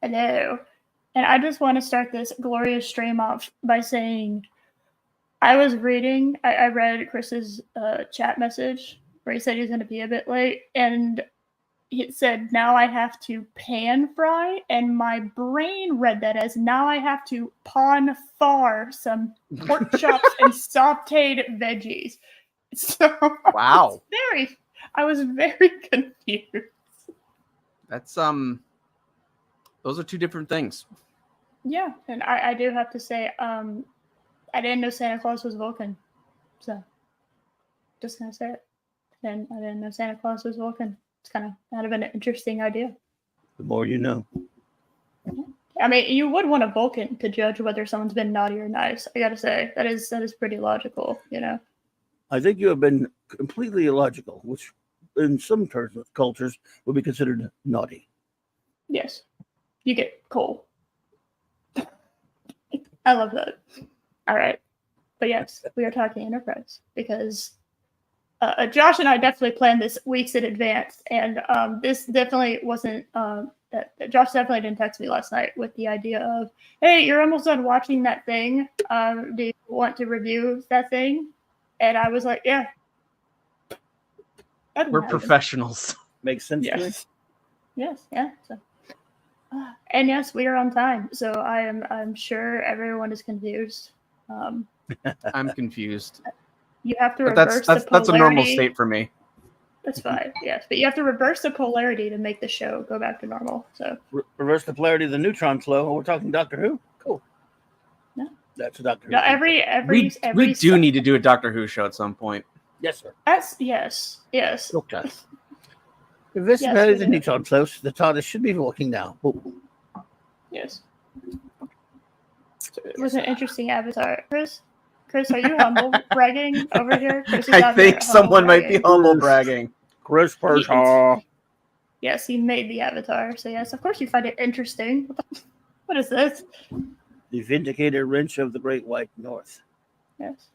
Hello. And I just want to start this glorious stream off by saying I was reading, I read Chris's chat message where he said he's going to be a bit late, and he said, now I have to pan fry, and my brain read that as now I have to pan far some pork chops and sauteed veggies. So Wow. I was very confused. That's those are two different things. Yeah, and I do have to say, I didn't know Santa Claus was Vulcan, so just gonna say it. And I didn't know Santa Claus was Vulcan. It's kind of an interesting idea. The more you know. I mean, you would want a Vulcan to judge whether someone's been naughty or nice. I gotta say that is pretty logical, you know. I think you have been completely illogical, which in some terms of cultures would be considered naughty. Yes, you get coal. I love that. All right, but yes, we are talking Enterprise because Josh and I definitely planned this weeks in advance, and this definitely wasn't. Josh definitely didn't text me last night with the idea of, "Hey, you're almost done watching that thing. Do you want to review that thing?" And I was like, "Yeah." We're professionals. Makes sense to me. Yes, yeah. So, and yes, we are on time. So I'm sure everyone is confused. I'm confused. You have to But reverse the polarity. that's a normal state for me. That's fine, yes. But you have to reverse the polarity to make the show go back to normal. So reverse the polarity of the neutron flow. Oh, we're talking Doctor Who? Cool. No. That's a Doctor Who. No, we do need to do a Doctor Who show at some point. Yes, sir. Yes. Okay. Reverse the polarity of the neutron flow. The TARDIS should be walking now. Ooh. Yes. It was an interesting avatar. Chris, are you humble bragging over here? I think someone might be humble bragging. Chris Pershaw. Yes, he made the avatar. So yes, of course you find it interesting. What is this? The Vindicator Wrench of the Great White North. Yes.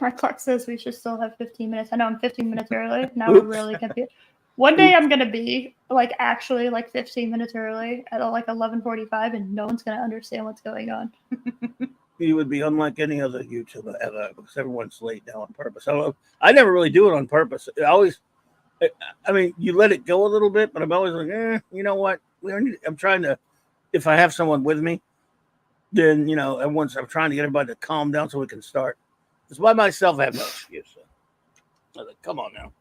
My clock says we should still have 15 minutes. I know I'm 15 minutes early. Now we're really confused. One day I'm gonna be actually 15 minutes early at 11:45, and no one's gonna understand what's going on. You would be unlike any other YouTuber ever because everyone's late now on purpose. I never really do it on purpose. I mean, you let it go a little bit, but I'm always like, you know what? I'm trying to, if I have someone with me, then, I'm trying to get everybody to calm down so we can start. Because by myself, I have no excuse. So. I was like, come on now.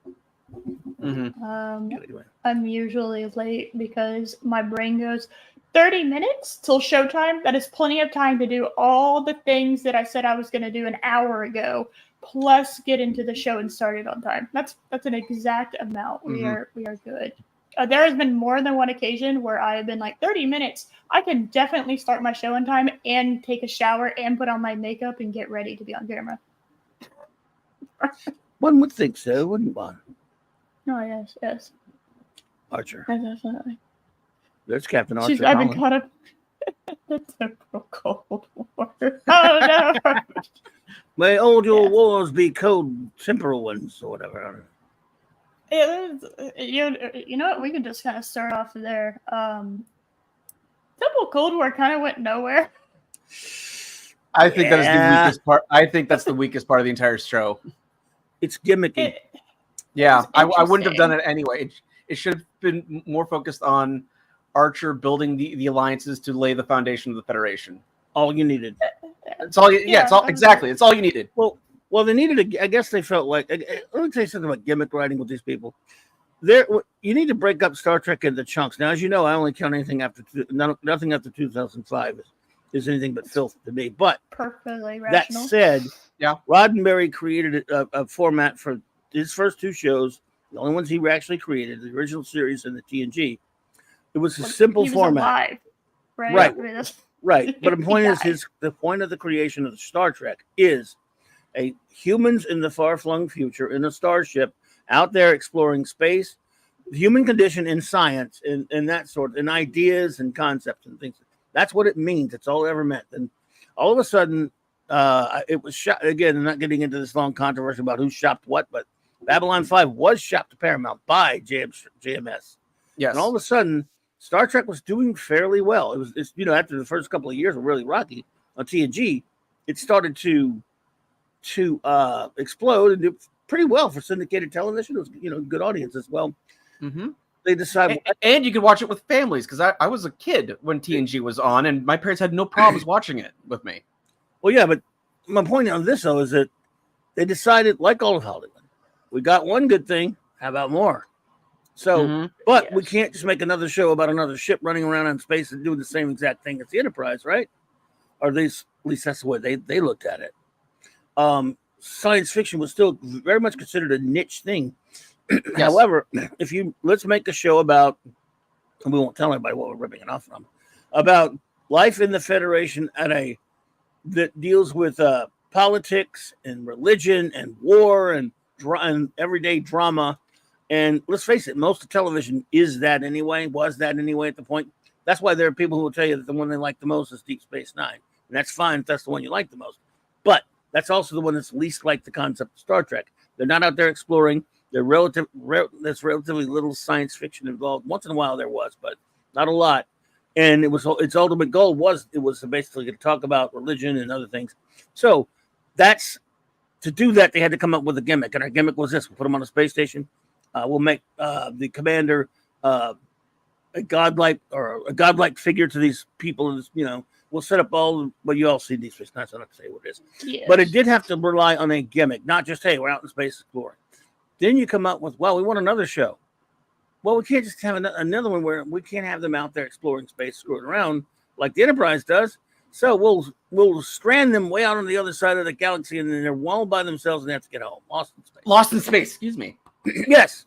Mm-hmm. I'm usually late because my brain goes 30 minutes till showtime. That is plenty of time to do all the things that I said I was going to do an hour ago, plus get into the show and start it on time. That's an exact amount. Mm-hmm. We are good. There has been more than one occasion where I have been 30 minutes. I can definitely start my show on time and take a shower and put on my makeup and get ready to be on camera. One would think so, wouldn't one? Oh, yes. Archer. Definitely. There's Captain Archer. I've been caught up. The typical Cold War. Oh, no. May all your wars be cold, temporal ones, or whatever. You know what? We can just kind of start off there. Typical Cold War kind of went nowhere. I think that is the weakest part. I think that's the weakest part of the entire show. It's gimmicky. I wouldn't have done it anyway. It should have been more focused on Archer building the alliances to lay the foundation of the Federation. All you needed. It's all. It's all exactly. It's all you needed. Well, they needed. I guess they felt like. Let me tell you something about gimmick writing with these people. You need to break up Star Trek into chunks. Now, as you know, I only count anything nothing after 2005 is anything but filth to me. But perfectly rational. That said, Roddenberry created a format for his first two shows, the only ones he actually created, the original series and the TNG. It was a simple format. Alive, right? Right. But the point is, the point of the creation of the Star Trek is humans in the far-flung future in a starship out there exploring space, the human condition in science, and that sort, and ideas and concepts and things. That's what it means. That's all it ever meant. And all of a sudden, it was shot again. I'm not getting into this long controversy about who shopped what, but Babylon 5 was shopped to Paramount by JMS. Yes. And all of a sudden, Star Trek was doing fairly well. It's after the first couple of years were really rocky on TNG, it started to explode and do pretty well for syndicated television. It was good audience as well. Mm-hmm. They decided, and you could watch it with families because I was a kid when TNG was on, and my parents had no problems watching it with me. Well, yeah, but my point on this though is that they decided, like all of Hollywood, we got one good thing. How about more? So, but we can't just make another show about another ship running around in space and doing the same exact thing as the Enterprise, right? Or at least that's the way they looked at it. Science fiction was still very much considered a niche thing. Yes. However, let's make a show about, and we won't tell anybody what we're ripping it off from, about life in the Federation that deals with politics and religion and war and everyday drama. And let's face it, most of television was that anyway at the point. That's why there are people who will tell you that the one they like the most is Deep Space Nine. And that's fine if that's the one you like the most. But that's also the one that's least like the concept of Star Trek. They're not out there exploring. There's relatively little science fiction involved. Once in a while there was, but not a lot. And its ultimate goal was basically to talk about religion and other things. So to do that, they had to come up with a gimmick. And our gimmick was this: we'll put them on a space station. We'll make the commander a godlike figure to these people. We'll set up you all see Deep Space Nine, so I'm not to say what it is. Yes. But it did have to rely on a gimmick, not just, hey, we're out in space exploring. Then you come up with, well, we want another show. Well, we can't just have another one where we can't have them out there exploring space, screwing around like the Enterprise does. So we'll strand them way out on the other side of the galaxy, and then they're all by themselves and they have to get home. Lost in space. Excuse me. Yes.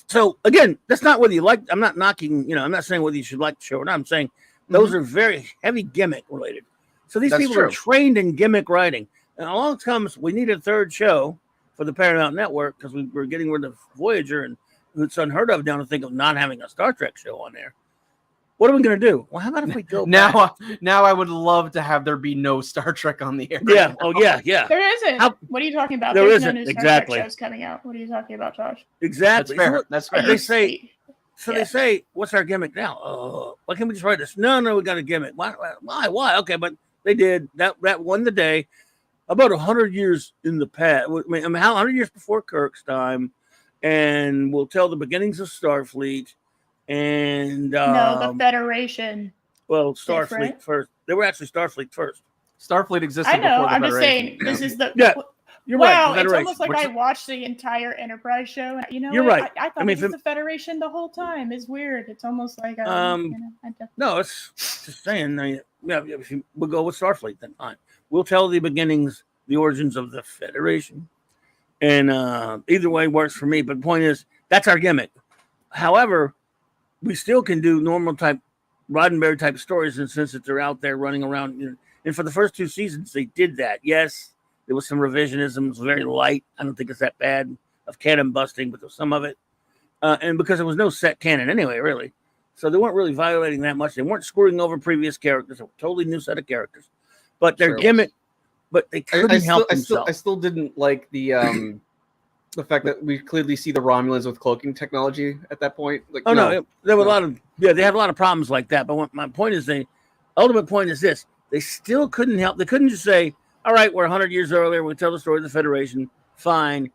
So again, that's not whether you like. I'm not knocking. I'm not saying whether you should like the show or not. I'm saying those are very heavy gimmick related. So these people are trained in gimmick writing. And along comes, we need a third show for the Paramount Network because we were getting rid of Voyager, and it's unheard of now to think of not having a Star Trek show on there. What are we going to do? Well, how about if we go now? Now I would love to have there be no Star Trek on the air. Yeah. Oh, yeah. There isn't. What are you talking about? There's no new Star Trek shows coming out. What are you talking about, Josh? Exactly. That's fair. They say. So they say, what's our gimmick now? Why can't we just write this? No, we got a gimmick. Why? Okay, but they did. That won the day. About 100 years in the past. I mean, 100 years before Kirk's time. And we'll tell the beginnings of Starfleet. And no, the Federation. Well, Starfleet first. They were actually Starfleet first. Starfleet existed I know. before the I'm Federation. just saying, this is the... Yeah. You're wow, right. it's almost like I watched the entire Enterprise show. You're right. I thought it was the Federation the whole time. It's weird. It's almost like no, it's just saying. If we'll go with Starfleet, then fine. We'll tell the beginnings, the origins of the Federation, and either way works for me. But the point is, that's our gimmick. However, we still can do normal type Roddenberry type stories, and since they're out there running around. And for the first 2 seasons, they did that. Yes. There was some revisionism. It was very light. I don't think it's that bad of canon busting, but there was some of it. And because there was no set canon anyway, really. So they weren't really violating that much. They weren't screwing over previous characters. They were a totally new set of characters. But their gimmick, but they couldn't help themselves. I still didn't like the fact that we clearly see the Romulans with cloaking technology at that point. Like, there were a lot of, they had a lot of problems like that. But my point is, ultimate point is this. They still couldn't help. They couldn't just say, all right, we're 100 years earlier. We tell the story of the Federation. Fine.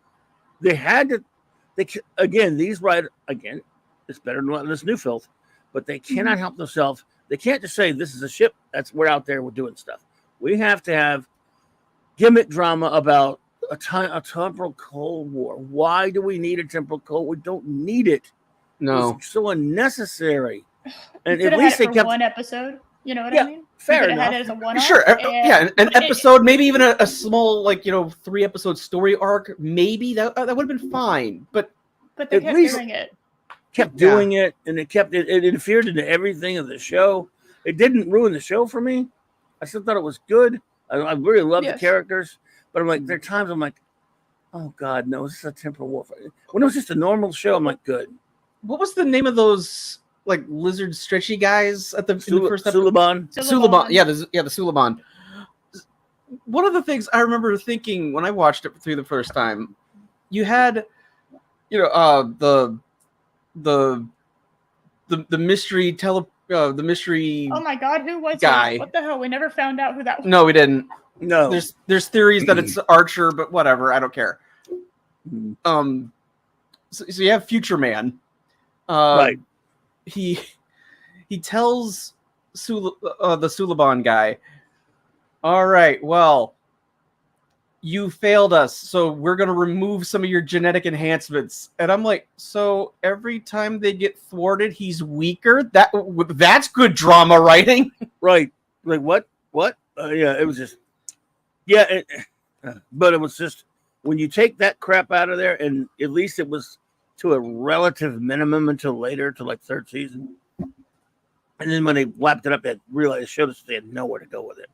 They had to. It's better than this new filth, but they cannot help themselves. They can't just say this is a ship. We're out there. We're doing stuff. We have to have gimmick drama about a temporal Cold War. Why do we need a temporal Cold War? We don't need it. No, it's so unnecessary. And at least they kept one episode. You know what I mean? Fair enough. Had it as a one-off, sure. An episode, maybe even a small, 3-episode story arc. Maybe that would have been fine. But they kept doing it. Kept doing it, and it interfered into everything of the show. It didn't ruin the show for me. I still thought it was good. I really loved the characters, but I'm like, there are times I'm like, oh God, no, this is a temporal warfare. When it was just a normal show, I'm like, good. What was the name of those lizard stretchy guys at in the first episode? Suliban. Yeah, the Suliban. One of the things I remember thinking when I watched it through the first time, you had, the the mystery the mystery. Oh my God, who was guy? He? What the hell? We never found out who that was. No, we didn't. No. There's theories that it's Archer, but whatever. I don't care. So you have Future Man. Right. He tells the Suliban guy, all right, well, you failed us, so we're going to remove some of your genetic enhancements. And I'm like, so every time they get thwarted, he's weaker? That's good drama writing. Right. Like, what? Yeah, it was just... Yeah, but it was just... When you take that crap out of there, and at least it was to a relative minimum until later, to like third season. And then when they wrapped it up, they realized, showed us they had nowhere to go with it.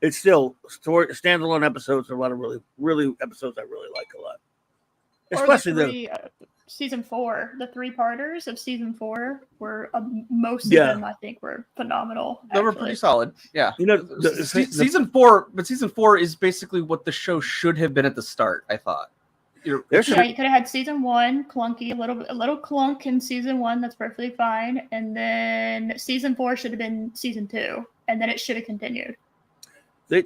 It's still standalone episodes. Are a lot of really episodes I really like a lot. Especially season 4, the 3-parters of season 4 were most of them. I think were phenomenal. They were pretty solid. Yeah, season 4 is basically what the show should have been at the start. I thought. You could have had season 1 clunky, a little clunk in season 1. That's perfectly fine, and then season 4 should have been season 2, and then it should have continued.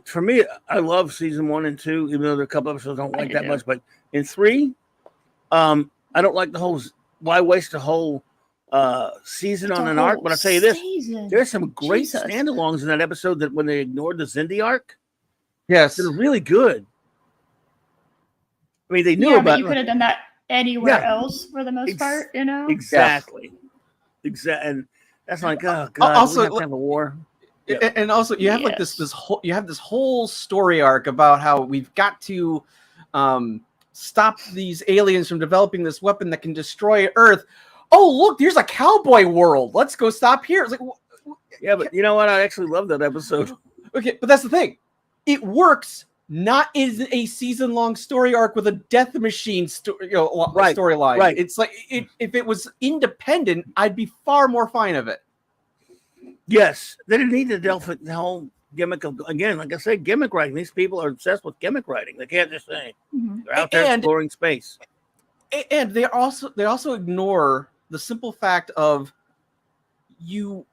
For me, I love season 1 and 2, even though there are a couple episodes I don't like that much. But in 3, I don't like the whole. Why waste a whole season on an arc? But I'll tell you this: there's some great standalones in that episode that when they ignored the Xindi arc, yes, they're really good. I mean, they knew about. But you could have done that anywhere else for the most part, you know. Exactly. And that's like, oh God, also, we have to have a war. Yeah. And also, you have like this whole story arc about how we've got to stop these aliens from developing this weapon that can destroy Earth. Oh, look, there's a cowboy world. Let's go stop here. It's like, yeah, but you know what? I actually love that episode. Okay, but that's the thing. It works. Not in a season-long story arc with a death machine storyline. Right. It's like if it was independent, I'd be far more fine of it. Yes, they didn't need to delve the whole gimmick of, again, like I said, gimmick writing. These people are obsessed with gimmick writing. They can't just say they're out there exploring space. And they also ignore the simple fact of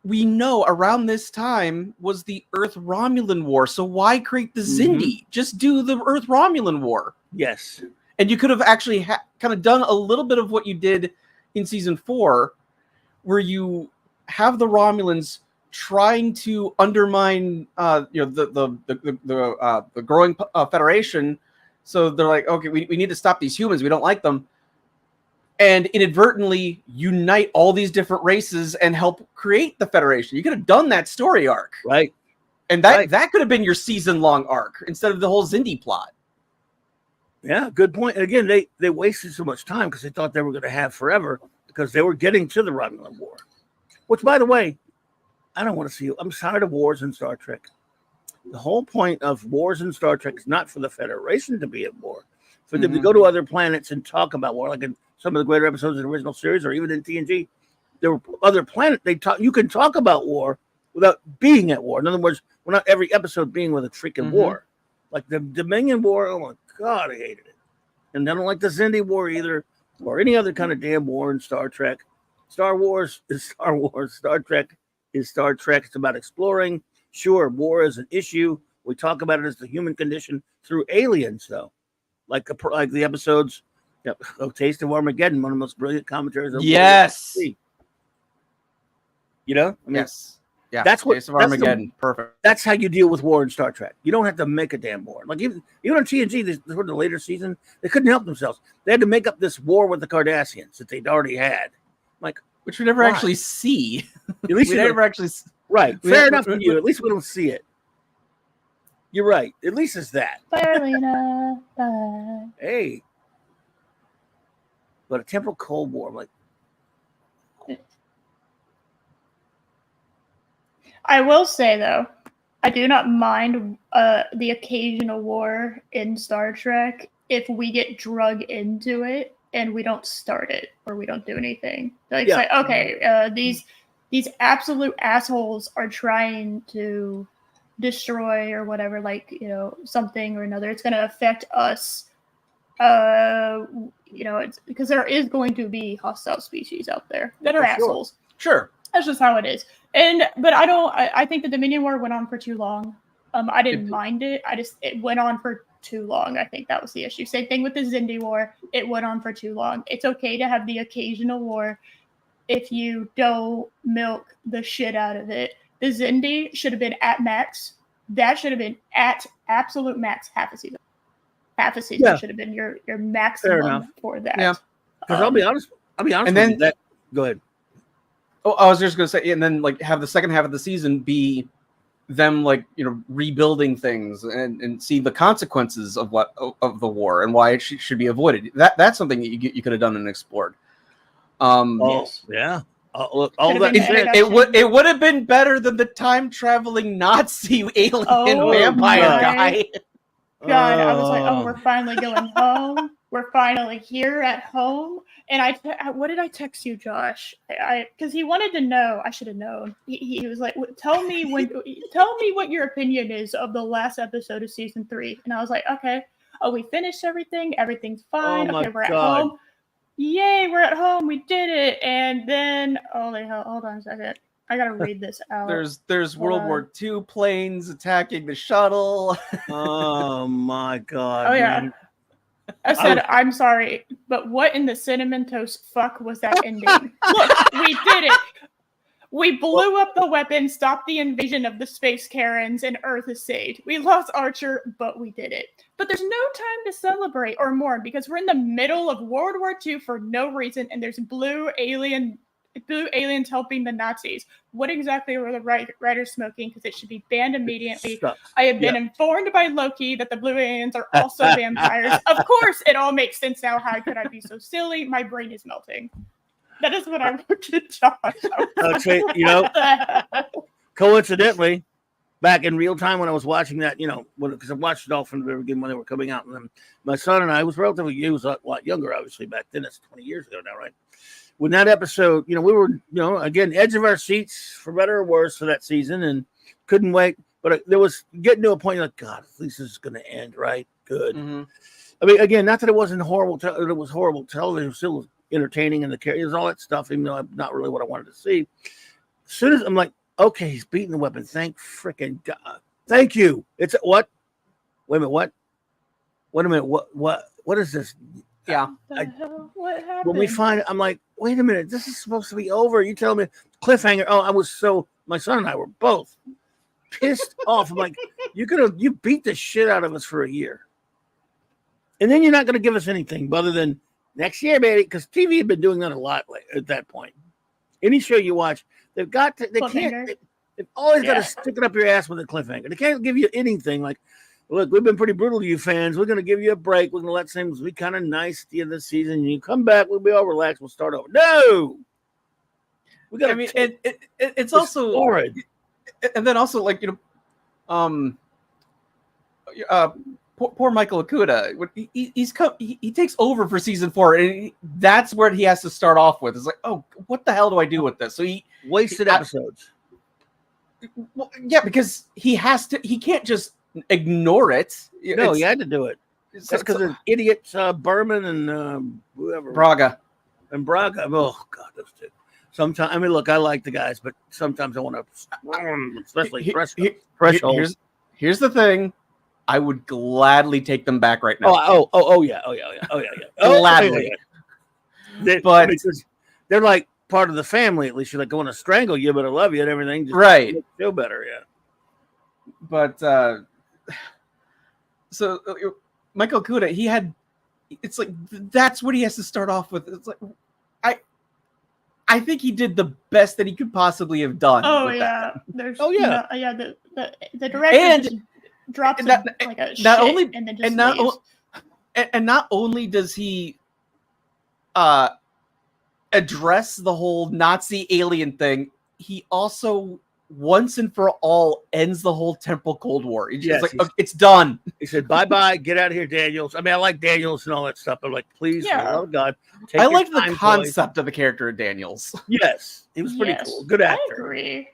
we know around this time was the Earth Romulan War, so why create the Xindi? Just do the Earth Romulan War. Yes. And you could have actually kind of done a little bit of what you did in season 4, where you have the Romulans trying to undermine the growing Federation. So they're like, okay, we need to stop these humans. We don't like them. And inadvertently unite all these different races and help create the Federation. You could have done that story arc. Right. And that could have been your season-long arc instead of the whole Xindi plot. Yeah, good point. And again, they wasted so much time because they thought they were going to have forever because they were getting to the Romulan War. Which, by the way, I don't want to see you. I'm tired of wars in Star Trek. The whole point of wars in Star Trek is not for the Federation to be at war. For them to go to other planets and talk about war, like in some of the greater episodes of the original series, or even in TNG, there were other planets. You can talk about war without being at war. In other words, we're not every episode being with a freaking war. Like the Dominion War, oh my God, I hated it. And I don't like the Xindi War either, or any other kind of damn war in Star Trek. Star Wars is Star Wars. Star Trek is Star Trek. It's about exploring. Sure, war is an issue. We talk about it as the human condition through aliens, though. Like the episodes, Taste of Armageddon, one of the most brilliant commentaries. Yes. You know? I mean, yes. Yeah. That's what. Taste of Armageddon. Perfect. That's how you deal with war in Star Trek. You don't have to make a damn war. Like even on TNG, for the later season, they couldn't help themselves. They had to make up this war with the Cardassians that they'd already had. Like, which we never actually see. At least we never actually. Right. Fair enough for you. At least we don't see it. You're right. At least it's that. Bye, Lena. Bye. Hey. But a temporal Cold War, I'm like. I will say, though, I do not mind the occasional war in Star Trek if we get drug into it and we don't start it or we don't do anything. Like, it's like, okay, these absolute assholes are trying to destroy or whatever, like, you know, something or another. It's going to affect us. You know, it's because there is going to be hostile species out there that are assholes. Sure. That's just how it is. But I think the Dominion War went on for too long. I didn't mind it. It went on for too long. I think that was the issue. Same thing with the Zindi War. It went on for too long. It's okay to have the occasional war if you don't milk the shit out of it. The Zindi should have been at max. That should have been at absolute max half a season. Half a season should have been your maximum for that. Yeah. Because I'll be honest and with you. Go ahead. Oh, I was just going to say, and then like have the second half of the season be them like, you know, rebuilding things and see the consequences of the war and why it should be avoided. That's something that you could have done and explored. Yes. Yeah. Look, all Could've that been it would have been better than the time traveling Nazi alien vampire guy. God, I was like, oh, we're finally going home. We're finally here at home. And what did I text you, Josh? Because he wanted to know. I should have known. He was like, tell me what your opinion is of the last episode of season 3. And I was like, okay. Oh, we finished everything. Everything's fine. Okay, we're at home. Yay, we're at home. We did it. And then, holy hell, hold on a second. I gotta read this out. There's World War II planes attacking the shuttle. Oh my God. Oh yeah. Man. I said, I'm sorry, but what in the cinnamon toast fuck was that ending? Look, we did it. We blew up the weapon, stopped the invasion of the space Karens, and Earth is saved. We lost Archer, but we did it. But there's no time to celebrate or mourn because we're in the middle of World War II for no reason, and there's blue aliens helping the Nazis. What exactly were the writers smoking? Because it should be banned immediately. I have been informed by Loki that the blue aliens are also vampires. Of course, it all makes sense now. How could I be so silly? My brain is melting. That is what I wrote to Josh. Okay, you know, coincidentally, back in real time when I was watching that, you know, because I watched it all from the very beginning when they were coming out, and then my son and I was relatively, he was a lot younger, obviously, back then. That's 20 years ago now, right? When that episode, you know, we were, you know, again, edge of our seats for better or worse for that season, and couldn't wait. But there was getting to a point like, God, at least this is going to end, right? Good. Mm-hmm. I mean, again, not that it wasn't horrible. It was horrible television. It was still entertaining, and the characters, all that stuff. Even though I'm not really what I wanted to see. As soon as I'm like, okay, he's beating the weapon. Thank freaking God. Thank you. It's what? Wait a minute. What? Wait a minute. What is this? Yeah. What happened? When we find it, I'm like, wait a minute. This is supposed to be over. You tell me cliffhanger. Oh, my son and I were both pissed off. I'm like, you beat the shit out of us for a year. And then you're not going to give us anything other than next year, baby. Because TV had been doing that a lot at that point. Any show you watch, they've always got to stick it up your ass with a cliffhanger. They can't give you anything like, look, we've been pretty brutal to you fans. We're going to give you a break. We're going to let things be kind of nice at the end of the season. And you come back, we'll be all relaxed. We'll start over. No! We got. I mean, it's also horrid. And then also, like, you know, poor Michael Okuda. He takes over for season 4, and that's where he has to start off with. It's like, oh, what the hell do I do with this? So he wasted episodes. Well, yeah, because he can't just ignore it. No, he had to do it. That's because of idiots Berman and whoever. Braga. And Braga. Oh, God, those two. Sometimes, I mean, look, I like the guys, but sometimes I want to, especially thresholds. Here's the thing. I would gladly take them back right now. Oh yeah. Gladly. But they're like part of the family, at least. You're like going to strangle you, but I love you and everything. Just right. Feel better, yeah. But so Michael Okuda, it's like that's what he has to start off with. It's like I think he did the best that he could possibly have done. Oh yeah, there's the director and just drops not only and then just leaves. And not only does he address the whole Nazi alien thing, he also once and for all ends the whole Temple Cold War. He's just like, okay, it's done. He said, bye-bye, get out of here, Daniels. I mean, I like Daniels and all that stuff. I'm like, please, for the love of God. I liked the concept of the character of Daniels. Yes, he was pretty cool. Good actor. I agree.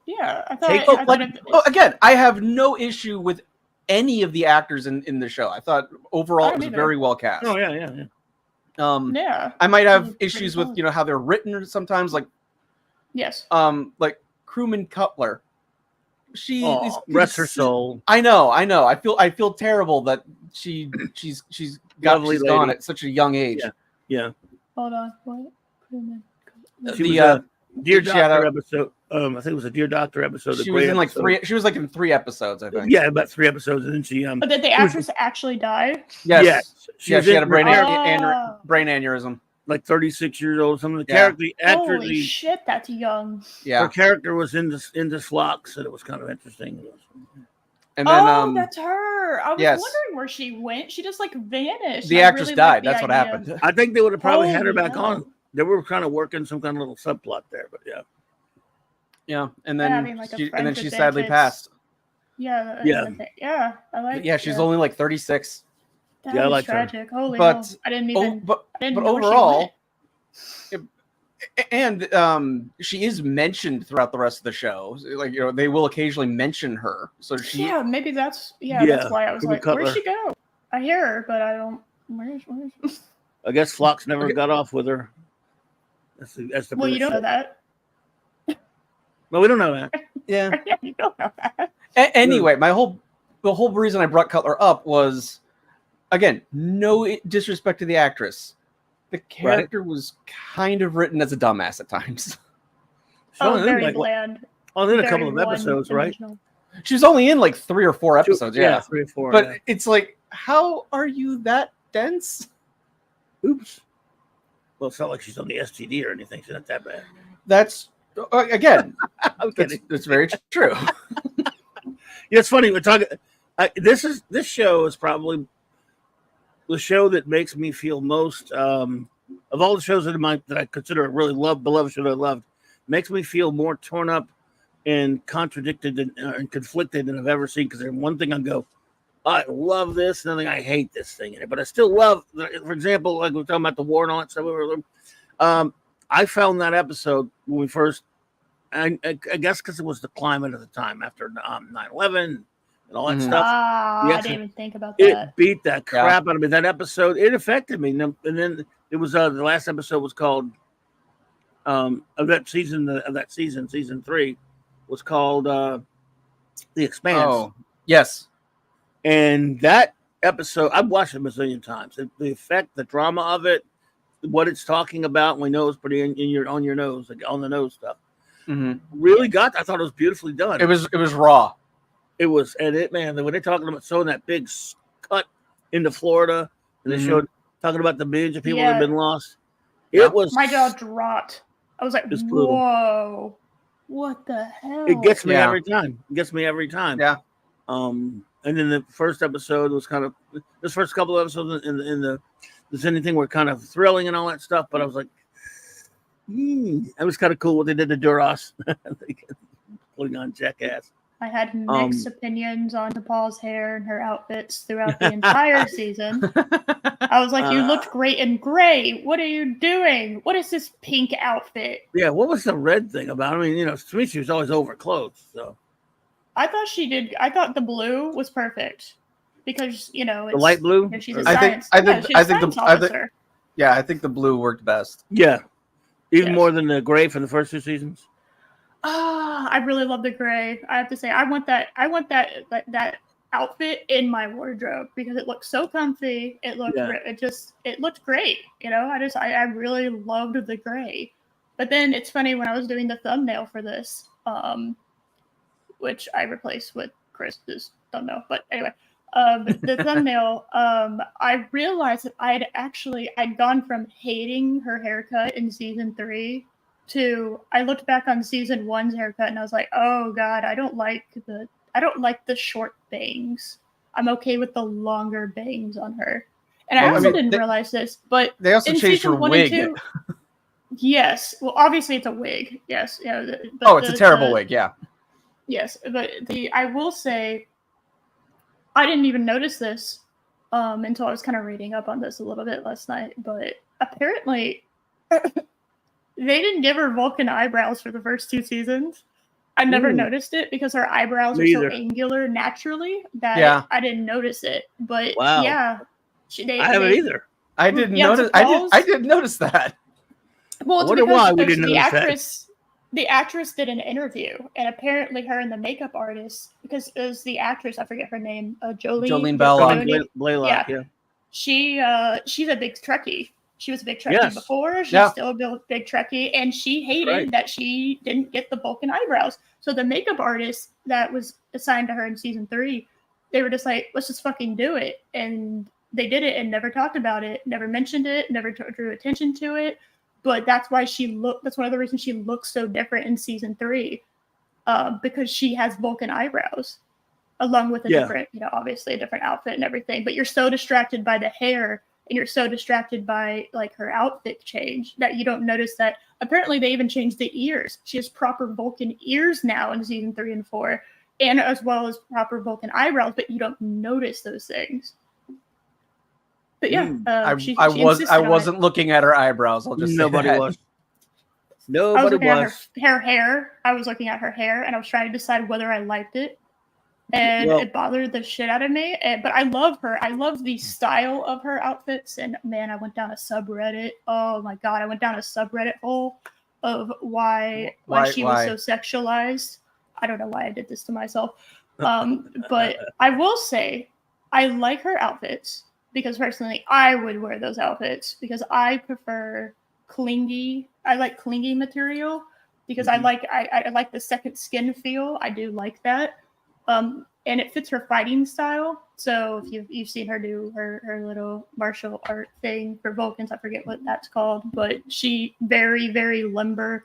Yeah, I thought. Again, I have no issue with any of the actors in the show. I thought overall it was very well cast. Oh, yeah. I might have issues with how they're written sometimes, like Yes. Like Crewman Cutler. She rest her soul. I know. I feel terrible that she's Lovely gone lady. at such a young age. Yeah. Hold on. What? Crewman. She was a Dear Doctor episode. I think it was a Dear Doctor episode. She was in like three. She was like in 3 episodes, I think. Yeah, about 3 episodes, and then she. But did the actress actually die? Yes. She had a brain Oh. aneurysm. Like 36 years old. Some of the Yeah. character, Holy shit, that's young. Yeah. her character was in this flux, and it was kind of interesting. And then, that's her. I was yes. wondering where she went. She just like vanished. The I actress really died. liked the That's what idea. happened. I think they would have probably had her Holy back hell. on. They were kind of working some kind of little subplot there, but yeah. Yeah, and then having, like, a she friend with sadly benefits. passed. Yeah. Yeah. I like. Yeah, she's only like 36. That Yeah, I was like her. tragic. Holy But- hell. I didn't even. But I didn't know where she overall, went. and she is mentioned throughout the rest of the show. Like, you know, they will occasionally mention her. So she. Yeah, maybe that's. Yeah, That's why I was Crewman like, where'd Cutler. she go? I hear her, but I don't. Where's I guess Phlox never Okay. got off with her. That's the Well, you don't know that. Well, we don't know that. Yeah. Yeah, you don't know that. Anyway, the whole reason I brought Cutler up was, again, no disrespect to the actress. The character was kind of written as a dumbass at times. Oh, So, very like, bland. only in a very couple of episodes, right? one-dimensional. She was only in like 3 or 4 episodes. Yeah. 3 or 4. But it's like, how are you that dense? Oops. Well, it's not like she's on the STD or anything. She's not that bad. That's again, I'm kidding. that's very true. Yeah, it's funny. We're talking. This show is probably the show that makes me feel most of all the shows that I consider a really beloved show that I loved. Makes me feel more torn up and contradicted and conflicted than I've ever seen. Because there's one thing I go, I love this, and then I hate this thing in it, but I still love. For example, like we're talking about the war and all that stuff. I found that episode when we first. I guess because it was the climate of the time after 9/11 and all that stuff. I Yeah, didn't even think about It that. beat that crap out of me. That episode, it affected me. And then it was the last episode was called of that season, season 3 was called The Expanse. Oh, yes. And that episode, I've watched it a million times. The effect, the drama of it, what it's talking about, we know it's pretty on your nose, like on the nose stuff. Mm-hmm. Really got. I thought it was beautifully done. It was raw. It was, and man, when they're talking about showing that big cut into Florida, and they showed talking about the millions of people that have been lost. It was My jaw dropped. I was like, It's brutal. whoa, what the hell? It gets me every time. It gets me every time. Yeah. And then the first episode was kind of this first couple of episodes in the anything were kind of thrilling and all that stuff, but I was like, it was kind of cool what they did to Duras, putting on Jackass. I had mixed opinions on Nepal's hair and her outfits throughout the entire season. I was like, you looked great in gray. What are you doing? What is this pink outfit? Yeah, what was the red thing about? I mean, to me, she was always overclothed. So I thought she did. I thought the blue was perfect because it's, the light blue. She's a I think- science. I think- she's a I think science the- I think- officer. Yeah, I think the blue worked best. Yeah, even Yes. more than the gray from the first 2 seasons. I really love the gray. I have to say, I want that outfit in my wardrobe because it looks so comfy. It looked, it looked great. I really loved the gray. But then it's funny when I was doing the thumbnail for this, which I replaced with Chris's thumbnail. But anyway, the thumbnail, I realized that I'd gone from hating her haircut in season 3 to I looked back on season 1's haircut and I was like, oh god, I don't like the short bangs. I'm okay with the longer bangs on her. And I also didn't realize this, but they also in changed her season 1 wig. and 2, yes. Well, obviously it's a wig. Yes. Yeah. It's a terrible wig. Yeah. Yes, but I will say, I didn't even notice this until I was kind of reading up on this a little bit last night. But apparently, they didn't give her Vulcan eyebrows for the first 2 seasons. I never noticed it because her eyebrows are so angular naturally that I didn't notice it. But yeah, I haven't either. I didn't notice. I didn't notice that. Well, I wonder why we didn't the notice actress. the actress did an interview, and apparently her and the makeup artist, because it was the actress, I forget her name, Jolene Bella. Blaylock, yeah. She's a big Trekkie. She was a big Trekkie Yes. before. She's Yeah. still a big Trekkie, and she hated right. that she didn't get the Vulcan eyebrows. So the makeup artist that was assigned to her in season 3, they were just like, let's just fucking do it. And they did it and never talked about it, never mentioned it, never drew attention to it. But that's why that's one of the reasons she looks so different in season 3, because she has Vulcan eyebrows, along with a different, obviously a different outfit and everything. But you're so distracted by the hair, and you're so distracted by like her outfit change, that you don't notice that apparently they even changed the ears. She has proper Vulcan ears now in season 3 and 4, and as well as proper Vulcan eyebrows, but you don't notice those things. But yeah, I wasn't looking at her eyebrows. I'll just Nobody say that. was. I was Nobody looking was. at her hair. I was looking at her hair, and I was trying to decide whether I liked it. And Well- it bothered the shit out of me. But I love her. I love the style of her outfits. And man, I went down a subreddit. Oh my god, I went down a subreddit hole of why she was so sexualized. I don't know why I did this to myself. But I will say I like her outfits, because personally I would wear those outfits, because I prefer clingy. I like clingy material, because I like the second skin feel. I do like that. And it fits her fighting style. So if you've seen her do her little martial art thing for Vulcans, I forget what that's called, but she very, very limber,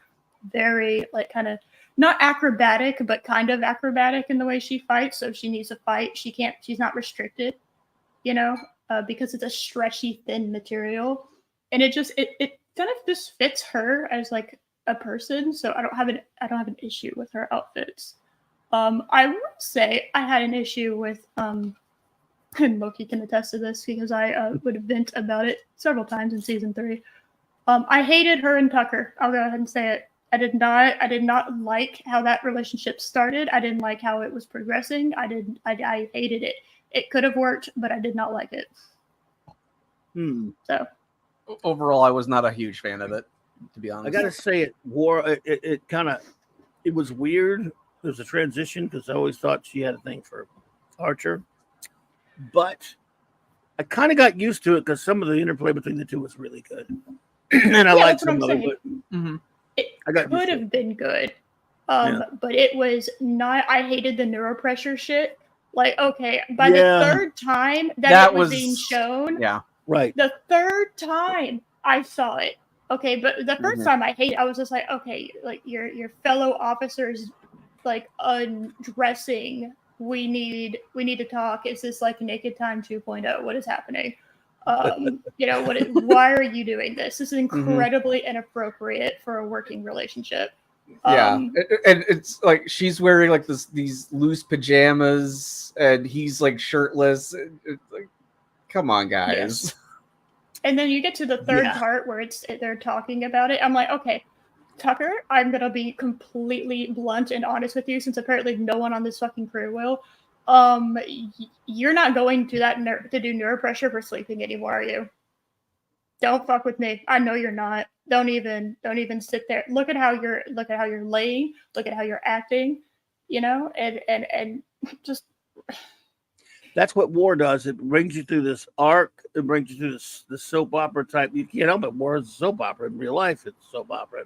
very like kind of not acrobatic, but kind of acrobatic in the way she fights. So if she needs to fight, she's not restricted, because it's a stretchy, thin material. And it kind of just fits her as like a person. So I don't have an issue with her outfits. I would say I had an issue with, and Loki can attest to this because I would vent about it several times in season 3. I hated her and Tucker. I'll go ahead and say it. I did not like how that relationship started. I didn't like how it was progressing. I hated it. It could have worked, but I did not like it. So overall, I was not a huge fan of it, to be honest. I gotta say, it was weird. There's a transition, because I always thought she had a thing for Archer, but I kind of got used to it because some of the interplay between the two was really good, and I liked some of it. But it could have been good, but it was not. I hated the neuropressure shit. Like, okay, by the third time that it was being shown, right, the third time I saw it. Okay, but the first time I hated, I was just like, okay, like your fellow officers like undressing. We need to talk. Is this like Naked Time 2.0? What is happening? Why are you doing this? This is incredibly inappropriate for a working relationship. And it's like she's wearing like these loose pajamas, and he's like shirtless. It's like, come on, guys. Yes. And then you get to the third part where they're talking about it. I'm like, okay, Tucker, I'm gonna be completely blunt and honest with you, since apparently no one on this fucking crew will. You're not going to to do neuropressure for sleeping anymore, are you? Don't fuck with me. I know you're not. Don't even sit there. Look at how you're laying. Look at how you're acting. And just. That's what war does. It brings you through this arc. It brings you through the soap opera type. You can't help it. War is a soap opera. In real life, it's a soap opera.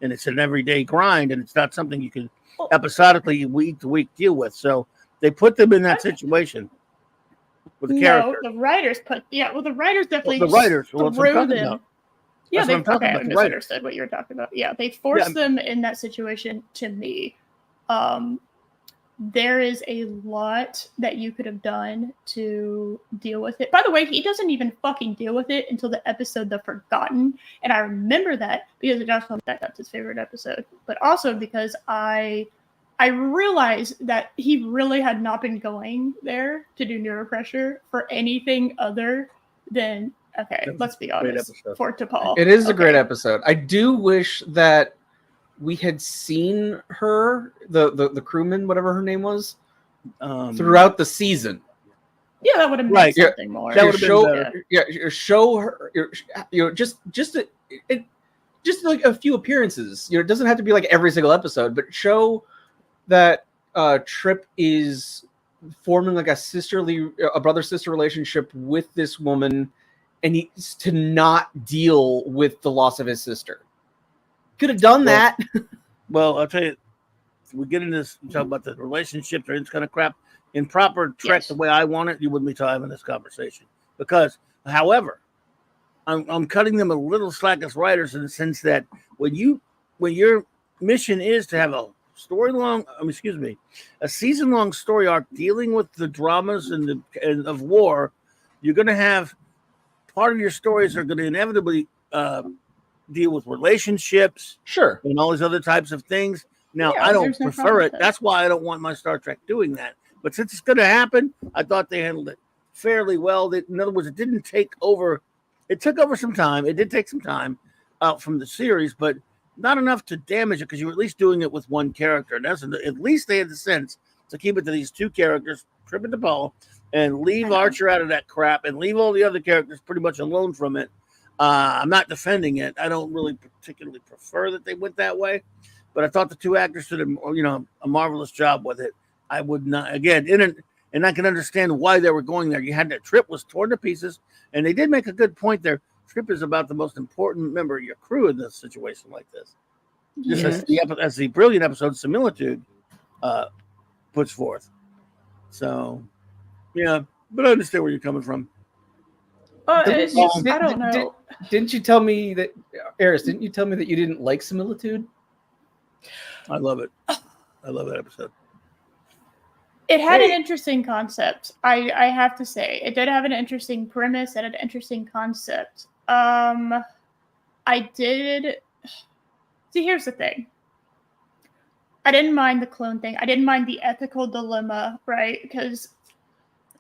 And it's an everyday grind, and it's not something you can episodically, week to week, deal with. So they put them in that situation with the character. No, the writers the writers definitely the writers. Well, threw them. Yeah, I misunderstood what you were talking about. Yeah, they forced them in that situation to me. There is a lot that you could have done to deal with it. By the way, he doesn't even fucking deal with it until the episode The Forgotten. And I remember that because Josh told me that's his favorite episode. But also because I realized that he really had not been going there to do neuropressure for anything other than, let's be honest, for T'Pol. It is a great episode. I do wish that we had seen her, the crewman, whatever her name was, throughout the season. Yeah, that would have made something more. That would have been better. Show her. Just just like a few appearances. You know, it doesn't have to be like every single episode, but show that Trip is forming like a brother-sister relationship with this woman, and he's to not deal with the loss of his sister. Could have done that. Well, I'll tell you, we get into this, talk about the relationships or this kind of crap. In proper Trek, the way I want it, you wouldn't be having this conversation. Because, however, I'm cutting them a little slack as writers in the sense that when your mission is to have a season-long story arc dealing with the dramas and of war, you're going to have part of your stories are going to inevitably deal with relationships, sure, and all these other types of things. Now, I don't prefer it. That's why I don't want my Star Trek doing that. But since it's going to happen, I thought they handled it fairly well. In other words, it didn't take over. It took over some time. It did take some time out from the series, but not enough to damage it because you were at least doing it with one character. And at least they had the sense to keep it to these two characters, Trip and DePaul, and leave Archer out of that crap and leave all the other characters pretty much alone from it. I'm not defending it. I don't really particularly prefer that they went that way, but I thought the two actors did a marvelous job with it. I would not, again, and I can understand why they were going there. You had that Trip was torn to pieces, and they did make a good point there. Trip is about the most important member of your crew in this situation like this. Just as the brilliant episode Similitude puts forth. So, yeah, but I understand where you're coming from. I don't know. Didn't you tell me that, Eris? Didn't you tell me that you didn't like Similitude? I love it. I love that episode. It had an interesting concept. I have to say, it did have an interesting premise and an interesting concept. I did. See, here's the thing. I didn't mind the clone thing. I didn't mind the ethical dilemma, right? Because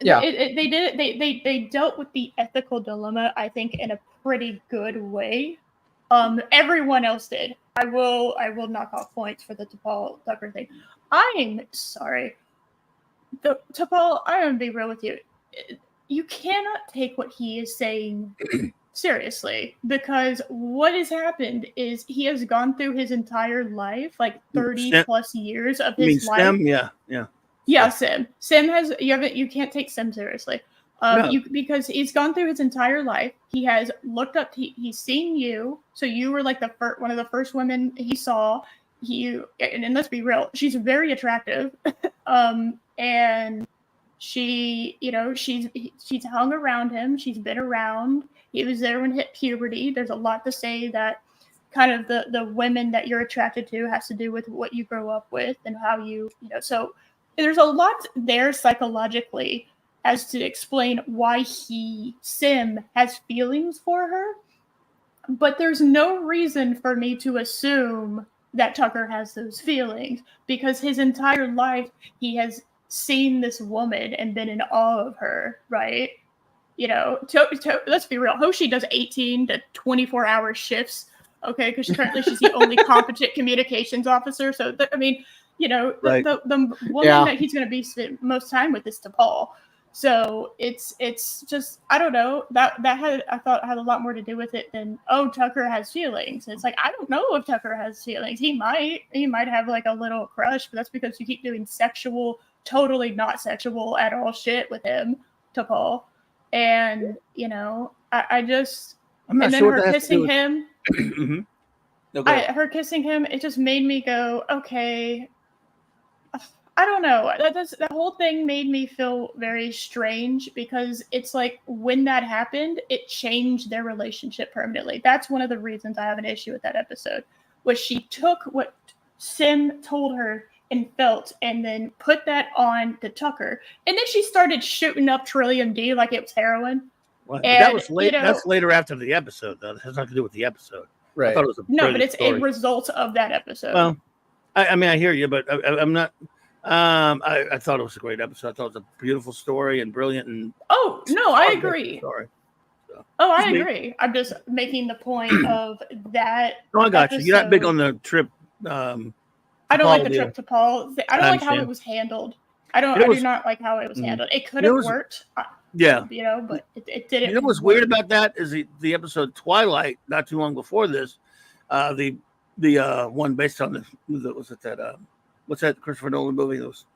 they dealt with the ethical dilemma, I think, in a pretty good way. Everyone else did. I will knock off points for the T'Pol Tucker thing. I'm sorry. T'Pol, I'm gonna be real with you. You cannot take what he is saying seriously, because what has happened is he has gone through his entire life, like 30 plus years of his life. Sim? Yeah. Sim. Sim has you can't take Sim seriously. Because he's gone through his entire life. He has looked up. He's seen you. So you were like one of the first women he saw. And let's be real, she's very attractive. And she, she's hung around him. She's been around. He was there when he hit puberty. There's a lot to say that kind of the women that you're attracted to has to do with what you grow up with and how so there's a lot there psychologically as to explain why Sim has feelings for her. But there's no reason for me to assume that Tucker has those feelings, because his entire life he has seen this woman and been in awe of her, right? Let's be real. Hoshi does 18 to 24-hour shifts, okay? Because currently she's the only competent communications officer. So, the woman that he's going to be spent most time with is T'Pol. So it's just, I don't know, I thought had a lot more to do with it than, Tucker has feelings. It's like, I don't know if Tucker has feelings. He might have like a little crush, but that's because you keep doing totally not sexual at all shit with him, T'Pol. And, I just, I'm not and then sure her kissing him, Okay. Her kissing him, it just made me go, okay, I don't know. That whole thing made me feel very strange, because it's like when that happened, it changed their relationship permanently. That's one of the reasons I have an issue with that episode, was she took what Sim told her and felt and then put that on to Tucker. And then she started shooting up Trillium D like it was heroin. Well, that was late. That's later after the episode, though. It has nothing to do with the episode. Right. I thought it was but it's a result of that episode. Well, I hear you, but I'm not. I thought it was a great episode. I thought it was a beautiful story and brilliant. And I agree. Story. So, I agree. I'm just making the point of that. No, I got you. You're not big on the Trip. I don't like the Trip T'Pol. I don't like how it was handled. I do not like how it was handled. It could have worked. Yeah. But it didn't. What's weird about that is the episode Twilight, not too long before this, The one based on what's that Christopher Nolan movie? Those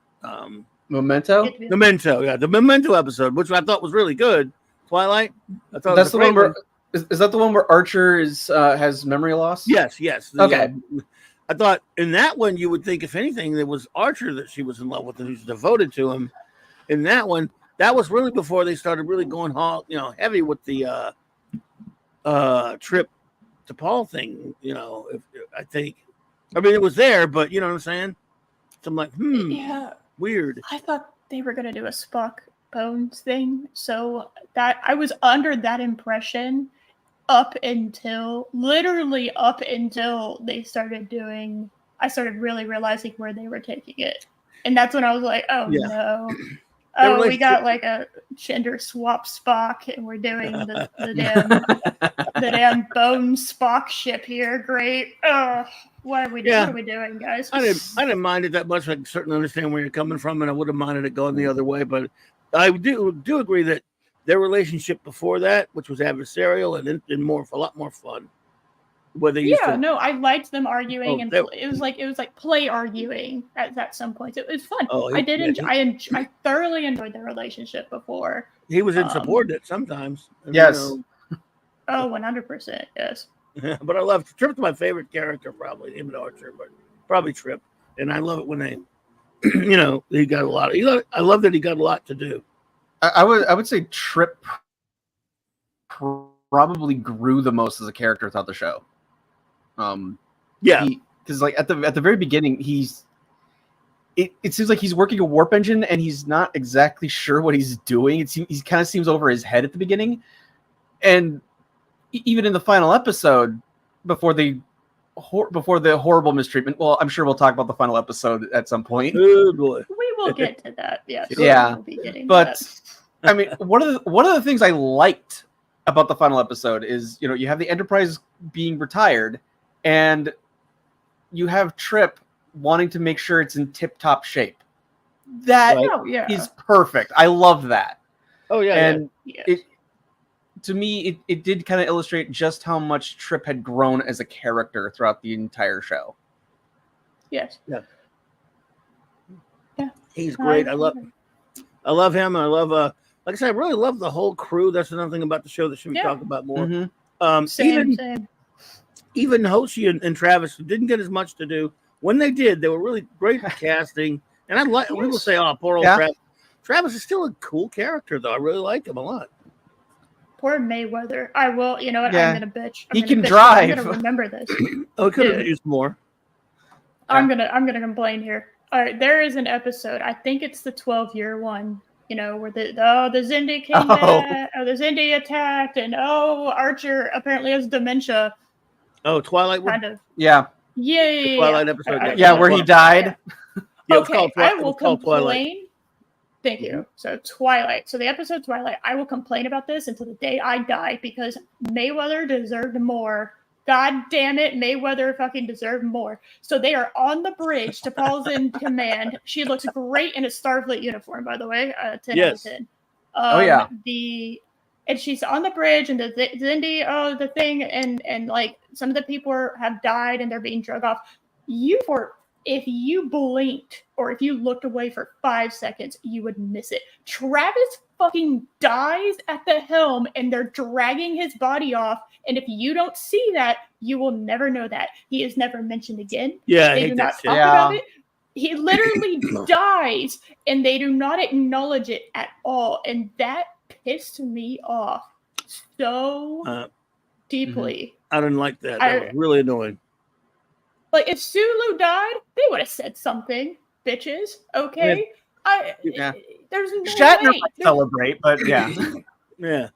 Memento. Memento, yeah, the Memento episode, which I thought was really good. Twilight. I thought That's the one where one. is that the one where Archer has memory loss? Yes. Okay. I thought in that one you would think if anything it was Archer that she was in love with and who's devoted to him. In that one, that was really before they started really going heavy with the Trip to Paul thing. I think. I mean, it was there, but you know what I'm saying. So I'm like, Yeah. Weird. I thought they were gonna do a Spock Bones thing, so that I was under that impression literally up until they started doing. I started really realizing where they were taking it, and that's when I was like, "Oh no, we got like a gender swap Spock, and we're doing the damn bone Spock ship here. Great. What are we doing, guys?" I didn't mind it that much. I certainly understand where you're coming from, and I would have minded it going the other way. But I do agree that their relationship before that, which was adversarial and a lot more fun. I liked them arguing, and it was like play arguing at some points. It was fun. I thoroughly enjoyed their relationship before. He was insubordinate sometimes. Yes. 100%. Yes. But I love Trip's my favorite character, probably him and Archer, but probably Trip. And I love it when they, he got a lot. I love that he got a lot to do. I would say Trip probably grew the most as a character throughout the show. Because like at the very beginning, it seems like he's working a warp engine and he's not exactly sure what he's doing. He kind of seems over his head at the beginning, and even in the final episode, before the horrible mistreatment. Well, I'm sure we'll talk about the final episode at some point. Oh boy, we will get to that. Yes. Yeah. We'll be getting but to that. I mean, one of the things I liked about the final episode is you have the Enterprise being retired, and you have Trip wanting to make sure it's in tip-top shape. That is perfect. I love that. Oh yeah, and to me, it did kind of illustrate just how much Trip had grown as a character throughout the entire show. Yes. Yeah. Yeah. He's great. I love him. I love like I said, I really love the whole crew. That's another thing about the show that should be talked about more. Mm-hmm. Same. Even Hoshi and Travis didn't get as much to do. When they did, they were really great casting. And people say, "Oh, poor old Travis." Travis is still a cool character, though. I really like him a lot. Poor Mayweather. I will. You know what? Yeah. I'm gonna bitch. He can drive. I'm gonna remember this. Oh, could have used more. I'm gonna complain here. All right, there is an episode. I think it's the 12-year one. Where the Xindi came back, the Xindi attacked, and Archer apparently has dementia. Oh, Twilight. Kind of. Yeah. The Twilight episode. Where he died. Okay, I will complain. Thank you. So Twilight. So the episode Twilight, I will complain about this until the day I die because Mayweather deserved more. God damn it, Mayweather fucking deserved more. So they are on the bridge. T'Pol's in command. She looks great in a Starfleet uniform, by the way. 10 out of 10. And she's on the bridge, and the Xindi, the thing, and like some of the people have died, and they're being drug off. If you blinked or if you looked away for 5 seconds, you would miss it. Travis fucking dies at the helm, and they're dragging his body off. And if you don't see that, you will never know that. He is never mentioned again. Yeah, they do not talk about it. He literally dies, and they do not acknowledge it at all. And that pissed me off so deeply. I didn't like that. That was really annoying. Like, if Sulu died, they would have said something, bitches. Okay? There's no Shatner way. might celebrate, but yeah. Yeah.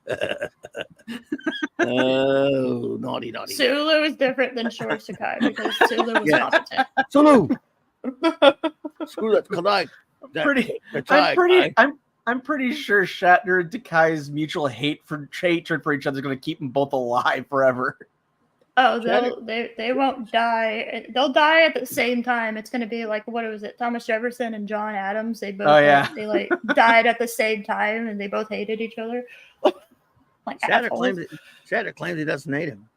Oh, naughty. Sulu is different than Shor Sakai because Sulu was competent. Sulu! Screw that Kadai. I'm pretty sure Shatner and Takai's mutual hatred for each other is going to keep them both alive forever. Oh, they won't die. They'll die at the same time. It's going to be like, what was it? Thomas Jefferson and John Adams. They both they died at the same time, and they both hated each other. Shatter claims he doesn't hate him.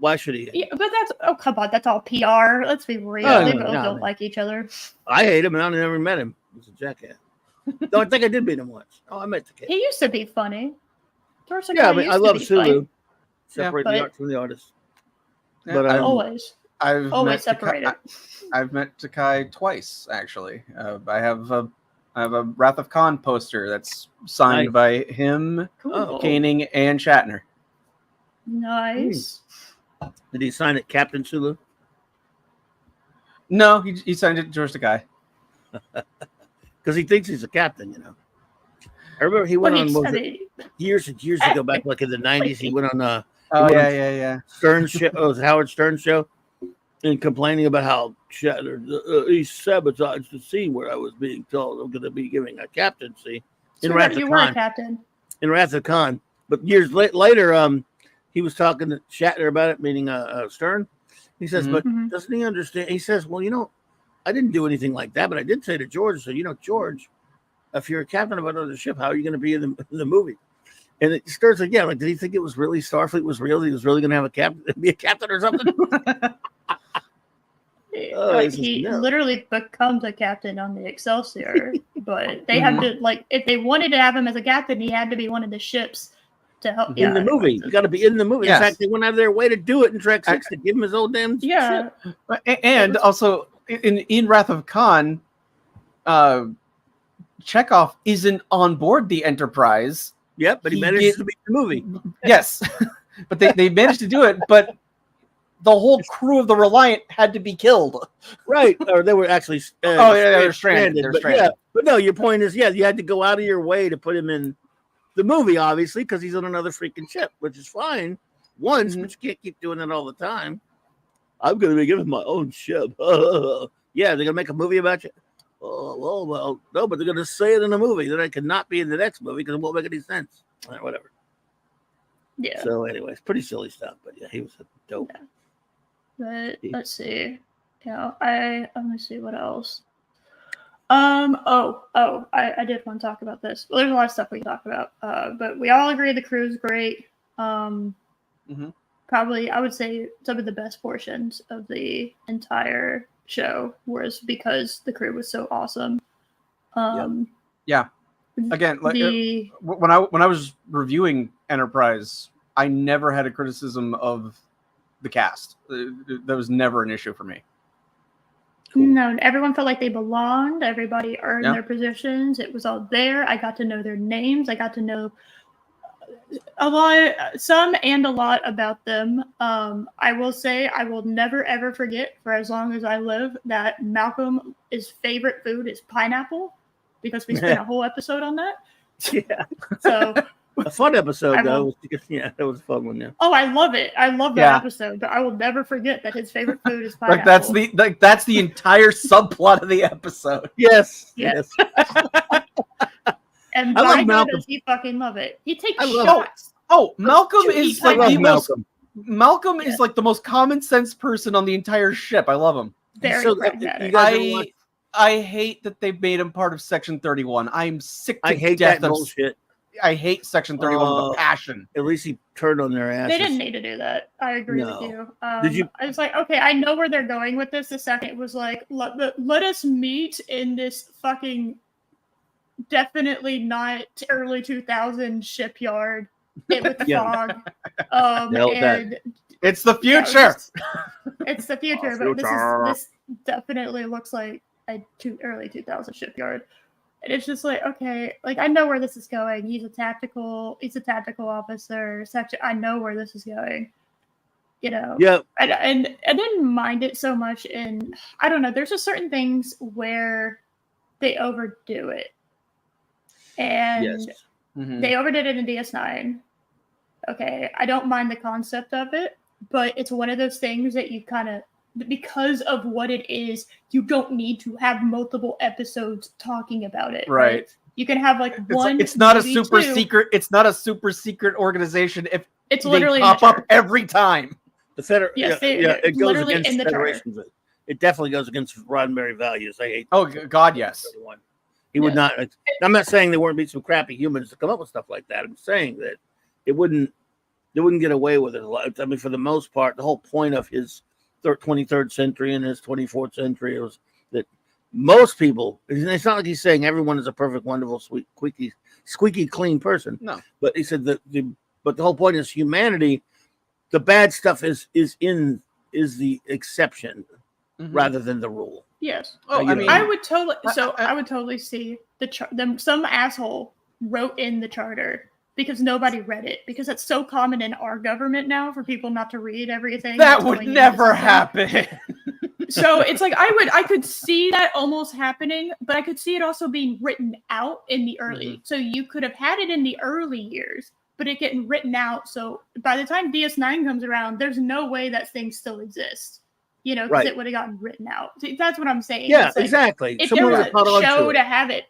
Why should he? Yeah, but come on, that's all PR. Let's be real. Oh, They no, both no, don't man. like each other. I hate him, and I never met him. He's a jackass. No, I think I did meet him once. Oh, I met the kid. He used to be funny. Yeah, I mean, I love Sulu. Separate the but- art from the artist. Yeah, But Always I've always met separated. I've met Takai twice, actually. I have a Wrath of Khan poster that's signed by him, Cool. Koenig, and Shatner. Nice. did he sign it, Captain Sulu? No, he signed it to George Takai. Because he thinks he's a captain, you know. I remember he went on years and years ago, back like in the 90s. He went on Stern's show, Howard Stern's show, and complaining about how Shatner he sabotaged the scene where I was being told I'm going to be giving a captaincy in Wrath of You were a Khan. captain. In Wrath of Khan, but years later, he was talking to Shatner about it, meaning Stern. He says, but doesn't he understand? He says, well, you know, I didn't do anything like that, but I did say to George, so you know, George, if you're a captain of another ship, how are you going to be in the movie? And Stern's like, yeah, like, did he think it was really Starfleet was real? He was really going to have a captain, be a captain or something? He literally becomes a captain on the Excelsior, but they have to, like, if they wanted to have him as a captain, he had to be one of the ships to help in the movie. You got to be in the movie. Yes. In fact, they went out of their way to do it in Trek 6 to give him his old damn ship. And also in Wrath of Khan, Chekhov isn't on board the Enterprise. Yep, but he managed to be in the movie. Yes, but they managed to do it. But the whole crew of the Reliant had to be killed. Right, or they were actually they were stranded. But no, your point is, you had to go out of your way to put him in the movie, obviously, because he's on another freaking ship, which is fine once, but you can't keep doing it all the time. I'm going to be given my own ship. Yeah, they're going to make a movie about you. Oh, well, no, but they're going to say it in a movie. Then I cannot be in the next movie because it won't make any sense. Whatever. Yeah. So, anyways, pretty silly stuff, but yeah, he was a dope. Yeah. But let's see. Let me see what else. I did want to talk about this. Well, there's a lot of stuff we can talk about. But we all agree the crew's great. Probably, I would say some of the best portions of the entire show was because the crew was so awesome. Yeah. Again, like when I was reviewing Enterprise, I never had a criticism of the cast. That was never an issue for me. Cool. No, everyone felt like they belonged. Everybody earned their positions. It was all there. I got to know their names. I got to know some and a lot about them. I will say I will never ever forget for as long as I live that Malcolm's favorite food is pineapple because we spent a whole episode on that. Yeah. So a fun episode though. Yeah, that was a fun one. Yeah. Oh, I love it. I love that episode, but I will never forget that his favorite food is pineapple. That's the entire subplot of the episode. Yes. And by God, does he fucking love it? He takes shots. Malcolm is like the most. Malcolm is like the most common sense person on the entire ship. I love him. Very pragmatic. I hate that they made him part of Section 31. I'm sick to hate death that bullshit. I hate Section 31 with a passion. At least he turned on their asses. They didn't need to do that. I agree with you. Did you? I was like, okay, I know where they're going with this. The second it was like, let us meet in this fucking definitely not early 2000s shipyard with the fog. And it's the future. It's the future, but this definitely looks like a early 2000s shipyard. And it's just like, okay, like I know where this is going. He's a tactical officer. I know where this is going. You know. Yeah. And I didn't mind it so much in, I don't know, there's just certain things where they overdo it. And they overdid it in DS9. Okay. I don't mind the concept of it, but it's one of those things that you kind of, because of what it is, you don't need to have multiple episodes talking about it. Right. You can have like one. It's not a super secret. It's not a super secret organization. If it's literally they pop up every time. The it goes against the Federation. It definitely goes against Roddenberry values. I hate. Oh God, yes. He would not. I'm not saying there wouldn't be some crappy humans to come up with stuff like that. I'm saying that it wouldn't they wouldn't get away with it a lot. I mean, for the most part, the whole point of his 23rd century and his 24th century was that most people, it's not like he's saying everyone is a perfect, wonderful, squeaky clean person. No. But he said but the whole point is humanity, the bad stuff is the exception rather than the rule. Yes. Oh, I mean, I would totally see some asshole wrote in the charter because nobody read it, because it's so common in our government now for people not to read everything. That would never happen. So it's like I could see that almost happening, but I could see it also being written out in the early. Mm-hmm. So you could have had it in the early years, but it getting written out. So by the time DS9 comes around, there's no way that thing still exists. You know, because it would have gotten written out. See, that's what I'm saying. Yeah, like, exactly. If there was a show to have it,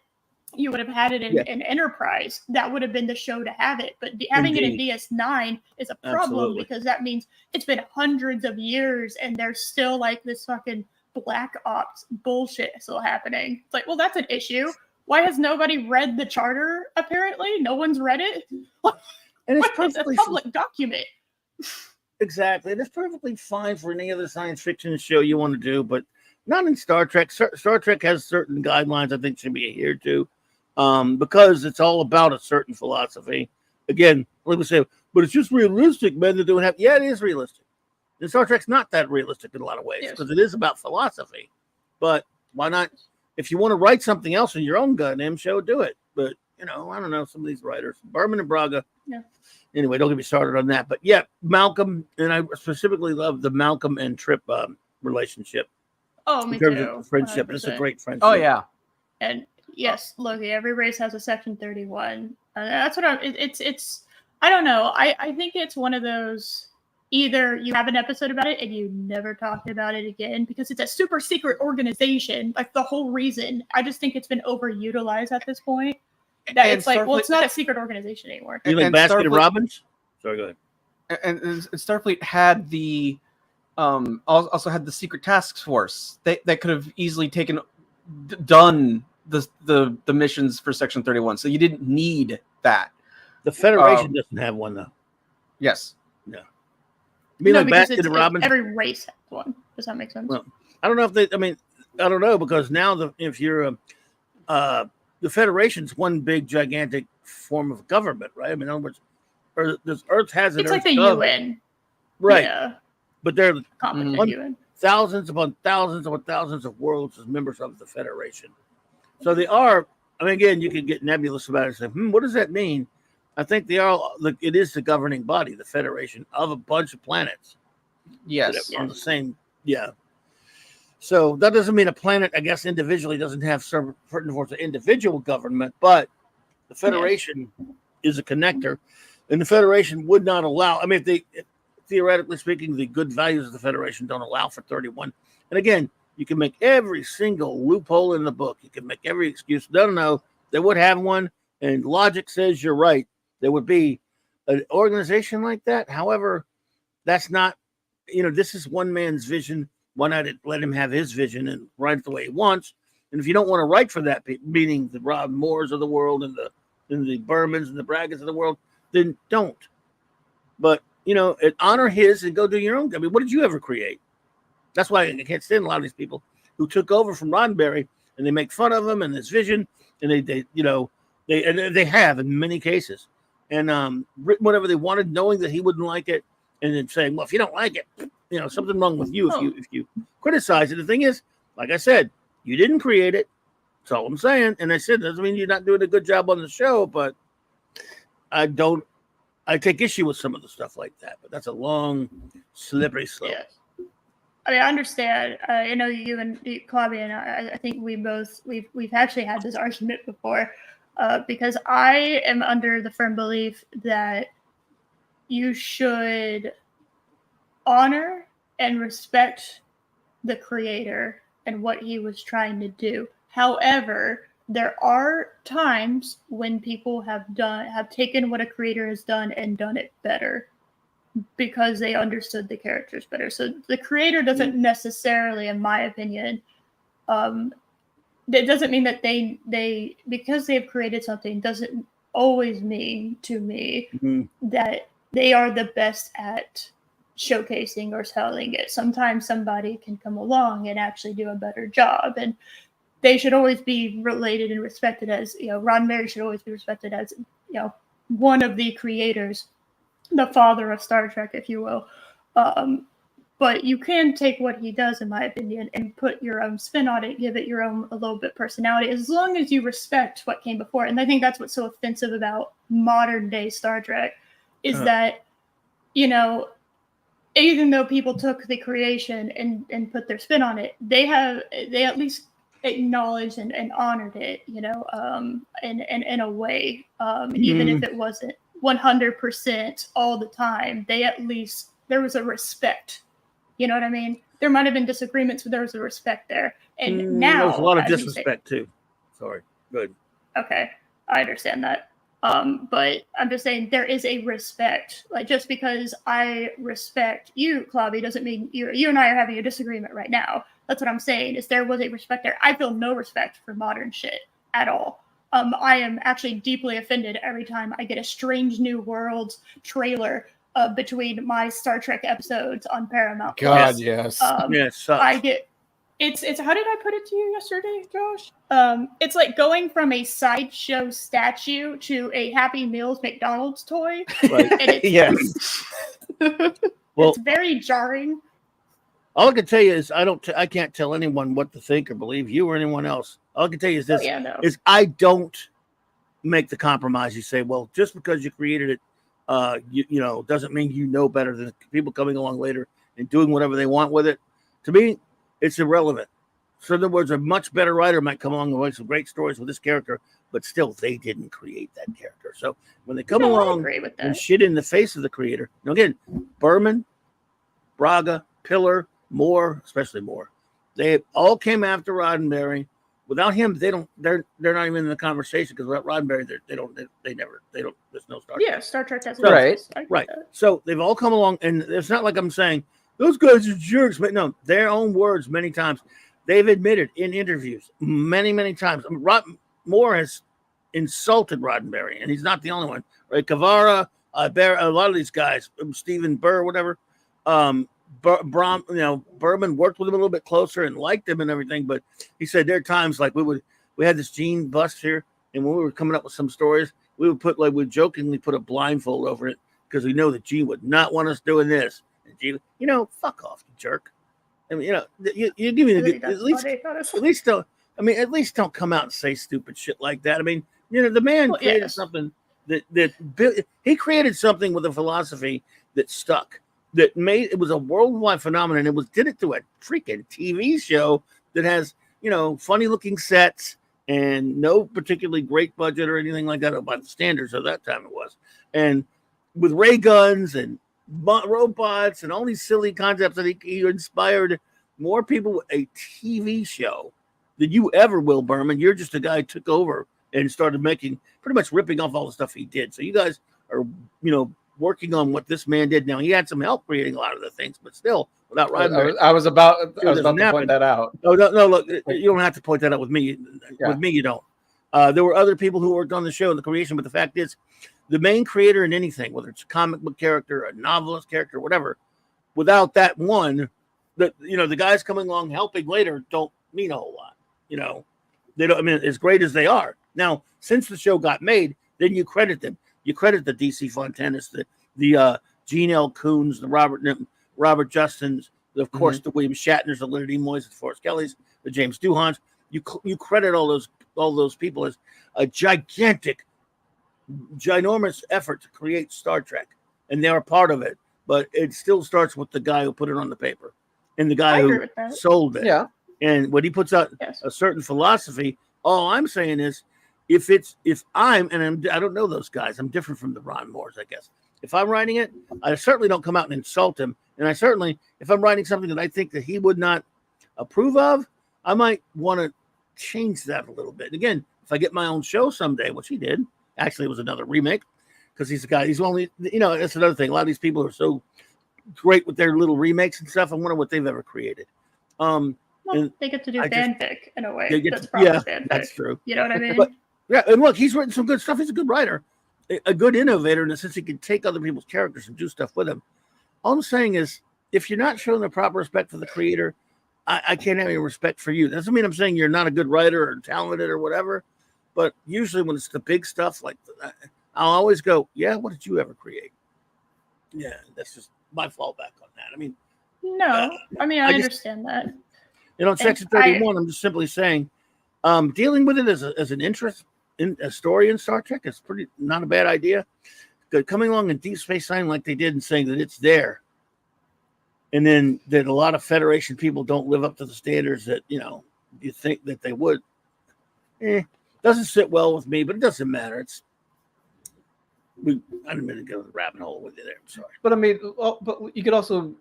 you would have had it in Enterprise. That would have been the show to have it. But having it in DS9 is a problem because that means it's been hundreds of years and there's still like this fucking Black Ops bullshit still happening. It's like, well, that's an issue. Why has nobody read the charter? Apparently, no one's read it. And it's a public document. Exactly. And it's perfectly fine for any other science fiction show you want to do, but not in Star Trek. Star Trek has certain guidelines I think should be adhered to because it's all about a certain philosophy. Again, like we say, but it's just realistic, men that don't have. Yeah, it is realistic. And Star Trek's not that realistic in a lot of ways because it is about philosophy. But why not? If you want to write something else in your own goddamn show, do it. But, I don't know, some of these writers, Berman and Braga. Yeah. Anyway, don't get me started on that. But yeah, Malcolm, and I specifically love the Malcolm and Trip relationship. Oh, me in terms too. Of friendship. 100%. It's a great friendship. Oh, yeah. And yes, Loki, every race has a Section 31. That's what it's I don't know. I think it's one of those, either you have an episode about it and you never talk about it again because it's a super secret organization. Like the whole reason. I just think it's been overutilized at this point. That it's like, well, it's not a secret organization anymore. You like Baskin and Robbins? Sorry, go ahead. And Starfleet had the also had the secret task force that could have easily done the missions for Section 31. So you didn't need that. The Federation doesn't have one though. Yes. No. I mean, like Baskin and Robbins. Every race has one. Does that make sense? Well, I don't know if they. I mean, I don't know because now if you're the Federation's one big gigantic form of government, right? I mean, in other words, Earth has an. It's like the UN, right? Yeah. But they're UN. Thousands upon thousands upon thousands of worlds as members of the Federation. So they are. I mean, again, you can get nebulous about it and say, what does that mean? I think they are. Look, it is the governing body, the Federation of a bunch of planets. Yes. On the same. Yeah. So that doesn't mean a planet, I guess, individually doesn't have certain forms of individual government, but the Federation is a connector, and the Federation would not allow. I mean, theoretically speaking, the good values of the Federation don't allow for 31. And again, you can make every single loophole in the book. You can make every excuse. No, they would have one, and logic says you're right. There would be an organization like that. However, that's not. This is one man's vision. Why not let him have his vision and write it the way he wants? And if you don't want to write for that, meaning the Rob Moores of the world and the Bermans and the Bragas of the world, then don't. But, honor his and go do your own. I mean, what did you ever create? That's why I can't stand a lot of these people who took over from Roddenberry and they make fun of him and his vision. And they have in many cases and written whatever they wanted, knowing that he wouldn't like it. And then saying, well, if you don't like it, something wrong with you if you criticize it. The thing is, like I said, you didn't create it. That's all I'm saying. And I said, doesn't mean you're not doing a good job on the show, but I take issue with some of the stuff like that. But that's a long, slippery slope. Yeah. I mean, I understand. I know you and Clobby and I think we've actually had this argument before because I am under the firm belief that you should honor and respect the creator and what he was trying to do. However, there are times when people have taken what a creator has done and done it better because they understood the characters better. So the creator doesn't necessarily, in my opinion, that doesn't mean that because they've created something doesn't always mean to me that they are the best at showcasing or selling it. Sometimes somebody can come along and actually do a better job, and they should always be related and respected as, Roddenberry should always be respected as, one of the creators, the father of Star Trek, if you will. But you can take what he does, in my opinion, and put your own spin on it, give it your own a little bit personality, as long as you respect what came before. And I think that's what's so offensive about modern day Star Trek, is that, even though people took the creation and put their spin on it, they at least acknowledged and honored it, in a way, even if it wasn't 100% all the time. They at least, there was a respect. You know what I mean? There might have been disagreements, but there was a respect there. And now there's a lot of disrespect too. Sorry. Good. Okay, I understand that. But I'm just saying there is a respect. Like, just because I respect you, Clobby, doesn't mean you and I are having a disagreement right now. That's what I'm saying, is there was a respect there. I feel no respect for modern shit at all. I am actually deeply offended every time I get a Strange New Worlds trailer between my Star Trek episodes on Paramount. God, yes. I get it's how did I put it to you yesterday, Josh? It's like going from a sideshow statue to a Happy Meals McDonald's toy. Right. And it's, Yes. Well, it's very jarring. all I can tell you is I can't tell anyone what to think or believe, you or anyone else. All I can tell you is this: is I don't make the compromise. You say, well, just because you created it, doesn't mean you know better than people coming along later and doing whatever they want with it. To me, it's irrelevant. So in other words, a much better writer might come along and write some great stories with this character, but still they didn't create that character. So when they come along and shit in the face of the creator, now again, Berman, Braga, Pillar, Moore, especially Moore, they all came after Roddenberry. Without him, they're not even in the conversation, because without Roddenberry, they don't, there's no Star Trek. Yeah, Star Trek doesn't exist. Right. So they've all come along, and it's not like I'm saying those guys are jerks, but no, their own words many times. They've admitted in interviews many, many times. Moore has insulted Roddenberry, and he's not the only one. Right? Cavara, a lot of these guys, Stephen Burr, whatever. Berman worked with him a little bit closer and liked him and everything, but he said there are times like we had this Gene bust here, and when we were coming up with some stories, we jokingly put a blindfold over it because we know that Gene would not want us doing this. And Gene, fuck off, you jerk. I mean, you give me at least don't come out and say stupid shit like that. I mean, the man created something he created something with a philosophy that stuck. That it was a worldwide phenomenon. It did it through a freaking TV show that has, funny looking sets and no particularly great budget or anything like that by the standards of that time it was. And with ray guns and robots and all these silly concepts that he inspired more people with a TV show than you ever will, Berman. You're just a guy who took over and started making, pretty much ripping off all the stuff he did. So you guys are, working on what this man did. Now he had some help creating a lot of the things, but still, without Roddenberry, I was about to point that out. Oh no! Look, you don't have to point that out with me. Yeah. With me, you don't. There were other people who worked on the show and the creation, but the fact is, the main creator in anything, whether it's a comic book character, a novelist character, whatever, without that one, the guys coming along helping later don't mean a whole lot. They don't. I mean, as great as they are now, since the show got made, then you credit them. You credit the DC Fontanas, the Gene L. Coons, the Robert Justins, of course, the William Shatners, the Leonard Nimoys, the Forrest Kellys, the James Doohans. You credit all those people as a ginormous effort to create Star Trek, and they're a part of it. But it still starts with the guy who put it on the paper and the guy who sold it. Yeah. And when he puts out a certain philosophy, all I'm saying is, I don't know those guys. I'm different from the Ron Moores, I guess. If I'm writing it, I certainly don't come out and insult him. And I certainly, if I'm writing something that I think that he would not approve of, I might want to change that a little bit. And again, if I get my own show someday, which he did, actually it was another remake, because he's a guy, he's only, that's another thing. A lot of these people are so great with their little remakes and stuff. I wonder what they've ever created. They get to do fanfic in a way. That's probably fanfic. That's true. You know what I mean? And look, he's written some good stuff. He's a good writer. a good innovator in the sense he can take other people's characters and do stuff with them. All I'm saying is, if you're not showing the proper respect for the creator, I can't have any respect for you. That doesn't mean I'm saying you're not a good writer or talented or whatever. But usually when it's the big stuff, like I'll always go, yeah, what did you ever create? Yeah, that's just my fallback on that. I mean, no, I mean, I understand that. You know, in Section 31, I'm just simply saying, dealing with it as an interest in a story in Star Trek is pretty not a bad idea. But coming along in Deep Space Nine like they did and saying that it's there, and then that a lot of Federation people don't live up to the standards that, you know, you think that they would, doesn't sit well with me, but it doesn't matter. I didn't mean to go to the rabbit hole with you there. I'm sorry. But I mean, but you could also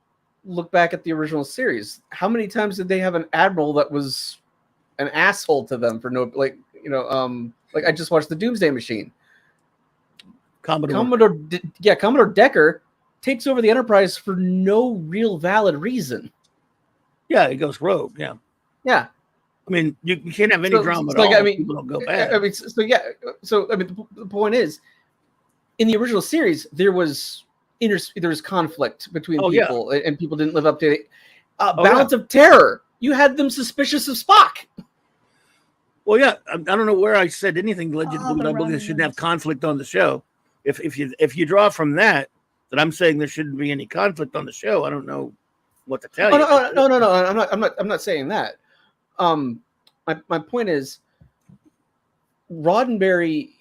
look back at the original series. How many times did they have an admiral that was an asshole to them for no, like, you know, like I just watched the Doomsday Machine. Commodore Decker takes over the Enterprise for no real valid reason. Yeah, he goes rogue. Yeah. I mean, you can't have any drama at all. I mean, people don't go bad. I mean, so I mean, the point is, in the original series, there was conflict between people, and people didn't live up to it. Balance of Terror. You had them suspicious of Spock. Well, yeah, I don't know where I said anything led you to believe I believe there shouldn't have conflict on the show. If you draw from that I'm saying there shouldn't be any conflict on the show, I don't know what to tell you. No. I'm not saying that. My point is, Roddenberry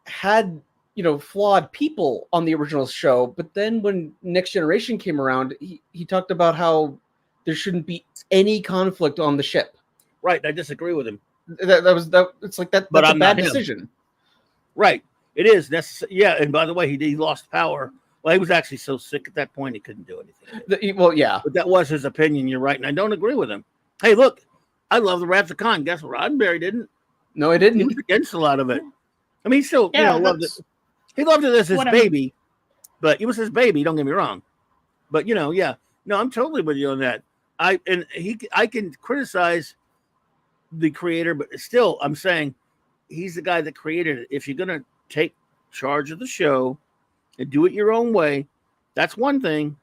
had, you know, flawed people on the original show, but then when Next Generation came around, he talked about how there shouldn't be any conflict on the ship. Right, I disagree with him. It's like that. That's a bad decision. Right, it is necessary. Yeah, and by the way, he lost power. Well, he was actually so sick at that point he couldn't do anything. But that was his opinion. You're right, and I don't agree with him. Hey, look, I love the Wrath of Khan. Guess what? Roddenberry didn't. No, he didn't. He was against a lot of it. I mean, he still, loved it. He loved it as his baby, but it was his baby. Don't get me wrong. But no, I'm totally with you on that. I can criticize the creator, but still, I'm saying he's the guy that created it. If you're gonna take charge of the show and do it your own way, that's one thing.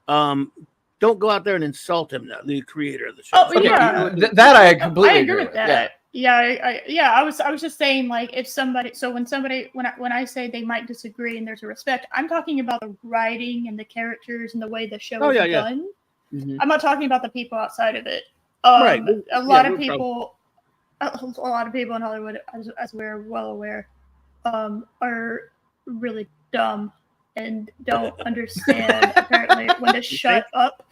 Don't go out there and insult him, the creator of the show. Oh, yeah. That I completely agree with that. I was just saying, like, if somebody, so when I say they might disagree and there's a respect, I'm talking about the writing and the characters and the way the show is done. Mm-hmm. I'm not talking about the people outside of it. Right. A lot of people in Hollywood, as we're well aware, are really dumb and don't understand apparently when to shut up.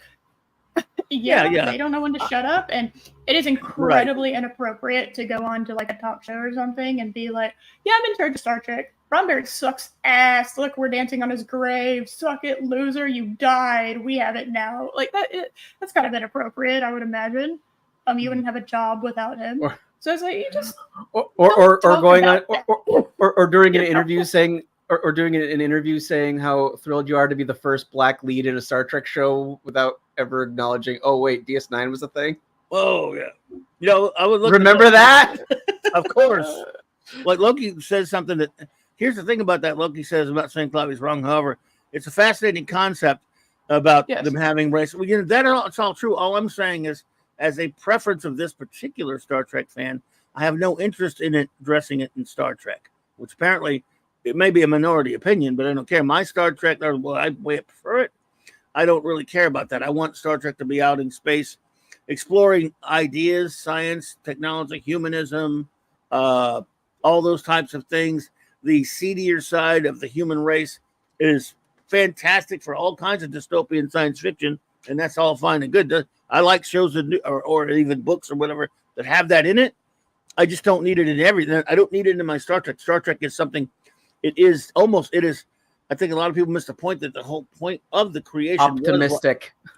They don't know when to shut up, and it is incredibly inappropriate to go on to like a talk show or something and be like, I'm in charge of Star Trek. Roddenberry sucks ass. Look, we're dancing on his grave. Suck it, loser. You died. We have it now. Like that's kind of inappropriate, I would imagine. You wouldn't have a job without him. So it's like you just or going on or during an interview saying or doing an interview saying how thrilled you are to be the first black lead in a Star Trek show without ever acknowledging, oh wait, DS9 was a thing. Oh yeah, I would look. Remember that? Of course. Like Loki says something that. Here's the thing about that. Loki says, I'm not saying Claudia's wrong. However, it's a fascinating concept about them having race. Well, it's all true. All I'm saying is, as a preference of this particular Star Trek fan, I have no interest in it addressing it in Star Trek, which apparently it may be a minority opinion, but I don't care. My Star Trek, I way prefer it. I don't really care about that. I want Star Trek to be out in space, exploring ideas, science, technology, humanism, all those types of things. The seedier side of the human race is fantastic for all kinds of dystopian science fiction, and that's all fine and good. I like shows or even books or whatever that have that in it. I just don't need it in everything. I don't need it in my Star Trek. Star Trek is something. It is. I think a lot of people miss the point that the whole point of the creation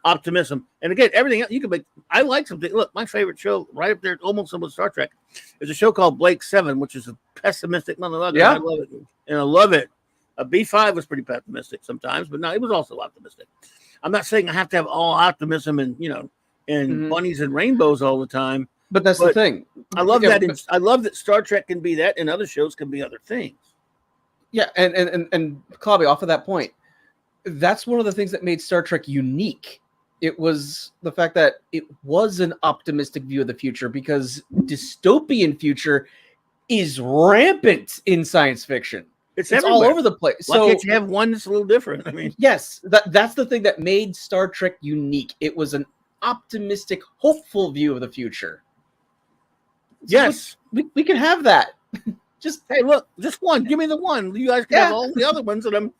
optimism. And again, everything else you can make. I like something. Look, my favorite show right up there, almost with Star Trek, is a show called Blake 7, which is a pessimistic motherfucker. Yeah. I love it, and I love it. B5 was pretty pessimistic sometimes, but no, it was also optimistic. I'm not saying I have to have all optimism and bunnies and rainbows all the time. But that's the thing. I love that. I love that Star Trek can be that, and other shows can be other things. Yeah, and Clobby, off of that point, that's one of the things that made Star Trek unique. It was the fact that it was an optimistic view of the future, because dystopian future is rampant in science fiction. It's all over the place. Why So can't you have one that's a little different? I mean, yes, that's the thing that made Star Trek unique. It was an optimistic, hopeful view of the future. yes. We can have that. Just Hey, look, just one. Give me the one. You guys can have all the other ones. And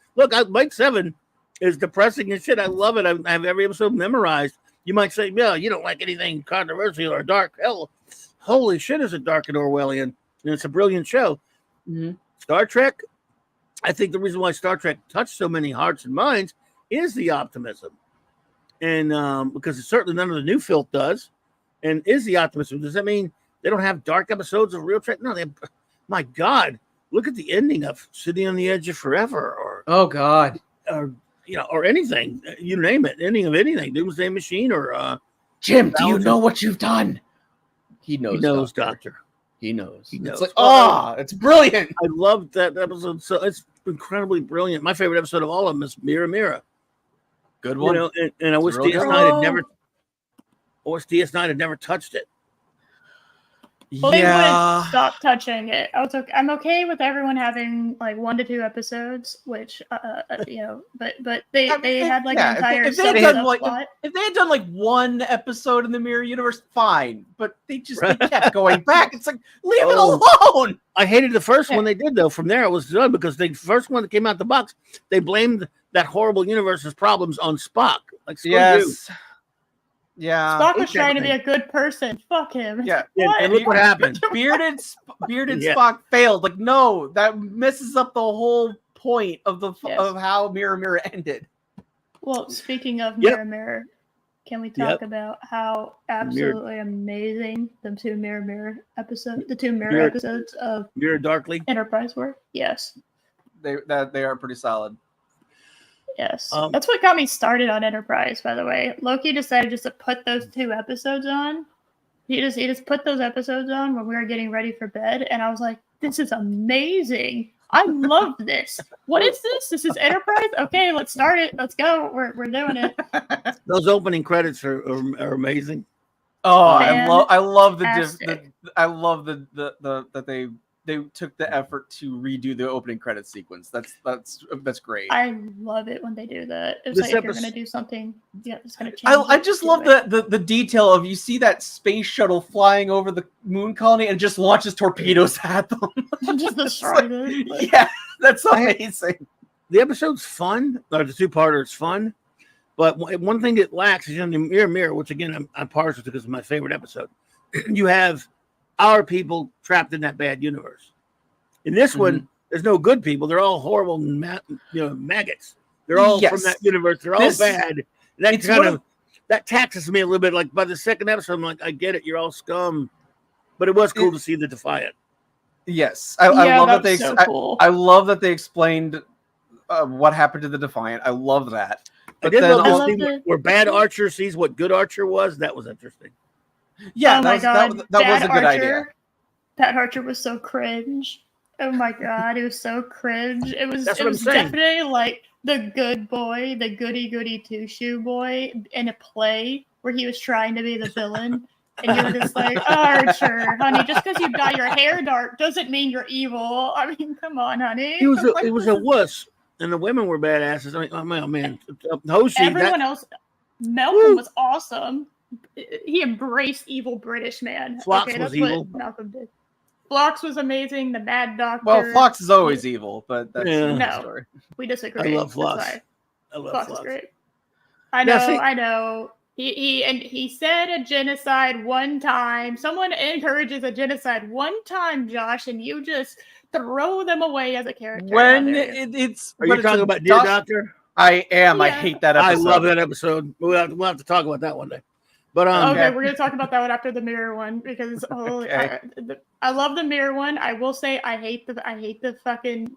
Mike 7 is depressing as shit. I love it. I have every episode memorized. You might say, yeah, you don't like anything controversial or dark. Hell, holy shit, is it dark and Orwellian? And it's a brilliant show. mm-hmm. Star Trek, I think the reason why Star Trek touched so many hearts and minds is the optimism. And because certainly none of the new filth does. And is the optimism. Does that mean they don't have dark episodes of real Trek? No, they have, my God, look at the ending of Sitting on the Edge of Forever, or oh God, or anything, you name it, ending of anything, Doomsday Machine, or Jim, do you know what you've done? He knows, Doctor. He knows. He knows. It's like, it's brilliant. I love that episode. So it's incredibly brilliant. My favorite episode of all of them is Mirror Mirror. Good one. And I wish DS9 had never touched it. Well, they would stop touching it. I'm okay with everyone having like 1 to 2 episodes, which but they had like an entire if they had done like 1 episode in the Mirror Universe, fine. But they kept going back. It's like, leave it alone. I hated the first one they did though. From there it was done, because the first one that came out the box, they blamed that horrible universe's problems on Spock. Like, screw you. Yeah, Spock was trying to be a good person. Fuck him. Yeah, and look what happened. Bearded Spock failed. Like, no, that messes up the whole point of of how Mirror Mirror ended. Well, speaking of Mirror Mirror, can we talk about how absolutely amazing the two Mirror episodes of Mirror Darkly Enterprise were? Yes, they are pretty solid. Yes, that's what got me started on Enterprise. By the way, Loki decided just to put those 2 episodes on. He just put those episodes on when we were getting ready for bed, and I was like, "This is amazing! I love this. What is this? This is Enterprise. Okay, let's start it. Let's go. We're doing it." Those opening credits are amazing. Oh, I love that they took the effort to redo the opening credit sequence. That's great. I love it when they do that. It's like, if you're gonna do something, it's gonna change. I just love the detail of, you see that space shuttle flying over the moon colony and just launches torpedoes at them. Just destroy them. Yeah, that's amazing. The episode's fun, or the 2-parter is fun, but one thing that lacks is in the Mirror Mirror, which again I'm partial to because it's my favorite episode. You have our people trapped in that bad universe. In this one, there's no good people. They're all horrible, maggots. They're all from that universe. They're all bad. That taxes me a little bit. Like, by the second episode, I'm like, I get it. You're all scum. But it was cool to see the Defiant. Yes, I love that I love that they explained what happened to the Defiant. I love that. But I did love this where bad Archer sees what good Archer was. That was interesting. Yeah, that was a good idea. Bad Archer was so cringe. Oh my God, it was so cringe. It was definitely like the good boy, the goody two-shoe boy in a play where he was trying to be the villain. And you were just like, Archer, honey, just because you dye your hair dark doesn't mean you're evil. I mean, come on, honey. It was a wuss, and the women were badasses. I mean, oh man, Hoshi. Everyone else, Malcolm was awesome. He embraced evil British man. Phlox was evil. What Malcolm did. Phlox was amazing. The Mad Doctor. Well, Phlox is always evil, but that's no story. We disagree. I love Phlox. I love Phlox. Is great. I know. He said a genocide one time. Someone encourages a genocide one time, Josh, and you just throw them away as a character. Are you talking about Dear Doctor? I am. Yeah. I hate that episode. I love that episode. We'll have to talk about that one day. But okay, we're gonna talk about that one after the Mirror one, because I love the Mirror one. I will say I hate the fucking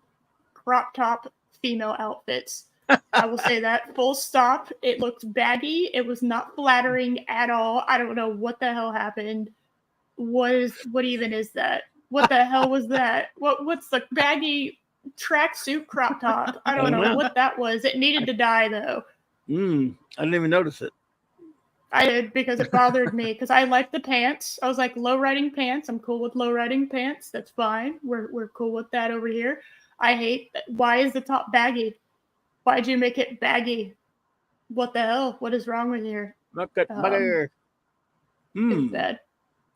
crop top female outfits. I will say that full stop. It looked baggy. It was not flattering at all. I don't know what the hell happened. What even is that? What the hell was that? What's the baggy tracksuit crop top. I don't know wow. what that was. It needed to die though. I didn't even notice it. I did because it bothered me because I like the pants. I was like low riding pants. I'm cool with low riding pants. That's fine. We're cool with that over here. I hate that. Why is the top baggy? Why'd you make it baggy? What the hell? What is wrong with you? Not that bugger. It's bad.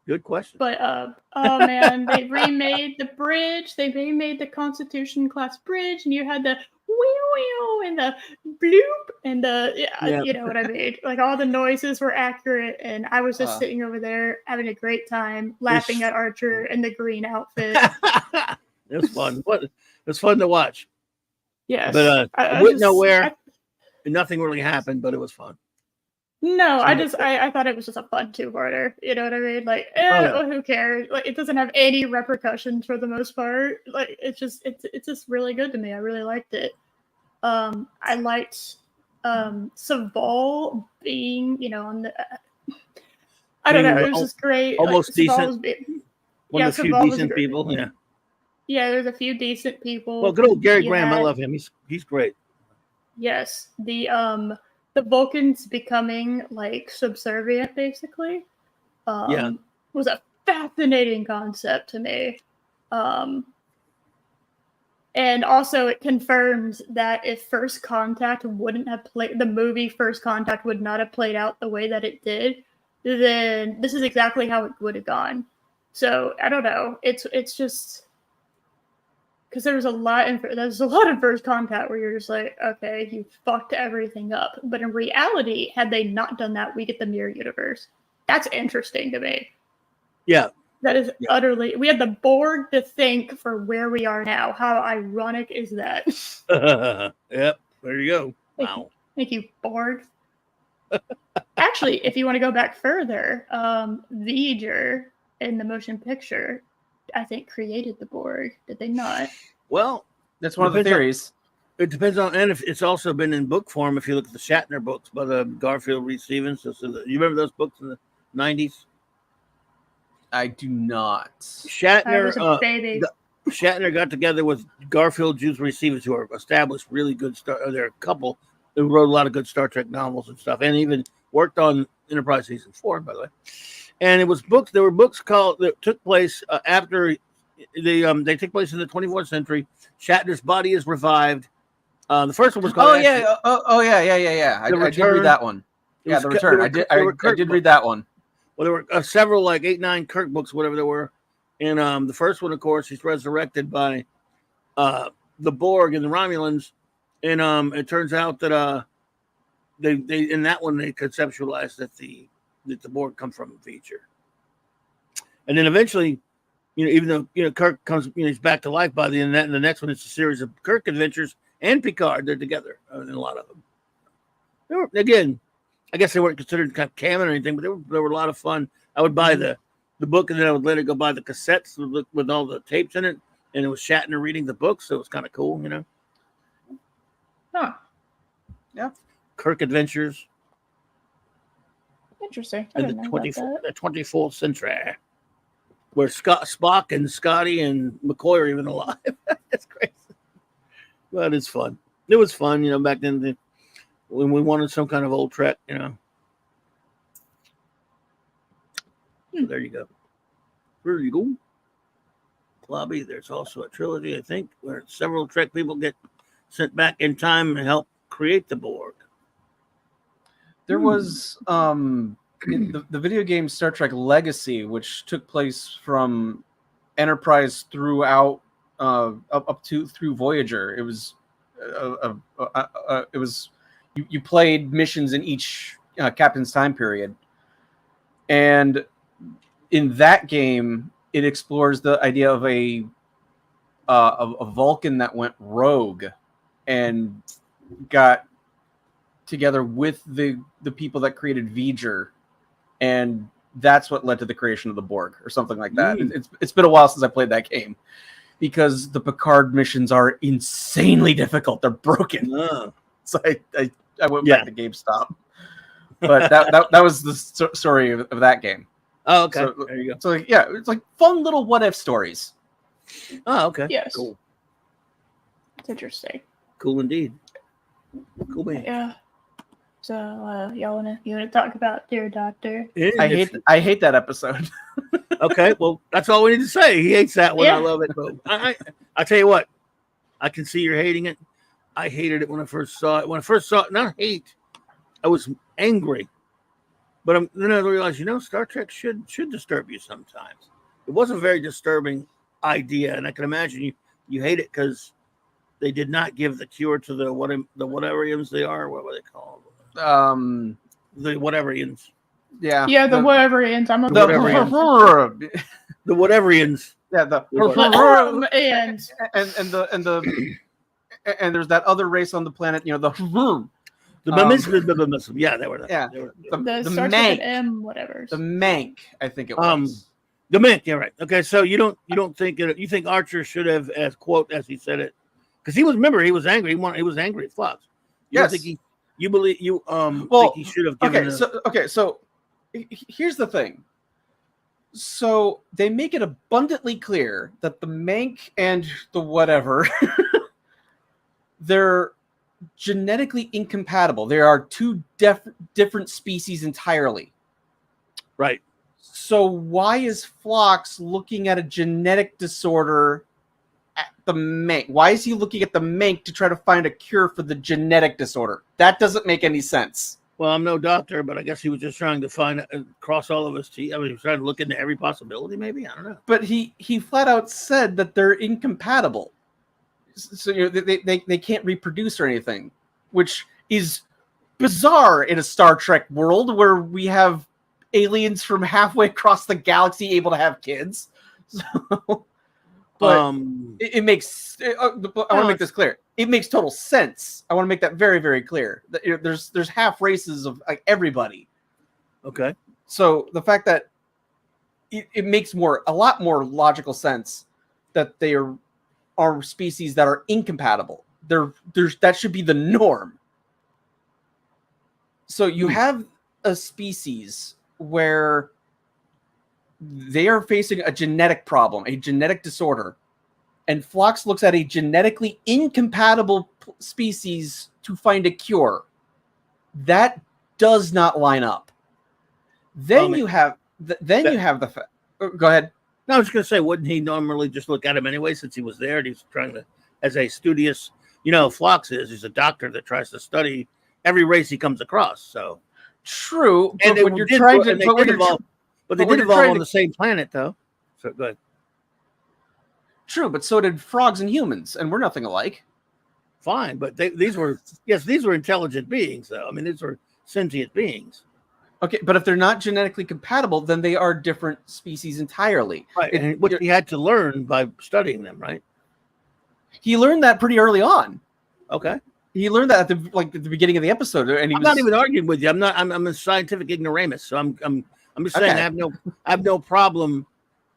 Good question. But oh man, they remade the bridge. They remade the Constitution class bridge, and you had the wheel and the bloop and the you know what I mean. Like all the noises were accurate, and I was just sitting over there having a great time, laughing at Archer in the green outfit. It was fun. It was fun to watch. Yes, but I went nowhere. Nothing really happened, but it was fun. No, I thought it was just a fun two-parter. You know what I mean? Like, who cares? Like, it doesn't have any repercussions for the most part. Like, it's just really good to me. I really liked it. I liked Saval being, you know, on the. I don't know. It was just great. Almost like, decent. One of the few decent people. Yeah. Yeah, there's a few decent people. Well, good old Gary Graham. I love him. He's great. Yes, the Vulcans becoming like subservient, basically, was a fascinating concept to me. And also it confirms that if First Contact wouldn't have played, the movie First Contact would not have played out the way that it did, then this is exactly how it would have gone. So I don't know. It's just because there's a lot of First Contact where you're just like, okay, you fucked everything up. But in reality, had they not done that, we get the mirror universe. That's interesting to me. Yeah. That is utterly. We had the Borg to think for where we are now. How ironic is that? Yep. There you go. Wow. Thank you, Borg. Actually, if you want to go back further, V'ger in the motion picture, I think, created the Borg. Did they not? Well, that's one of the theories. It depends on, and if it's also been in book form. If you look at the Shatner books by the Garfield Reed Stevens, you remember those books in the 90s? I do not. Shatner, baby. Shatner got together with Garfield Reed Stevens, who are established really good. They're a couple who wrote a lot of good Star Trek novels and stuff, and even worked on Enterprise season 4, by the way. And it was books. There were books that took place after they take place in the 24th century. Shatner's body is revived. The first one was called. Yeah. I did read that one. Yeah, The Return. I did read that one. Well, there were several, like 8, 9 Kirk books, whatever there were. And the first one, of course, he's resurrected by the Borg and the Romulans. And it turns out that they in that one they conceptualized that the Borg come from a feature. And then eventually, even though Kirk comes, he's back to life by the end of that, and the next one is a series of Kirk adventures and Picard. They're together in a lot of them. They were, again, I guess they weren't considered kind of canon or anything, but they were a lot of fun. I would buy the book, and then I would later go buy the cassettes with all the tapes in it, and it was Shatner reading the books, so it was kind of cool, Huh. Yeah. Kirk Adventures. Interesting. In the 24th century, where Spock and Scotty and McCoy are even alive. That's crazy. But it's fun. It was fun, back then when we wanted some kind of old Trek, So there you go. There you go. Clobby, there's also a trilogy, I think, where several Trek people get sent back in time and help create the Borg. There was the video game Star Trek Legacy, which took place from Enterprise throughout up to through Voyager. It was you played missions in each captain's time period, and in that game, it explores the idea of a Vulcan that went rogue and got together with the people that created V'ger, and that's what led to the creation of the Borg or something like that. It's been a while since I played that game because the Picard missions are insanely difficult. They're broken. So I went back to GameStop. But that was the story of that game. Oh, okay. So, there you go. So yeah, it's like fun little what if stories. Oh, okay. Yes. Cool. It's interesting. Cool indeed. Cool man. Yeah. So you wanna talk about Dear Doctor? I hate that episode. Okay, well, that's all we need to say. He hates that one. Yeah. I love it. But I tell you what, I can see you're hating it. I hated it when I first saw it. Not hate, I was angry. But then I realized, Star Trek should disturb you sometimes. It was a very disturbing idea, and I can imagine you hate it because they did not give the cure to the whateverians they are. What were they called? The whateverians. Yeah. Yeah, the whateverans. I'm a The the whateverians. yeah the and there's that other race on the planet. The yeah, they were. Yeah. the the starts with Mank. an M, whatever. The Mank, I think it was. The Mank. Yeah, right. Okay, so you don't think you think Archer should have, as he said it, because he was angry. He was angry at Fox. Yes. Think he think he should have given. So here's the thing. So they make it abundantly clear that the Mank and the whatever they're genetically incompatible. There are two different species entirely. Right. So why is Phlox looking at a genetic disorder at the Mank? Why is he looking at the Mank to try to find a cure for the genetic disorder? That doesn't make any sense. Well, I'm no doctor, but I guess he was just trying to cross all of his T's. I mean, he was trying to look into every possibility, maybe? I don't know. But he flat out said that they're incompatible. So they can't reproduce or anything, which is bizarre in a Star Trek world where we have aliens from halfway across the galaxy able to have kids. So, but it makes. I want to make this clear. It makes total sense. I want to make that very, very clear. That there's half races of everybody. Okay. So the fact that it makes a lot more logical sense that they are species that are incompatible. That should be the norm. So you have a species where they are facing a genetic problem, a genetic disorder, and Phlox looks at a genetically incompatible species to find a cure. That does not line up. Then you have the go ahead. No, I was going to say, wouldn't he normally just look at him anyway, since he was there and he's trying to, as a studious, Phlox he's a doctor that tries to study every race he comes across. So true, and but when you're trying to, but they did evolve on the same planet, though. So go ahead. True, but so did frogs and humans, and we're nothing alike. Fine, but these were intelligent beings, though. I mean, these were sentient beings. Okay, but if they're not genetically compatible, then they are different species entirely. Right, and what he had to learn by studying them, right? He learned that pretty early on. Okay, he learned that at the beginning of the episode, and I'm not even arguing with you. I'm a scientific ignoramus, so I'm just saying I have no problem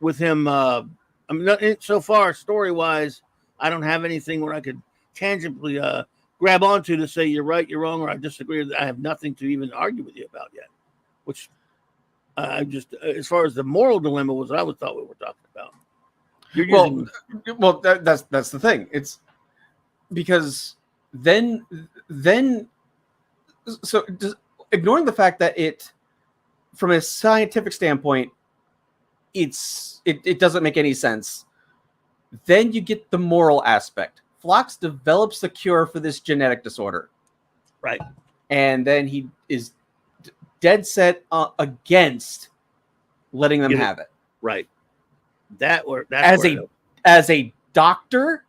with him. I'm not so far story wise. I don't have anything where I could tangibly grab onto to say you're right, you're wrong, or I disagree. I have nothing to even argue with you about yet. Which I just, as far as the moral dilemma was, I thought we were talking about. That's the thing. It's because then so ignoring the fact that it, from a scientific standpoint, it doesn't make any sense. Then you get the moral aspect. Phlox develops the cure for this genetic disorder, right? And then he is dead set against letting them have it. Right. As a doctor,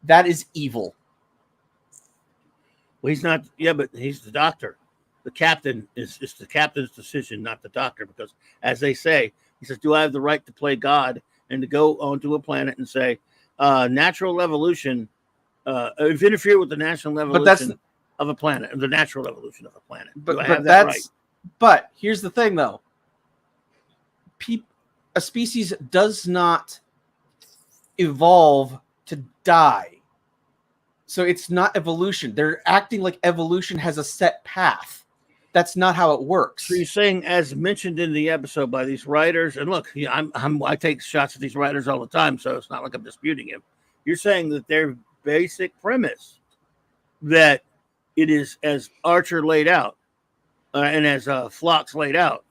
that is evil. Well, he's not. Yeah, but he's the doctor. The captain is the captain's decision, not the doctor, because as they say, he says, "Do I have the right to play God and to go onto a planet and say natural evolution? If interfere with the natural evolution of a planet, the natural evolution of a planet. Do I have that right?" But here's the thing, though. A species does not evolve to die. So it's not evolution. They're acting like evolution has a set path. That's not how it works. So you're saying, as mentioned in the episode by these writers, and look, I take shots at these writers all the time, so it's not like I'm disputing him. You're saying that basic premise that it is as Archer laid out and as Phlox laid out.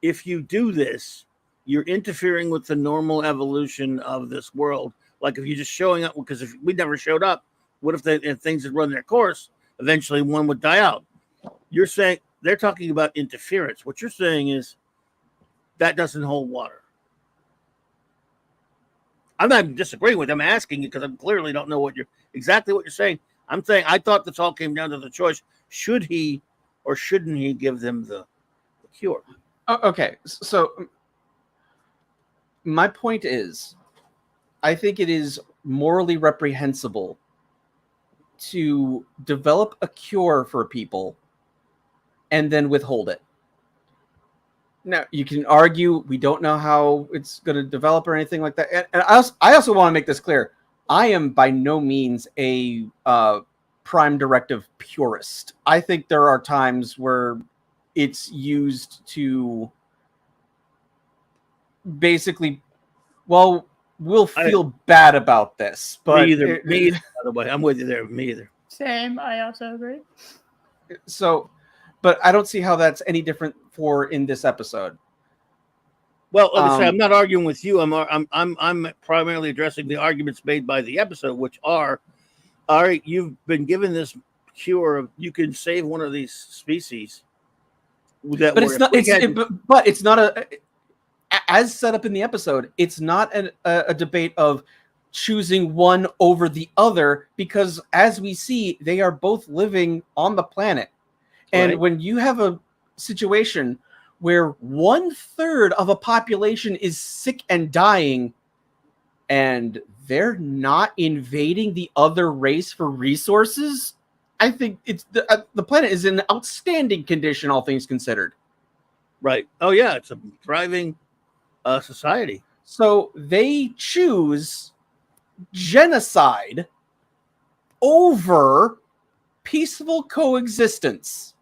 If you do this, you're interfering with the normal evolution of this world. Like if you're just showing up, because if we never showed up, what if things had run their course? Eventually, one would die out. You're saying they're talking about interference. What you're saying is that doesn't hold water. I'm not disagreeing with them. I'm asking you because I clearly don't know what you're saying. I'm saying I thought this all came down to the choice: should he or shouldn't he give them the cure? Okay, so my point is, I think it is morally reprehensible to develop a cure for people and then withhold it. Now, you can argue we don't know how it's going to develop or anything like that. And I also want to make this clear. I am by no means a prime directive purist. I think there are times where it's used to basically, well, we'll feel bad about this. But me either, by the way. I'm with you there. Me either. Same. I also agree. So, but I don't see how that's any different in this episode. Well, like I say, I'm not arguing with you. I'm primarily addressing the arguments made by the episode, which are, all right, you've been given this cure of you can save one of these species. But it's not. But it's not a. As set up in the episode, it's not a debate of choosing one over the other, because as we see, they are both living on the planet. And right. When you have a situation where 1/3 of a population is sick and dying, and they're not invading the other race for resources, I think it's the planet is in outstanding condition, all things considered. Right. Oh yeah, it's a thriving society. So they choose genocide over peaceful coexistence.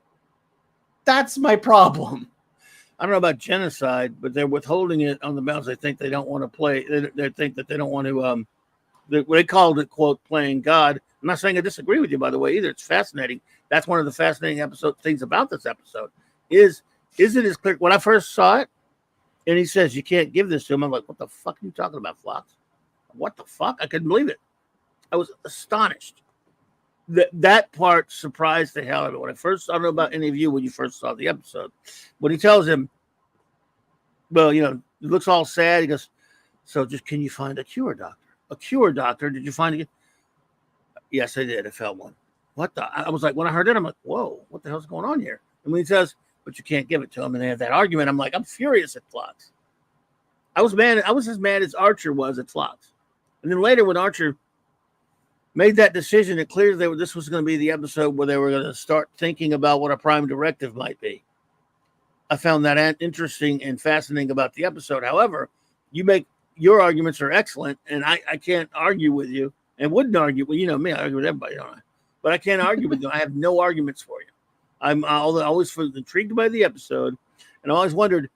That's my problem. I don't know about genocide, but they're withholding it on the bounds. They think they don't want to play. They think that they don't want to. They called it, quote, playing God. I'm not saying I disagree with you, by the way, either. It's fascinating. That's one of the fascinating things about this episode. Is it as clear? When I first saw it, and he says, you can't give this to him, I'm like, what the fuck are you talking about, Phlox? What the fuck? I couldn't believe it. I was astonished. That part surprised the hell out of me. When I don't know about any of you when you first saw the episode. When he tells him, well, he looks all sad. He goes, so just can you find a cure, doctor? A cure, doctor? Did you find it? Yes, I did. I found one. What the? I was like, when I heard it, I'm like, whoa, what the hell's going on here? And when he says, but you can't give it to him, and they have that argument, I'm like, I'm furious at Phlox. I was mad. I was as mad as Archer was at Phlox. And then later when Archer made that decision, it cleared that this was going to be the episode where they were going to start thinking about what a prime directive might be. I found that interesting and fascinating about the episode. However, your arguments are excellent, and I can't argue with you, and wouldn't argue. Well, you know me, I argue with everybody, don't I? But I can't argue with you. I have no arguments for you. I'm always intrigued by the episode, and I always wondered,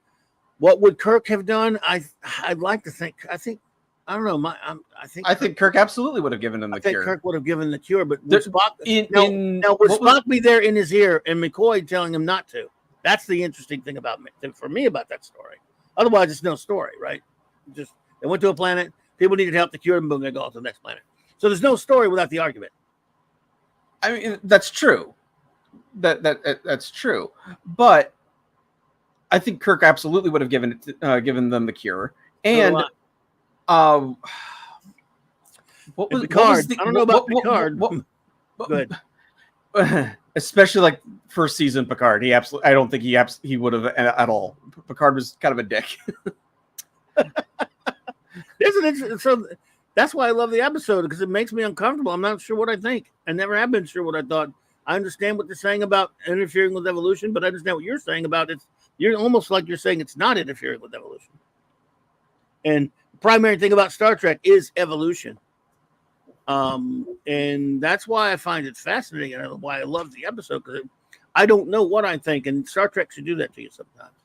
what would Kirk have done? I'd like to think. I don't know. I think Kirk absolutely would have given him the cure. I think Kirk would have given the cure, but would Spock would Spock be there in his ear and McCoy telling him not to? That's the interesting thing for me about that story. Otherwise, it's no story, right? Just they went to a planet, people needed help to cure them, boom, they go to the next planet. So there's no story without the argument. I mean, that's true. That's true. But I think Kirk absolutely would have given them the cure. And what was Picard? I don't know about Picard. Good. Especially like first season Picard. I don't think he would have at all. Picard was kind of a dick. So that's why I love the episode, because it makes me uncomfortable. I'm not sure what I think. I never have been sure what I thought. I understand what they're saying about interfering with evolution, but I understand what you're saying about it. You're almost like you're saying it's not interfering with evolution. And the primary thing about Star Trek is evolution. And that's why I find it fascinating, and why I love the episode, because I don't know what I think, and Star Trek should do that to you sometimes.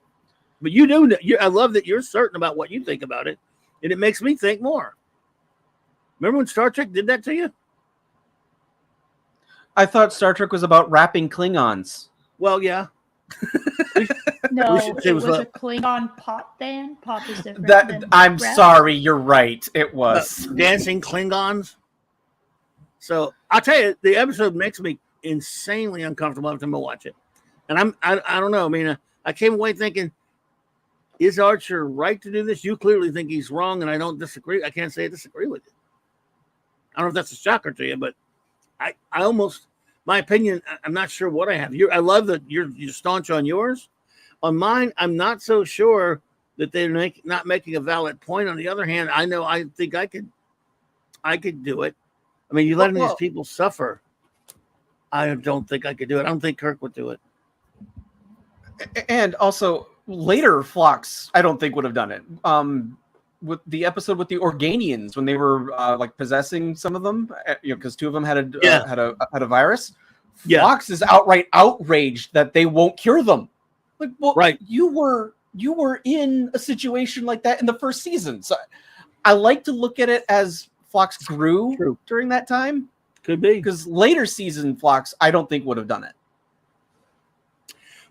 But you do. I love that you're certain about what you think about it, and it makes me think more. Remember when Star Trek did that to you? I thought Star Trek was about rapping Klingons. Well, yeah. No, should say it it was was a Klingon pop band. Pop is different. That than I'm rap. sorry, you're right. It was. Dancing Klingons. So I'll tell you, the episode makes me insanely uncomfortable every time I watch it. And I don't know. I mean, I came away thinking, is Archer right to do this? You clearly think he's wrong, and I don't disagree. I can't say I disagree with you. I don't know if that's a shocker to you, but I almost, my opinion, I'm not sure what I have. I love that you're staunch on yours. On mine, I'm not so sure that they're not making a valid point. On the other hand, I think I could do it. I mean, you letting these people suffer. I don't think I could do it. I don't think Kirk would do it. And also, later Phlox, I don't think would have done it. With the episode with the Organians, when they were like possessing some of them, because two of them had a virus. Yeah. Phlox is outright outraged that they won't cure them. Like, well, right. You were in a situation like that in the first season. So I like to look at it as Phlox grew during that time. Could be. Because later season Phlox, I don't think would have done it.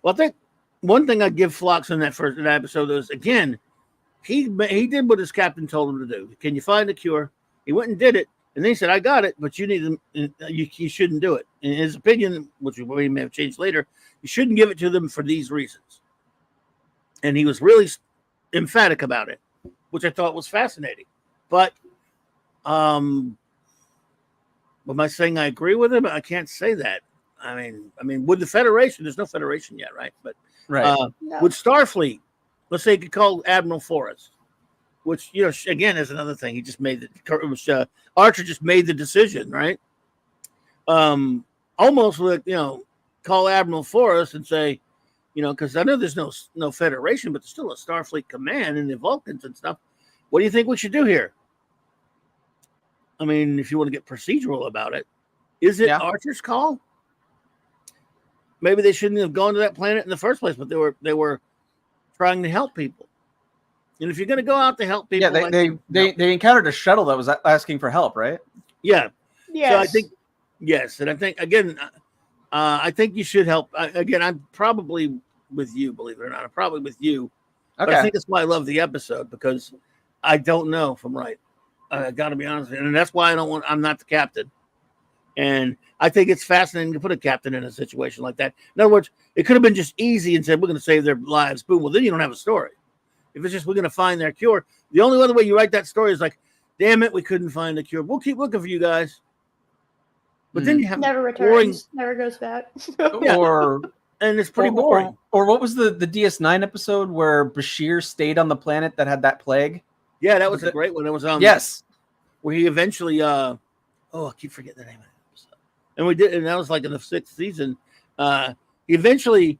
Well, I think one thing I'd give Phlox in that first episode is, again, he did what his captain told him to do. Can you find a cure? He went and did it. And then he said, I got it, but you need you shouldn't do it. In his opinion, which we may have changed later, you shouldn't give it to them for these reasons. And he was really emphatic about it, which I thought was fascinating. But am I saying I agree with him? I can't say that. I mean, with the Federation, there's no Federation yet, right? But no. With Starfleet, let's say you could call Admiral Forrest, which, again, is another thing. He just made Archer just made the decision, right? Almost with, call Admiral Forrest and say, because I know there's no Federation, but there's still a Starfleet command and the Vulcans and stuff. What do you think we should do here? I mean, if you want to get procedural about it, is it Archer's call? Maybe they shouldn't have gone to that planet in the first place, but they were trying to help people. And if you're going to go out to help people, they encountered a shuttle that was asking for help, right? Yeah. Yes. So I think yes, and I think again, I think you should help. Again, I'm probably with you, believe it or not. I'm probably with you. Okay. But I think that's why I love the episode, because I don't know if I'm right. I got to be honest with you, and that's why I'm not the captain. And I think it's fascinating to put a captain in a situation like that. In other words, it could have been just easy and said, we're going to save their lives. Boom. Well, then you don't have a story. If it's just, we're going to find their cure. The only other way you write that story is like, damn it, we couldn't find a cure. We'll keep looking for you guys. But then you have never returns, never goes back. And it's pretty boring. Or what was the DS9 episode where Bashir stayed on the planet that had that plague? Yeah, that was a great one. It was yes, where he eventually I keep forgetting the name of it. And we did, and that was like in the 6th season. He didn't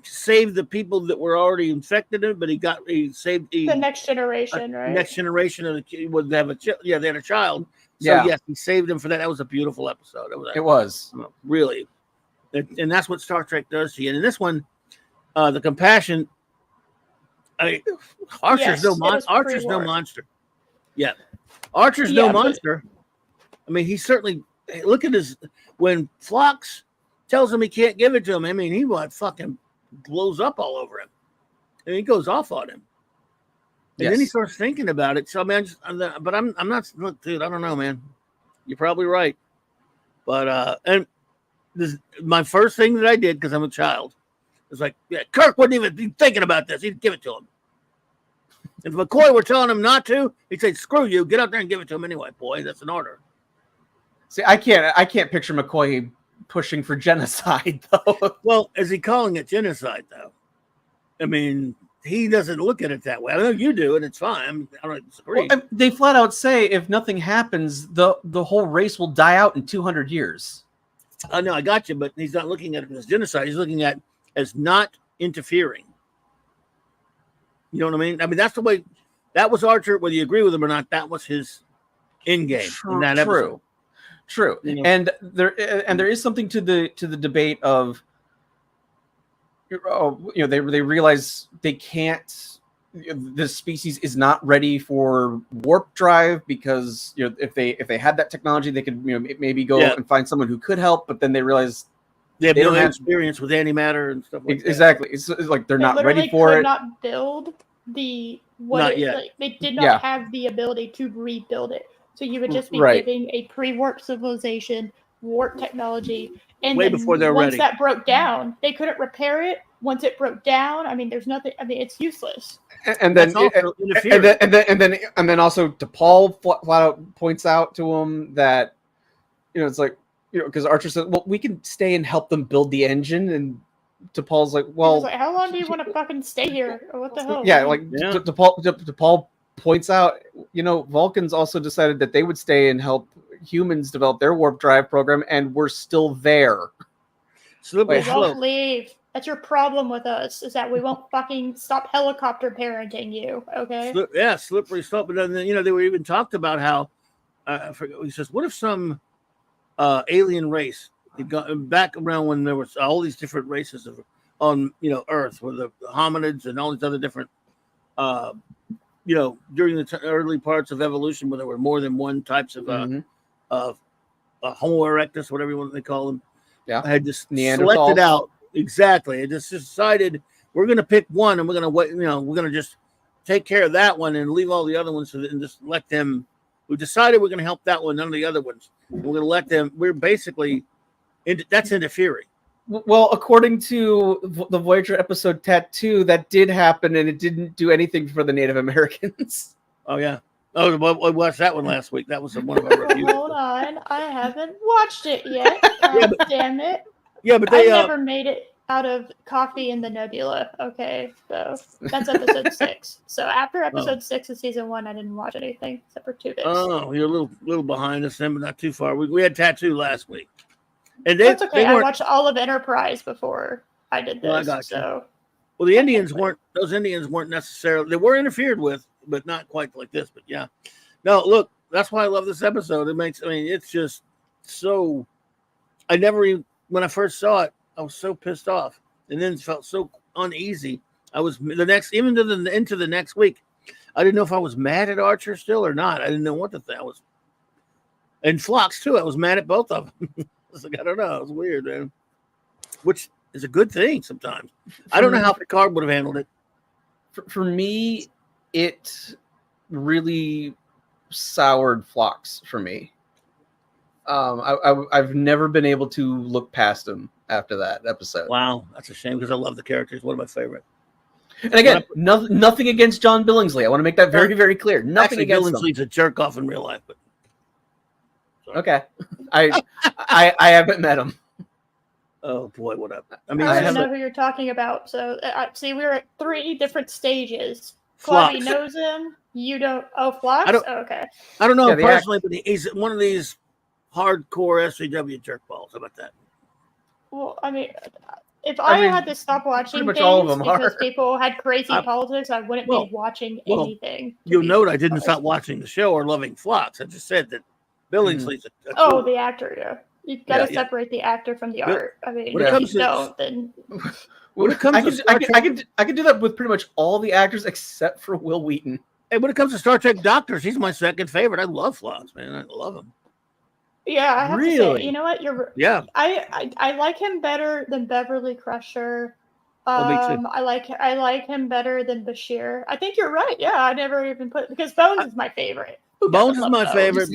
save the people that were already infected, but he saved the next generation, right? Next generation of they had a child. So yes, he saved them for that. That was a beautiful episode. It was really, and that's what Star Trek does to you. And in this one, the compassion. Archer's no monster. Yeah, Archer's no monster. I mean, he certainly. Look at when Phlox tells him he can't give it to him. I mean, he fucking blows up all over him, and he goes off on him. And then he starts thinking about it. So I mean, I'm not. Look, dude, I don't know, man. You're probably right, but my first thing that I did, because I'm a child, was like, Kirk wouldn't even be thinking about this. He'd give it to him. If McCoy were telling him not to, he'd say, "Screw you, get out there and give it to him anyway, boy. That's an order." See, I can't picture McCoy pushing for genocide, though. Well, is he calling it genocide, though? I mean, he doesn't look at it that way. I know you do, and it's fine. I don't disagree. Well, they flat out say if nothing happens, the whole race will die out in 200 years. I know, I got you, but he's not looking at it as genocide. He's looking at it as not interfering. You know what I mean? I mean, that's the way. That was Archer, whether you agree with him or not. That was his end game in that episode. True, and there is something to the debate of, they realize they can't this species is not ready for warp drive because if they had that technology, they could maybe go and find someone who could help, but then they realize they have no experience with antimatter and stuff like that. Exactly. It's like they're not ready for it. They not build the not yet. Like, they did not have the ability to rebuild it. So you would just be giving a pre-warp civilization warp technology, and way before they're once ready. that broke down, they couldn't repair it. Once it broke down, I mean, there's nothing. I mean, it's useless. And then and then also DePaul flat out points out to him that it's like because Archer said, well, we can stay and help them build the engine, and DePaul's like, well, like, how long do you want to fucking stay here? Or what the hell? Yeah, like DePaul points out, Vulcans also decided that they would stay and help humans develop their warp drive program, and we're still there. We won't leave. That's your problem with us, is that we won't fucking stop helicopter parenting you, okay? Slippery slope. And then, they were even talked about how, I forget, he says, what if some alien race had gone back around when there was all these different races on, Earth, with the hominids and all these other different, during the early parts of evolution where there were more than one types of Homo erectus, whatever you want to call them. Yeah. I had just selected out. Exactly. I just decided we're going to pick one and we're going to wait, we're going to just take care of that one and leave all the other ones and just let them. We decided we're going to help that one, none of the other ones. We're going to let them. We're basically, that's interfering. Well, according to the Voyager episode Tattoo, that did happen and it didn't do anything for the Native Americans. Oh, yeah. Oh, I watched that one last week. That was one of our reviews. Hold on. I haven't watched it yet. Damn it. Yeah, but I never made it out of Coffee in the Nebula. Okay, so that's episode 6. So after episode 6 of season 1, I didn't watch anything except for 2 days. Oh, you're a little behind us then, but not too far. We had Tattoo last week, and that's okay. I watched all of Enterprise before I did this. Well, I got you. So, well, the Indians weren't. Those Indians weren't necessarily. They were interfered with, but not quite like this. But yeah, no. Look, that's why I love this episode. It's just so. I never even. When I first saw it, I was so pissed off, and then felt so uneasy. I was into the next week. I didn't know if I was mad at Archer still or not. I didn't know what to think. I was, and Phlox too. I was mad at both of them. I was like, I don't know. It was weird, man. Which is a good thing sometimes. I don't know how Picard would have handled it. For me, it really soured Phlox for me. I've never been able to look past him after that episode. Wow, that's a shame because I love the character. He's one of my favorite. And again, nothing against John Billingsley. I want to make that very, very clear. Nothing against Billingsley's a jerk off in real life, but okay, I haven't met him. Oh boy, what up? I don't know who you're talking about. So see, we were at 3 different stages. Phlox. Clobby knows him. You don't. Oh, Phlox. Okay. I don't know him personally, but he's one of these hardcore SJW jerkballs. How about that? Well, I mean, if I had to stop watching things all of them because people had crazy politics, I wouldn't be watching anything. You'll note I didn't stop watching the show or loving Phlox. I just said that Billingsley's the actor, yeah. You've got to separate the actor from the art. I mean, if you don't, then... When it comes I can do that with pretty much all the actors except for Will Wheaton. And when it comes to Star Trek Doctors, he's my second favorite. I love Phlox, man. I love him. Yeah, I have to say, you know what? Yeah. I like him better than Beverly Crusher. Me too. I like him better than Bashir. I think you're right. Yeah, I never even put because Bones is my favorite. Bones is my favorite.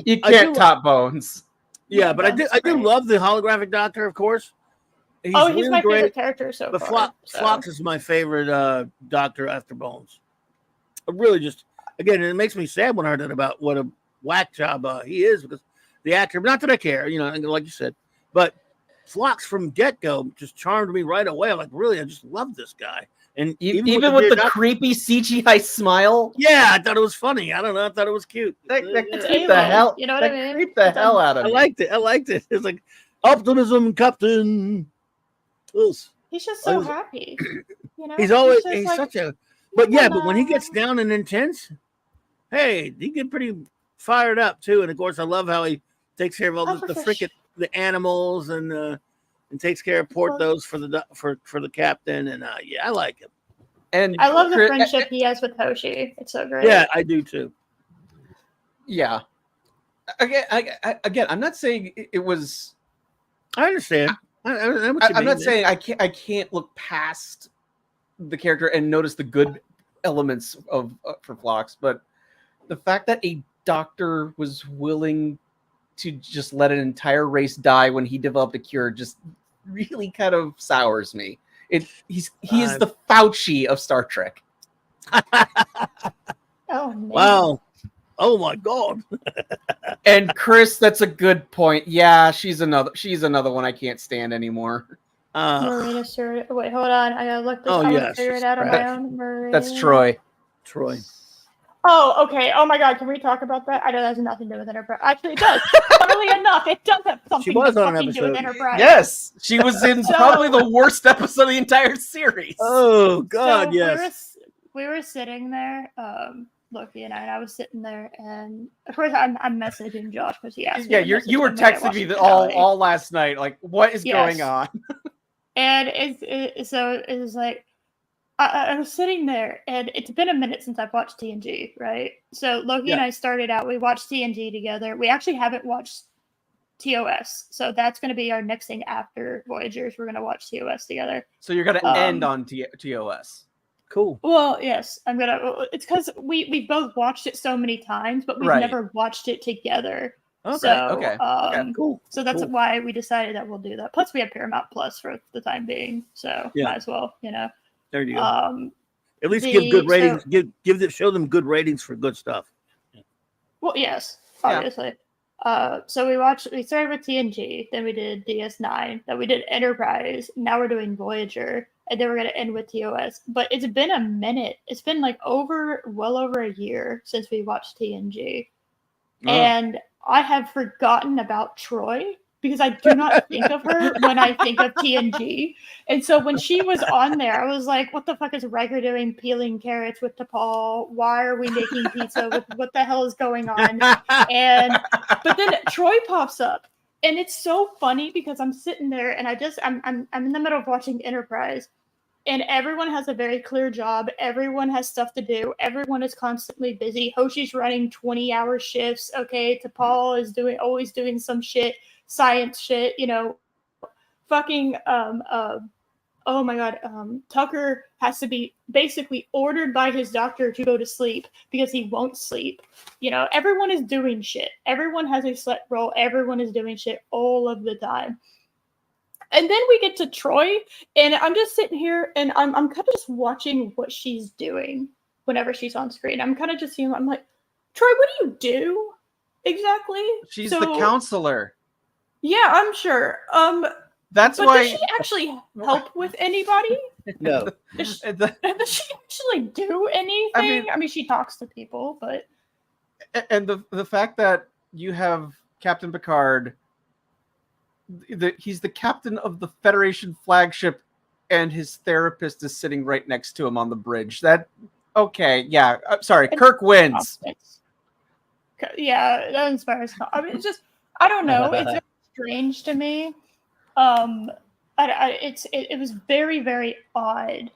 You can't top Bones. Yeah, but I do love the holographic Doctor, of course. He's really my favorite character so far. But Phlox is my favorite Doctor after Bones. I really just, again, it makes me sad when I heard that about what a whack job he is because the actor, not that I care, like you said, but Phlox from get-go just charmed me right away. I'm like, really, I just love this guy. And even with the creepy CGI smile? Yeah, I thought it was funny. I don't know. I thought it was cute. That creeped the hell. You know what I mean? Creeped the hell out of me. I liked it. It's like optimism, Captain. He's just so happy. He's like, such a. But but when he gets down and intense, hey, he get pretty fired up too. And of course, I love how he takes care of all the animals and takes care of Porthos for the captain. And I like him. And I love the friendship he has with Hoshi. It's so great. Yeah, I do too. Yeah. Again, I'm not saying it was. I understand. I'm not saying I can't look past the character and notice the good elements of for Phlox, but the fact that a doctor was willing to just let an entire race die when he developed a cure just really kind of sours me. He is the Fauci of Star Trek. Oh man. Wow. Oh my God. And Chris, that's a good point. Yeah, she's another one I can't stand anymore. Marina Stewart. Wait, hold on. I gotta look this. Oh, I'm yeah, gonna figure it out on my own. Marina. That's Troy. Troy. Oh, okay. Oh my God, can we talk about that? I know that has nothing to do with Enterprise. Actually, it does. Funnily enough, it does have something was to on an fucking do with episode. Enterprise. Yes, she was in probably the worst episode of the entire series. Oh God, So yes. we were sitting there, Loki and I was sitting there, and of course I'm messaging Josh because he asked me. Yeah, to message you were him when I texting watched me the finale. all last night. Like, what is Yes. going on? And so it was like I was sitting there, and it's been a minute since I've watched TNG, right? So Loki and I started out. We watched TNG together. We actually haven't watched TOS, so that's going to be our next thing after Voyagers. We're going to watch TOS together. So you're gonna end on TOS. Cool. Well, yes, I'm gonna. It's because we both watched it so many times, but we've never watched it together. Okay. So, cool. So that's Cool. why we decided that we'll do that. Plus, we have Paramount Plus for the time being, so might as well, There you go. At least the- give good ratings. so- Show them good ratings for good stuff. Well, yes, Yeah. obviously. So we started with TNG, then we did DS9, then we did Enterprise, now we're doing Voyager, and then we're going to end with TOS. But it's been a minute. It's been like well over a year since we watched TNG. Oh. And I have forgotten about Troy because I do not think of her when I think of TNG. And so when she was on there, I was like, what the fuck is Riker doing peeling carrots with T'Pol? Why are we making pizza? What the hell is going on? But then Troy pops up. And it's so funny because I'm sitting there and I'm in the middle of watching Enterprise. And everyone has a very clear job. Everyone has stuff to do. Everyone is constantly busy. Hoshi's running 20-hour shifts. Okay, T'Pol is always doing some shit, science shit. Fucking oh my God, Tucker has to be basically ordered by his doctor to go to sleep because he won't sleep. Everyone is doing shit. Everyone has a set role. Everyone is doing shit all of the time. And then we get to Troy, and I'm just sitting here, and I'm kind of just watching what she's doing whenever she's on screen. I'm kind of just seeing, I'm like, Troy, what do you do exactly? She's the counselor. Yeah, I'm sure. That's but why. Does she actually help with anybody? No. Does she actually do anything? I mean, she talks to people, but. And the fact that you have Captain Picard. He's the captain of the Federation flagship, and his therapist is sitting right next to him on the bridge. Sorry, Kirk wins. Yeah, that inspires. I mean, it's just, I don't know. It's very strange to me. It was very, very odd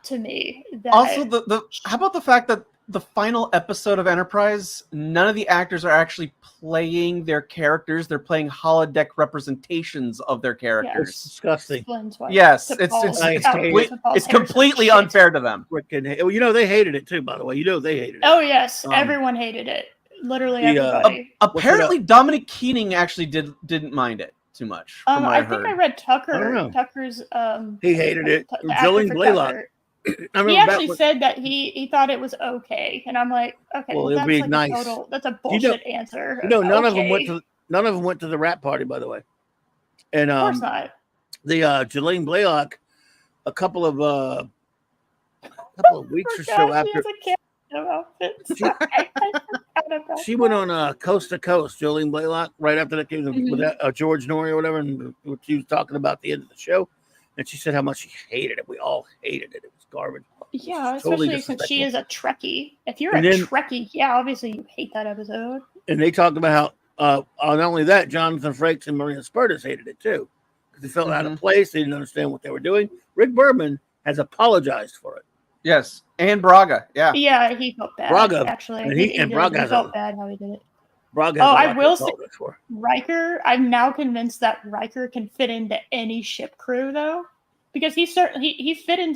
to me. That Also, how about the fact that the final episode of Enterprise, none of the actors are actually playing their characters. They're playing holodeck representations of their characters. It's disgusting. Yes, it's completely unfair to them. They hated it too, by the way. They hated it. Oh, yes. Everyone hated it. Literally everybody. Apparently, Dominic Keating actually didn't mind it too much. I think I read Tucker. I don't know. Tucker's he hated it. Jillian Blaylock. He actually said that he thought it was okay, and I'm like, okay, well that's be like nice. That's a bullshit answer. None of them went to the rap party, by the way. And of course not. The Jillian Blaylock, a couple of weeks or so after. She went on Coast to Coast, Jillian Blaylock, right after that came with George Norrie or whatever, and she was talking about the end of the show, and she said how much she hated it. We all hated it. It was garbage. Yeah, especially since she is a Trekkie. If you're Trekkie, obviously you hate that episode. And they talked about how, not only that, Jonathan Frakes and Marina Sirtis hated it too, because they felt out of place. They didn't understand what they were doing. Rick Berman has apologized for it. Yes, and Braga. Yeah. Yeah, he felt bad. Braga, Actually, and he and did. Braga He has felt a- bad how he did it. Braga Oh, has a I lot will to say apologize for. Riker. I'm now convinced that Riker can fit into any ship crew though, because he fit in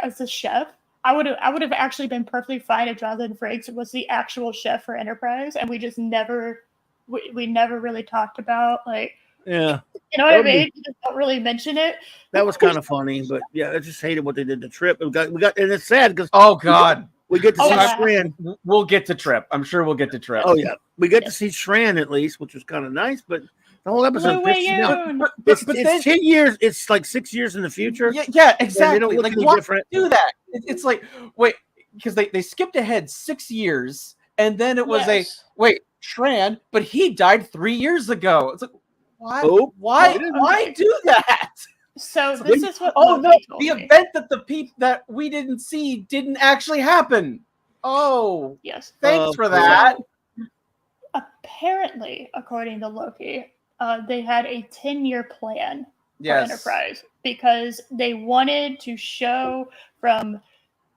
as a chef. I would have actually been perfectly fine if Jonathan Frakes was the actual chef for Enterprise, and we just never we never really talked about like Yeah, you know what I mean. You just don't really mention it. that was kind of funny, but yeah, I just hated what they did to Trip. We got, and it's sad because Oh God. we get to see yeah. Shran. We'll get to Trip. I'm sure we'll get to Trip. Oh yeah, we get to see Shran at least, which was kind of nice. But the whole episode Blue pisses me off. Wayoon. But It's then, 10 years. It's like 6 years in the future. yeah, exactly. They don't look Like, any why different. do that? It's like, wait, because they skipped ahead 6 years, and then it was Yes. wait, Shran, but he died 3 years ago. It's like, why? Oh, Why? they didn't. Why do that? So this is what Oh Loki no, told the me. event that the people that we didn't see didn't actually happen. Oh, Yes. thanks for yeah. that. Apparently, according to Loki, they had a 10-year plan for Yes. Enterprise because they wanted to show from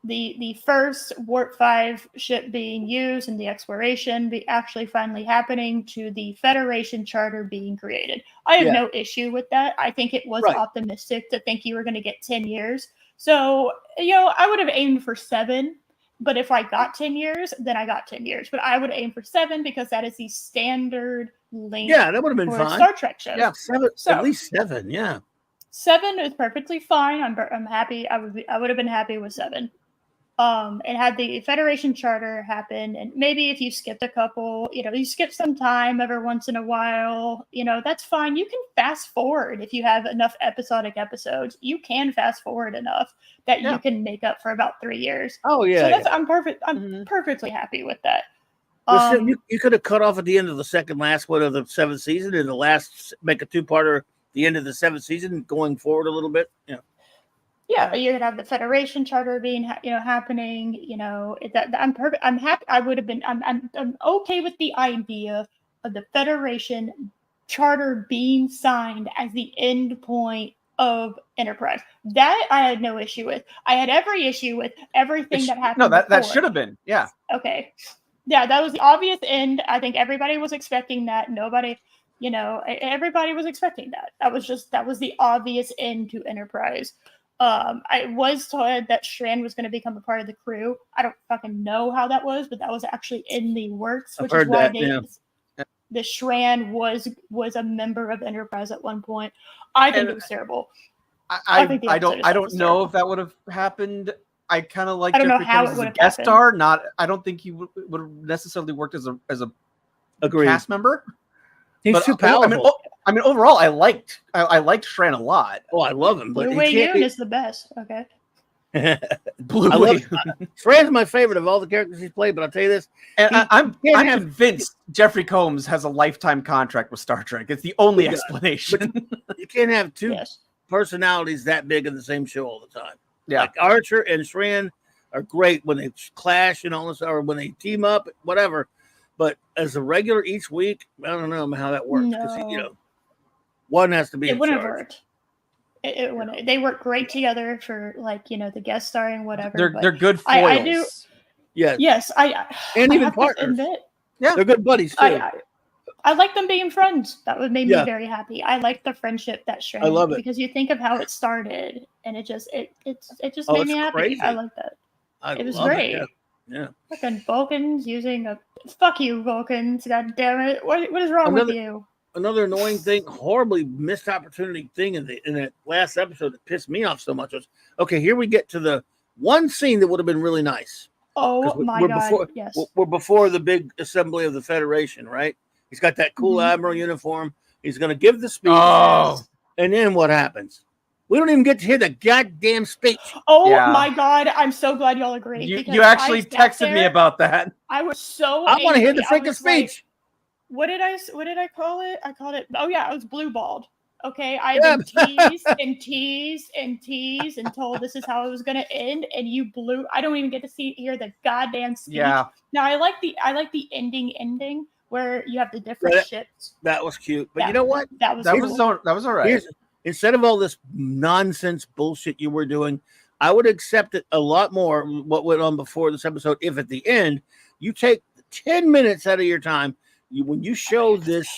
the first Warp 5 ship being used and the exploration be actually finally happening to the Federation charter being created. I have Yeah. no issue with that. I think it was Right. optimistic to think you were going to get 10 years. So, I would have aimed for 7. But if I got 10 years, then I got 10 years. But I would aim for 7 because that is the standard length Yeah, that would have been for fine. Star Trek shows. Yeah. 7, So- at least 7. Yeah. 7 is perfectly fine. I'm happy. I would have been happy with 7. It had the Federation charter happen, and maybe if you skipped a couple, you skip some time every once in a while, that's fine. You can fast forward if you have enough episodic episodes. You can fast forward enough that Yeah. you can make up for about 3 years. Oh yeah. So that's yeah. I'm perfect. I'm Mhm. perfectly happy with that. Well, so you could have cut off at the end of the second last one of the 7th season, and the last make a 2-parter. The end of the 7th season, going forward a little bit. Yeah. Yeah, you could have the Federation charter being, happening. I'm perfect. I'm happy. I would have been. I'm okay with the idea of the Federation charter being signed as the end point of Enterprise. That I had no issue with. I had every issue with everything that happened. No, that before. should have been. Yeah. Okay. Yeah, that was the obvious end. I think everybody was expecting that. Nobody, everybody was expecting that. That was the obvious end to Enterprise. I was told that Shran was going to become a part of the crew. I don't fucking know how that was, but that was actually in the works, which is why the Shran was a member of Enterprise at one point. I think it was terrible. I don't know if that would have happened. I kind of like Jeffrey Combs as a guest star. I don't think he would have necessarily worked as a cast member. He's too powerful. I mean, overall, I liked Shran a lot. Oh, I love him. Blue Wayoon is the best. Okay. Blue Wayoon. Shran's my favorite of all the characters he's played. But I'll tell you this: I'm convinced Jeffrey Combs has a lifetime contract with Star Trek. It's the only explanation. You can't have two personalities that big in the same show all the time. Yeah, like Archer and Shran are great when they clash and all this, or when they team up, whatever. But as a regular each week, I don't know how that works because one has to be. It wouldn't have worked. It wouldn't. They work great together for the guest starring, whatever. They're good foils. I do. Yeah. Yes, and even partners. Yeah, they're good buddies too. I like them being friends. That would make me very happy. I like the friendship that Shran. I love it because you think of how it started, and it just made me happy. Crazy. I like that. It was great. Yeah. Fucking Vulcans using a fuck you, Vulcans. God damn it! What is wrong with you? Another annoying thing, horribly missed opportunity thing in that last episode that pissed me off so much was here we get to the one scene that would have been really nice. Oh my god! Yes, we're before the big assembly of the Federation, right? He's got that cool admiral uniform. He's going to give the speech. And then what happens? We don't even get to hear the goddamn speech. Oh my god! I'm so glad y'all agree. You actually texted me about that. I was so. I want to hear the freaking speech. What did I call it? I called it. Oh yeah, I was blue balled. Okay, I've been teased and teased and teased and told this is how it was going to end, and you blew. I don't even get to hear the goddamn speech. Yeah. Now I like the ending where you have the different ships. That was cute, but you know what? That was all right. Instead of all this nonsense bullshit you were doing, I would accept it a lot more what went on before this episode if at the end you take 10 minutes out of your time. When you show this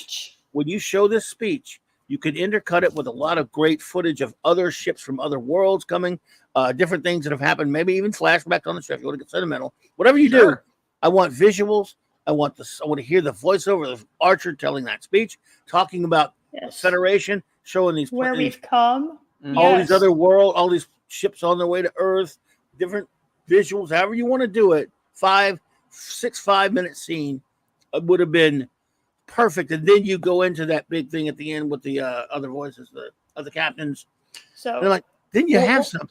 speech, you could intercut it with a lot of great footage of other ships from other worlds coming, different things that have happened, maybe even flashbacks on the show if you want to get sentimental. Whatever you do, I want visuals. I want to hear the voiceover of Archer telling that speech, talking about the Federation, showing these where we've come, all these other worlds, all these ships on their way to Earth, different visuals, however you want to do it. 5-minute scene would have been perfect, and then you go into that big thing at the end with the other voices, the other captains. So they're like, then you have something.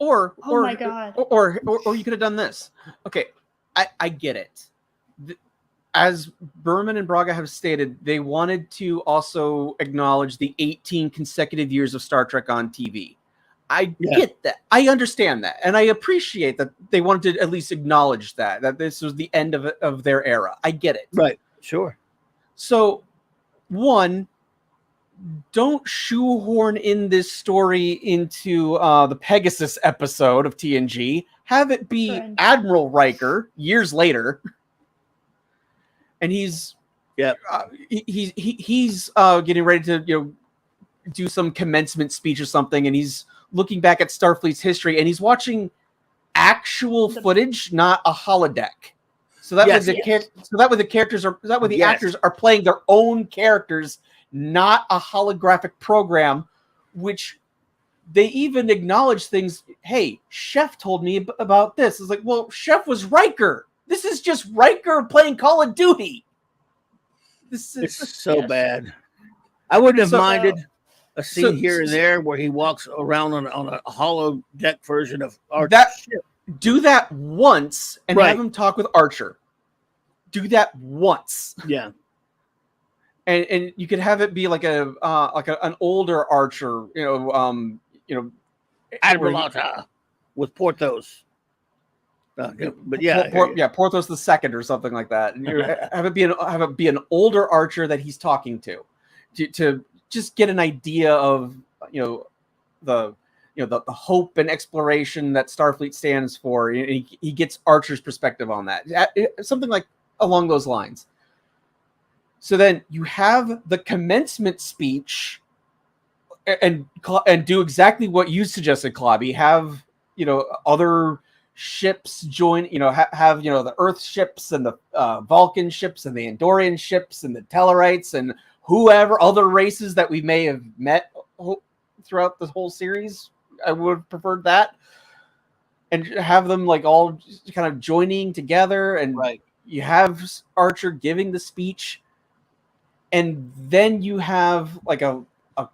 Oh my God. Or you could have done this. Okay, I get it. As Berman and Braga have stated, they wanted to also acknowledge the 18 consecutive years of Star Trek on TV. I get that. I understand that. And I appreciate that they wanted to at least acknowledge that this was the end of their era. I get it. Right. Sure. So, one, don't shoehorn in this story into the Pegasus episode of TNG. Have it be Admiral Riker years later. And he's getting ready to do some commencement speech or something, and he's looking back at Starfleet's history, and he's watching actual footage, not a holodeck. So that way the actors are playing their own characters, not a holographic program, which they even acknowledge things. Hey, Chef told me about this. It's like, well, Chef was Riker. This is just Riker playing Call of Duty. It's so bad. I wouldn't have minded a scene here and there where he walks around on a hollow deck version of Archer. Do that once and have him talk with Archer. Do that once. Yeah. And you could have it be like an older Archer, Admiral with Porthos. But Porthos the second or something like that. And have it be an older Archer that he's talking to just get an idea of the hope and exploration that Starfleet stands for. He gets Archer's perspective on that, something like along those lines. So then you have the commencement speech, and do exactly what you suggested, Clobby. Have other ships join, have the Earth ships and the Vulcan ships and the Andorian ships and the Tellarites and whoever other races that we may have met throughout the whole series. I would have preferred that, and have them like all kind of joining together, and you have Archer giving the speech, and then you have like a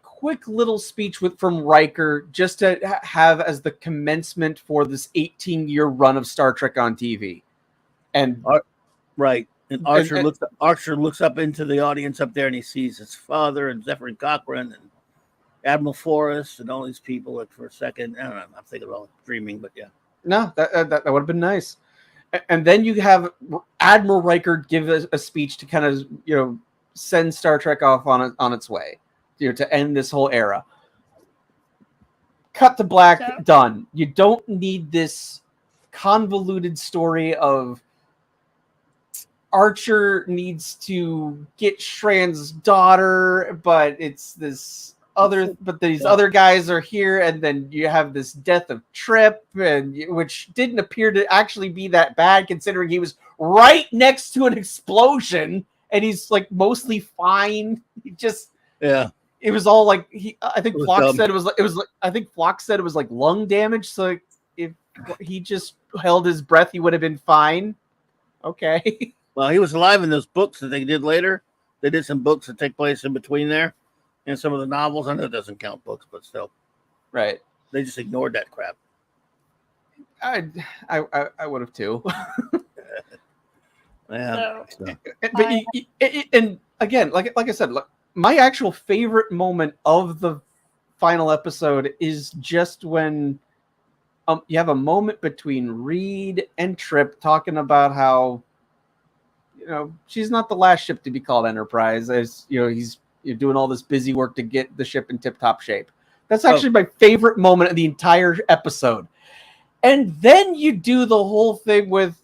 quick little speech from Riker just to have as the commencement for this 18-year run of Star Trek on TV. And and Archer looks up into the audience up there, and he sees his father and Zephyrin Cochrane and Admiral Forrest and all these people. Like for a second, I don't know, I'm thinking about dreaming, but yeah. No, that would have been nice. And then you have Admiral Riker give a speech to kind of send Star Trek off on its way, to end this whole era. Cut to black, done. You don't need this convoluted story of Archer needs to get Strand's daughter, but it's this these other guys are here, and then you have this death of Trip, which didn't appear to actually be that bad considering he was right next to an explosion and he's like mostly fine. He just it was all like I think Flock said it was like lung damage. So if he just held his breath, he would have been fine. Okay. Well, he was alive in those books that they did later. They did some books that take place in between there, and some of the novels. I know it doesn't count books, but still, right? They just ignored that crap. I would have too. Yeah. And again, like I said, look, my actual favorite moment of the final episode is just when you have a moment between Reed and Trip talking about how she's not the last ship to be called Enterprise. As he's doing all this busy work to get the ship in tip-top shape. That's actually my favorite moment of the entire episode. And then you do the whole thing with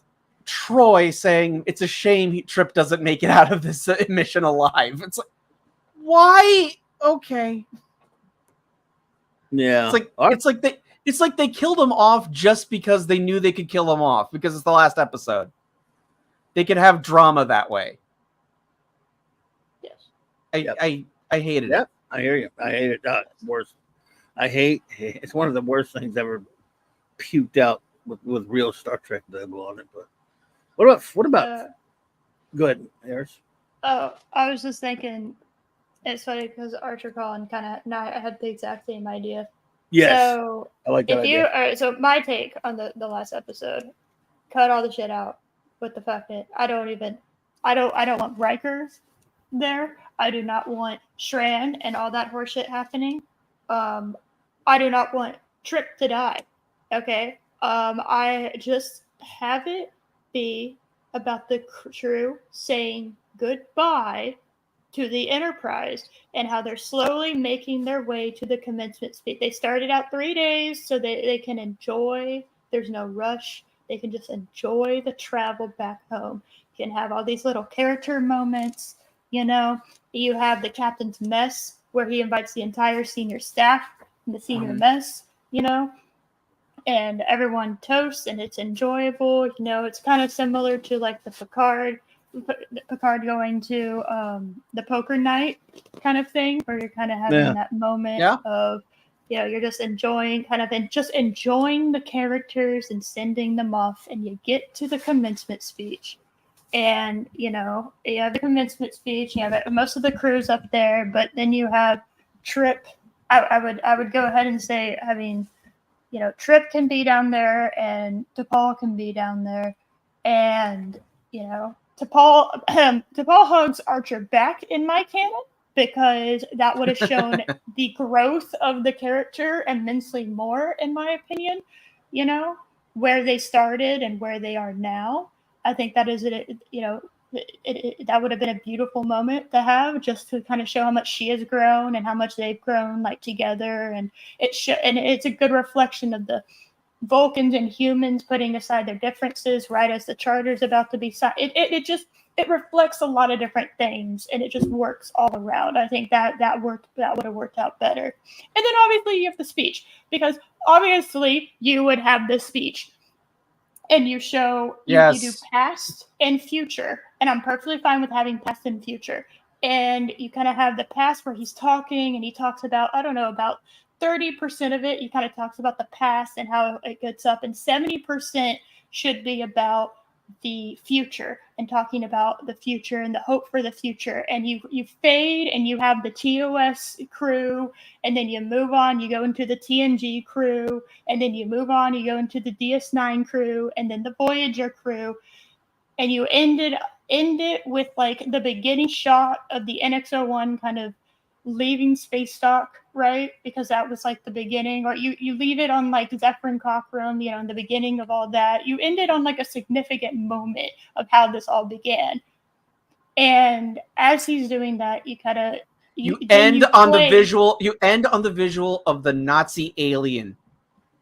Troy saying it's a shame Trip doesn't make it out of this mission alive. It's like, why? Okay. Yeah. It's like they killed him off just because they knew they could kill him off because it's the last episode. They could have drama that way. Yes. I hated it. I hear you. I hate it. Worse. It's one of the worst things ever puked out with real Star Trek label on it. But what about good, Harris? Oh, I was just thinking, it's funny because Archer Colin I had the exact same idea. Yes. So I like that idea. All right, so my take on the last episode, cut all the shit out with the fact that I don't want Riker there. I do not want Shran and all that horseshit happening. I do not want Trip to die. Okay. I just have it be about the crew saying goodbye to the Enterprise and how they're slowly making their way to the commencement speed. They started out 3 days so they can enjoy. There's no rush. They can just enjoy the travel back home. You can have all these little character moments. You know, you have the captain's mess where he invites the entire senior staff and the senior mess, you know, and everyone toasts and it's enjoyable. You know, it's kind of similar to like the Picard going to the poker night kind of thing, where you're kind of having that moment of, you know, you're just enjoying the characters and sending them off, and you get to the commencement speech. And, you know, you have the commencement speech, you have most of the crew's up there, but then you have Trip. I would go ahead and say, I mean, you know, Trip can be down there and T'Pol can be down there. And, you know, T'Pol hugs Archer back in my canon because that would have shown the growth of the character immensely more, in my opinion, you know, where they started and where they are now. I think that is, you know, that would have been a beautiful moment to have, just to kind of show how much she has grown and how much they've grown like together. And it's a good reflection of the Vulcans and humans putting aside their differences right as the charter's about to be signed. It reflects a lot of different things, and it just works all around. I think that would have worked out better. And then obviously you have the speech, because obviously you would have the speech and you show you do past and future, and I'm perfectly fine with having past and future. And you kind of have the past where he's talking and he talks about, I don't know, about 30% of it, he kind of talks about the past and how it gets up, and 70% should be about the future and talking about the future and the hope for the future. And you fade and you have the TOS crew, and then you move on, you go into the TNG crew, and then you move on, you go into the DS9 crew, and then the Voyager crew, and you end it with like the beginning shot of the NX-01 kind of leaving space dock, right? Because that was like the beginning, or you leave it on like Zephyrin Cochrane, you know, in the beginning of all that. You end it on like a significant moment of how this all began. And as he's doing that, you kind of you end on the visual of the Nazi alien.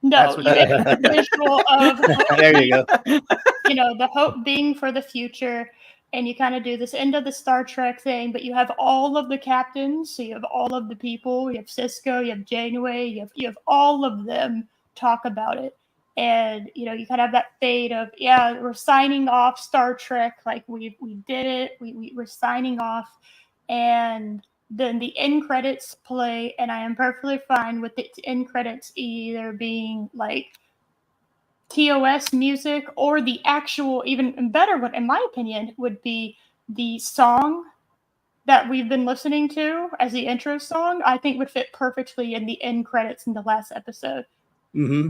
No, you end on the visual of there you go. You know, the hope being for the future. And you kind of do this end of the Star Trek thing, but you have all of the captains, so you have all of the people, you have Cisco, you have Janeway, you have all of them talk about it. And, you know, you kind of have that fade of, yeah, we're signing off Star Trek, like we did it, we're signing off. And then the end credits play, and I am perfectly fine with the end credits either being like TOS music, or the actual, even better one, in my opinion, would be the song that we've been listening to as the intro song. I think would fit perfectly in the end credits in the last episode. Mm-hmm.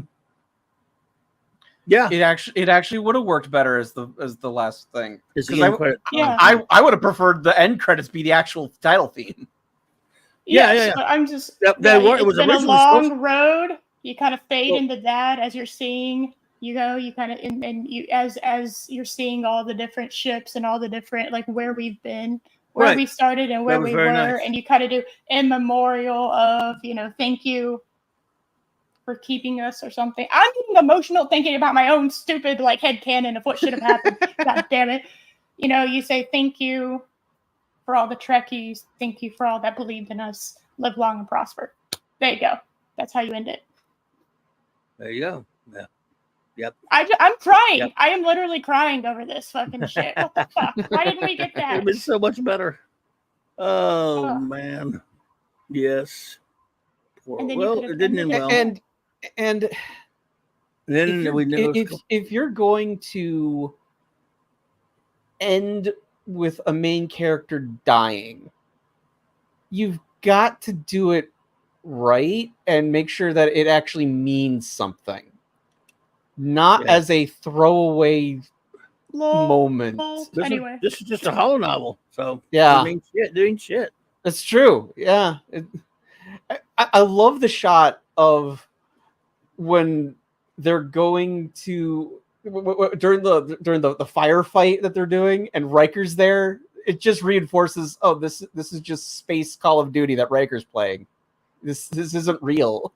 Yeah, it actually would have worked better as the last thing. I would have preferred the end credits be the actual title theme. Yeah. I'm just it was been a long road. You kind of fade into that as you're seeing. You know, you kind of and you as you're seeing all the different ships and all the different, like, where we've been, where we started and where we were, and you kind of do in memorial of, you know, thank you for keeping us or something. I'm getting emotional thinking about my own stupid like headcanon of what should have happened. God damn it. You know, you say thank you for all the Trekkies. Thank you for all that believed in us. Live long and prosper. There you go. That's how you end it. There you go. Yeah. Yep. I'm crying. Yep. I am literally crying over this fucking shit. What the fuck? Why didn't we get that? It'd been so much better. Oh man. Yes. Well, it didn't end well. And then if you're going to end with a main character dying, you've got to do it right and make sure that it actually means something, not as a throwaway moment. Anyway, this is just a hollow novel, so yeah, doing shit. That's true. Yeah, I love the shot of when they're going to during the firefight that they're doing, and Riker's there. It just reinforces, oh, this is just space Call of Duty that Riker's playing. This isn't real.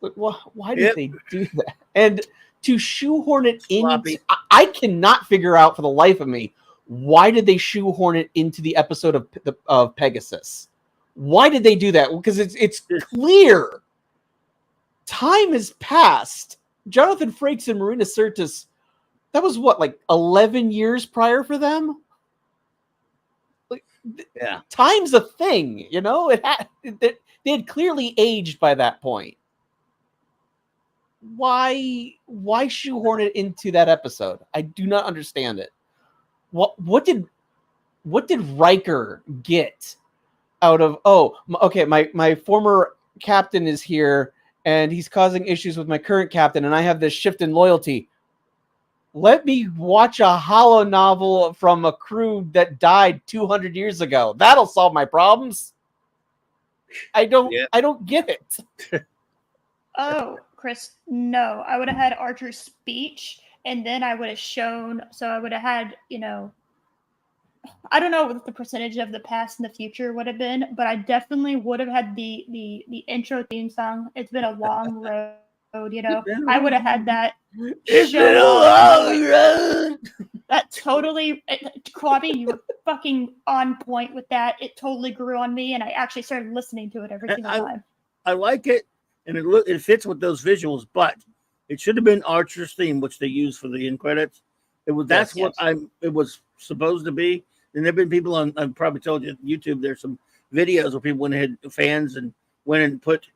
But why did they do that? And to shoehorn it into, I cannot figure out for the life of me, why did they shoehorn it into the episode of Pegasus? Why did they do that? Because it's clear. Time has passed. Jonathan Frakes and Marina Sirtis, that was what, like 11 years prior for them? Like, yeah. Time's a thing, you know? They had clearly aged by that point. Why shoehorn it into that episode? I do not understand it. What did Riker get out of, my former captain is here and he's causing issues with my current captain and I have this shift in loyalty. Let me watch a hollow novel from a crew that died 200 years ago. That'll solve my problems. I don't get it. Oh, Chris, no. I would have had Archer's speech, and then I would have shown. So I would have had, I don't know what the percentage of the past and the future would have been, but I definitely would have had the intro theme song. It's been a long road, I would have had that. It's been a long road. That totally, Clobby, you were fucking on point with that. It totally grew on me, and I actually started listening to it every single time. I like it, and it fits with those visuals, but it should have been Archer's theme, which they used for the end credits. It was supposed to be. And there've been people on, I've probably told you, YouTube, there's some videos where people went ahead, fans, and went and put,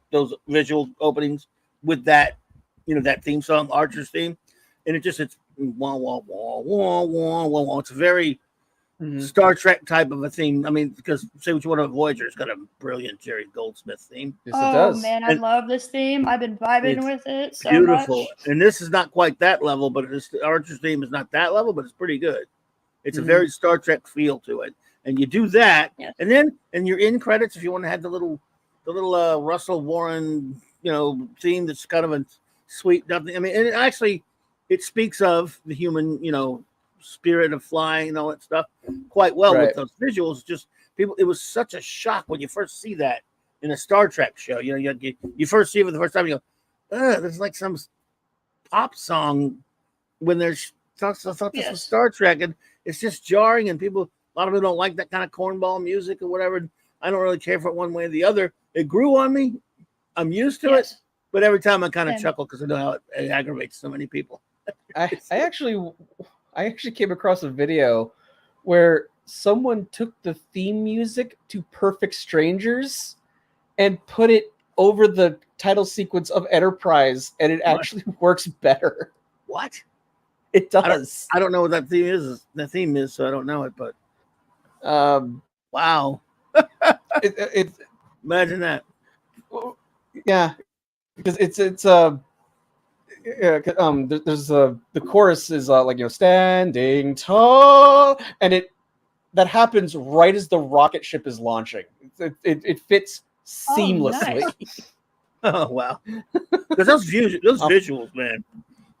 those visual openings with that, that theme song, Archer's theme. And it's wah, wah, wah, wah, wah, wah, wah. It's a very Star Trek type of a theme. I mean, because say what you want about Voyager, it's got a brilliant Jerry Goldsmith theme. Yes, it does. Oh man, I love this theme. I've been vibing with it so beautiful. much. And this is not quite that level, but Archer's theme is not that level, but it's pretty good. It's a very Star Trek feel to it, and you do that, and then your end credits, if you want to have the little Russell Warren, theme that's kind of a sweet nothing. I mean, and it speaks of the human, spirit of flying and all that stuff quite well with those visuals. Just people, it was such a shock when you first see that in a Star Trek show. You first see it for the first time, you go, there's like some pop song when there's this was Star Trek, and it's just jarring, and a lot of people don't like that kind of cornball music or whatever. I don't really care for it one way or the other. It grew on me. I'm used to it, but every time I kind of chuckle because I know how it aggravates so many people. I actually came across a video where someone took the theme music to Perfect Strangers and put it over the title sequence of Enterprise, and it actually works better. What? It does. I don't know what that theme is. So I don't know it, but wow. Imagine that. Yeah, because there's the chorus is standing tall, and that happens right as the rocket ship is launching. It fits seamlessly. Oh, nice. Oh wow. Because those visuals, man,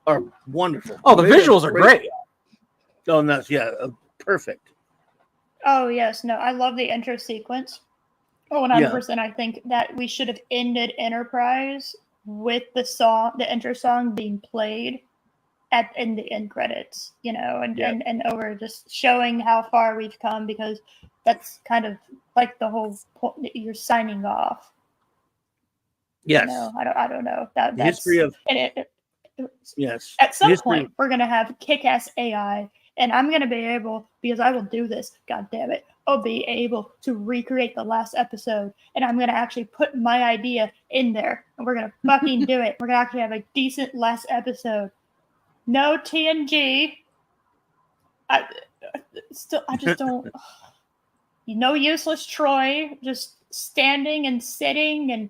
are wonderful. Oh, the visuals are great. Oh, no, perfect. Oh yes, no, I love the intro sequence. Oh, 100%. I think that we should have ended Enterprise with the intro song being played in the end credits, and over, just showing how far we've come, because that's kind of like the whole point that you're signing off. Yes. I don't know. That's the history of yes. At some point, we're gonna have kick-ass AI, and I'm gonna be able, because I will do this. God damn it! I'll be able to recreate the last episode, and I'm gonna actually put my idea in there, and we're gonna fucking do it. We're gonna actually have a decent last episode. No TNG. I just don't. Useless Troy just standing and sitting and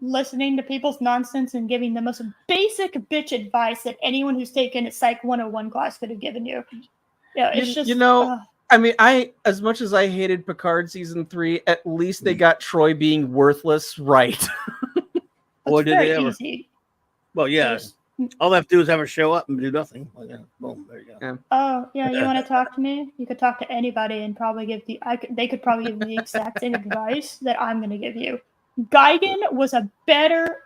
listening to people's nonsense and giving the most basic bitch advice that anyone who's taken a Psych 101 class could have given you. Yeah, it's just. I mean, as much as I hated Picard season 3, at least they got Troy being worthless right. Or did they ever? Easy. Well, yes. All they have to do is have her show up and do nothing. Well, yeah, boom, there you go. Yeah. Oh, yeah, you want to talk to me? You could talk to anybody and probably they could probably give the exact same advice that I'm going to give you. Guigan was a better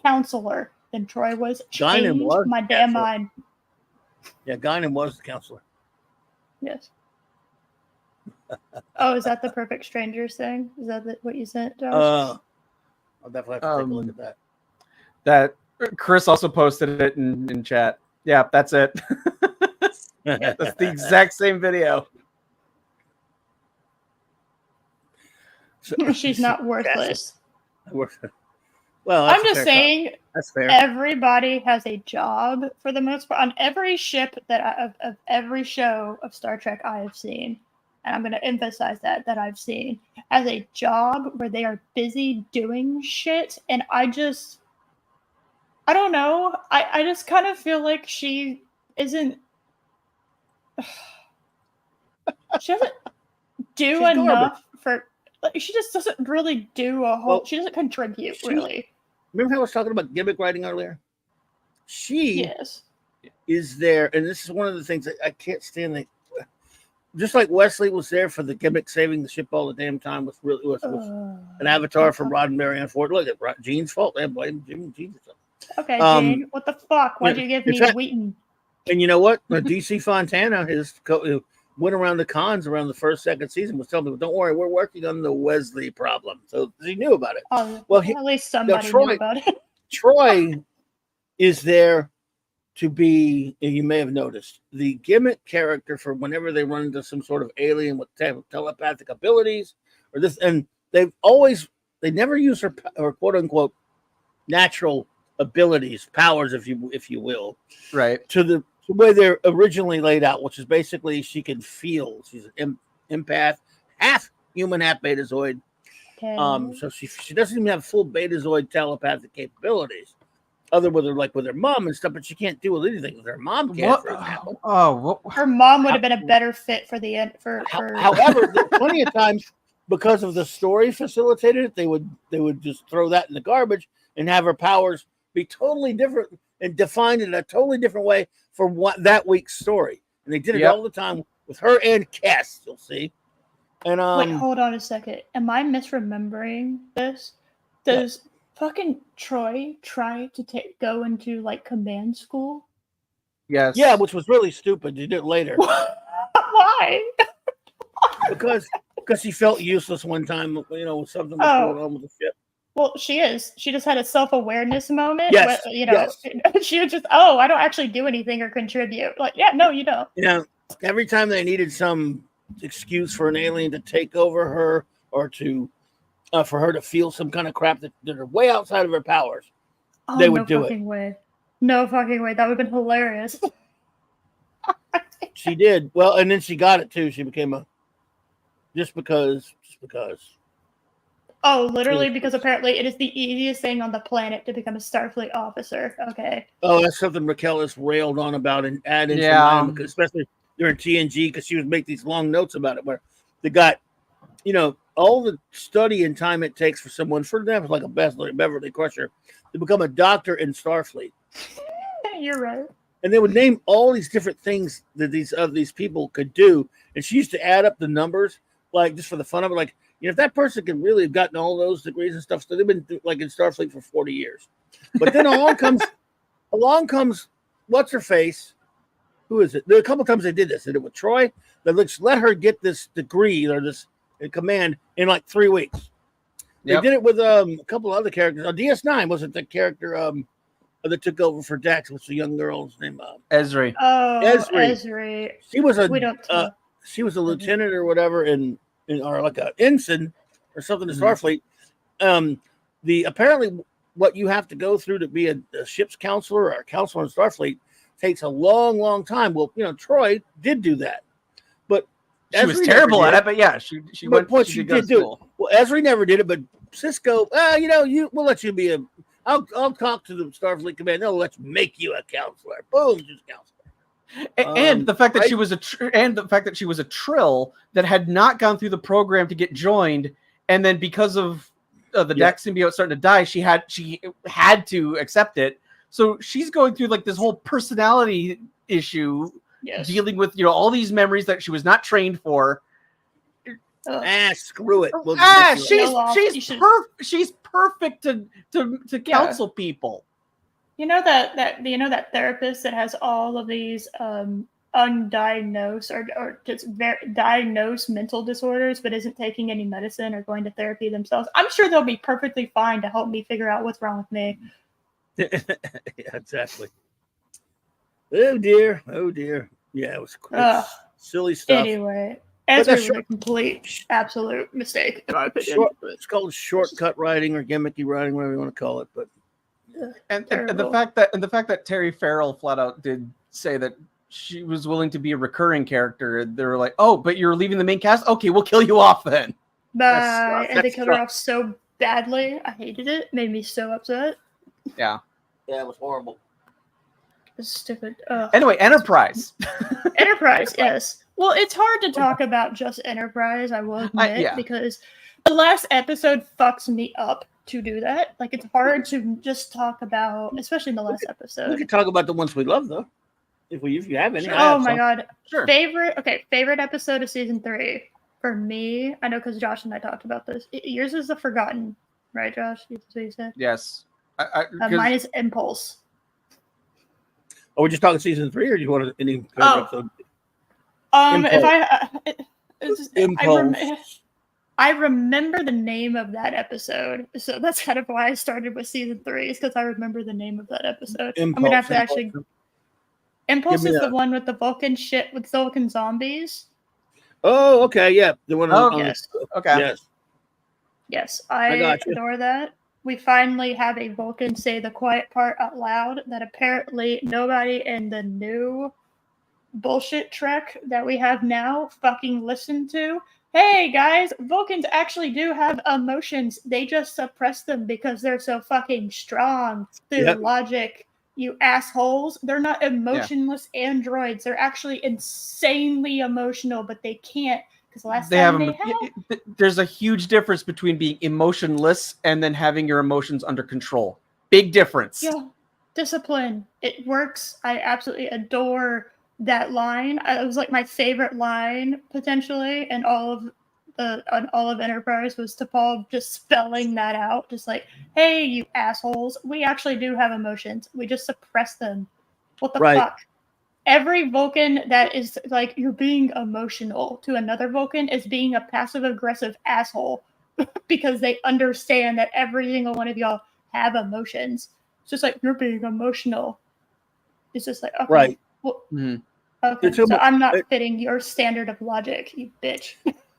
counselor than Troy was. Guinan was my damn mind. Yeah, Guinan was the counselor. Yes. Oh, is that the Perfect Strangers thing? Is that what you sent, Josh? I'll definitely have to take a look at that. That Chris also posted it in chat. Yeah, that's it. That's the exact same video. So, she's not worthless. Well, I'm just saying. That's fair. Everybody has a job for the most part on every ship of every show of Star Trek I have seen, and I'm going to emphasize that I've seen, as a job where they are busy doing shit, and I don't know. I just kind of feel like she isn't. She doesn't do enough for. She just doesn't really do a whole. Well, she doesn't contribute really. Remember how I was talking about gimmick writing earlier? She is there, and this is one of the things that I can't stand. Just like Wesley was there for the gimmick saving the ship all the damn time was an avatar from Roddenberry and Ford. Look at Gene's fault. They blame Gene. Okay, Gene, what the fuck? Why'd you give me Wheaton? And you know what? DC Fontana, went around the cons around the first, second season, was telling me, "Don't worry, we're working on the Wesley problem." So he knew about it. Oh, well, at least somebody knew about it. Troy is there to be, and you may have noticed, the gimmick character for whenever they run into some sort of alien with telepathic abilities, or this, and they never use her quote unquote natural abilities, powers, if you will, right, to the way they're originally laid out, which is basically she can feel. She's an empath, half human, half Betazoid. Okay. So she doesn't even have full Betazoid telepathic capabilities, other with her mom and stuff. But she can't do anything with her mom. Can, for example. Her mom would have been a better fit for the end. However, plenty of times, because of the story facilitated it, they would just throw that in the garbage and have her powers be totally different and defined in a totally different way for that week's story. And they did it all the time with her and Cass, you'll see. And wait, hold on a second. Am I misremembering this? Does fucking Troy try to go into like command school? Yes. Yeah, which was really stupid. He did it later. Why? because he felt useless one time, something was going on with the ship. Well, she is. She just had a self-awareness moment. Yes. She was just, I don't actually do anything or contribute. Like, yeah, no, you don't. Every time they needed some excuse for an alien to take over her or to for her to feel some kind of crap that are way outside of her powers, they would do it. No fucking way. That would have been hilarious. She did. Well, and then she got it too. She became just because. Oh, literally, because apparently it is the easiest thing on the planet to become a Starfleet officer. Okay. Oh, that's something Raquel has railed on about and added, especially during TNG, because she would make these long notes about it, where they got, all the study and time it takes for someone, for example, like a Beverly Crusher, to become a doctor in Starfleet. You're right. And they would name all these different things that these people could do, and she used to add up the numbers, like just for the fun of it, like. if that person can really have gotten all those degrees and stuff, so they've been like in Starfleet for 40 years. But then along comes what's her face? Who is it? There are a couple times they did this. They did it with Troy. They let her get this degree or this command in like 3 weeks. They did it with a couple of other characters. DS9 wasn't the character that took over for Dax. What's the young girl's name? Esri. Oh, Esri. Esri. She was a We don't. she was a lieutenant or whatever or like an ensign or something in Starfleet. Apparently what you have to go through to be a ship's counselor or a counselor in Starfleet takes a long, long time. Well, Troy did do that, but She was terrible at it. But yeah, she went. What she did do it. Well, Esri never did it, but Cisco, we'll let you be I'll talk to the Starfleet command. They'll let's make you a counselor. Boom, just counselor. And the fact that she was she was a Trill that had not gone through the program to get joined, and then because of the Dax symbiote starting to die, she had to accept it. So she's going through like this whole personality issue, dealing with all these memories that she was not trained for. Screw it. She's perfect to counsel people. That therapist that has all of these undiagnosed or just diagnosed mental disorders, but isn't taking any medicine or going to therapy themselves. I'm sure they'll be perfectly fine to help me figure out what's wrong with me. Yeah, exactly. Oh dear. Yeah, it was crazy. Silly stuff. Anyway, Ezra was a complete, absolute mistake in my opinion. It's called shortcut writing or gimmicky writing, whatever you want to call it. But and the fact that Terry Farrell flat out did say that she was willing to be a recurring character, they were like, "Oh, but you're leaving the main cast? Okay, we'll kill you off then." Bye. And they killed her off so badly. I hated it. Made me so upset. Yeah, it was horrible. It's stupid. Anyway, Enterprise. Enterprise, yes. Well, it's hard to talk about just Enterprise, I will admit, because the last episode fucks me up to do that. Like, it's hard to just talk about, especially in the last episode. We could talk about the ones we love, though, if you have any. Oh my god! Sure. Favorite episode of season 3 for me. I know because Josh and I talked about this. Yours is The Forgotten, right, Josh? That's what you said. Yes. Mine is Impulse. Are we just talking season 3, or do you want any episode? I remember the name of that episode, so that's kind of why I started with season 3, is because I remember the name of that episode. I'm gonna have to actually. Impulse is the one with the Vulcan shit with Vulcan zombies. Oh, okay, yeah, the one. Yes. Okay. Yes, I adore that. We finally have a Vulcan say the quiet part out loud that apparently nobody in the new bullshit Trek that we have now fucking listened to. Hey guys, Vulcans actually do have emotions. They just suppress them because they're so fucking strong through logic. You assholes. They're not emotionless androids. They're actually insanely emotional, but they can't. There's a huge difference between being emotionless and then having your emotions under control. Big difference. Yeah, discipline. It works. I absolutely adore that line. It was like my favorite line potentially, and all of Enterprise was T'Pol just spelling that out, just like, "Hey, you assholes, we actually do have emotions. We just suppress them. What the fuck?" Every Vulcan that is like, you're being emotional to another Vulcan is being a passive-aggressive asshole because they understand that every single one of y'all have emotions. It's just like, you're being emotional. It's just like, okay. Right. Well, okay, so I'm not fitting your standard of logic, you bitch.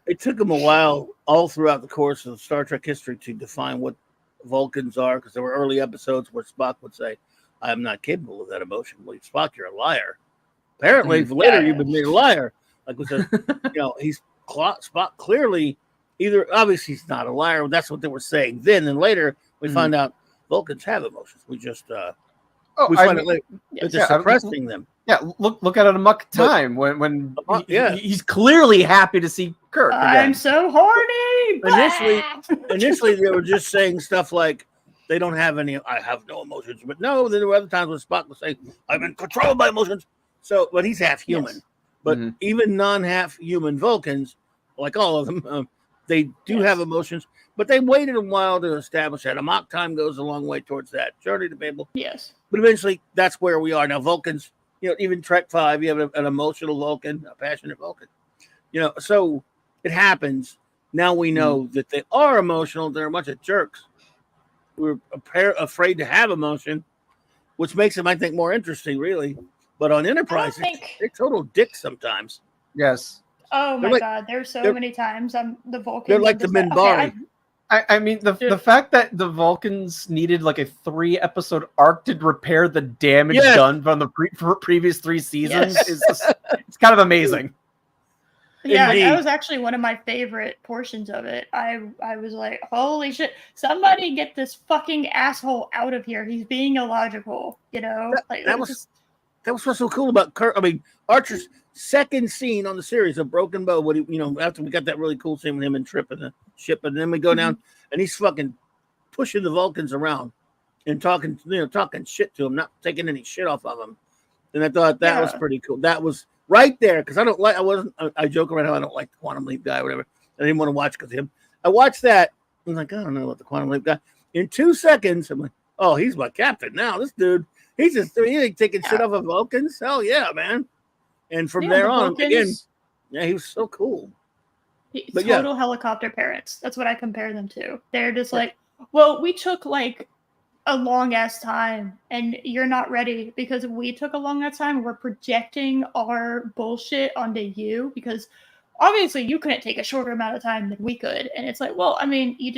It took them a while, all throughout the course of Star Trek history, to define what Vulcans are, because there were early episodes where Spock would say, "I am not capable of that emotion." Well, Spock, you're a liar. Apparently, later you've been made a liar. Like we said, he's Spock clearly obviously he's not a liar. But that's what they were saying then. And later we find out Vulcans have emotions. We just we find out later that they're suppressing them. Yeah, look at it Amok Time when he's clearly happy to see Kirk again. I'm so horny. Initially they were just saying stuff like, they don't have any. I have no emotions. But no, there were other times when Spock would say, "I'm in control of my emotions." So, but he's half human. But even non-half human Vulcans, like all of them, They do have emotions, but they waited a while to establish that. A mock time goes a long way towards that. Journey to Babel. Yes. But eventually, that's where we are now. Vulcans, even Trek 5, you have an emotional Vulcan, a passionate Vulcan. So it happens. Now we know that they are emotional. They're a bunch of jerks. We're afraid to have emotion, which makes them, I think, more interesting, really. But on Enterprise, they're total dicks sometimes. Yes. Oh my God! There's so many times the Vulcans. They're like the Minbari. I mean, the fact that the Vulcans needed like a 3-episode arc to repair the damage done from the previous 3 seasons it's kind of amazing. Yeah, that was actually one of my favorite portions of it. I was like, holy shit, somebody get this fucking asshole out of here. He's being illogical, That was what's so cool about Kirk. I mean, Archer's second scene on the series of Broken Bow, after we got that really cool scene with him and Trip in the ship, and then we go down and he's fucking pushing the Vulcans around and talking shit to him, not taking any shit off of him. And I thought that was pretty cool. That was right there, because I joke around how I don't like the Quantum Leap guy or whatever. I didn't want to watch because of him. I watched that. I'm like, I don't know about the Quantum Leap guy. In 2 seconds, I'm like, oh, he's my captain now. This dude, he ain't taking shit off of Vulcans. Hell yeah, man. And from there on, again, he was so cool. Total helicopter parents. That's what I compare them to. They're just like, well, we took like a long ass time and you're not ready because we took a long ass time. We're projecting our bullshit onto you because obviously you couldn't take a shorter amount of time than we could. And it's like, well, I mean, you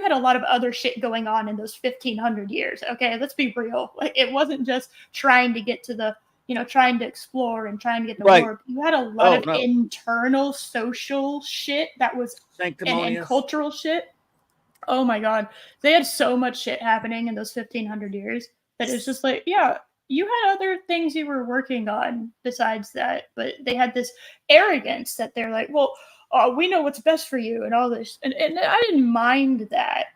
had a lot of other shit going on in those 1500 years. Okay, let's be real. Like, it wasn't just trying to get to the, trying to explore and trying to get the warp. You had a lot of internal social shit that was and cultural shit. Oh my God. They had so much shit happening in those 1500 years that it's just like, yeah, you had other things you were working on besides that, but they had this arrogance that they're like, well, we know what's best for you and all this. And I didn't mind that.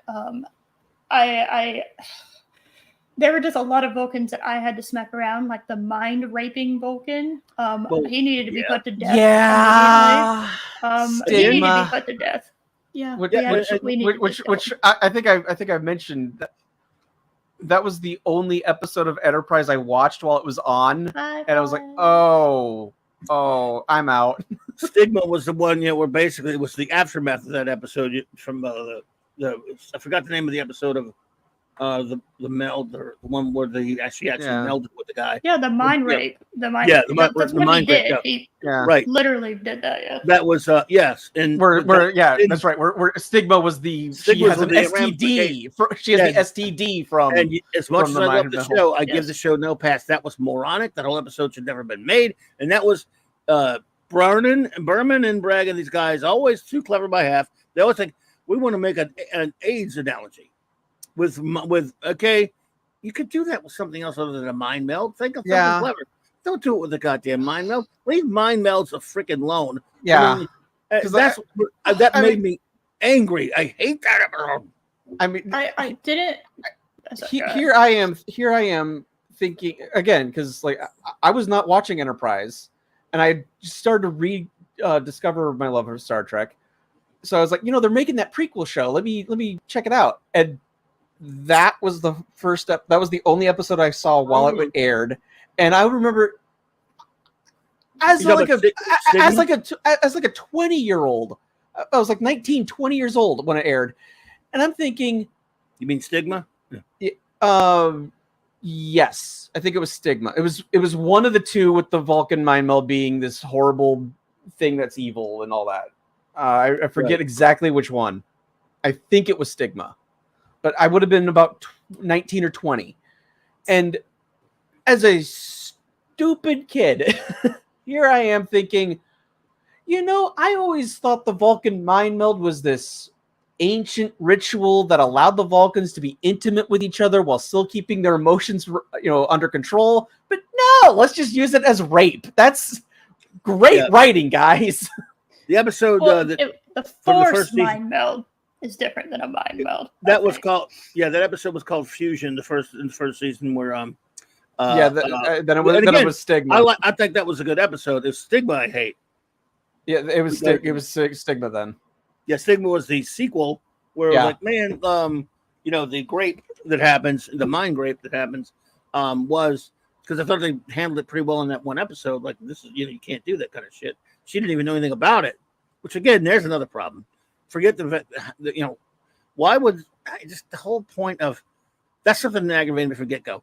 There were just a lot of Vulcans that I had to smack around, like the mind raping Vulcan. He needed to be put to death. Yeah. He needed to be put to death. Yeah. Which I think I mentioned that was the only episode of Enterprise I watched while it was on, and I was like, oh, I'm out. Stigma was the one, where basically it was the aftermath of that episode from the I forgot the name of the episode of the meld, or the one where they actually melded with the guy. Yeah, the mind rape. The mind. Yeah, that's the what mind he rape. did. He literally did that. Yeah. That was yes, and that's right. Where Stigma was she has an STD. She has the STD from. And as much as I love the show, I give the show no pass. That was moronic. That whole episode should never have been made. And that was Berman and Bragg and these guys always too clever by half. They always think we want to make an AIDS analogy. With okay, you could do that with something else other than a mind meld. Think of something clever. Don't do it with a goddamn mind meld. Leave mind melds a freaking alone. Yeah, that made me angry. I hate that. I mean, I didn't. Here I am thinking again, because like I was not watching Enterprise, and I just started to discover my love of Star Trek. So I was like, they're making that prequel show. Let me check it out. And that was the first step. That was the only episode I saw while it aired. And I remember as like a 20-year-old, I was like 19, 20 years old when it aired. And I'm thinking, you mean Stigma? Yes. I think it was Stigma. It was one of the two, with the Vulcan mind meld being this horrible thing that's evil and all that. I forget exactly which one. I think it was Stigma, but I would have been about 19 or 20. And as a stupid kid, here I am thinking, I always thought the Vulcan mind meld was this ancient ritual that allowed the Vulcans to be intimate with each other while still keeping their emotions, under control. But no, let's just use it as rape. That's great writing, guys. The episode the force mind meld is different than a mind meld. That was called that episode was called Fusion. In the first season, where then it was Stigma. I think that was a good episode. It's Stigma I hate. Yeah, it was Stigma then. Yeah, Stigma was the sequel where it was like, man, the grape that happens, the mind grape that happens, was because I thought they handled it pretty well in that one episode. Like, this is, you can't do that kind of shit. She didn't even know anything about it, which again, there's another problem. Forget why would just the whole point of that's something that aggravated me from get go.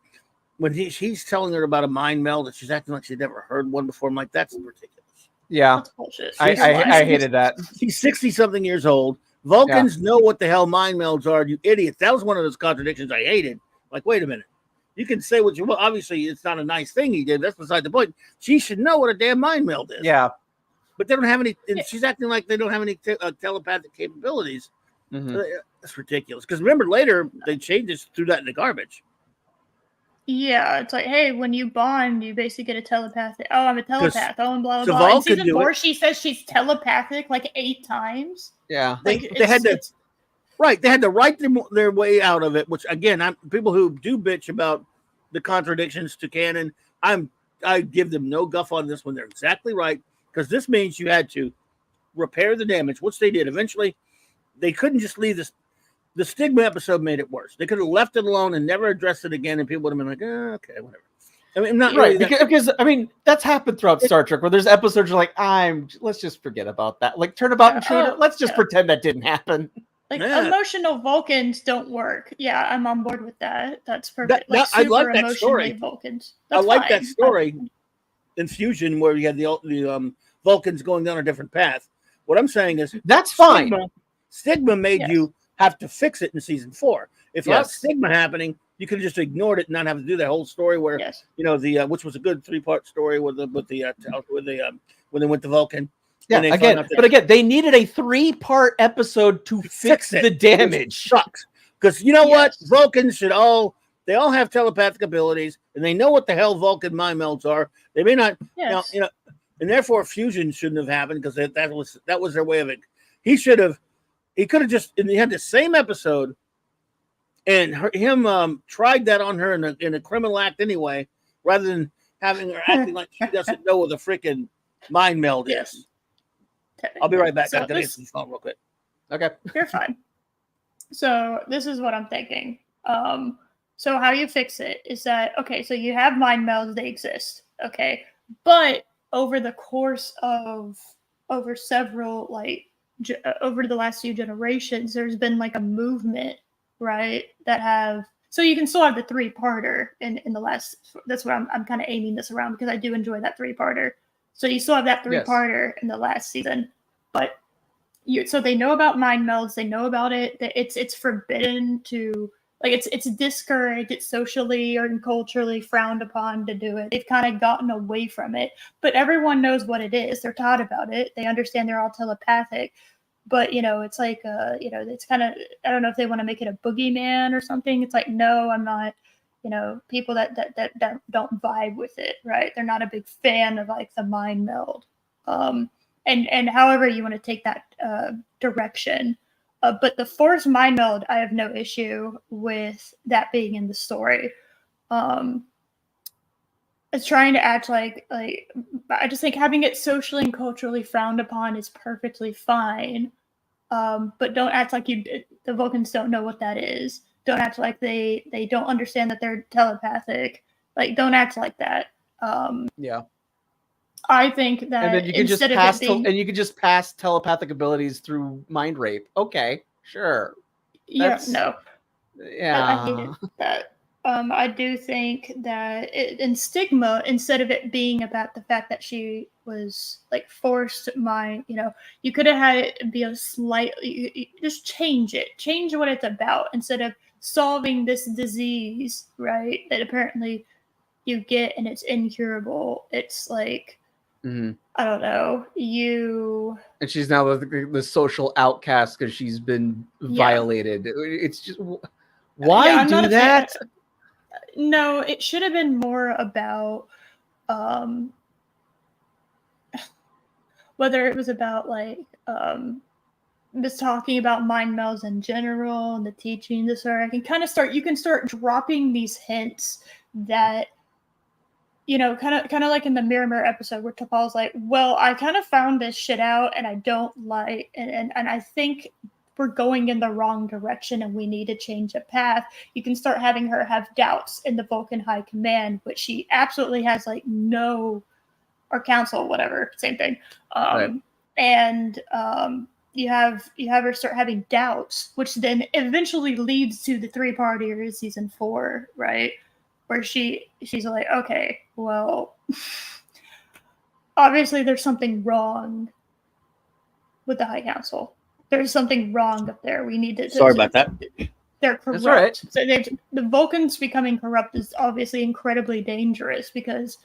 When he's telling her about a mind meld that she's acting like she'd never heard one before, I'm like, that's ridiculous. Yeah, that's bullshit. I hated that. She's 60-something years old. Vulcans know what the hell mind melds are, you idiots. That was one of those contradictions I hated. Like, wait a minute. You can say what you will. Obviously, it's not a nice thing he did. That's beside the point. She should know what a damn mind meld is. Yeah. But they don't have any, and she's acting like they don't have any telepathic capabilities. Mm-hmm. That's ridiculous. Because remember, later, they changed this, threw that in the garbage. Yeah, it's like, hey, when you bond, you basically get a telepathic. Oh, I'm a telepath. Oh, and blah, blah, Saval blah. In could season do 4, it. she says she's telepathic like 8 times. Yeah. They had to, right. They had to write their way out of it, which, again, people who do bitch about the contradictions to canon, I give them no guff on this one. They're exactly right, because this means you had to repair the damage, which they did. Eventually, they couldn't just leave this. The Stigma episode made it worse. They could have left it alone and never addressed it again, and people would have been like, okay, whatever. I mean, not right, really because I mean, that's happened throughout Star Trek, where there's episodes you're like, let's just forget about that. Like Turnabout Intruder, let's just pretend that didn't happen. Like, emotional Vulcans don't work. Yeah, I'm on board with that. That's perfect. I like that story. Vulcans. I like that story in Fusion, where you had the Vulcans going down a different path. What I'm saying is that's fine. Stigma made you have to fix it in season 4. If not Stigma happening, you could have just ignored it and not have to do that whole story where which was a good 3-part story when they went to Vulcan. Yeah, again, they needed a 3-part episode to fix the damage. Sucks. Because you know what? Vulcans should they all have telepathic abilities, and they know what the hell Vulcan mind melds are. They may not, and therefore fusion shouldn't have happened, because that was their way of it. He could have just, and he had the same episode, and him tried that on her in a criminal act anyway, rather than having her acting like she doesn't know what the freaking mind meld is. I'll be right back. I'm going to answer the phone real quick. Okay. You're fine. So this is what I'm thinking. So how you fix it is that, okay, so you have mind melds, they exist. Okay. But over the course of, over the last few generations, there's been like a movement, right? So you can still have the 3-parter in the last, that's what I'm kind of aiming this around, because I do enjoy that 3-parter. So you still have that 3-parter in the last season, but so they know about mind melds, they know about it, that it's forbidden to, like, it's discouraged, it's socially or culturally frowned upon to do it. They've kind of gotten away from it, but everyone knows what it is. They're taught about it. They understand they're all telepathic, but it's like, it's kind of, I don't know if they want to make it a boogeyman or something. It's like, no, I'm not. People that don't vibe with it, right? They're not a big fan of like the mind meld, and however you want to take that direction. But the forced mind meld, I have no issue with that being in the story. It's trying to act like I just think having it socially and culturally frowned upon is perfectly fine. But don't act like the Vulcans don't know what that is. Don't act like they don't understand that they're telepathic. Like, don't act like that. I think that, and then you can just pass you can just pass telepathic abilities through mind rape. Okay, sure. I hated that. I do think that in Stigma, instead of it being about the fact that she was like forced you could have had it be a slightly, just change what it's about, instead of solving this disease, right, that apparently you get and it's incurable. It's like, I don't know, and she's now the social outcast because she's been violated. It's just, why do that? No, it should have been more about whether it was about like just talking about mind melds in general and the teaching disorder. You can start dropping these hints that kind of like in the Mirror episode where T'Pol's like, well, I kind of found this shit out and I don't like, and I think we're going in the wrong direction and we need to change a path. You can start having her have doubts in the Vulcan High Command, which she absolutely has like no, or council, whatever, same thing. Right. And you have her start having doubts, which then eventually leads to the 3-parter in season 4, right? Where she's like, okay, well, obviously there's something wrong with the High Council. There's something wrong up there. We need to. Sorry about that. They're corrupt. That's all right. So the Vulcans becoming corrupt is obviously incredibly dangerous because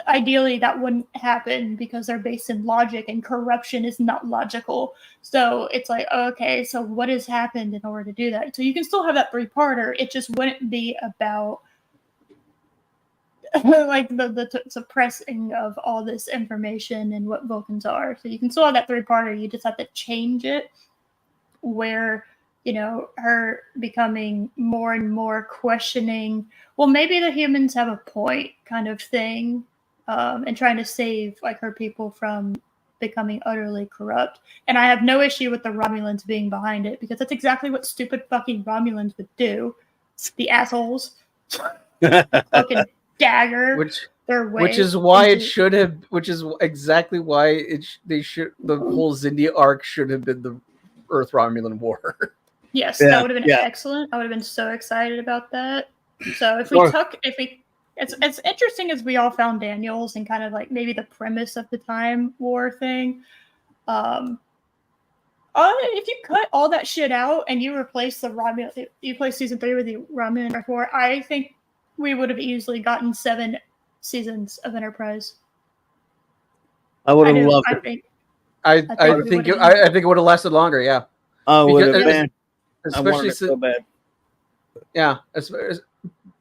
ideally that wouldn't happen because they're based in logic and corruption is not logical. So it's like, okay, so what has happened in order to do that? So you can still have that 3-parter. It just wouldn't be about like the suppressing of all this information and what Vulcans are. So you can still have that 3-parter. You just have to change it where, her becoming more and more questioning, well, maybe the humans have a point kind of thing, and trying to save like her people from becoming utterly corrupt. And I have no issue with the Romulans being behind it because that's exactly what stupid fucking Romulans would do. The assholes. Fucking dagger which is why it should have, which is exactly why the whole Zindia arc should have been the Earth Romulan War. Yes, that would have been excellent. I would have been so excited about that. So it's interesting as we all found Daniels and kind of like maybe the premise of the Time War thing. If you cut all that shit out and you replace you play season 3 with the Romulan War, I think we would have easily gotten 7 seasons of Enterprise. I would have loved it. I think it would have lasted longer. Yeah. I would have been. Especially so bad. Yeah,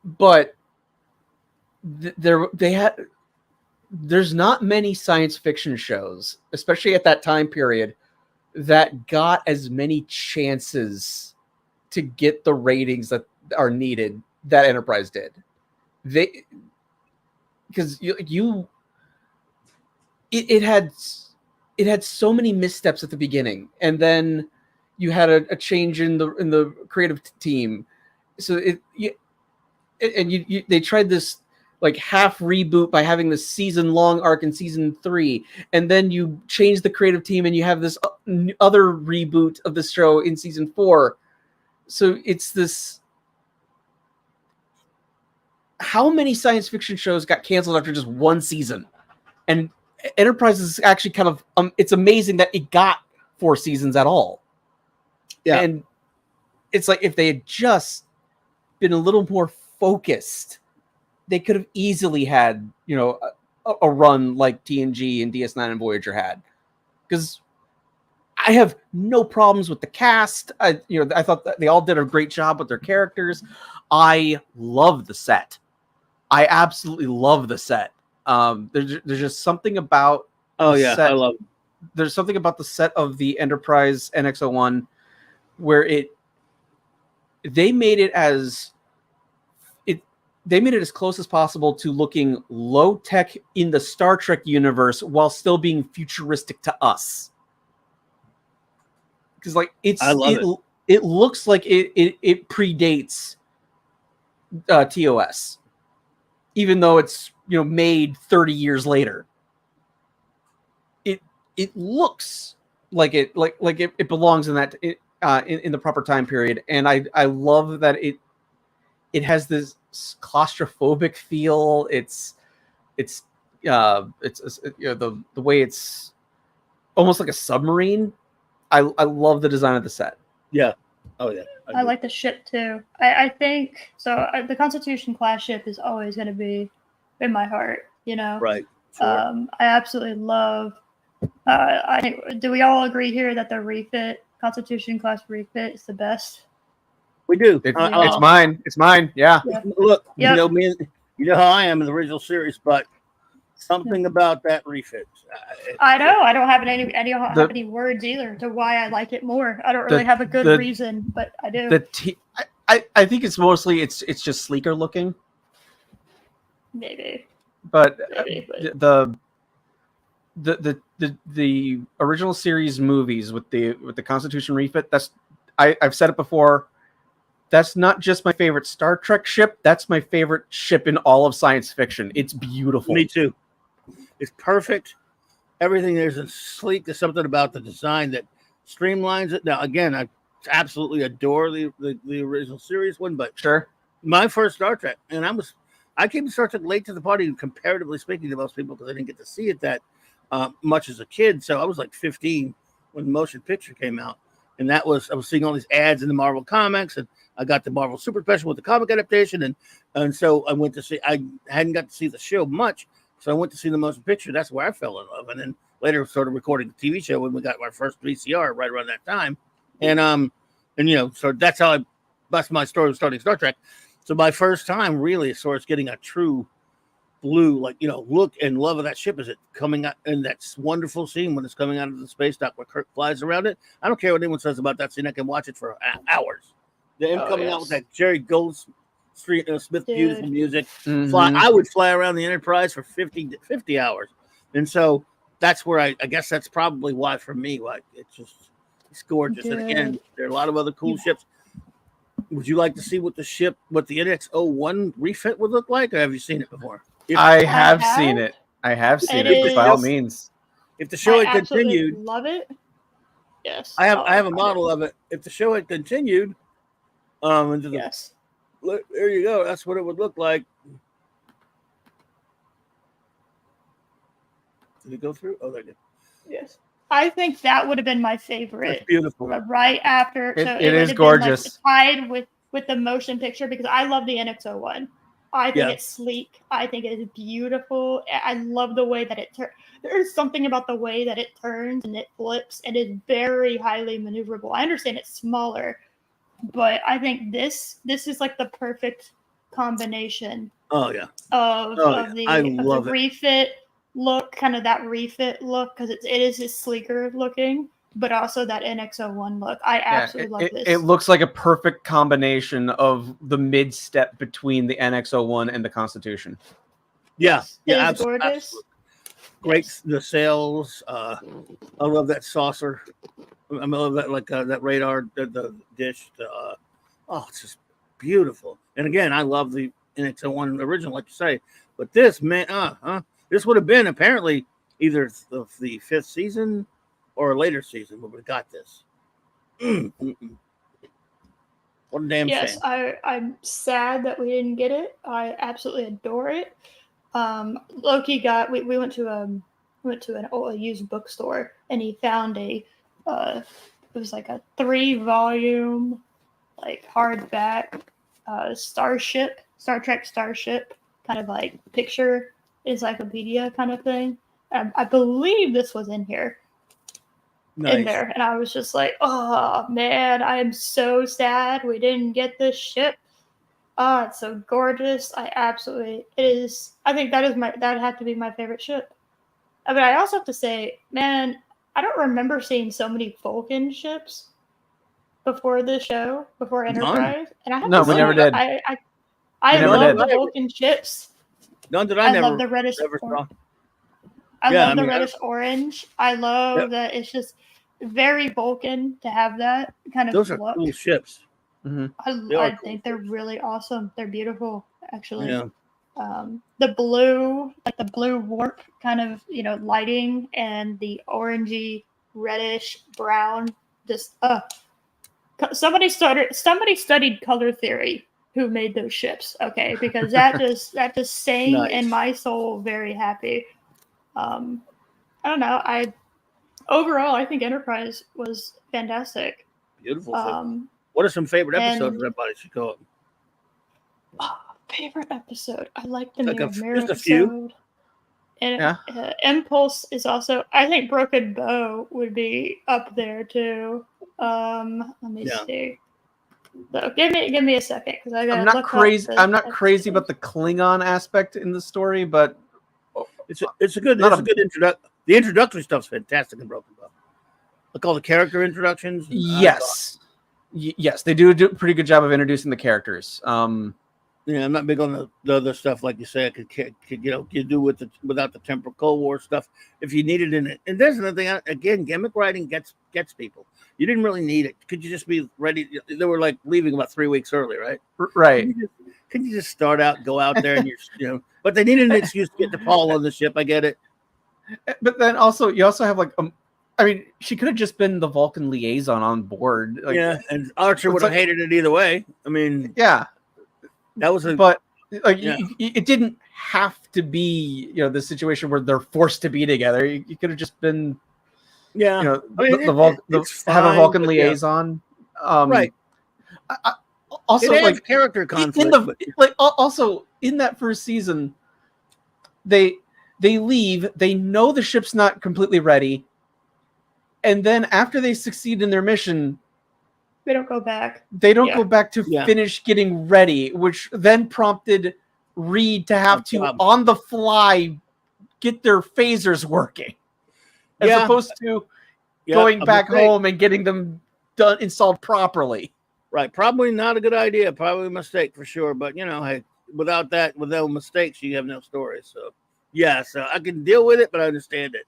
but there's not many science fiction shows, especially at that time period, that got as many chances to get the ratings that are needed that Enterprise did. Because it had so many missteps at the beginning, and then you had a change in the creative team. So they tried this like half reboot by having this season-long arc in season 3, and then you change the creative team and you have this other reboot of the show in season 4. So it's this. How many science fiction shows got canceled after just one season? And Enterprise is actually kind of it's amazing that it got 4 seasons at all. Yeah. And it's like if they had just been a little more focused, they could have easily had, a run like TNG and DS9 and Voyager had. Because I have no problems with the cast. I thought that they all did a great job with their characters. I love the set. I absolutely love the set. There's just something about set. I love it. There's something about the set of the Enterprise NX-01 where they made it as close as possible to looking low tech in the Star Trek universe while still being futuristic to us. Because it looks like it predates TOS, even though it's made 30 years later. It looks like it belongs in that in the proper time period, and I love that it has this claustrophobic feel. It's the way it's almost like a submarine. I love the design of the set. Yeah. Oh yeah. I like the ship too. I think so. The Constitution class ship is always going to be in my heart. Right. Sure. I absolutely love. I think. Do we all agree here that the refit Constitution class refit is the best? We do. It's mine. It's mine. Yeah. Look, you know how I am in the original series, but something about that refit. I know. I don't have any words either to why I like it more. I don't really have a good reason, but I do. I think it's mostly it's just sleeker looking. Maybe. But maybe, but the original series movies with the Constitution refit, I've said it before. That's not just my favorite Star Trek ship. That's my favorite ship in all of science fiction. It's beautiful. Me too. It's perfect. Everything there's sleek. There's something about the design that streamlines it. Now, again, I absolutely adore the original series one, but Sure. my first Star Trek, and I came to Star Trek late to the party, comparatively speaking, to most people, because I didn't get to see it that much as a kid. So I was like 15 when the motion picture came out, and I was seeing all these ads in the Marvel comics, and I got the Marvel Super Special with the comic adaptation, and so I went to see. I hadn't got to see the show much, so I went to see the motion picture. That's where I fell in love, and then later started recording the TV show when we got our first VCR right around that time, and so that's my story of starting Star Trek. So my first time really as far as getting a true blue, look and love of that ship is it coming out in that wonderful scene when it's coming out of the space dock where Kirk flies around it. I don't care what anyone says about that scene. I can watch it for hours. Him coming out with that Jerry Goldsmith beautiful music. Mm-hmm. I would fly around the Enterprise for 50 hours. And so that's where I guess that's probably why for me, it's gorgeous. Dude. And again, there are a lot of other cool ships. Would you like to see what the NX-01 refit would look like, or have you seen it before? I have seen it. I have seen it by all means. If the show had absolutely continued, love it. Yes, I have a model of it. If the show had continued, yes, there you go. That's what it would look like. Did it go through? Oh, there it did. Yes. I think that would have been my favorite. That's beautiful. Right after, it is gorgeous. Tied with the motion picture, because I love the NX-01. I think it's sleek. I think it is beautiful. I love the way that it turns. There's something about the way that it turns and it flips, and it's very highly maneuverable. I understand it's smaller, but I think this is like the perfect combination. Oh yeah. Of the refit look, kind of that refit look, because it is sleeker looking, but also that NX-01 look. I absolutely love this. It looks like a perfect combination of the mid step between the NX-01 and the Constitution. Yeah, it's gorgeous. Absolutely. Great, yes. The sails. I love that saucer. I love that that radar, the dish. It's just beautiful. And again, I love the NX-01 original, like you say. But this, man, this would have been apparently either the fifth season or a later season when we got this. What a damn shame. Yes, I'm sad that we didn't get it. I absolutely adore it. Loki we went to an used bookstore, and he found it was like a 3-volume hardback Star Trek Starship kind of like picture encyclopedia kind of thing. I believe this was in here. Nice. In there, and I was just like, oh man, I am so sad we didn't get this ship. Oh, it's so gorgeous. It is. I think that would have to be my favorite ship. But I also have to say, man, I don't remember seeing so many Vulcan ships before this show, before Enterprise. And I have to say, we never did. I love the Vulcan ships. None that I love the reddish. saw. I love the reddish orange. I love that it's just very Vulcan to have that kind of Those look. are cool ships. Mm-hmm. I think they're really awesome. They're beautiful, actually. Yeah. The blue, the blue warp kind of, lighting, and the orangey, reddish, brown. Just somebody studied color theory. Who made those ships? Okay, because that just sang in my soul very happy. I don't know. Overall, I think Enterprise was fantastic. Beautiful. What are some favorite episodes everybody should go up? Favorite episode? I like the Mirror just a episode. few. And Impulse is also. I think Broken Bow would be up there too. Let me see. So give me a second, because I got. I'm not crazy about the Klingon aspect in the story, but it's a good introduction. The introductory stuff's fantastic in Broken Bow. Look, all the character introductions. Yes, they do a pretty good job of introducing the characters. Yeah, I'm not big on the other stuff like you say. I could you do without the temporal Cold War stuff if you needed in it. And there's another thing. Again, gimmick writing gets people. You didn't really need it. Could you just be ready? They were like leaving about 3 weeks early, right? Right. Could you just start out, go out there, and But they needed an excuse to get to Paul on the ship. I get it. But then also, you also have like, I mean, she could have just been the Vulcan liaison on board. Like, Yeah, and Archer would have hated it either way. I mean, yeah, that was but like, it didn't have to be, the situation where they're forced to be together. You could have just been, I mean, have a Vulcan liaison, right? Also, it like character conflict. Also in that first season, they leave. They know the ship's not completely ready, and then after they succeed in their mission, they don't go back. They don't go back to finish getting ready, which then prompted Reed to have to on the fly get their phasers working, as opposed to going back home and getting them installed properly. Right, probably not a good idea. Probably a mistake for sure. But hey, without mistakes, you have no story. So so I can deal with it, but I understand it.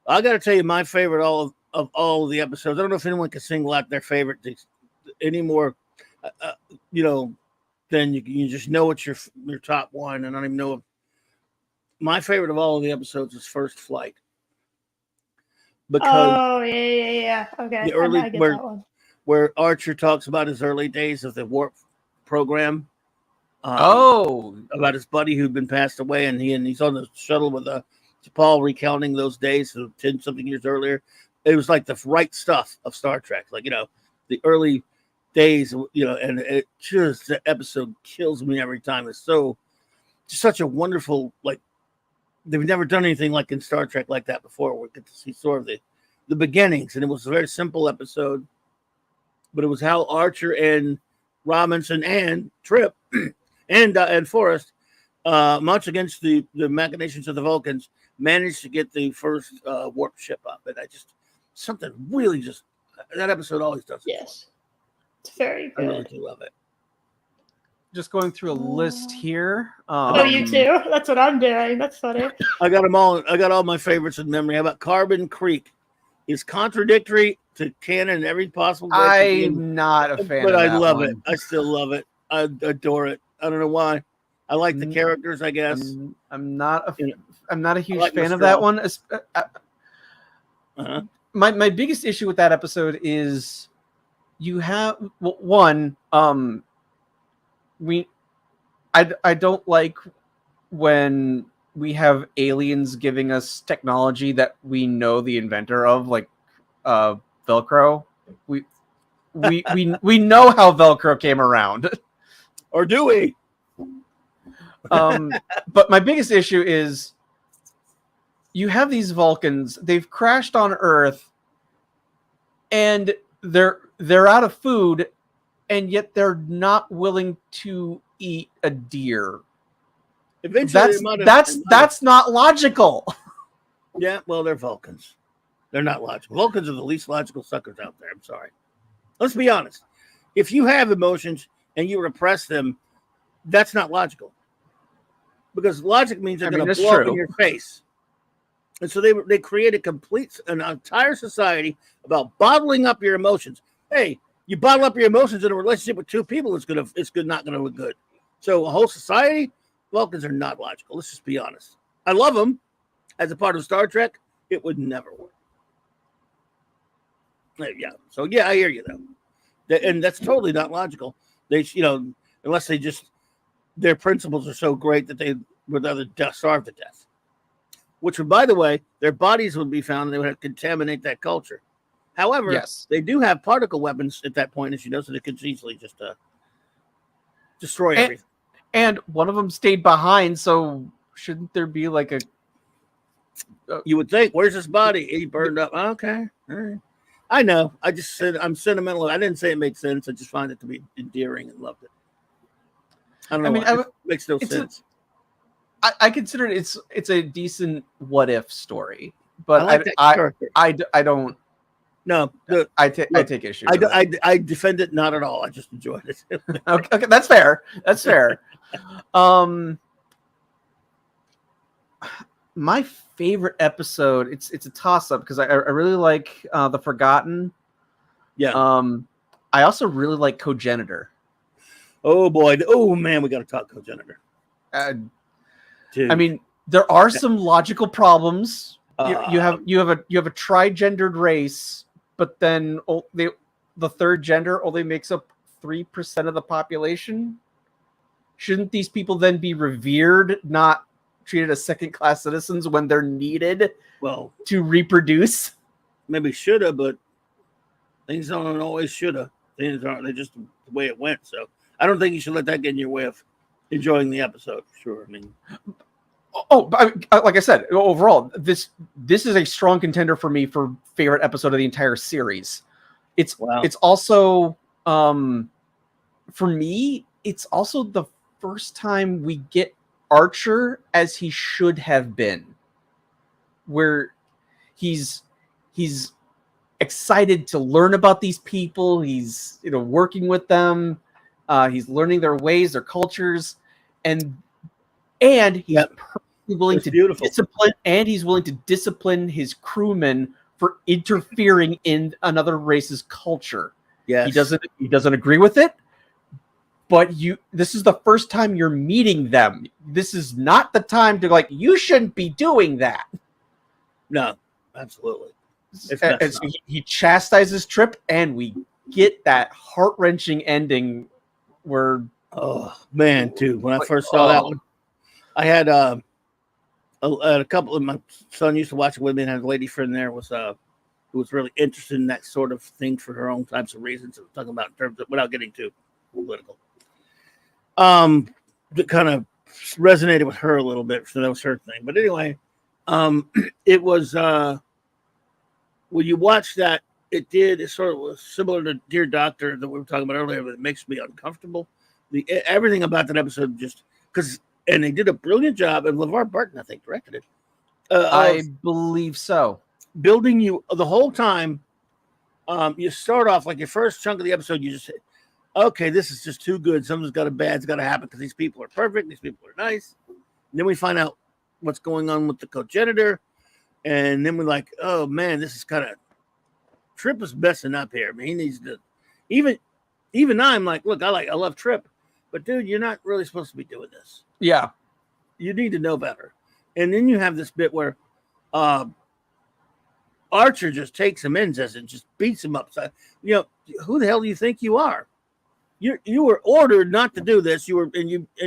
I got to tell you, my favorite of all of the episodes. I don't know if anyone can single out their favorite anymore. Then you just know it's your top one. And I don't even know. My favorite of all of the episodes is First Flight. Because okay, the early I get that one. Where Archer talks about his early days of the warp program. About his buddy who'd been passed away, and he's on the shuttle with Paul recounting those days, 10-something years earlier. It was like the right stuff of Star Trek, like the early days, and it just the episode kills me every time. It's just such a wonderful, like they've never done anything like in Star Trek like that before. We get to see sort of the beginnings, and it was a very simple episode. But it was how Archer and Robinson and Trip and Forrest, much against the machinations of the Vulcans, managed to get the first warp ship up. And something really that episode always does it. Yes. It's very good. I really do love it. Just going through a list here. You too? That's what I'm doing. That's funny. I got them all. I got all my favorites in memory. How about Carbon Creek? Is contradictory to canon in every possible way. I'm not a fan, but of I that love one. it. I still love it. I adore it. I don't know why. I like the characters, I guess. I'm not a huge fan of that one. My biggest issue with that episode is you have one. I don't like when we have aliens giving us technology that we know the inventor of, like Velcro. We know how Velcro came around, or do we? But my biggest issue is you have these Vulcans. They've crashed on Earth, and they're out of food, and yet they're not willing to eat a deer. Eventually, that's not logical. Yeah, well, they're Vulcans. They're not logical. Vulcans are the least logical suckers out there. I'm sorry. Let's be honest. If you have emotions and you repress them, that's not logical. Because logic means they're going to blow up in your face. And so they create an entire society about bottling up your emotions. Hey, you bottle up your emotions in a relationship with two people, it's not going to look good. So a whole society, Vulcans are not logical. Let's just be honest. I love them as a part of Star Trek. It would never work. Yeah. So yeah, I hear you though, and that's totally not logical. They, unless their principles are so great that they would rather starve to death. Which would, by the way, their bodies would be found and they would have to contaminate that culture. However, yes, they do have particle weapons at that point, as you know, so they could easily just destroy everything. And one of them stayed behind, so shouldn't there be like you would think, where's his body? He burned up. Okay. All right. I know. I just said I'm sentimental. I didn't say it made sense. I just find it to be endearing and loved it. I don't know. It makes no sense. I consider it's a decent what if story, but I don't. No, I take issue. I defend it not at all. I just enjoyed it. Okay, that's fair. That's fair. My favorite episode. It's a toss up because I really like The Forgotten. Yeah. I also really like Cogenitor. Oh boy. Oh man, we got to talk Cogenitor. I mean, there are some logical problems. You have a trigendered race, but then the third gender only makes up 3% of the population. Shouldn't these people then be revered, not treated as second-class citizens when they're needed to reproduce? Maybe shoulda, but things don't always shoulda. Things aren't. They're just the way it went. So I don't think you should let that get in your way of enjoying the episode. For sure. I mean, like I said, overall, this is a strong contender for me for favorite episode of the entire series. It's also for me, it's also the first time we get Archer as he should have been, where he's excited to learn about these people. He's working with them. He's learning their ways, their cultures, and he's perfectly willing discipline. And he's willing to discipline his crewmen for interfering in another race's culture. Yes. He doesn't agree with it. But this is the first time you're meeting them. This is not the time to you shouldn't be doing that. No, absolutely. And so he chastises Trip, and we get that heart-wrenching ending where... Oh, man, dude. When I first saw that one, I had a couple of... My son used to watch it with me, and had a lady friend there who was really interested in that sort of thing for her own types of reasons. I'm talking about in terms of, without getting too political. That kind of resonated with her a little bit, so that was her thing. But anyway, it was when you watch that, it sort of was similar to Dear Doctor that we were talking about earlier, but it makes me uncomfortable. Everything about that episode and they did a brilliant job, and LeVar Burton, I think, directed it. I believe so. Building you the whole time. You start off like your first chunk of the episode, you just okay, this is just too good. Something's got to happen because these people are perfect. These people are nice. And then we find out what's going on with the Cogenitor. And then we're like, oh man, this is kind of Trip is messing up here. I mean, he needs to even I'm like, look, I love Trip, but dude, you're not really supposed to be doing this. Yeah. You need to know better. And then you have this bit where Archer just takes him in and just beats him upside. Who the hell do you think you are? You were ordered not to do this. You were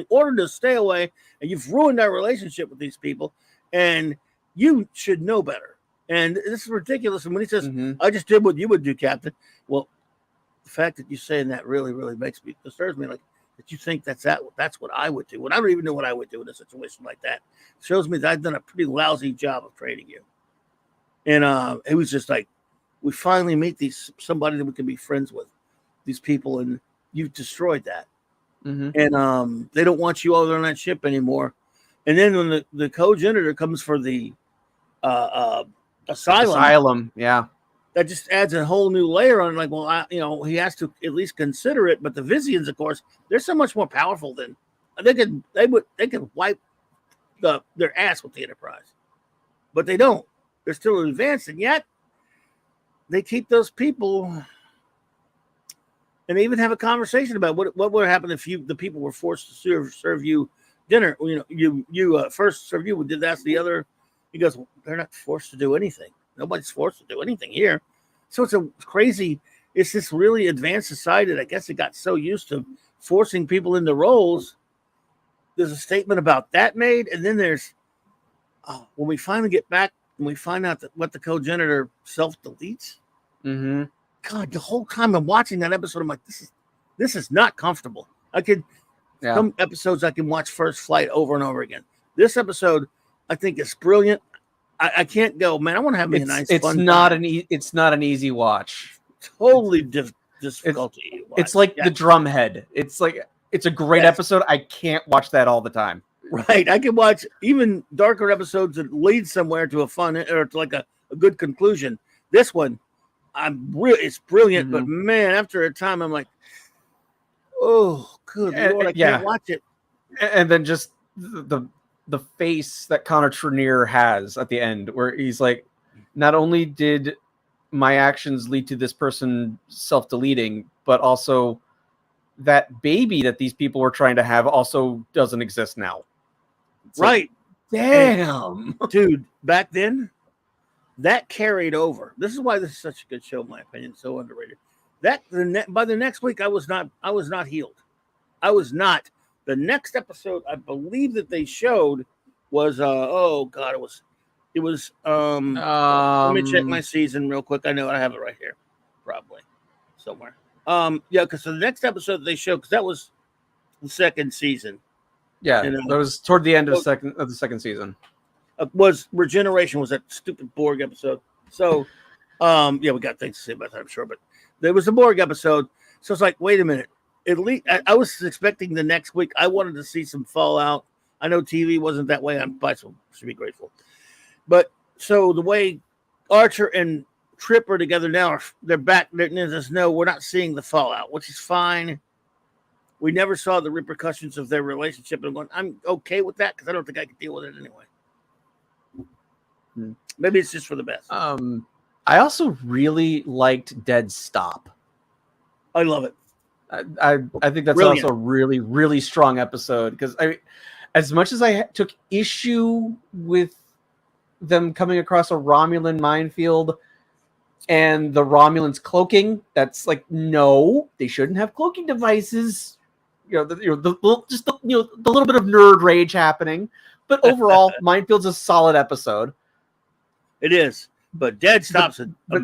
ordered to stay away, and you've ruined our relationship with these people, and you should know better. And this is ridiculous. And when he says, I just did what you would do, Captain. Well, the fact that you're saying that really, really disturbs me. Like that you think that's what I would do. When I don't even know what I would do in a situation like that. It shows me that I've done a pretty lousy job of training you. And it was just like, we finally meet somebody that we can be friends with, these people, and you've destroyed that. And they don't want you over on that ship anymore. And then when the Cogenitor comes for the asylum, yeah, that just adds a whole new layer on. Like, well, he has to at least consider it. But the Vizians, of course, they're so much more powerful than they could wipe their ass with the Enterprise, but they don't. They're still advanced, and yet they keep those people. And they even have a conversation about what would happen if the people were forced to serve you dinner. You first serve you. Did that's the other? He goes, well, they're not forced to do anything. Nobody's forced to do anything here. So it's a crazy. It's this really advanced society that I guess it got so used to forcing people into roles. There's a statement about that made, and then there's when we finally get back and we find out what the Cogenitor self deletes. God, the whole time I'm watching that episode, I'm like, this is not comfortable. Some episodes I can watch First Flight over and over again. This episode, I think, is brilliant. I can't go, man. I want to have a nice. It's not an easy watch. Totally difficulty. It's like the Drumhead. It's like it's a great episode. I can't watch that all the time. Right. I can watch even darker episodes that lead somewhere to a fun or to like a good conclusion. This one, It's brilliant, but man, after a time, I'm like, oh, good Lord, I can't watch it. And then just the face that Connor Trenier has at the end, where he's like, not only did my actions lead to this person self-deleting, but also that baby that these people were trying to have also doesn't exist now. It's right. Like, damn. And, dude, back then, that carried over. This is why this is such a good show, in my opinion, so underrated. By the next week, I was not healed. I was not. The next episode, I believe that they showed was it was let me check my season real quick. I know I have it right here, probably somewhere. Because the next episode they showed, because that was the second season. Yeah, that was toward the end of the second season. Was Regeneration was that stupid Borg episode. So, we got things to say about that, I'm sure. But there was a Borg episode. So it's like, wait a minute. At least I was expecting the next week. I wanted to see some Fallout. I know TV wasn't that way. I should be grateful. But so the way Archer and Trip are together now, they're back. There's no, we're not seeing the fallout, which is fine. We never saw the repercussions of their relationship. And I'm okay with that because I don't think I could deal with it anyway. Maybe it's just for the best. I also really liked Dead Stop. I love it. I think that's also a really, really strong episode because as much as I took issue with them coming across a Romulan minefield and the Romulans cloaking, that's like, no, they shouldn't have cloaking devices. The little bit of nerd rage happening, but overall, Minefield's a solid episode. It is, but Dead Stop's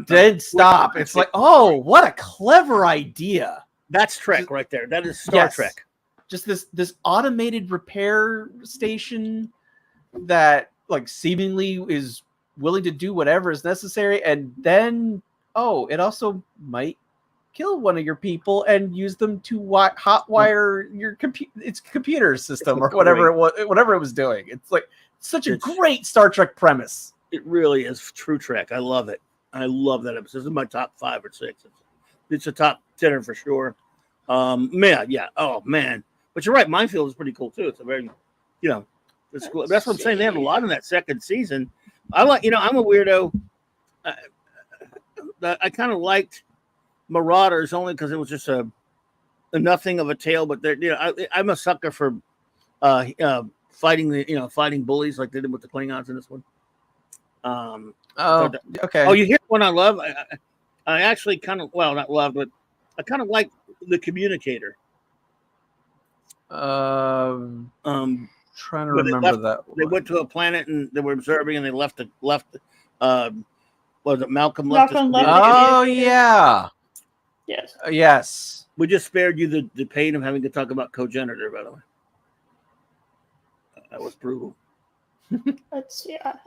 Dead Stop. It's like, oh, what a clever idea. That's Trek right there. That is Star Trek. Just this automated repair station that like seemingly is willing to do whatever is necessary, and then it also might kill one of your people and use them to hotwire your computer system or whatever it was doing. It's like such a great Star Trek premise. It really is true Trek. I love it. I love that episode. This is my top 5 or 6. It's a top 10 for sure. Yeah. Oh man. But you're right. Minefield is pretty cool too. It's a very, it's cool. That's what I'm saying. They have a lot in that second season. I'm a weirdo. I kind of liked Marauders only because it was just a nothing of a tale. But I'm a sucker for fighting fighting bullies like they did with the Klingons in this one. Okay. Oh, you hear one I love? I actually kind of not love, but I kind of like the Communicator. Trying to remember that one. They went to a planet and they were observing, and they left. Was it Malcolm left? Oh yeah. Yes. Yes. We just spared you the pain of having to talk about Cogenitor, by the way. That was brutal.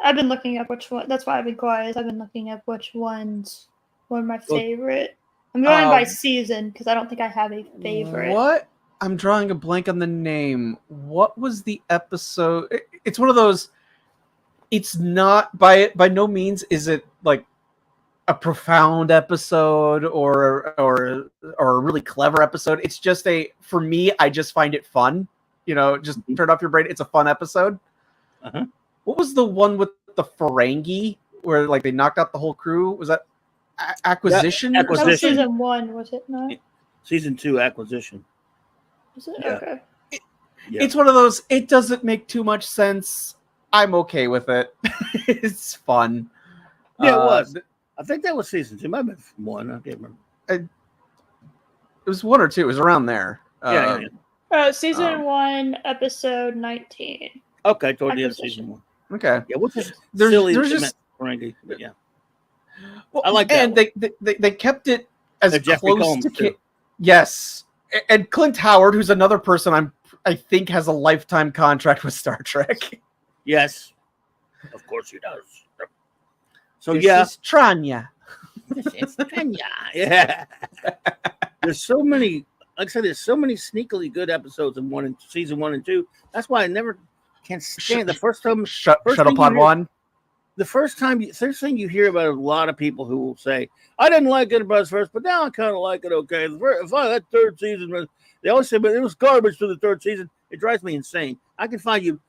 I've been looking up which one. That's why I've been quiet. I've been looking up which one's one of my favorite. I'm going by season because I don't think I have a favorite. What? I'm drawing a blank on the name. What was the episode? It's one of those. It's not by no means is it like a profound episode or a really clever episode. It's just for me, I just find it fun. Just turn off your brain. It's a fun episode. Uh-huh. What was the one with the Ferengi where like they knocked out the whole crew? Was that Acquisition? That was season 1, was it not? Season 2, Acquisition. Is it? Yeah. Okay. It's one of those, it doesn't make too much sense. I'm okay with it. It's fun. Yeah, it was. I think that was season 2. Might have been 1. I can't remember. It was 1 or 2. It was around there. Season 1, episode 19. Okay, toward the end of season 1. Okay. Yeah, which is there's silly. Just Ferengi, but yeah. Well, I like that. And they kept it as Jeffrey close Combs, to yes. And Clint Howard, who's another person I think has a lifetime contract with Star Trek. Yes, of course he does. So this is Tranya. This is Tranya. Yeah. There's so many. Like I said, there's so many sneakily good episodes in season 1 and 2. That's why I never can stand the first time. Shuttlepod 1. the first thing you hear about a lot of people who will say, I didn't like Enterprise first, but now I kind of like it okay. That third season, they always say, but it was garbage for the third season. It drives me insane. I can find you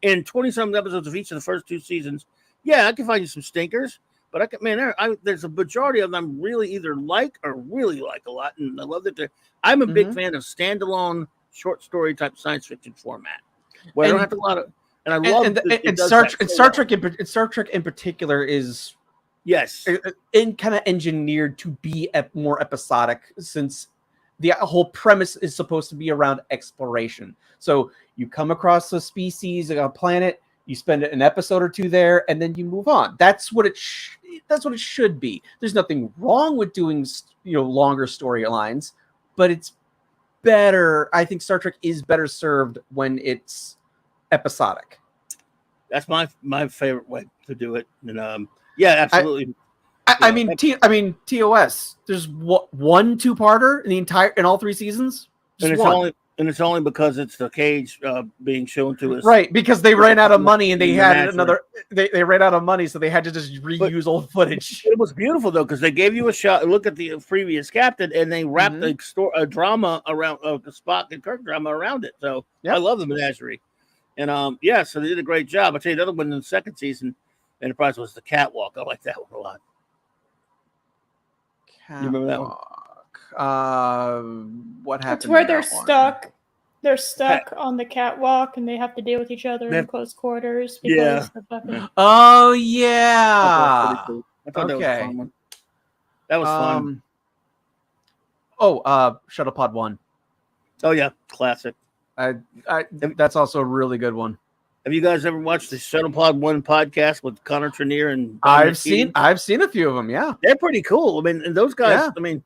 in 20-something episodes of each of the first 2 seasons. Yeah, I can find you some stinkers, but there's a majority of them really either like or really like a lot, and I love that. I'm a big fan of standalone short story type science fiction format, where I don't have a lot of. And I love Star Trek in particular is kind of engineered to be more episodic, since the whole premise is supposed to be around exploration. So you come across a species, a planet, you spend an episode or 2 there, and then you move on. That's what it should be. There's nothing wrong with doing longer storylines, but it's better. I think Star Trek is better served when it's episodic. That's my favorite way to do it. And absolutely. I mean TOS. There's 1 2-parter in all 3 seasons. It's only because it's the cage being shown to us. Right, because they ran out of money and they had they ran out of money, so they had to just reuse old footage. It was beautiful though, because they gave you a shot. Look at the previous captain, and they wrapped a drama around the Spock and Kirk drama around it. So I love the menagerie. And so they did a great job. I tell you, the other one in the second season, Enterprise, was the catwalk. I like that one a lot. Catwalk. You remember that one? What happened? It's where they're stuck. They're stuck on the catwalk, and they have to deal with each other in close quarters because of weapons. Oh yeah. I thought that was a fun one. That was fun. Shuttlepod 1. Oh yeah, classic. That's also a really good one. Have you guys ever watched the Shuttlepod 1 podcast with Connor Trenier and I've seen a few of them. Yeah, they're pretty cool. I mean, and those guys. Yeah. I mean,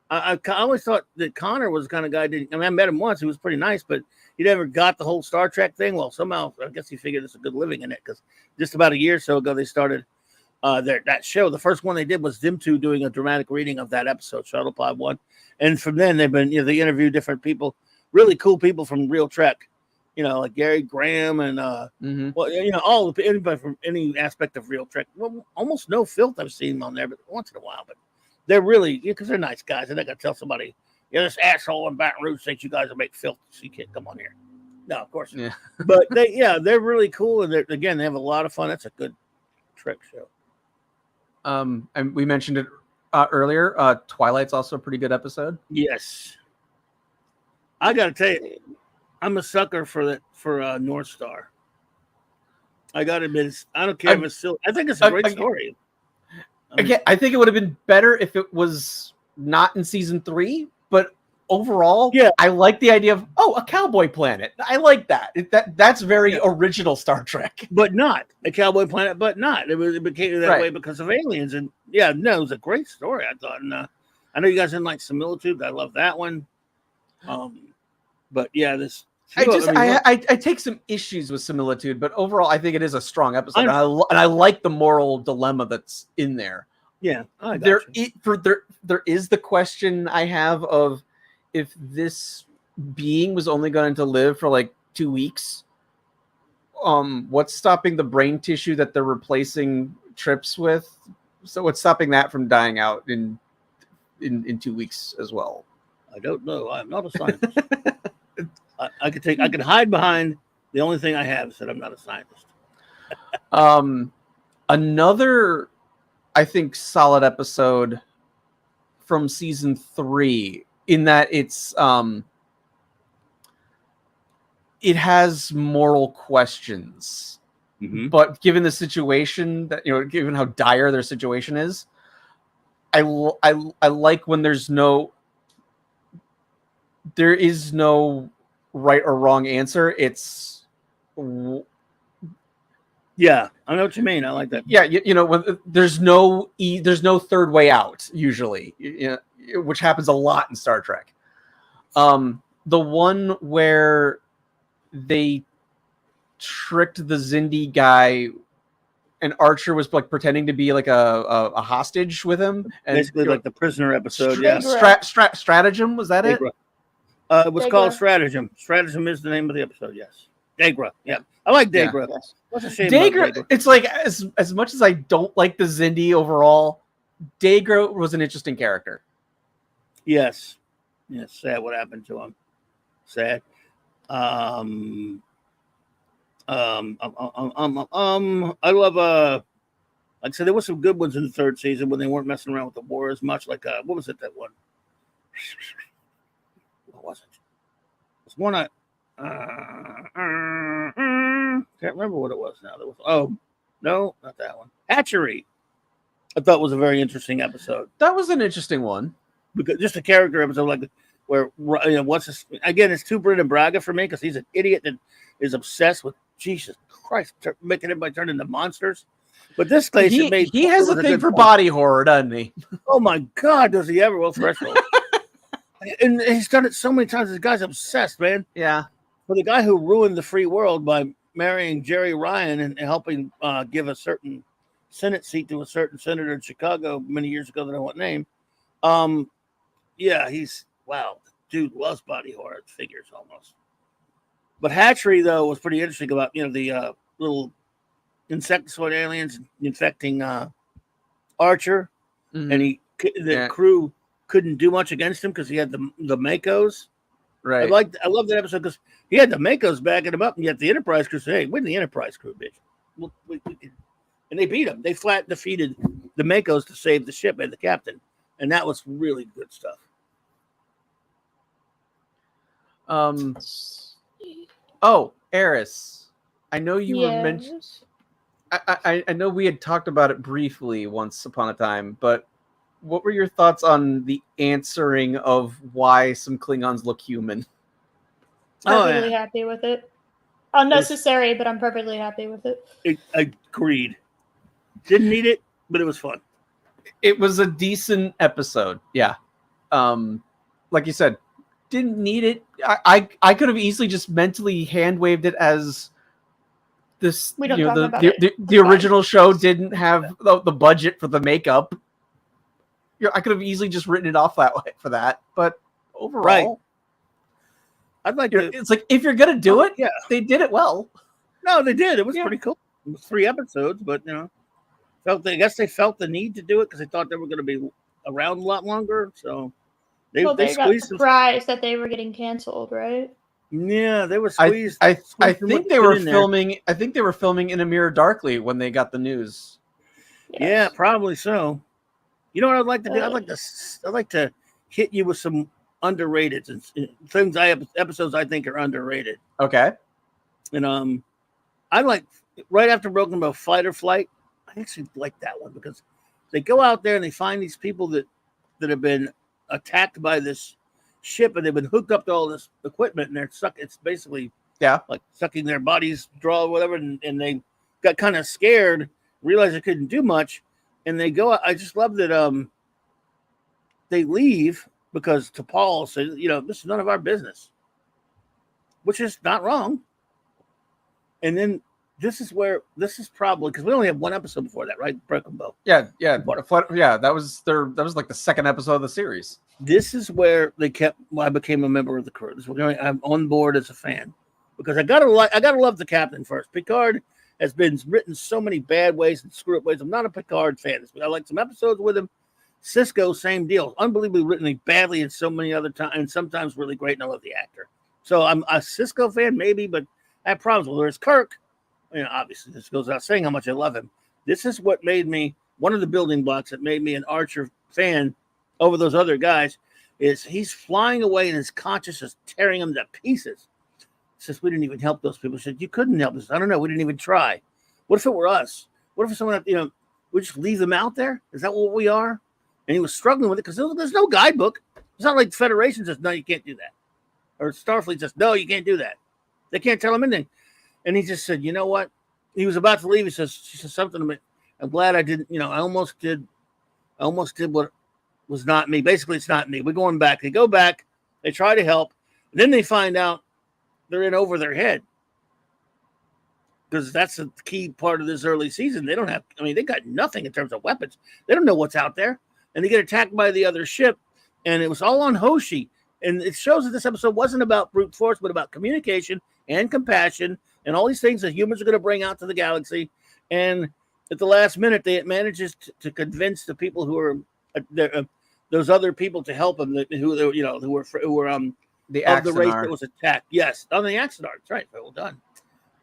I always thought that Connor was the kind of guy. I met him once. He was pretty nice, but he never got the whole Star Trek thing. Well, somehow I guess he figured it's a good living in it, because just about a year or so ago they started that show. The first one they did was them 2 doing a dramatic reading of that episode, Shuttlepod 1, and from then they've been they interview different people. Really cool people from Real Trek, like Gary Graham and anybody from any aspect of Real Trek. Well, almost no filth I've seen them on there, but once in a while. But they're really, because they're nice guys. They're not gonna tell somebody, this asshole in Baton Rouge thinks you guys will make filth, so you can't come on here. No, of course. Yeah. But they're really cool, and they have a lot of fun. That's a good Trek show. And we mentioned it earlier. Twilight's also a pretty good episode. Yes. I gotta tell you, I'm a sucker for North Star. I gotta admit, I don't care if it's still. I think it's a great story. Again, I think it would have been better if it was not in season 3. But overall, I like the idea of a cowboy planet. I like that. That's very original Star Trek. But not a cowboy planet. But not. It became that way because of aliens. And it was a great story. I thought. And I know you guys didn't like Similitude. I love that one. But this. I take some issues with Similitude, but overall, I think it is a strong episode, and I like the moral dilemma that's in there. Yeah, there is the question I have of, if this being was only going to live for like 2 weeks, what's stopping the brain tissue that they're replacing trips with? So what's stopping that from dying out in 2 weeks as well? I don't know. I'm not a scientist. I can hide behind the only thing I have is that I'm not a scientist. Another, I think, solid episode from season 3, in that it's it has moral questions, but given the situation that given how dire their situation is, I like when there is no right or wrong answer. It's I know what you mean. I like that. Yeah, when there's no third way out usually, which happens a lot in Star Trek. The one where they tricked the Xindi guy, and Archer was like pretending to be like a hostage with him, and basically like the prisoner episode. Stratagem, was that it? It was called Stratagem. Stratagem is the name of the episode. Yes. Dagra. Yeah, I like Yeah. Dagra. Yes. What's a shame about Dagra, Dagra? it's like as much as I don't like the Zindi overall, Dagra was an interesting character. Yes. Sad what happened to him. Sad. I love like I said, there were some good ones in the third season when they weren't messing around with the war as much. Like what was it, that one? What was it? It's one I can't remember what it was now. There was no, not that one. Hatchery. I thought was a very interesting episode. That was an interesting one. Because just a character episode like where what's this, again, it's too Brendan Braga for me because he's an idiot that is obsessed with Jesus Christ making everybody turn into monsters. But this place he has a thing for body horror, doesn't he? Oh my God, does he ever? Well, Threshold. And he's done it so many times. This guy's obsessed, man. Yeah. For the guy who ruined the free world by marrying Jerry Ryan and helping give a certain Senate seat to a certain senator in Chicago many years ago that I won't name. Yeah, wow. Dude loves body horror figures almost. But Hatchery, though, was pretty interesting about, the little insectoid aliens infecting Archer. Mm-hmm. And the crew couldn't do much against him because he had the Makos. Right. I love that episode because he had the Makos backing him up, and yet the Enterprise crew said, "Hey, we're the Enterprise crew, bitch." We can. And they beat him. They flat defeated the Makos to save the ship and the captain, and that was really good stuff. Eris, I know you were mentioned. I know we had talked about it briefly once upon a time, but what were your thoughts on the answering of why some Klingons look human? Perfectly happy with it. Unnecessary, but I'm perfectly happy with it. Agreed. Didn't need it, but it was fun. It was a decent episode. Yeah. Like you said, didn't need it. I could have easily just mentally hand waved it as this. We don't talk about it. The original show didn't have the budget for the makeup. I could have easily just written it off that way for that, but overall, right. I'd like to. It's like if you're gonna do it, yeah, they did it well. No, they did. It was pretty cool. It was 3 episodes, but I guess they felt the need to do it because they thought they were going to be around a lot longer. So they got surprised that they were getting canceled, right? Yeah, they were squeezed. I think they were filming. I think they were filming In a Mirror Darkly when they got the news. Yes. Yeah, probably so. You know what I'd like to do? I'd like to hit you with some underrated things. Episodes I think are underrated. Okay. And I like right after Broken Bow, Fight or Flight. I actually like that one because they go out there and they find these people that have been attacked by this ship and they've been hooked up to all this equipment and they're stuck. It's basically like sucking their bodies draw or whatever, and they got kind of scared, realized they couldn't do much. And they go. I just love that they leave because T'Pol said, this is none of our business, which is not wrong. And then this is probably because we only have 1 episode before that, right? Broken Bow. Yeah. That was like the 2nd episode of the series. This is where I became a member of the crew. This is where I'm on board as a fan because I gotta love the captain first. Picard has been written so many bad ways and screw up ways. I'm not a Picard fan. I like some episodes with him. Cisco, same deal. Unbelievably written badly in so many other times, and sometimes really great. And I love the actor. So I'm a Cisco fan, maybe, but I have problems with whereas Kirk. Obviously, this goes without saying how much I love him. This is what made me one of the building blocks that made me an Archer fan over those other guys. Is he's flying away and his conscience is tearing him to pieces. Says we didn't even help those people. He said you couldn't help us. I don't know. We didn't even try. What if it were us? What if someone we just leave them out there? Is that what we are? And he was struggling with it because there's no guidebook. It's not like the Federation says no, you can't do that, or Starfleet says no, you can't do that. They can't tell him anything. And he just said, you know what? He was about to leave. She said something to me. I'm glad I didn't. I almost did what was not me. Basically, it's not me. We're going back. They go back. They try to help. And then they find out they're in over their head because that's a key part of this early season. They don't have, they got nothing in terms of weapons. They don't know what's out there. And they get attacked by the other ship. And it was all on Hoshi. And it shows that this episode wasn't about brute force, but about communication and compassion and all these things that humans are going to bring out to the galaxy. And at the last minute, it manages to convince the people who are those other people to help them, who were the of the Axanar. race that was attacked. Yes, on the Axanar. That's right. Well done.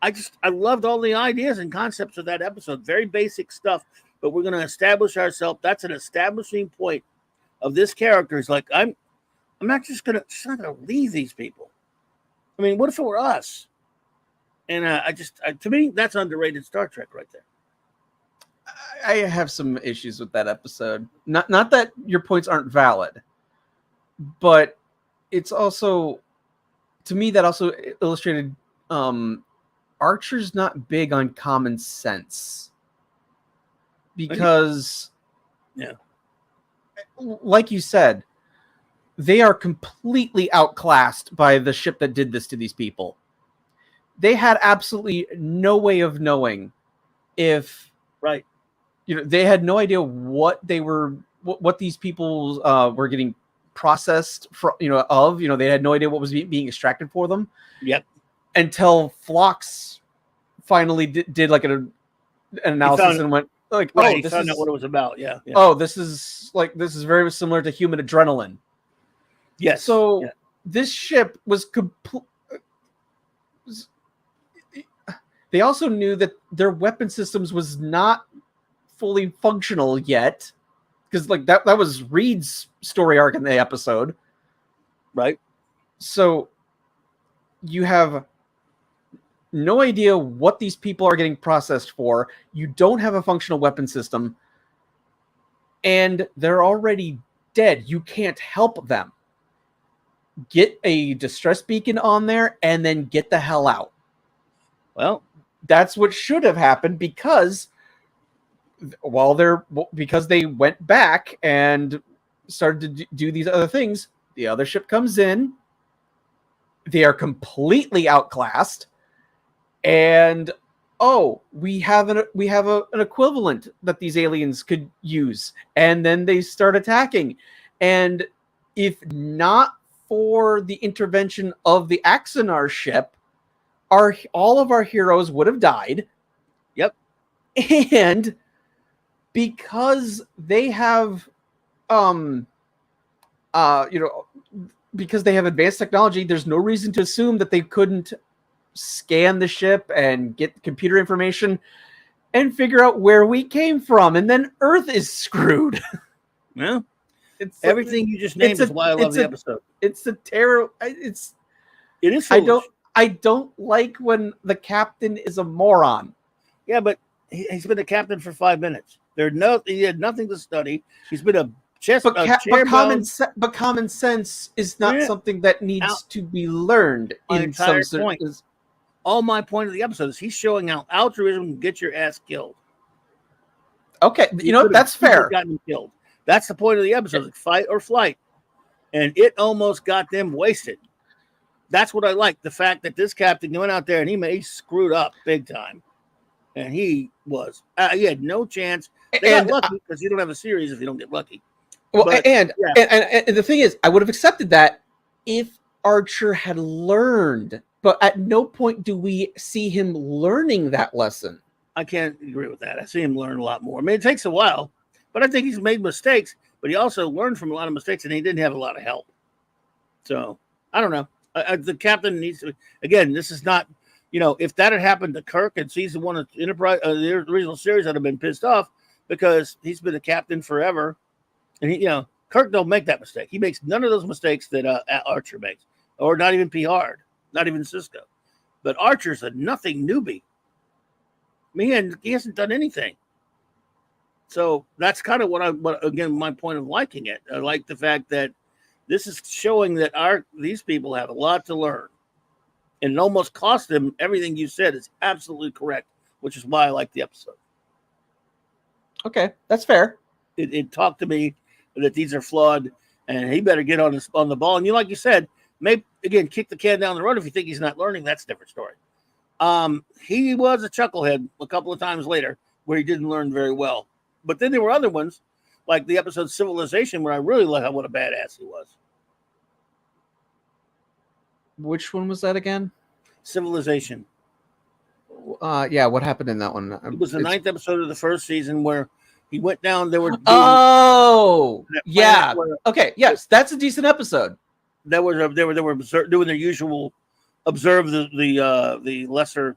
I loved all the ideas and concepts of that episode. Very basic stuff, but we're going to establish ourselves. That's an establishing point of this character. Is like I'm not just going to leave these people. I mean, what if it were us? And to me, that's underrated Star Trek right there. I have some issues with that episode. Not that your points aren't valid, but it's also, to me, that also illustrated Archer's not big on common sense. Because, like you said, they are completely outclassed by the ship that did this to these people. They had absolutely no way of knowing if... Right. They had no idea what these people were getting processed from, they had no idea what was being extracted for them. Yep. Until Phlox finally did like an analysis and went like, right, this found out what it was about. Yeah. Oh, this is very similar to human adrenaline. Yes. So this ship was they also knew that their weapon systems was not fully functional yet, because like that was Reed's story arc in the episode, right? So you have no idea what these people are getting processed for. You don't have a functional weapon system, and they're already dead. You can't help them. Get a distress beacon on there and then get the hell out. Well, that's what should have happened, because they went back and started to do these other things. The other ship comes in. They are completely outclassed, and we have an equivalent that these aliens could use, and then they start attacking. And if not for the intervention of the Axanar ship, all of our heroes would have died. Yep. And because they have because they have advanced technology, there's no reason to assume that they couldn't scan the ship and get computer information and figure out where we came from, and then Earth is screwed. Well, it's everything you just named is why I love the episode. It's a terror. It is foolish. I don't like when the captain is a moron. Yeah, but he's been a captain for 5 minutes. He had nothing to study. He's been a but common sense is not something that needs to be learned. All my point of the episode is he's showing how altruism can get your ass killed. Okay, that's fair. Gotten killed. That's the point of the episode: like fight or flight, and it almost got them wasted. That's what I like. The fact that this captain went out there and he screwed up big time, and he had no chance. They got lucky because you don't have a series if you don't get lucky. Well, and the thing is, I would have accepted that if Archer had learned, but at no point do we see him learning that lesson. I can't agree with that. I see him learn a lot more. I mean, it takes a while, but I think he's made mistakes, but he also learned from a lot of mistakes, and he didn't have a lot of help. So, I don't know. The captain needs to, again, this is not, if that had happened to Kirk in season 1 of Enterprise, the original series, I'd have been pissed off because he's been a captain forever. And Kirk don't make that mistake. He makes none of those mistakes that Archer makes, or not even Picard, not even Cisco. But Archer's a nothing newbie. I mean, he hasn't done anything. So that's kind of what again, my point of liking it. I like the fact that this is showing that these people have a lot to learn, and it almost cost them everything you said is absolutely correct, which is why I like the episode. Okay, that's fair. It talked to me that these are flawed, and he better get on the ball. And like you said, maybe again kick the can down the road if you think he's not learning. That's a different story. He was a chucklehead a couple of times later where he didn't learn very well. But then there were other ones, like the episode Civilization, where I really like what a badass he was. Which one was that again? Civilization. Yeah, what happened in that one? It was the 9th episode of the first season where he went down. They were doing yeah. Okay, yes, that's a decent episode. They were doing their usual observe the lesser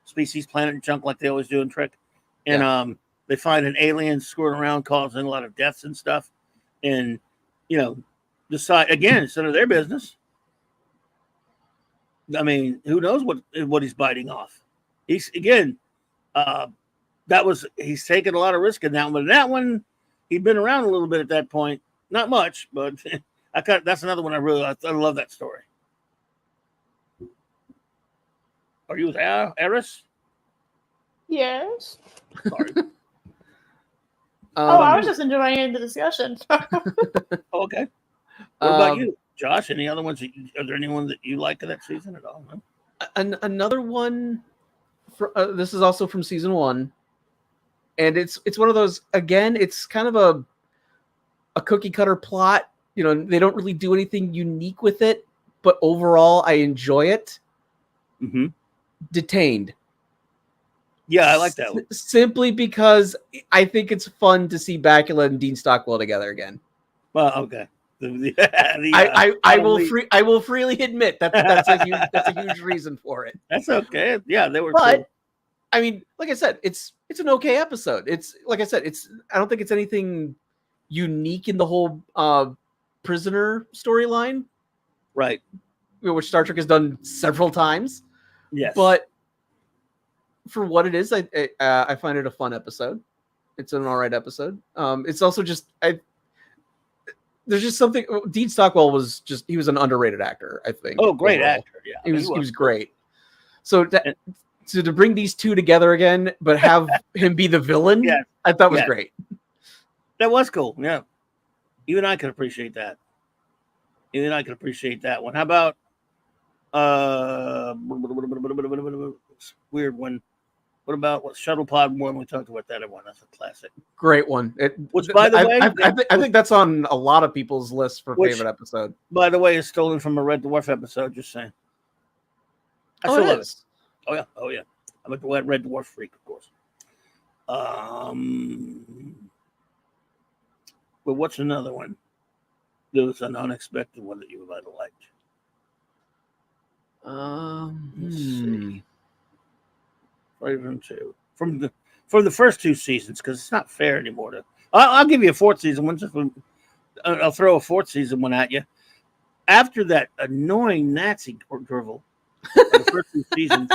species planet junk like they always do in Trek, and they find an alien screwing around causing a lot of deaths and stuff, and decide again it's none of their business. I mean, who knows what he's biting off? He's again, he's taken a lot of risk in that one. But in that one, he'd been around a little bit at that point, not much, but that's another one I love that story. Are you with Eris? Yes. Sorry. I was just enjoying the discussion. Okay. What about you, Josh? Any other ones? Are there anyone that you like in that season at all? No? Another one. This is also from season 1, and it's one of those. Again, it's kind of a cookie cutter plot. They don't really do anything unique with it, but overall, I enjoy it. Mm-hmm. Detained. Yeah, I like that one. Simply because I think it's fun to see Bakula and Dean Stockwell together again. Well, okay. I will freely admit that's a huge reason for it. That's okay. Yeah, they were. But cool. I mean, like I said, it's an okay episode. It's like I said, I don't think it's anything unique in the whole prisoner storyline, right? Which Star Trek has done several times. Yes, but for what it is, I find it a fun episode. It's an all right episode. It's also just there's just something. Dean Stockwell he was an underrated actor, I think. Oh, great actor! Yeah, he was great. So to bring these two together again, but have him be the villain, I thought was great. That was cool. Yeah, even I could appreciate that. Even I could appreciate that one. How about weird one? What about Shuttle Pod 1? We talked about that one. That's a classic. Great one. Which, by the way, I think that's on a lot of people's list for favorite episode. By the way, is stolen from a Red Dwarf episode. Just saying. I still love it. Oh yeah. I'm a Red Dwarf freak, of course. But what's another one? There was an unexpected one that you might have liked. Let's see. From the first 2 seasons, because it's not fair anymore. I'll give you a 4th season one. I'll throw a 4th season one at you. After that annoying Nazi drivel, the first 2 seasons,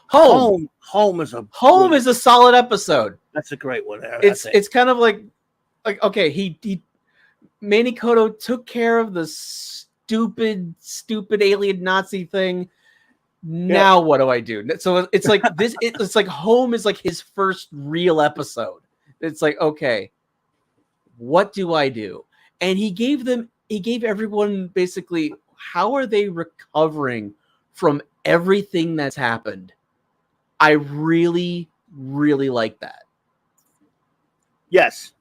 Home is a solid episode. That's a great one. It's kind of like okay, he Manikoto took care of the stupid alien Nazi thing. Now what do I do? So it's like this. It's like Home is like his first real episode. It's like, okay, what do I do? And he gave everyone basically, how are they recovering from everything that's happened? I really, really like that. Yes,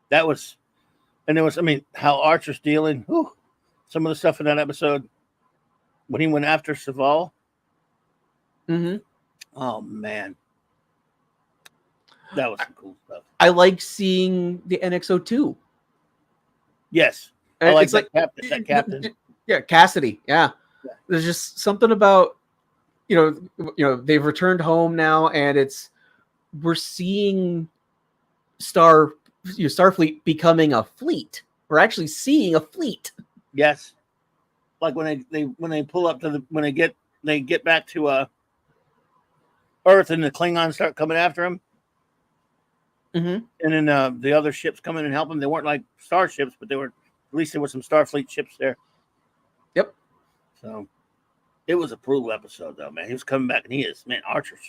that was, and it was. I mean, how Archer's dealing. Whew, some of the stuff in that episode. When he went after Saval. Mm-hmm. Oh, man. That was some cool stuff. I like seeing the NX-02. Yes. I like that captain. Yeah, Cassidy. Yeah. There's just something about, they've returned home now, and we're seeing Starfleet becoming a fleet. We're actually seeing a fleet. Yes. Like when they pull up to when they get back to Earth and the Klingons start coming after them, and then the other ships come in and help them. They weren't like starships, but at least there were some Starfleet ships there. Yep. So it was a brutal episode, though, man. He was coming back, and Archer's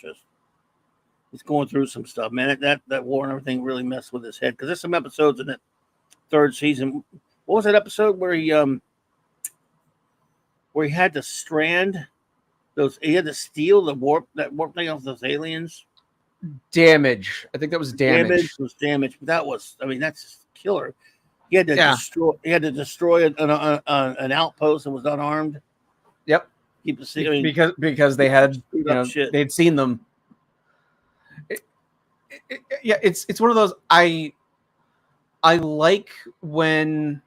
he's going through some stuff, man. That war and everything really messed with his head, because there's some episodes in that 3rd season. What was that episode where he had to strand he had to steal that warp thing off those aliens? Damage. I think that was damage. Damage. But that's just killer. He had to destroy an outpost that was unarmed. Yep. keep the secret. Because they had Shit. they'd seen them. Yeah, it's one of those. I like when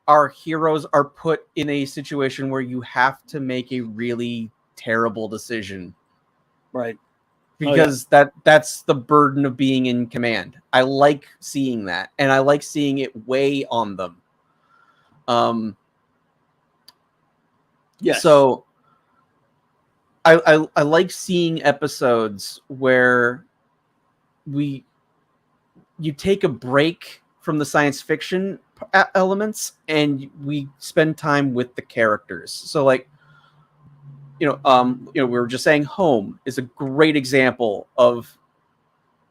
our heroes are put in a situation where you have to make a really terrible decision, Right? because that's the burden of being in command. I like seeing that, and I like seeing it weigh on them. Yes. So I like seeing episodes where you take a break from the science fiction elements and we spend time with the characters. So like, we were just saying Home is a great example of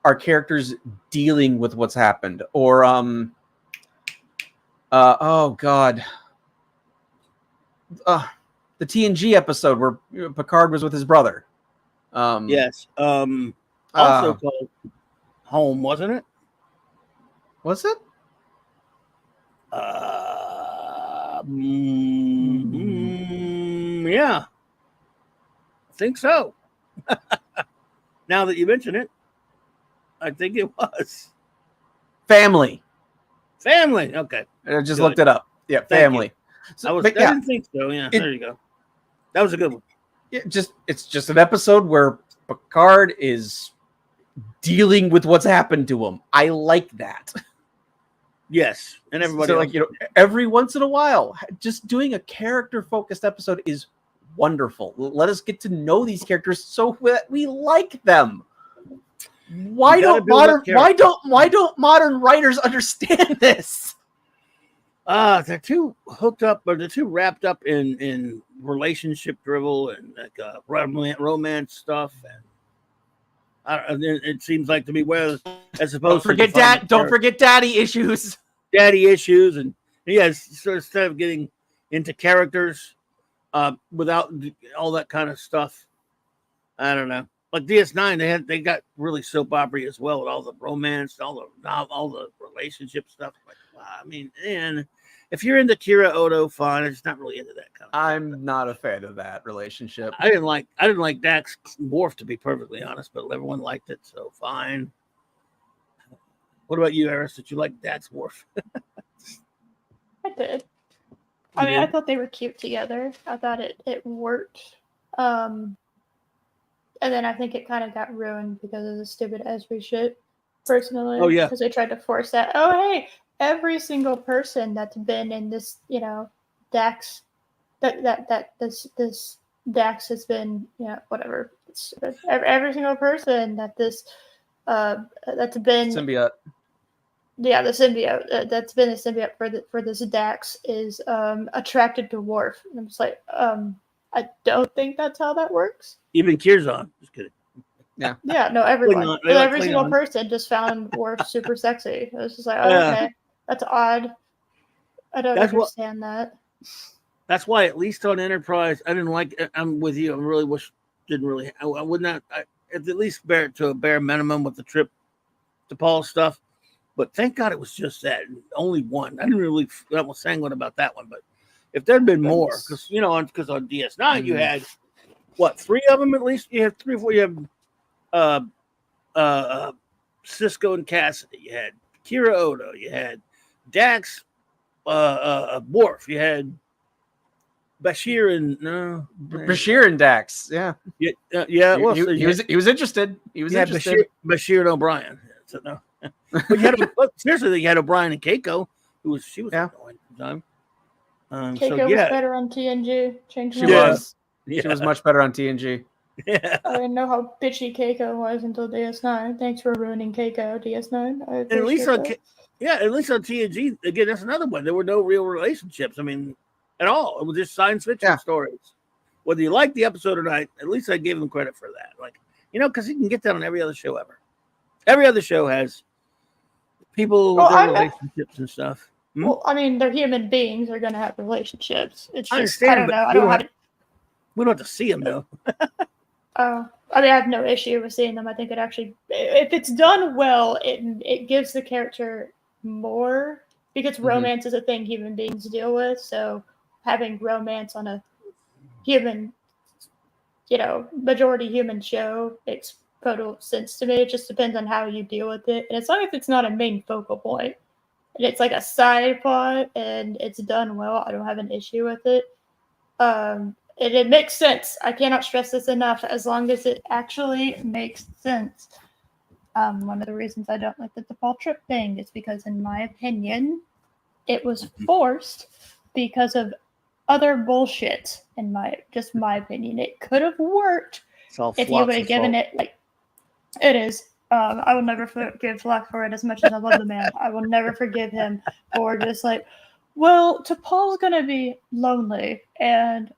our characters dealing with what's happened. Or oh god, the TNG episode where Picard was with his brother. Yes. Also called Home, wasn't it? Was it? Yeah. I think so. Now that you mention it, I think it was. Family. Okay. I just looked it up. Yeah, Family. So, I didn't think so. Yeah, there you go. That was a good one. It's just an episode where Picard is dealing with what's happened to him. I like that. Yes, and everybody. So, like, every once in a while, just doing a character-focused episode is wonderful. Let us get to know these characters so that we like them. Why don't modern writers understand this? They're too hooked up, or they're too wrapped up in relationship drivel and like romance stuff, and it seems like to me as opposed don't forget daddy issues, and so instead of getting into characters, without all that kind of stuff, I don't know. Like DS9, they got really soap opera as well, with all the romance, all the relationship stuff. Like, wow, I mean, and if you're into Kira Odo, fine. I'm just not really into that kind of. I'm not a fan of that relationship. I didn't like Dax Worf, to be perfectly honest, but everyone liked it, so fine. What about you, Eris? Did you like Dax Worf? I did. I thought they were cute together. I thought it worked. And then I think it kind of got ruined because of the stupid Esri shit, personally. Oh, yeah. Because they tried to force that. Oh, hey, every single person that's been in this, Dax, this Dax has been, whatever. Every single person that's been symbiote. Yeah, the symbiote that's been a symbiote for this Dax is attracted to Worf. And I'm just like, I don't think that's how that works. Even Kirzon. Just kidding. Yeah. Yeah, no, everyone. Every single Klingon. person just found Worf super sexy. It was just like, okay, that's odd. I don't understand that. That's why, at least on Enterprise, I didn't like. I'm with you. I really I would not. At least bear it to a bare minimum with the trip to Paul stuff. But thank God it was just that. Only one. I didn't really. I was sanguine about that one, but if there'd been more, because on DS9 you had what, 3 of them at least? You have 3 or 4. You have Cisco and Cassidy. You had Kira Odo. You had Dax, Worf. You had Bashir and Dax. Yeah. Yeah. Well, he was interested. He was interested. Bashir and O'Brien. So no. But seriously, you had O'Brien and Keiko, she was annoying at the time. Keiko was better on TNG. She was much better on TNG. Yeah. I didn't know how bitchy Keiko was until DS9. Thanks for ruining Keiko, DS9. At least on TNG, again, that's another one. There were no real relationships. I mean, at all. It was just science fiction stories. Whether you like the episode or not, at least I gave them credit for that. Like, because you can get that on every other show ever. Every other show has people with their relationships and stuff. Well, I mean, they're human beings. They're going to have relationships. It's just, I don't know. We don't have to see them, though. I mean, I have no issue with seeing them. I think it actually, if it's done well, it gives the character more, because romance is a thing human beings deal with. So having romance on a human majority human show makes total sense to me. It just depends on how you deal with it. And as long as it's not a main focal point, and it's like a side plot and it's done well, I don't have an issue with it. It makes sense. I cannot stress this enough. As long as it actually makes sense. One of the reasons I don't like the DePaul trip thing is because, in my opinion, it was forced because of other bullshit. In my opinion, it could have worked if you would have given it like it is. I will never forgive Flock for it as much as I love the man. I will never forgive him for just like, well, T'Pol's gonna be lonely, and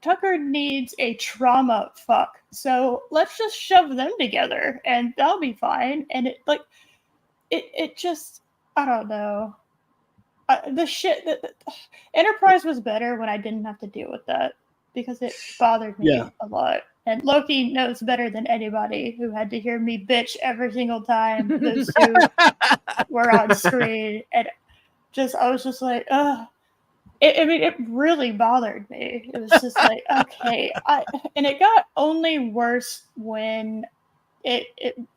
Tucker needs a trauma fuck. So let's just shove them together, and they'll be fine. And it just, I don't know. The shit that Enterprise was better when I didn't have to deal with that because it bothered me a lot. And Loki knows better than anybody who had to hear me bitch every single time those two were on screen. And I was just like, ugh. It really bothered me. It was just like, okay. And it got only worse when it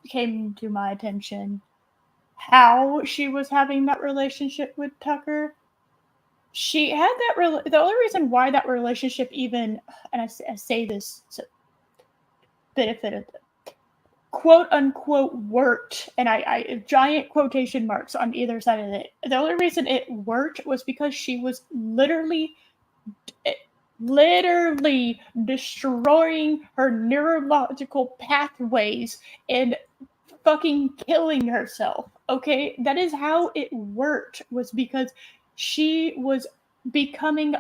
came to my attention how she was having that relationship with Tucker. She had the only reason why that relationship even, and I say this to benefit of the quote unquote worked, and I giant quotation marks on either side of it. The only reason it worked was because she was literally destroying her neurological pathways and fucking killing herself. Okay, that is how it worked. Was because she was becoming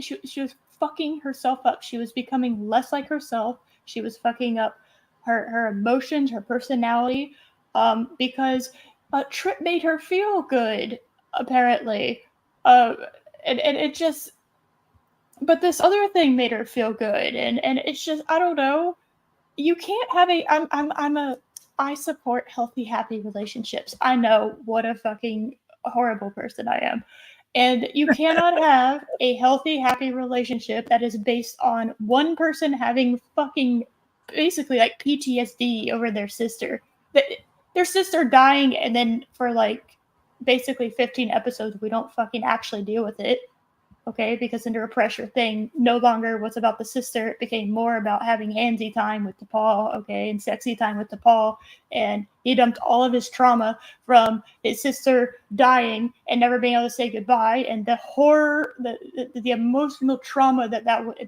she was fucking herself up. She was becoming less like herself. She was fucking up her emotions, her personality, because Trip made her feel good, apparently, and it just. But this other thing made her feel good, and it's just, I don't know. You can't have I support healthy, happy relationships. I know what a fucking horrible person I am. And you cannot have a healthy, happy relationship that is based on one person having fucking basically like PTSD over their sister. Their sister dying, and then for like basically 15 episodes, we don't fucking actually deal with it. Okay, because Under Pressure thing no longer was about the sister. It became more about having handsy time with T'Pol, okay, and sexy time with T'Pol. And he dumped all of his trauma from his sister dying and never being able to say goodbye, and the horror, the emotional trauma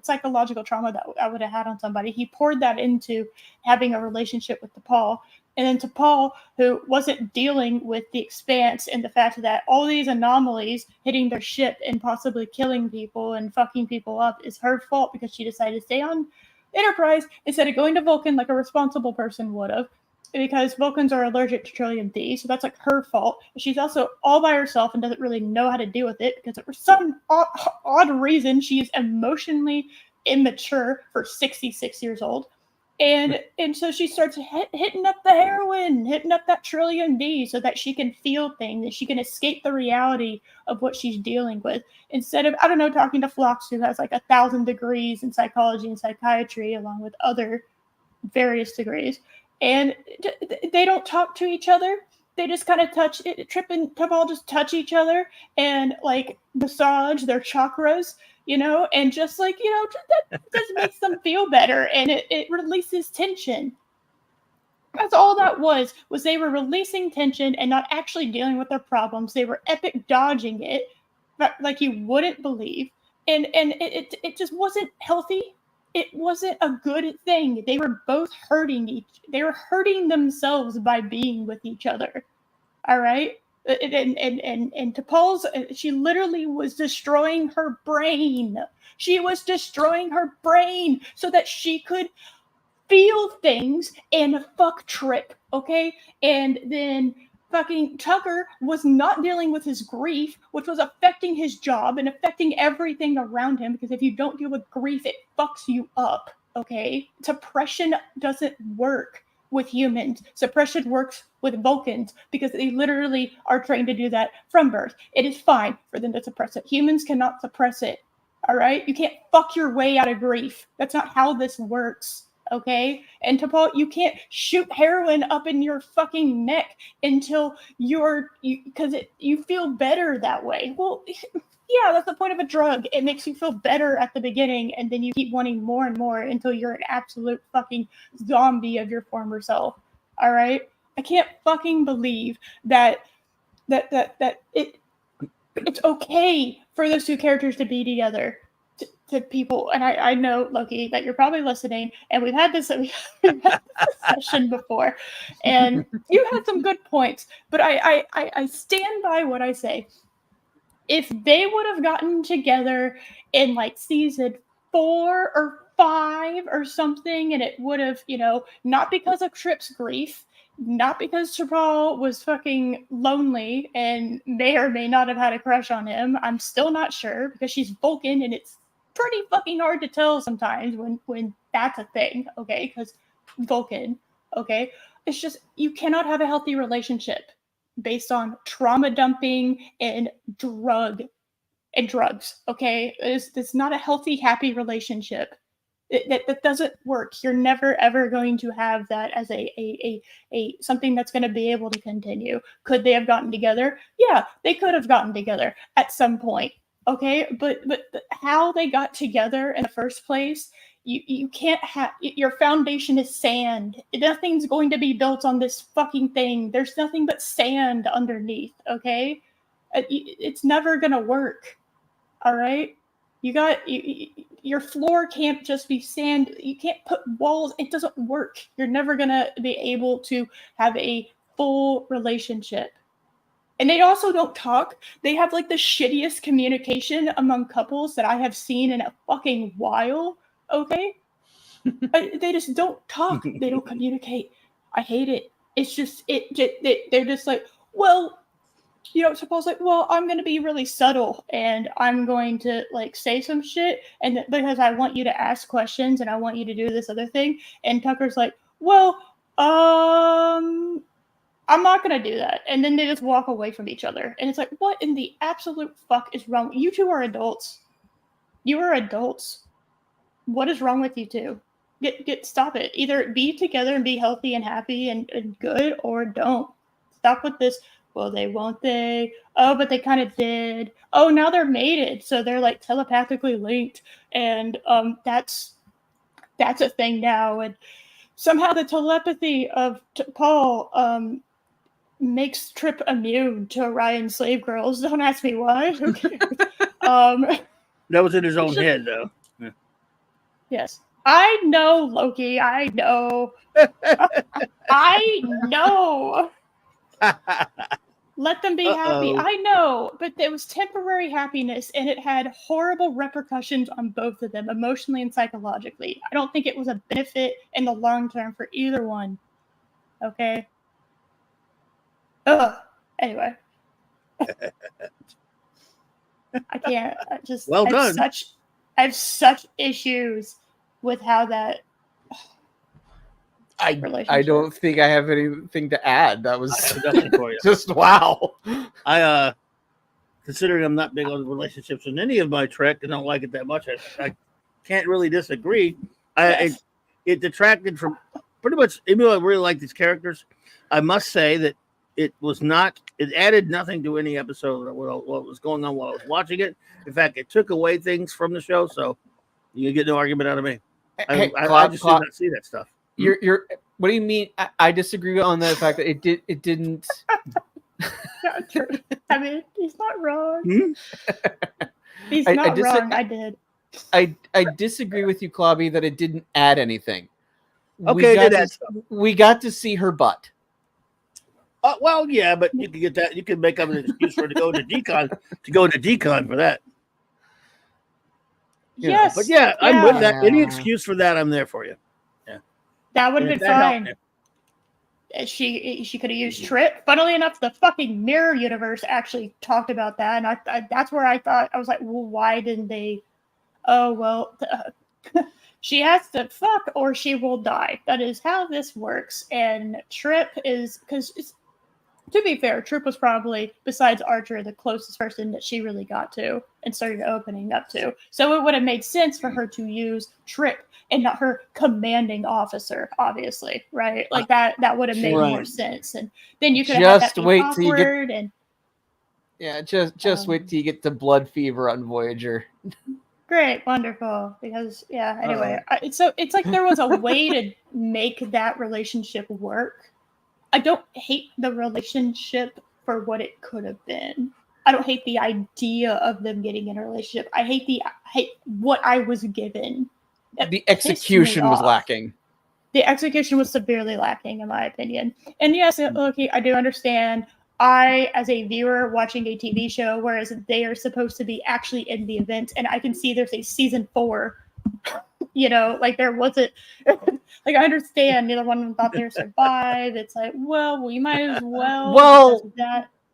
psychological trauma that I would have had on somebody. He poured that into having a relationship with T'Pol. And then T'Pol, who wasn't dealing with the Expanse and the fact that all these anomalies hitting their ship and possibly killing people and fucking people up is her fault because she decided to stay on Enterprise instead of going to Vulcan like a responsible person would have, because Vulcans are allergic to Trillium-D, so that's like her fault. She's also all by herself and doesn't really know how to deal with it because for some odd reason she is emotionally immature for 66 years old. And so she starts hitting up the heroin, hitting up that Trillium-D so that she can feel things, and she can escape the reality of what she's dealing with. Instead of, I don't know, talking to Phlox, who has like 1,000 degrees in psychology and psychiatry, along with other various degrees. And they don't talk to each other. They just kind of touch it. Trip and T'Pol just touch each other and like massage their chakras, and just like, that just makes them feel better, and it releases tension. That's all that was they were releasing tension and not actually dealing with their problems. They were epic dodging it like you wouldn't believe. And it just wasn't healthy. It wasn't a good thing. They were both they were hurting themselves by being with each other. All right? And T'Pol's, she literally was destroying her brain. She was destroying her brain so that she could feel things and fuck Trip, okay? And then fucking Tucker was not dealing with his grief, which was affecting his job and affecting everything around him, because if you don't deal with grief, it fucks you up, okay? Suppression doesn't work with humans. Suppression works with Vulcans because they literally are trained to do that from birth. It is fine for them to suppress it. Humans cannot suppress it. All right? You can't fuck your way out of grief. That's not how this works. Okay? And T'Pol, you can't shoot heroin up in your fucking neck until because you feel better that way. Well, yeah, that's the point of a drug. It makes you feel better at the beginning, and then you keep wanting more and more until you're an absolute fucking zombie of your former self. All right? I can't fucking believe that it's okay for those two characters to be together. To people, and I know, Loki, that you're probably listening, and we've had this session before, and you had some good points, but I stand by what I say. If they would have gotten together in like season 4 or 5 or something, and it would have, not because of Trip's grief, not because T'Pol was fucking lonely and may or may not have had a crush on him. I'm still not sure, because she's Vulcan, and it's pretty fucking hard to tell sometimes when that's a thing, okay? Because Vulcan, okay? It's just, you cannot have a healthy relationship based on trauma dumping and drugs, okay? It's not a healthy, happy relationship. That doesn't work. You're never ever going to have that as a something that's going to be able to continue. Could they have gotten together? Yeah, they could have gotten together at some point. Okay, but how they got together in the first place, you can't have, your foundation is sand. Nothing's going to be built on this fucking thing. There's nothing but sand underneath, okay? It's never going to work. All right? Your floor can't just be sand. You can't put walls. It doesn't work. You're never going to be able to have a full relationship. And they also don't talk. They have like the shittiest communication among couples that I have seen in a fucking while. Okay? They just don't talk. They don't communicate. I hate it. It's just, they're just like, well, suppose like, well, I'm going to be really subtle, and I'm going to like say some shit, and because I want you to ask questions and I want you to do this other thing. And Tucker's like, well, I'm not going to do that. And then they just walk away from each other. And it's like, what in the absolute fuck is wrong? You two are adults. You are adults. What is wrong with you two? Stop it. Either be together and be healthy and happy and good, or don't. Stop with this. Well, they won't they? Oh, but they kind of did. Oh, now they're mated. So they're like telepathically linked. And that's a thing now. And somehow the telepathy of Paul makes Trip immune to Orion's slave girls. Don't ask me why. Who cares? That was in his own head, though. Yeah. Yes. I know, Loki. I know. I know. Let them be happy. I know. But it was temporary happiness, and it had horrible repercussions on both of them, emotionally and psychologically. I don't think it was a benefit in the long term for either one. Okay? Ugh. Anyway. I can't. Well done. I have such issues with how that I don't think I have anything to add. That was nothing for you. Just wow. I considering I'm not big on relationships in any of my Trek and don't like it that much, I can't really disagree. Yes. It detracted from pretty much, even though I really like these characters, I must say that it added nothing to any episode of what was going on while I was watching it. In fact, it took away things from the show, so you get no argument out of me. I just did not see that stuff. You're what do you mean? I disagree on the fact that it didn't. Not true. I mean, he's not wrong. He's not wrong. I did. I disagree with you, Clobby, that it didn't add anything. Okay, we got to see her butt. Well, yeah, but you can get that. You can make up an excuse for to go to decon for that. Yes, but yeah, I'm with that. Any excuse for that, I'm there for you. Yeah, that would have been fine. She could have used Trip. Funnily enough, the fucking Mirror Universe actually talked about that, and that's where I thought, I was like, well, why didn't they? Oh well, she has to fuck or she will die. That is how this works. And Trip is, because to be fair, Troop was probably, besides Archer, the closest person that she really got to and started opening up to. So it would have made sense for her to use Trip and not her commanding officer, obviously, right? Like that would have made more sense. And then you could have had that be wait till you awkward get... and Yeah, just wait till you get to Blood Fever on Voyager. great, wonderful. Because anyway, it's like there was a way to make that relationship work. I don't hate the relationship for what it could have been. I don't hate the idea of them getting in a relationship. I hate what I was given. The execution was lacking. The execution was severely lacking, in my opinion. And yes, okay, I do understand. I, as a viewer watching a TV show, whereas they are supposed to be actually in the event, and I can see there's a season 4. You know, like there wasn't, like I understand neither one of them thought they would survive. It's like, well, we might as well. Well,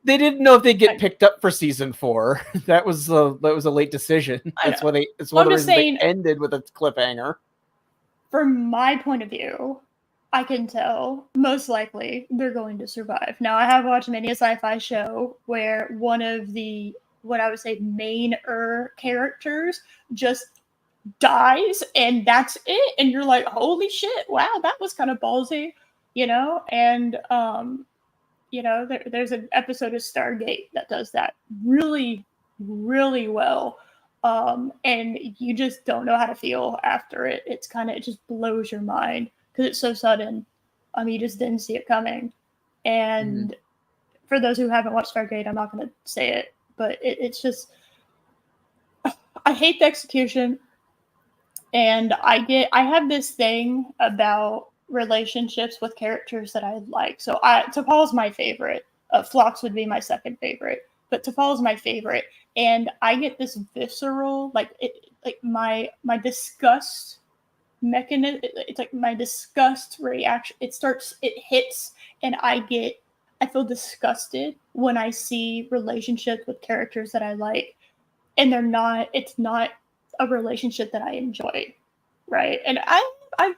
they didn't know if they'd get picked up for season 4. That was a late decision. That's why they ended with a cliffhanger. From my point of view, I can tell most likely they're going to survive. Now, I have watched many a sci-fi show where one of the, what I would say, main characters just dies and that's it, and you're like, holy shit, wow, that was kind of ballsy, you know. And there's an episode of Stargate that does that really, really well, and you just don't know how to feel after it. It's kind of, it just blows your mind because it's so sudden. You just didn't see it coming. And for those who haven't watched Stargate, I'm not going to say it, but it's just, I hate the execution. And I have this thing about relationships with characters that I like. So T'Pol's my favorite. Phlox would be my second favorite, but T'Pol's my favorite. And I get this visceral, like my disgust mechanism. It's like my disgust reaction. It hits, and I feel disgusted when I see relationships with characters that I like, and it's not a relationship that I enjoy, right? And I've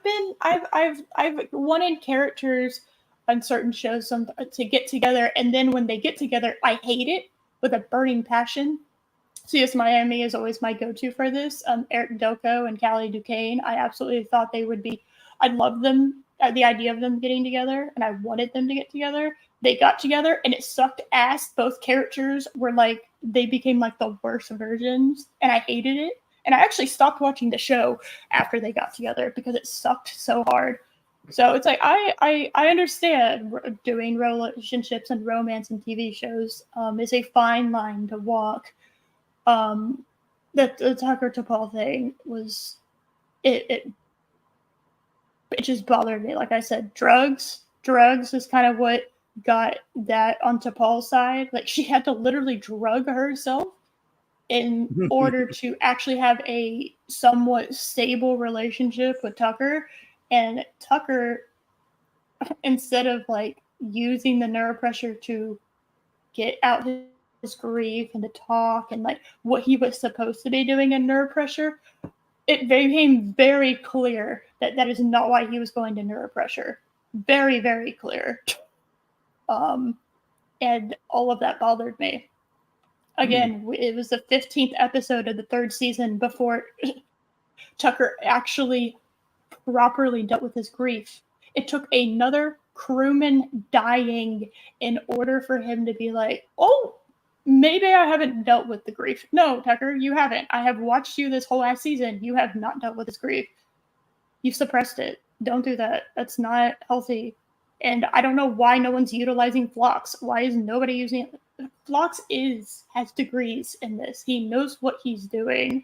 wanted characters on certain shows to get together, and then when they get together, I hate it with a burning passion. CS Miami is always my go-to for this. Eric Doko and Callie Duquesne, I absolutely thought they would be. I love them, the idea of them getting together, and I wanted them to get together. They got together, and it sucked ass. Both characters were like, they became like the worst versions, and I hated it. And I actually stopped watching the show after they got together because it sucked so hard. So it's like, I understand doing relationships and romance in TV shows is a fine line to walk. The Tucker T'Pol thing was, it just bothered me. Like I said, drugs is kind of what got that on T'Pol's side. Like, she had to literally drug herself in order to actually have a somewhat stable relationship with Tucker. And Tucker, instead of like using the neuropressure to get out his grief and to talk and like what he was supposed to be doing in neuropressure, it became very clear that is not why he was going to neuropressure. Very, very clear. And all of that bothered me. Again, it was the 15th episode of the 3rd season before Tucker actually properly dealt with his grief. It took another crewman dying in order for him to be like, oh, maybe I haven't dealt with the grief. No, Tucker, you haven't. I have watched you this whole last season. You have not dealt with this grief. You've suppressed it. Don't do that. That's not healthy. And I don't know why no one's utilizing Phlox. Why is nobody using it? Phlox has degrees in this. He knows what he's doing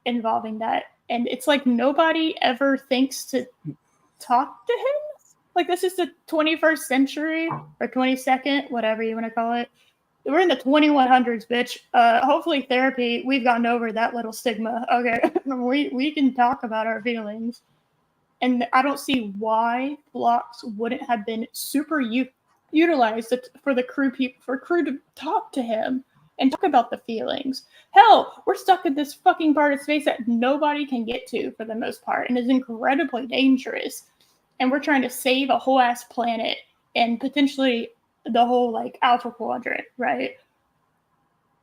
involving that. And it's like nobody ever thinks to talk to him. Like, this is the 21st century or 22nd, whatever you want to call it. We're in the 2100s, bitch. Hopefully therapy, we've gotten over that little stigma. Okay, we can talk about our feelings. And I don't see why Phlox wouldn't have been super utilized for the crew to talk to him and talk about the feelings. Hell, we're stuck in this fucking part of space that nobody can get to for the most part, and is incredibly dangerous. And we're trying to save a whole ass planet and potentially the whole like Alpha Quadrant, right?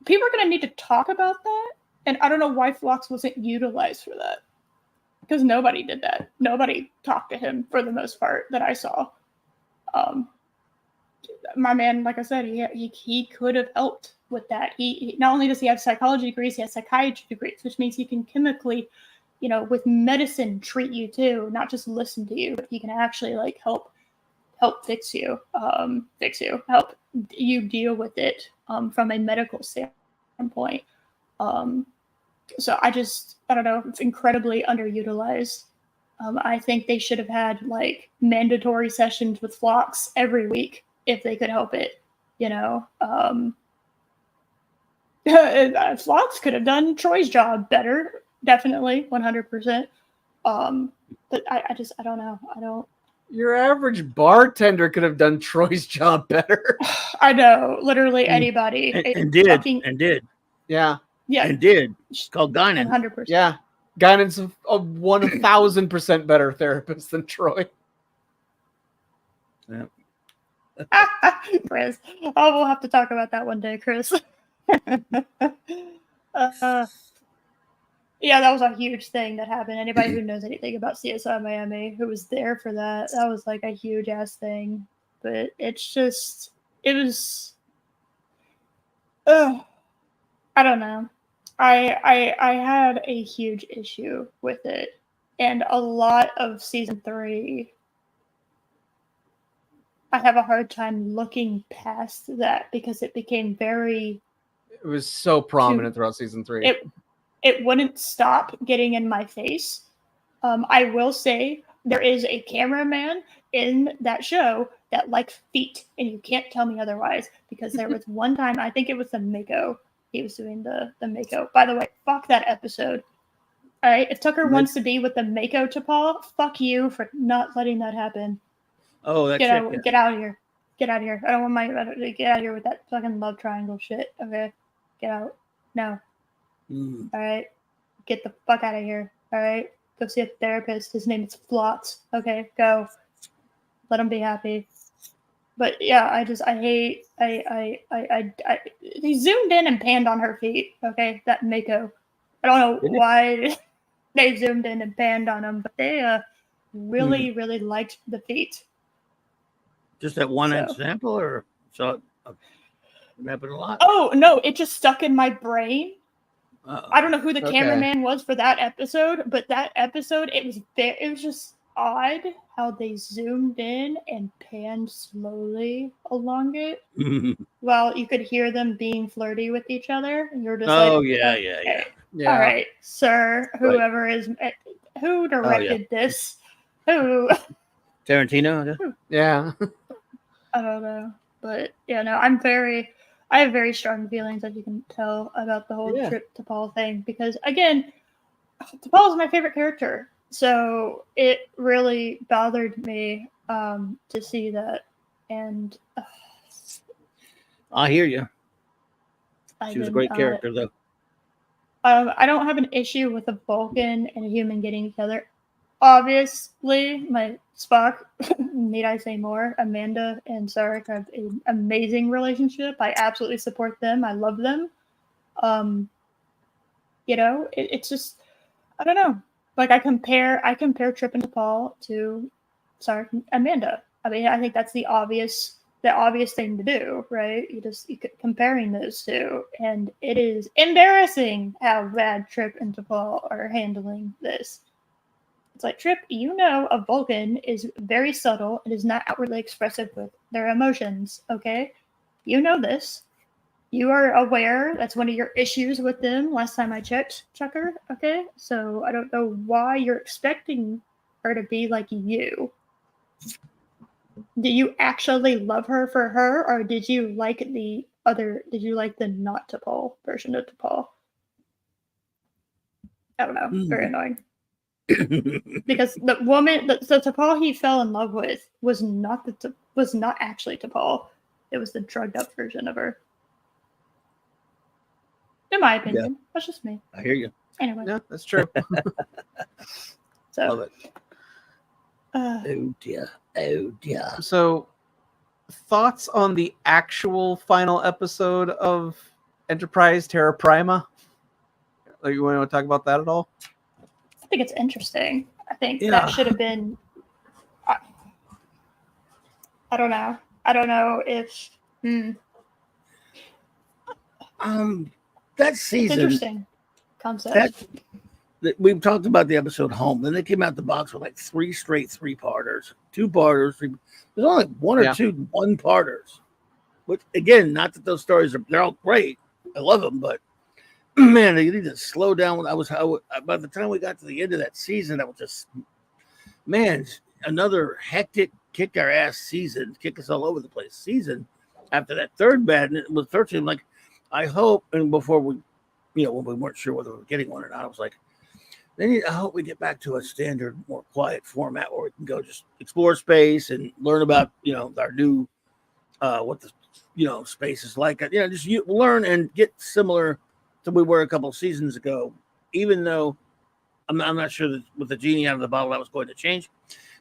People are going to need to talk about that, and I don't know why Phlox wasn't utilized for that, because nobody did that. Nobody talked to him for the most part that I saw. My man, like I said, he could have helped with that. He not only does he have psychology degrees, he has psychiatry degrees, which means he can chemically, with medicine treat you too, not just listen to you, but he can actually like help fix you, help you deal with it from a medical standpoint. So I don't know, it's incredibly underutilized. I think they should have had like mandatory sessions with Phlox every week if they could help it. Phlox could have done Troy's job better, definitely, 100%. But I don't know. Your average bartender could have done Troy's job better. I know, literally anybody. And did. Yeah. Yeah. And did. It's called Guinan. 100%. Yeah. Guinan's a 1,000% better therapist than Troy. Yeah. Chris. Oh, we'll have to talk about that one day, Chris. Yeah, that was a huge thing that happened. Anybody who knows anything about CSI Miami who was there for that was like a huge ass thing. But it was I don't know. I had a huge issue with it. And a lot of season 3, I have a hard time looking past that because it became very... It was so prominent throughout season 3. It wouldn't stop getting in my face. I will say there is a cameraman in that show that likes feet, and you can't tell me otherwise, because there was one time, I think it was the Mako. He was doing the Mako. By the way, fuck that episode. All right, if Tucker wants to be with the Mako T'Pol, fuck you for not letting that happen. Oh, that's get out of here. Get out of here. I don't want get out of here with that fucking love triangle shit. Okay, get out. No. All right, get the fuck out of here. All right, go see a therapist. His name is Phlox. Okay, go. Let him be happy. But yeah, I hate. He zoomed in and panned on her feet. Okay, that Mako. I don't know why they zoomed in and panned on him, but they really liked the feet. Just that one example, or saw it happen a lot? Oh no, it just stuck in my brain. I don't know who the cameraman was for that episode, but that episode, it was just odd how they zoomed in and panned slowly along it. Well, you could hear them being flirty with each other, and you're just yeah. All right, sir, whoever is who directed this, who Tarantino? Yeah. I don't know, but yeah, no, I have very strong feelings, as you can tell, about the whole Trip T'Pol thing, because again, T'Pol is my favorite character, so it really bothered me to see that, and I hear you. She was a great character, though. I don't have an issue with a Vulcan and a human getting together. Obviously, my Spock, need I say more? Amanda and Sarek have an amazing relationship. I absolutely support them. I love them. It's just, I don't know. Like I compare Trip and T'Pol to Amanda. I mean, I think that's the obvious thing to do, right? You comparing those two, and it is embarrassing how bad Trip and T'Pol are handling this. It's like, Trip, a Vulcan is very subtle and is not outwardly expressive with their emotions, okay? You know this. You are aware that's one of your issues with them last time I checked, Chucker, okay? So I don't know why you're expecting her to be like you. Do you actually love her for her, or did you like the not T'Pol version of T'Pol? I don't know. Very annoying. Because the woman, the T'Pol he fell in love with was not actually T'Pol. It was the drugged up version of her. In my opinion, that's just me. I hear you. Anyway, Yeah, that's true. Love it. Oh dear. So, thoughts on the actual final episode of Enterprise Terra Prima? Like, you want to talk about that at all? I think it's interesting. I think Yeah. that should have been. I don't know. I don't know if. That It's season, interesting concept. we've talked about the episode Home. Then they came out the box with like 3 straight 3-parters, 2-parters. There's only 1 or 2 1-parters. Which again, not that those stories they're all great. I love them, but man, they need to slow down. By the time we got to the end of that season, I was just, man, another hectic kick our ass season, kick us all over the place season. After that third bad, and it was 13. Like, I hope, and before we, when we weren't sure whether we were getting one or not, I was like, I hope we get back to a standard, more quiet format where we can go just explore space and learn about, our new, what the, space is like. Just learn and get similar to we were a couple of seasons ago. Even though I'm not sure that with the genie out of the bottle that was going to change,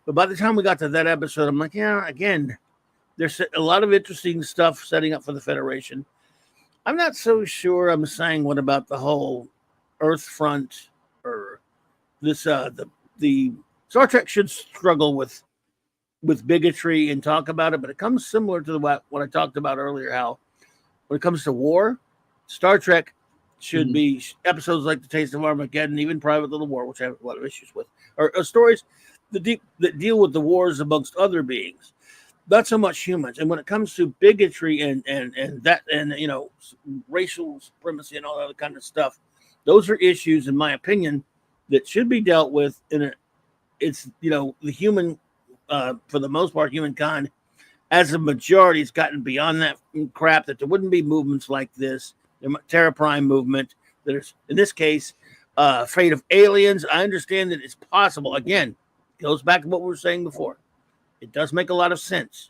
but by the time we got to that episode, I'm like, again, there's a lot of interesting stuff setting up for the Federation. I'm not so sure I'm saying what about the whole Earth front or this the Star Trek should struggle with bigotry and talk about it, but it comes similar to what I talked about earlier, how when it comes to war, Star Trek should be episodes like The Taste of Armageddon, even Private Little War, which I have a lot of issues with, or stories that deal with the wars amongst other beings, not so much humans. And when it comes to bigotry and racial supremacy and all that kind of stuff, those are issues, in my opinion, that should be dealt with it's the human, for the most part, humankind as a majority has gotten beyond that crap, that there wouldn't be movements like this, the Terra Prime movement, there's, in this case, fate of aliens. I understand that it's possible. Again, goes back to what we were saying before. It does make a lot of sense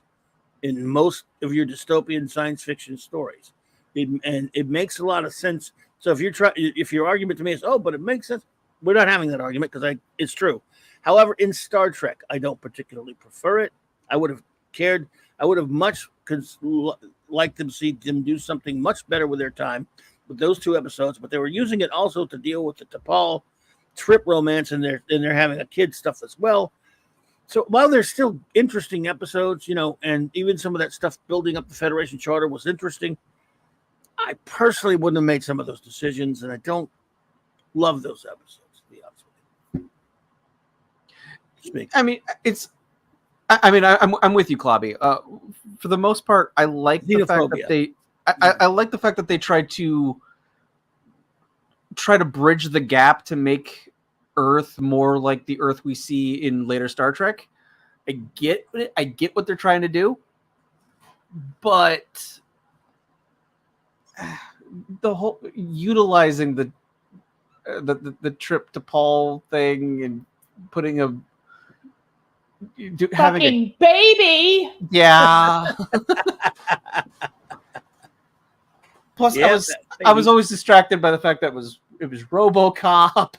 in most of your dystopian science fiction stories. It makes a lot of sense. So if your argument to me is, but it makes sense, we're not having that argument because it's true. However, in Star Trek, I don't particularly prefer it. I would have much liked to see them do something much better with their time with those 2 episodes, but they were using it also to deal with the T'Pol trip romance, and they're having a kid stuff as well. So while there's still interesting episodes, and even some of that stuff building up the Federation Charter was interesting, I personally wouldn't have made some of those decisions, and I don't love those episodes, to be honest with you. I mean, I'm with you, Clobby. For the most part, I like the fact that I like the fact that they tried to bridge the gap to make Earth more like the Earth we see in later Star Trek. I get what they're trying to do, but the whole utilizing the trip to Paul thing and putting having a baby. Yeah. Plus, I was always distracted by the fact that it was RoboCop.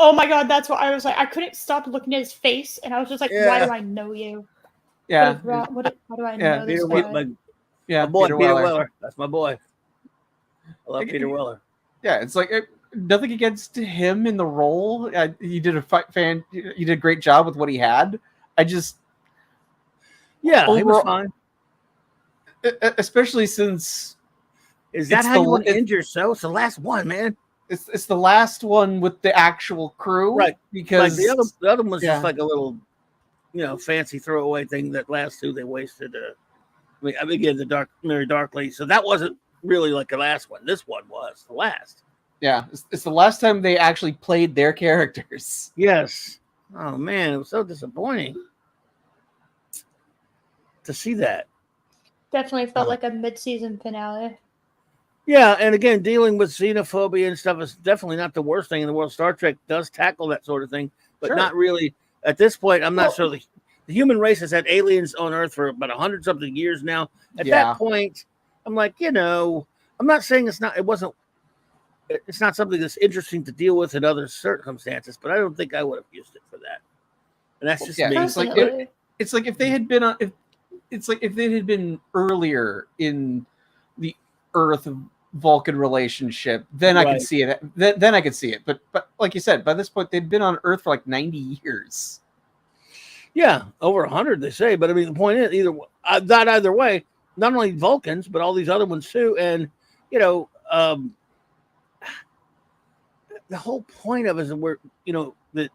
Oh my god, that's what I was like. I couldn't stop looking at his face, and I was just like, "Why do I know you? Yeah. How do I know this guy?" My boy, Peter Weller. That's my boy. I love Peter Weller. Yeah, it's like nothing against him in the role. He did he did a great job with what he had. He was fine. Especially since is that how you want to end your show? It's the last one, man. It's the last one with the actual crew, right? Because the other one was just like a little, fancy throwaway thing. That last 2 they wasted. Again, the Mary Darkly. So that wasn't really like the last one. This one was the last. Yeah, it's the last time they actually played their characters. Yes. Oh man, it was so disappointing to see that. Definitely felt like a mid-season finale. Yeah, and again, dealing with xenophobia and stuff is definitely not the worst thing in the world. Star Trek does tackle that sort of thing, but not really. At this point, I'm not sure the human race has had aliens on Earth for about 100-something years now. At that point, I'm like, I'm not saying it's not something that's interesting to deal with in other circumstances, but I don't think I would have used it for that. And that's just me. It's like if they had been on, it's like if it had been earlier in the Earth Vulcan relationship, then I could see it. Then I could see it. But like you said, by this point they'd been on Earth for like 90 years. Yeah, over 100 they say. But I mean, the point is, not either way. Not only Vulcans, but all these other ones too. And the whole point of it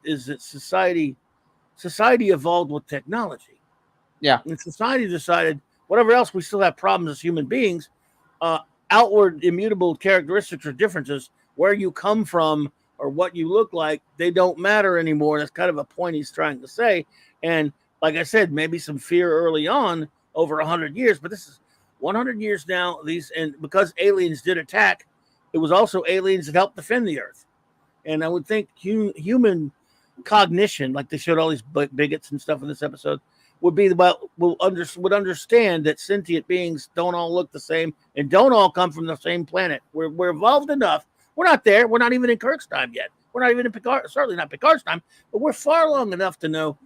is that society evolved with technology. Yeah, and society decided whatever else, we still have problems as human beings. Outward immutable characteristics or differences, where you come from or what you look like, they don't matter anymore. That's kind of a point he's trying to say. And like I said, maybe some fear early on over 100 years, but this is 100 years now. And because aliens did attack, it was also aliens that helped defend the Earth. And I would think human cognition, like they showed all these bigots and stuff in this episode, would understand that sentient beings don't all look the same and don't all come from the same planet. We're evolved enough. We're not there. We're not even in Kirk's time yet. We're not even in Picard, certainly not Picard's time, but we're far long enough to know,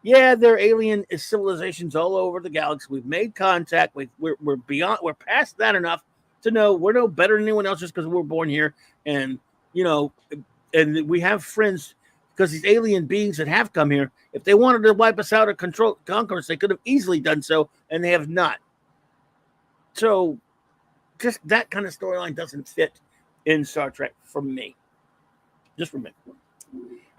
yeah, there are alien civilizations all over the galaxy. We've made contact. We're past that enough to know we're no better than anyone else just because we're born here. And, and we have friends because these alien beings that have come here, if they wanted to wipe us out or conquer us, they could have easily done so, and they have not. So just that kind of storyline doesn't fit in Star Trek for me. Just for me.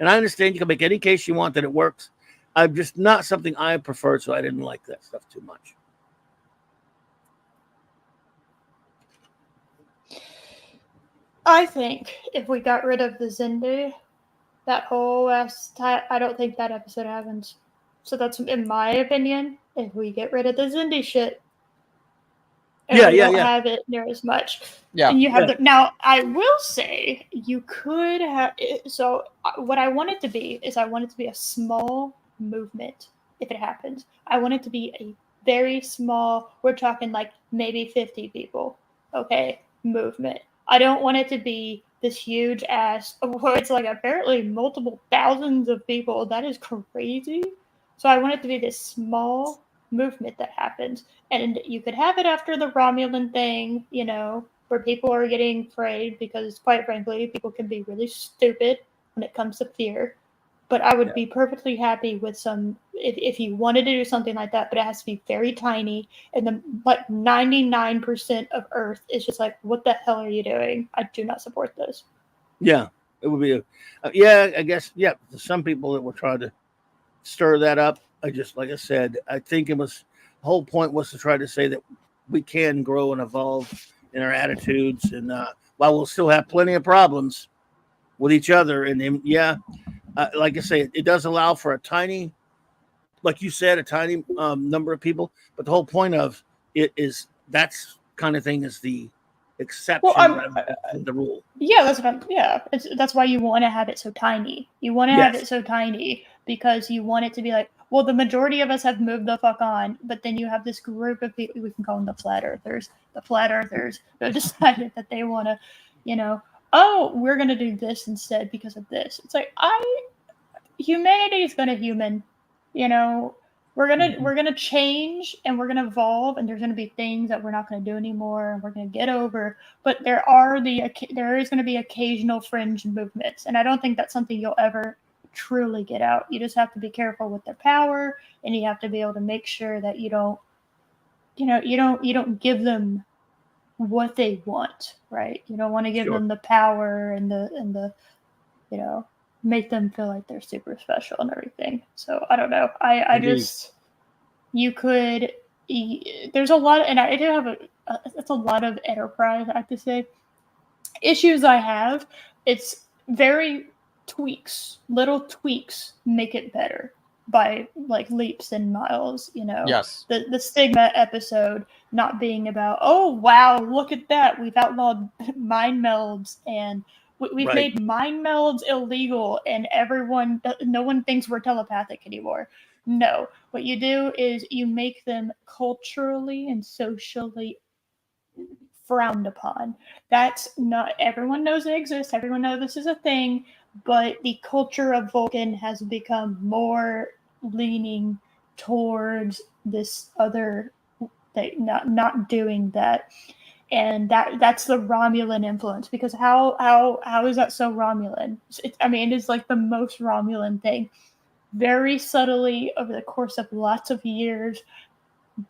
And I understand you can make any case you want that it works. I'm just not something I prefer, so I didn't like that stuff too much. I think if we got rid of the Xindi, that whole last time, I don't think that episode happens. So that's, in my opinion, if we get rid of the Xindi shit, and we don't have it near as much. Yeah. And you have now, I will say, you could have, so what I want it to be is I want it to be a small movement if it happens. I want it to be a very small, we're talking like maybe 50 people, okay, movement. I don't want it to be this huge ass, where it's like apparently multiple thousands of people. That is crazy. So I want it to be this small movement that happens. And you could have it after the Romulan thing, where people are getting afraid because, quite frankly, people can be really stupid when it comes to fear. But I would be perfectly happy with some, if you wanted to do something like that, but it has to be very tiny. And then, like, 99% of Earth is just like, what the hell are you doing? I do not support this. Yeah, it would be I guess, some people that were trying to stir that up. Like I said, I think the whole point was to try to say that we can grow and evolve in our attitudes, and while we'll still have plenty of problems with each other, and like I say, it does allow for a tiny, like you said, a tiny number of people, but the whole point of it is that's kind of thing is the exception the rule. Yeah, that's why you want to have it so tiny. You want to have it so tiny because you want it to be like, well, the majority of us have moved the fuck on, but then you have this group of people, we can call them the flat earthers who decided that they want to, we're going to do this instead because of this. It's like, humanity is going to human, we're going to change and we're going to evolve, and there's going to be things that we're not going to do anymore and we're going to get over, but there is going to be occasional fringe movements, and I don't think that's something you'll ever truly get out. You just have to be careful with their power, and you have to be able to make sure that you don't give them what they want, right? You don't want to give them the power and the make them feel like they're super special and everything. So I don't know. There's a lot, and I do have it's a lot of Enterprise, I have to say. Issues I have, it's very little tweaks make it better by like leaps and miles, Yes. The Stigma episode not being about, oh wow, look at that, we've outlawed mind melds and we've made mind melds illegal, and no one thinks we're telepathic anymore. No, what you do is you make them culturally and socially frowned upon. That's not, everyone knows they exist, everyone knows this is a thing, but the culture of Vulcan has become more leaning towards this other thing, not doing that. And that's the Romulan influence, because how is that so Romulan? It is like the most Romulan thing. Very subtly over the course of lots of years,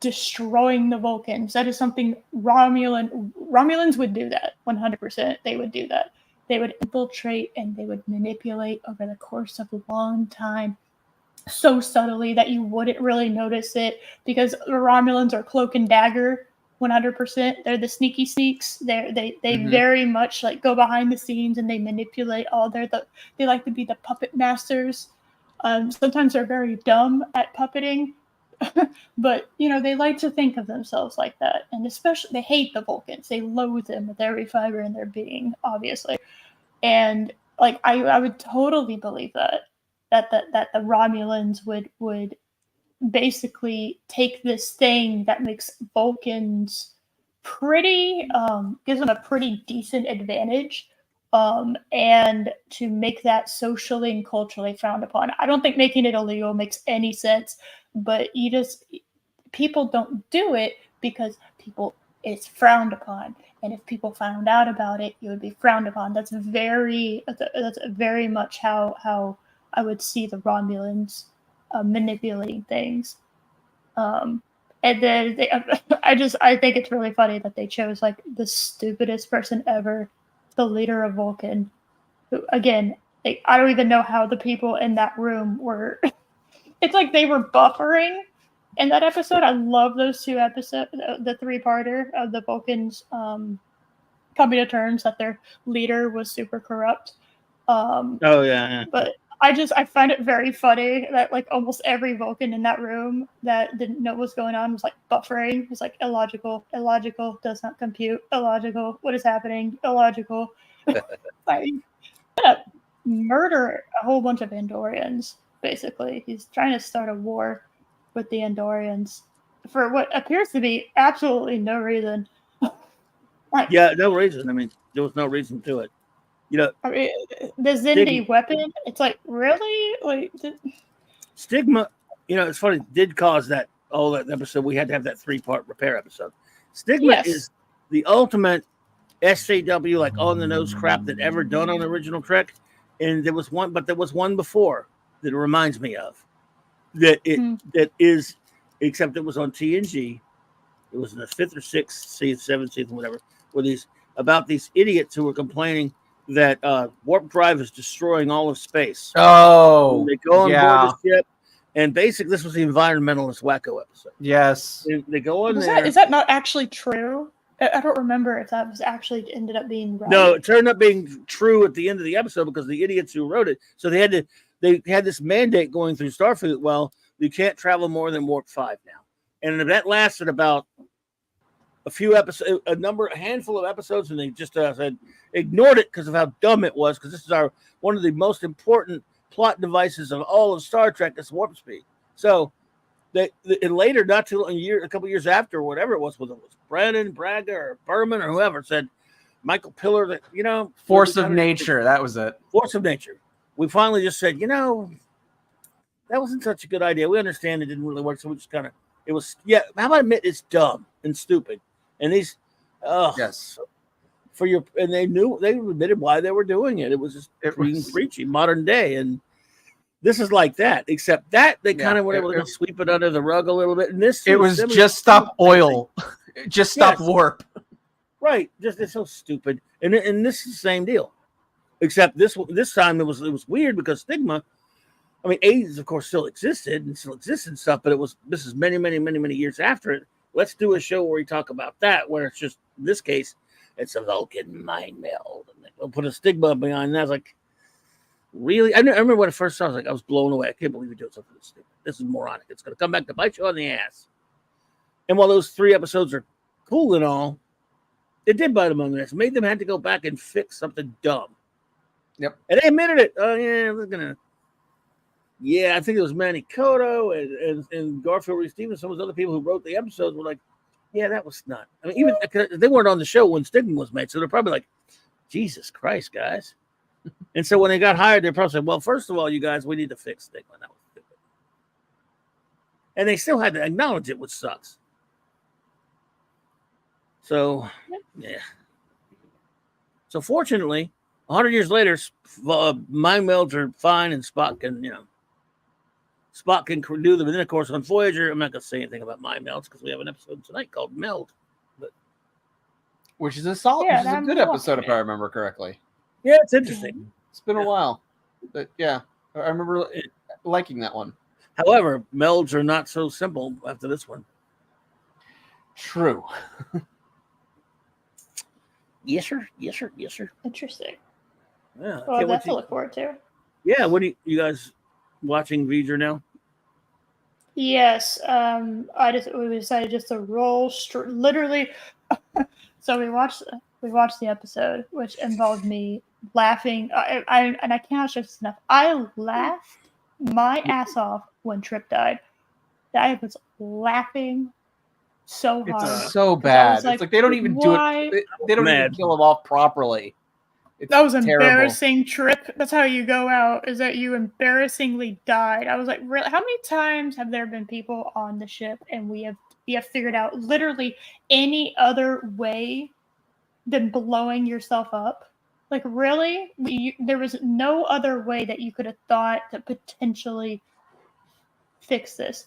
destroying the Vulcans. That is something Romulans would do that 100%. They would do that. They would infiltrate and they would manipulate over the course of a long time, so subtly that you wouldn't really notice it, because the Romulans are cloak and dagger 100%. They're the sneaky sneaks. They very much like go behind the scenes and they manipulate all. They like to be the puppet masters. Sometimes they're very dumb at puppeting, but they like to think of themselves like that. And especially they hate the Vulcans. They loathe them with every fiber in their being, obviously. And like I would totally believe that the Romulans would basically take this thing that makes Vulcans pretty gives them a pretty decent advantage, and to make that socially and culturally frowned upon. I don't think making it illegal makes any sense, but people don't do it because it's frowned upon. And if people found out about it, it would be frowned upon. That's very much how I would see the Romulans manipulating things. And then I think it's really funny that they chose like the stupidest person ever, the leader of Vulcan, who, again, I don't even know how the people in that room were. It's like they were buffering in that episode. I love those two episodes, the three-parter of the Vulcans coming to terms that their leader was super corrupt. But I find it very funny that like almost every Vulcan in that room that didn't know what was going on was like buffering. It was like illogical, does not compute, illogical, what is happening, illogical. Like, murder a whole bunch of Andorians, basically. He's trying to start a war with the Andorians for what appears to be absolutely no reason. No reason. I mean, there was no reason to it. The Xindi weapon, it's like, really? Like, Stigma, it's funny, did cause that episode. We had to have that 3-part repair episode. Stigma is the ultimate SJW, like on the nose crap that ever done on original Trek. And there was one before that it reminds me of that is, except it was on TNG. It was in the 5th or 6th, 7th season, whatever, about these idiots who were complaining that warp drive is destroying all of space. Oh, and they go on board the ship, and basically this was the environmentalist wacko episode. Yes, and they go on there. Is that not actually true? I don't remember if that was actually ended up being right. No, it turned up being true at the end of the episode because the idiots who wrote it. So they had this mandate going through Starfleet. Well, you can't travel more than warp 5 now, and that lasted about a few episodes, a handful of episodes, and they just said ignored it because of how dumb it was. Because this is one of the most important plot devices of all of Star Trek. Is warp speed. So and later, not too long, a couple years after, whatever it was, whether it was Brennan, Braga, or Berman, or whoever, said Michael Piller that force of nature. That was it. Force of nature. We finally just said, that wasn't such a good idea. We understand it didn't really work, so we just kind of how about admit it's dumb and stupid. And these, yes, and they admitted why they were doing it. It was just preachy, modern day, and this is like that. Except that they kind of were able to sweep it under the rug a little bit. And it was just stop oil, just stop warp. Right, it's so stupid. And this is the same deal, except this time it was weird because Stigma. I mean, AIDS of course still existed and stuff, but this is many, many, many, many years after it. Let's do a show where we talk about that, where it's just, in this case, it's a Vulcan mind meld. And they'll put a Stigma behind that. I was like, really? I remember when I first saw it, I was blown away. I can't believe you're doing something this stupid. This is moronic. It's going to come back to bite you on the ass. And while those 3 episodes are cool and all, it did bite them on the ass. It made them have to go back and fix something dumb. Yep. And they admitted it. Oh, yeah, we're going to. Yeah, I think it was Manny Cotto and Garfield Reese Stevens. Some of those other people who wrote the episodes were like, yeah, that was not. I mean, even they weren't on the show when Stigma was made, so they're probably like, Jesus Christ, guys. And so when they got hired, they probably said, well, first of all, you guys, we need to fix Stigma. That was stupid. And they still had to acknowledge it, which sucks. So, yeah. So fortunately, 100 years later, mind melds are fine, and Spock can do them. And then, of course, on Voyager, I'm not going to say anything about mind melds because we have an episode tonight called Meld. But which is a solid, Yeah, which is a I'm good episode watching if I it. remember correctly. yeah, it's interesting. It's been a while, but yeah, I remember liking that one. However, melds are not so simple after this one. True. Yes, sir. Yes, sir. Yes, sir. Interesting. Yeah. Well, that's to look forward to. Yeah. What are you guys watching Voyager now? Yes. We decided just to roll literally. So we watched the episode, which involved me laughing. I cannot stress this enough. I laughed my ass off when Trip died. I was laughing so hard. It's so bad. Like, it's like they don't even do it. They don't even kill him off properly. That was embarrassing, Trip. That's how you go out, is that you embarrassingly died. I was like, really? How many times have there been people on the ship and we have figured out literally any other way than blowing yourself up? Like, really? There was no other way that you could have thought to potentially fix this.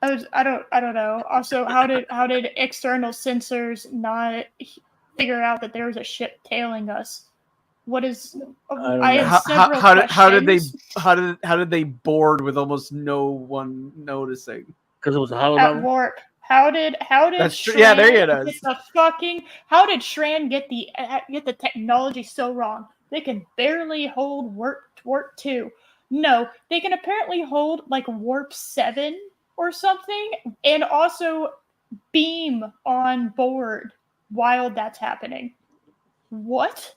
I don't know. Also, how did external sensors not figure out that there was a ship tailing us? What is? I have several questions. How did they board with almost no one noticing? Because it was a holodeck at warp. How did Shran yeah, there it is. How did Shran get the technology so wrong? They can barely hold warp 2. No, they can apparently hold like warp 7 or something, and also beam on board while that's happening. What?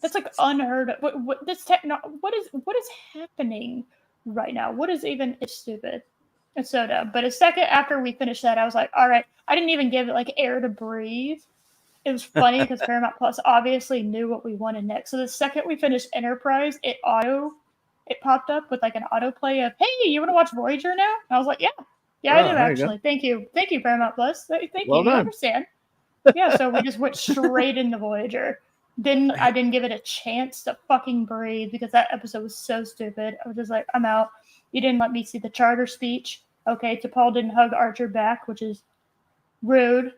That's like unheard of. What is happening right now? What is even? It's stupid. It's so dumb. But a second after we finished that, I was like, all right. I didn't even give it like air to breathe. It was funny because Paramount Plus obviously knew what we wanted next. So the second we finished Enterprise, it popped up with like an autoplay of, hey, you want to watch Voyager now? And I was like, yeah, I do actually. Thank you, Paramount Plus. Thank you. You understand? Yeah. So we just went straight into Voyager. I didn't give it a chance to fucking breathe because that episode was so stupid. I was just like, I'm out. You didn't let me see the charter speech. Okay, T'Pol didn't hug Archer back, which is rude.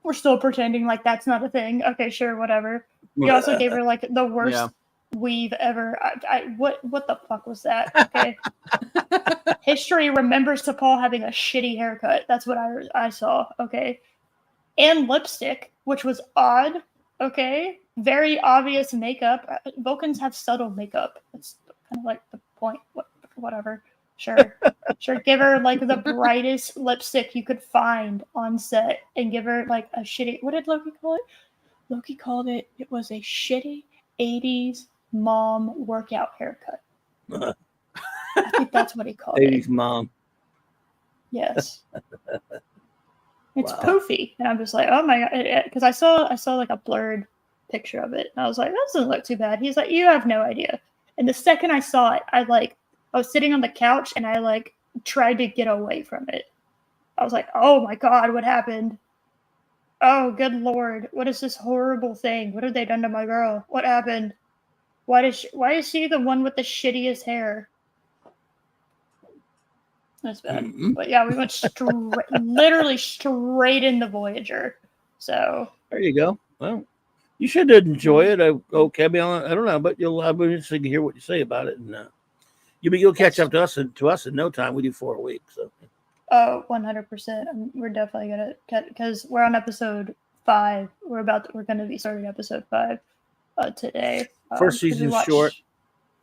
We're still pretending like that's not a thing. Okay, sure, whatever. You also gave her like the worst weave ever. What the fuck was that? Okay. History remembers T'Pol having a shitty haircut. That's what I saw. Okay. And lipstick, which was odd. Okay. Very obvious makeup. Vulcans have subtle makeup. That's kind of like the point. Whatever. Sure. Give her like the brightest lipstick you could find on set and give her like a shitty. What did Loki call it? Loki called it was a shitty 80s mom workout haircut. I think that's what he called 80s it. mom. Yes. It's poofy. And I'm just like, oh my God. Because I saw like a blurred picture of it. And I was like, that doesn't look too bad. He's like, you have no idea. And the second I saw it, I was sitting on the couch and I like tried to get away from it. I was like, oh my God, what happened? Oh, good Lord. What is this horrible thing? What have they done to my girl? What happened? Why is she the one with the shittiest hair? That's bad. Mm-hmm. But yeah, we went literally straight into Voyager. So there you go. Well, you should enjoy it. Okay, I don't know, but I'll be interested to hear what you say about it, and you'll catch up to us in no time. We do 4 a week, so. Oh, 100%. We're definitely gonna cut because we're on episode 5. We're going to be starting episode 5 today. First season's short.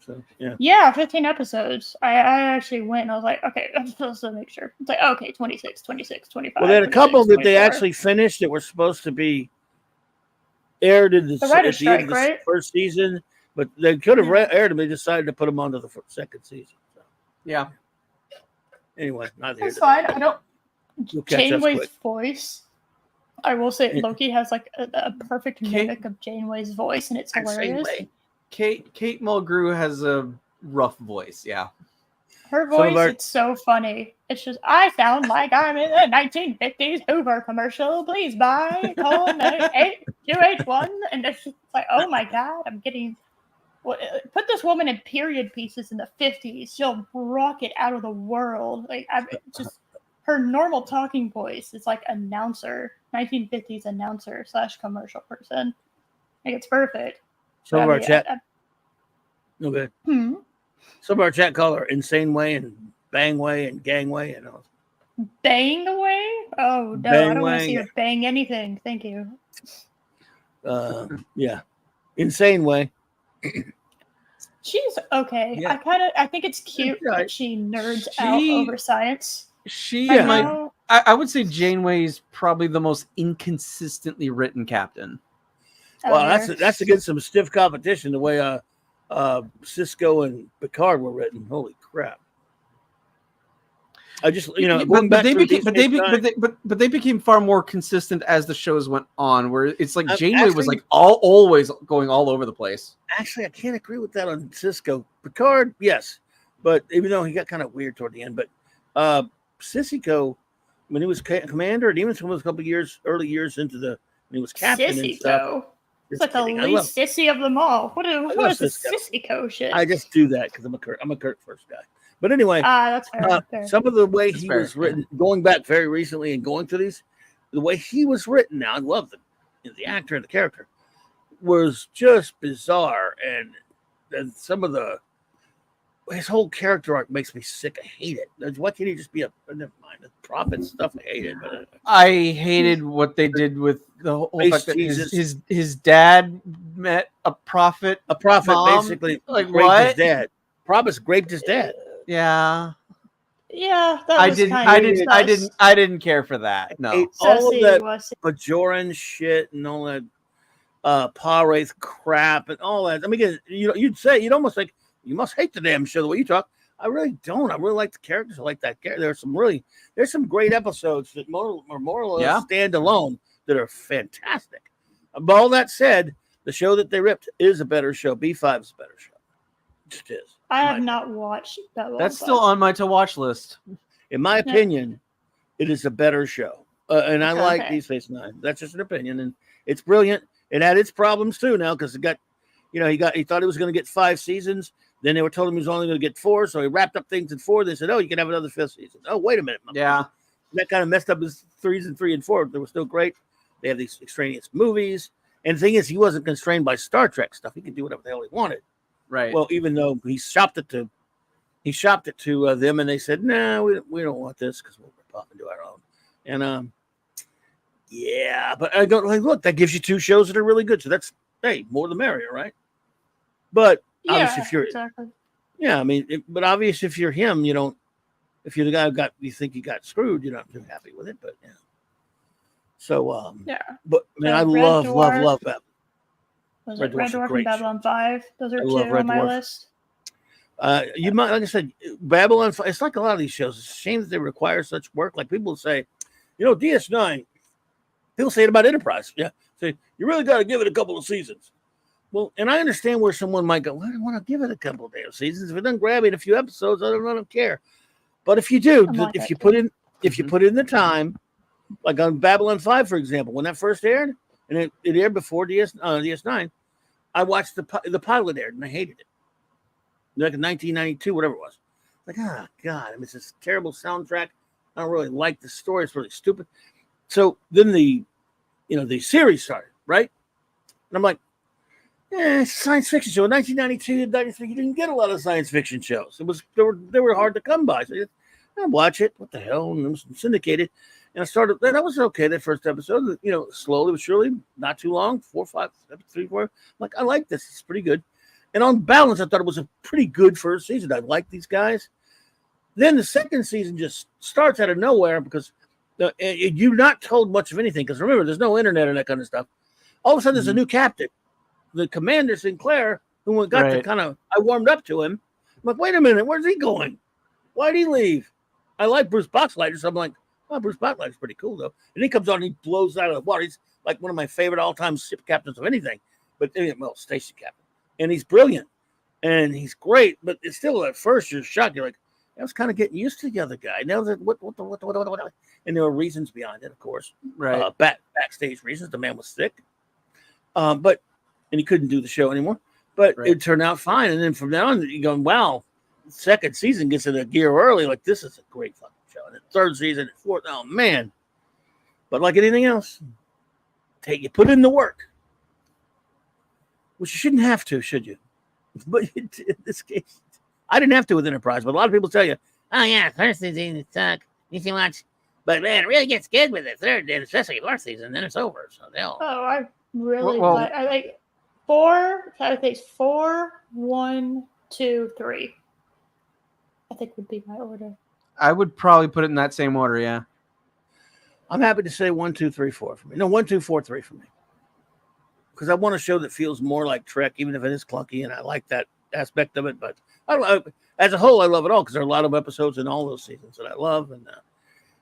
So, yeah, 15 episodes. I actually went and I was like, okay, I'm supposed to make sure. It's like, okay, 26, 25. Well, there are a couple that they actually finished that were supposed to be aired at the end of the first season, but they could have aired them. They decided to put them onto the second season. So. Yeah. Anyway, that's fine. I don't. Janeway's voice. I will say Loki has like a perfect mimic of Janeway's voice, and it's hilarious. Kate Mulgrew has a rough voice. Yeah. Her voice, it's so funny. It's just, I sound like I'm in a 1950s Hoover commercial. Please buy colon 2H1. And it's just like, oh my God, I'm getting... Put this woman in period pieces in the 50s. She'll rock it out of the world. Like, just her normal talking voice is like announcer, 1950s announcer / commercial person. Like, it's perfect. Some of our chat. Okay. Some of our chat call her Insane Way and Bang Way and Gangway and all. Bang away? Oh no, I don't want to see her bang anything. Thank you. Yeah. Insane Way. She's okay. Yeah. I think it's cute that she nerds out over science. I would say Janeway is probably the most inconsistently written captain. Well, that's against some stiff competition. The way Cisco and Picard were written. Holy crap! I just but they became far more consistent as the shows went on. Where it's like Janeway was like always going all over the place. Actually, I can't agree with that on Cisco. Picard, yes, but even though he got kind of weird toward the end, but Cisco, when he was commander, and even some of a couple early years into when he was captain and stuff. It's like the least sissy of them all. What is this Cisco shit? I just do that because I'm a Kirk first guy. But anyway, that's fair. Some of the way he was written, going back very recently and going through these, the way he was written now, I love the actor and the character, was just bizarre. And some of his whole character arc makes me sick. I hate it. Why can't he just be never mind, the prophet stuff? I hate it. But I hated what they did with the whole fact that his dad met a prophet. A prophet mom? Basically like raped what? His dad. Prophet raped his dad. Yeah. Yeah, I didn't care for that. No. All of that Bajoran shit and all that Paw-Wraith crap and all that. I mean, you'd almost like, you must hate the damn show the way you talk. I really don't. I really like the characters. I like that character. There's some great episodes that more or less stand alone that are fantastic. But all that said, the show that they ripped is a better show. B5 is a better show. It just is. I have not watched that one. That's still on my to-watch list. In my opinion, it is a better show. And I like Deep Space Nine. That's just an opinion. And it's brilliant. It had its problems too now because it got, he thought he was going to get 5 seasons. Then they were told him he was only going to get 4. So he wrapped up things in 4. They said, oh, you can have another 5th season. Oh, wait a minute. Yeah. That kind of messed up his 3 and 4. They were still great. They have these extraneous movies. And the thing is, he wasn't constrained by Star Trek stuff. He could do whatever the hell he wanted. Right. Well, even though he shopped it to them, and they said, "No, we don't want this because we'll rip off and do our own." And but I go like, look, that gives you 2 shows that are really good. So that's more the merrier, right? But obviously, if you're I mean, but obviously, if you're him, you don't. If you're the guy you think you got screwed, you're not too happy with it. But yeah. So but man, I love that. Was it Red Dwarf and Babylon 5? Those are 2 on my list. You might, like I said, Babylon 5. It's like a lot of these shows. It's a shame that they require such work. Like people say, DS9. People say it about Enterprise. Yeah, say you really got to give it a couple of seasons. Well, and I understand where someone might go, well, I don't want to give it a couple of damn seasons. If it doesn't grab me in a few episodes, I don't care. But if you do, if you put in the time, like on Babylon 5, for example, when that first aired, and it aired before DS9, I watched the pilot aired and I hated it. Like in 1992, whatever it was. Like, God, I mean, it's this terrible soundtrack. I don't really like the story. It's really stupid. So then the series started, right? And I'm like, it's a science fiction show. In 1992 and 93, you didn't get a lot of science fiction shows. They were hard to come by. So I watch it. What the hell? And it was syndicated. And I started, that was okay, that first episode, slowly but surely, not too long, 4, 5, 3, 4. I'm like, I like this. It's pretty good. And on balance, I thought it was a pretty good first season. I like these guys. Then the second season just starts out of nowhere because you're not told much of anything. Because remember, there's no internet and that kind of stuff. All of a sudden, there's a new captain. The Commander Sinclair, who got to I warmed up to him. I'm like, wait a minute, where's he going? Why'd he leave? I like Bruce Boxleitner, so I'm like, Bruce Boxleitner's pretty cool, though. And he comes on and he blows out of the water. He's like one of my favorite all-time ship captains of anything. But, station captain. And he's brilliant. And he's great. But it's still, at first, you're shocked. You're like, I was kind of getting used to the other guy. Now that what, and there were reasons behind it, of course. Right. Backstage reasons. The man was sick, and he couldn't do the show anymore. But it turned out fine. And then from now on, you're going, wow. Second season gets in a gear early. Like, this is a great fucking show. And the third season, fourth, oh man. But like anything else, you put in the work, which you shouldn't have to, should you? But in this case, I didn't have to with Enterprise. But a lot of people tell you, oh yeah, first season suck. You can watch, but man, it really gets good with the third, and especially fourth season. Then it's over. So they'll. Oh, I really like. I like 4. I think 4, 1, 2, 3. I think would be my order. I would probably put it in that same order, yeah. I'm happy to say 1, 2, 3, 4 for me. No, 1, 2, 4, 3 for me. Because I want a show that feels more like Trek, even if it is clunky, and I like that aspect of it. But as a whole, I love it all because there are a lot of episodes in all those seasons that I love, and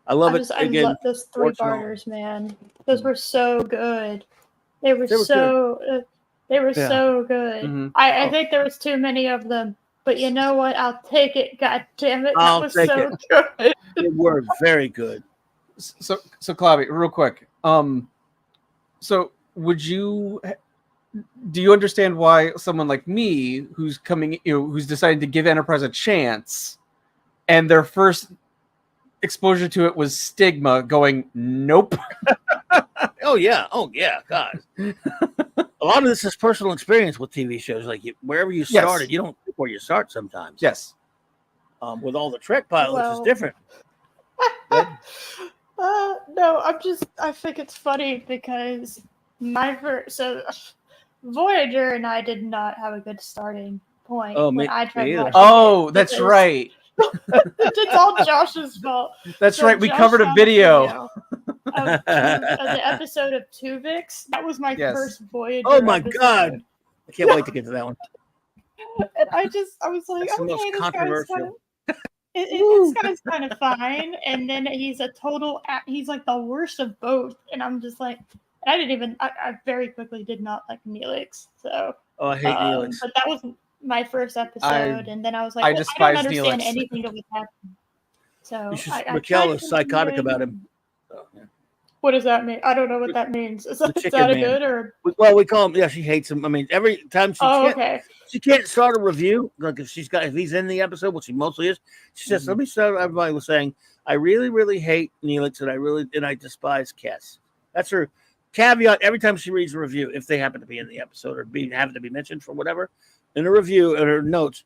I love it. I love those 3 parters, man. Those were so good. They were so good. Mm-hmm. I think there was too many of them. But you know what? I'll take it. God damn it. That was so good. They were very good. So Clobby, real quick. So do you understand why someone like me who's who's decided to give Enterprise a chance and their first exposure to it was Stigma going, nope. Oh yeah. God. A lot of this is personal experience with TV shows. Like wherever you started, you don't pick where you start sometimes. Yes. With all the Trek pilots, it's different. No, I think it's funny because Voyager and I did not have a good starting point. I tried watching it. That's right. It's all Josh's fault. That's right. We covered a video. Of the episode of Tuvix. That was my first Voyager. Oh my episode. God! I can't wait to get to that one. And I was like, that's okay, this guy's kind of fine. And then he's he's like the worst of both. And I'm just like, I very quickly did not like Neelix. So I hate Neelix. But that was my first episode, and then I was like, I don't understand anything that was happening. So Raquel is psychotic about him. So, yeah. What does that mean? I don't know what that means. Is that a good or? Well, we call him. Yeah, she hates him. I mean, every time she can't start a review. Like if he's in the episode, which he mostly is. She says, "Let me start." Everybody was saying, "I really, really hate Neelix, and I despise Kes." That's her caveat every time she reads a review. If they happen to be in the episode or happen to be mentioned for whatever in a review and her notes,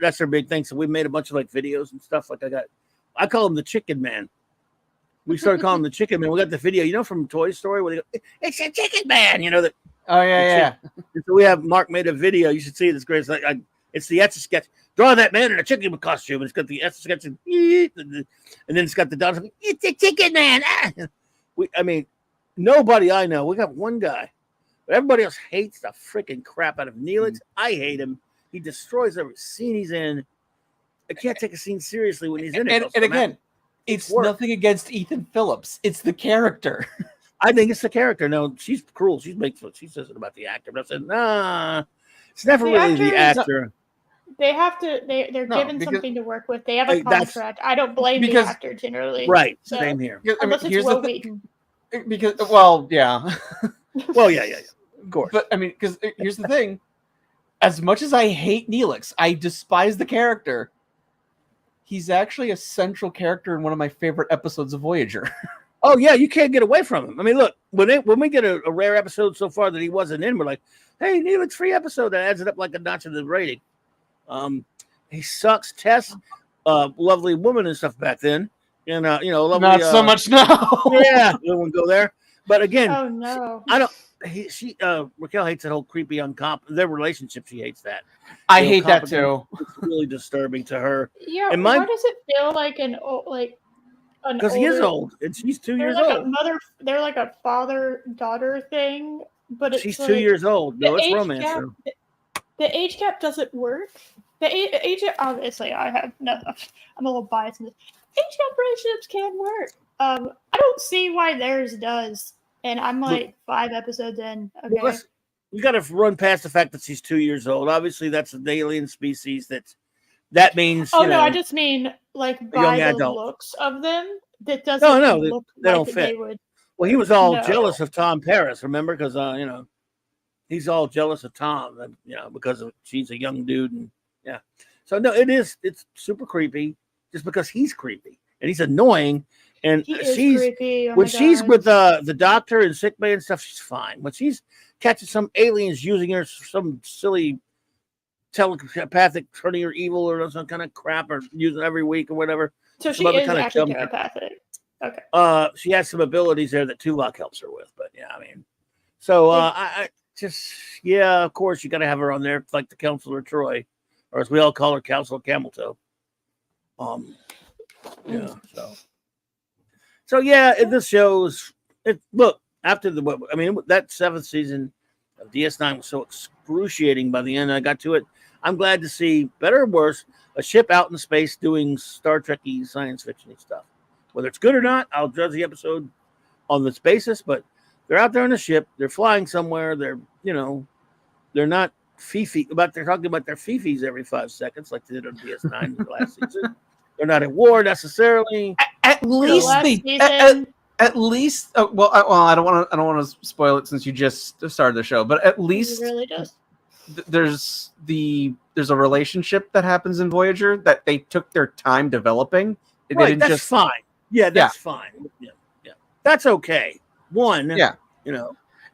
that's her big thing. So we made a bunch of like videos and stuff. Like I call him the Chicken Man. We started calling him the Chicken Man. We got the video, from Toy Story where they go, "It's a Chicken Man," that. Oh yeah. So we have Mark made a video. You should see it. It's great. It's the Etch-a-Sketch. Draw that man in a chicken costume. And it's got the Etch-a-Sketch and then it's got the dog. It's a Chicken Man. Nobody I know. We got one guy, but everybody else hates the freaking crap out of Neelix. I hate him. He destroys every scene he's in. I can't take a scene seriously when he's in it. And again, it's nothing against Ethan Phillips. It's the character. I think it's the character. No, she's cruel. She's Bigfoot. She says it about the actor. But I said, nah, it's never really the actor. They have to. They're given something to work with. They have a contract. I don't blame the actor generally. Right. So, same here. Unless it's Will Wheaton. Yeah. Well, yeah. Of course. But because here's the thing: as much as I hate Neelix, I despise the character. He's actually a central character in one of my favorite episodes of Voyager. Oh yeah, you can't get away from him. I mean, look, when we get a rare episode so far that he wasn't in, we're like, hey, Neelix free episode. That adds it up like a notch in the rating. He sucks. Tess, lovely woman and stuff back then, and lovely. Not so much now. Yeah, we won't go there. But again, oh no, I don't. Raquel hates that whole creepy their relationship. She hates that. I hate that too. It's really disturbing to her. Yeah, and why does it feel like because he is old and she's 2 years old. They're like a father-daughter thing, but she's 2 years old. No, it's romance. The age gap doesn't work. The age obviously I'm a little biased in this. Age gap relationships can work. I don't see why theirs does. And I'm like 5 episodes in. Okay. Well, you got to run past the fact that she's 2 years old. Obviously, that's an alien species that that means Oh no, I just mean like by the adult. looks of them, that doesn't look they don't like fit. they would. Well, he was all No. jealous of Tom Paris, remember? Because he's all jealous of Tom, because she's a young dude, and yeah. So no, it's super creepy, just because he's creepy and he's annoying, and He is creepy. Oh when my she's God. with the doctor and sick bay and stuff, she's fine. When she's catching some aliens using her some silly telepathic, turning her evil or some kind of crap, or using every week or whatever. So she some other is kind of actually dumb- telepathic. Okay. She has some abilities there that Tuvok helps her with, but yeah, I mean, so I just, yeah, of course you got to have her on there, like the Counselor Troy, or as we all call her, Counselor Cameltoe. Yeah, so yeah, this shows it. Look, after that 7th season of DS9 was so excruciating. By the end, I got to it. I'm glad to see, better or worse, a ship out in space doing Star Trek-y science fiction stuff. Whether it's good or not, I'll judge the episode on this basis, but they're out there on a ship, they're flying somewhere, they're not they're talking about their fifis every 5 seconds like they did on DS9 last season. They're not at war necessarily. At least at least I don't want to spoil it since you just started the show, but at least He really does. There's a relationship that happens in Voyager that they took their time developing. They Right, didn't that's just fine. Yeah, that's fine. Yeah. That's okay.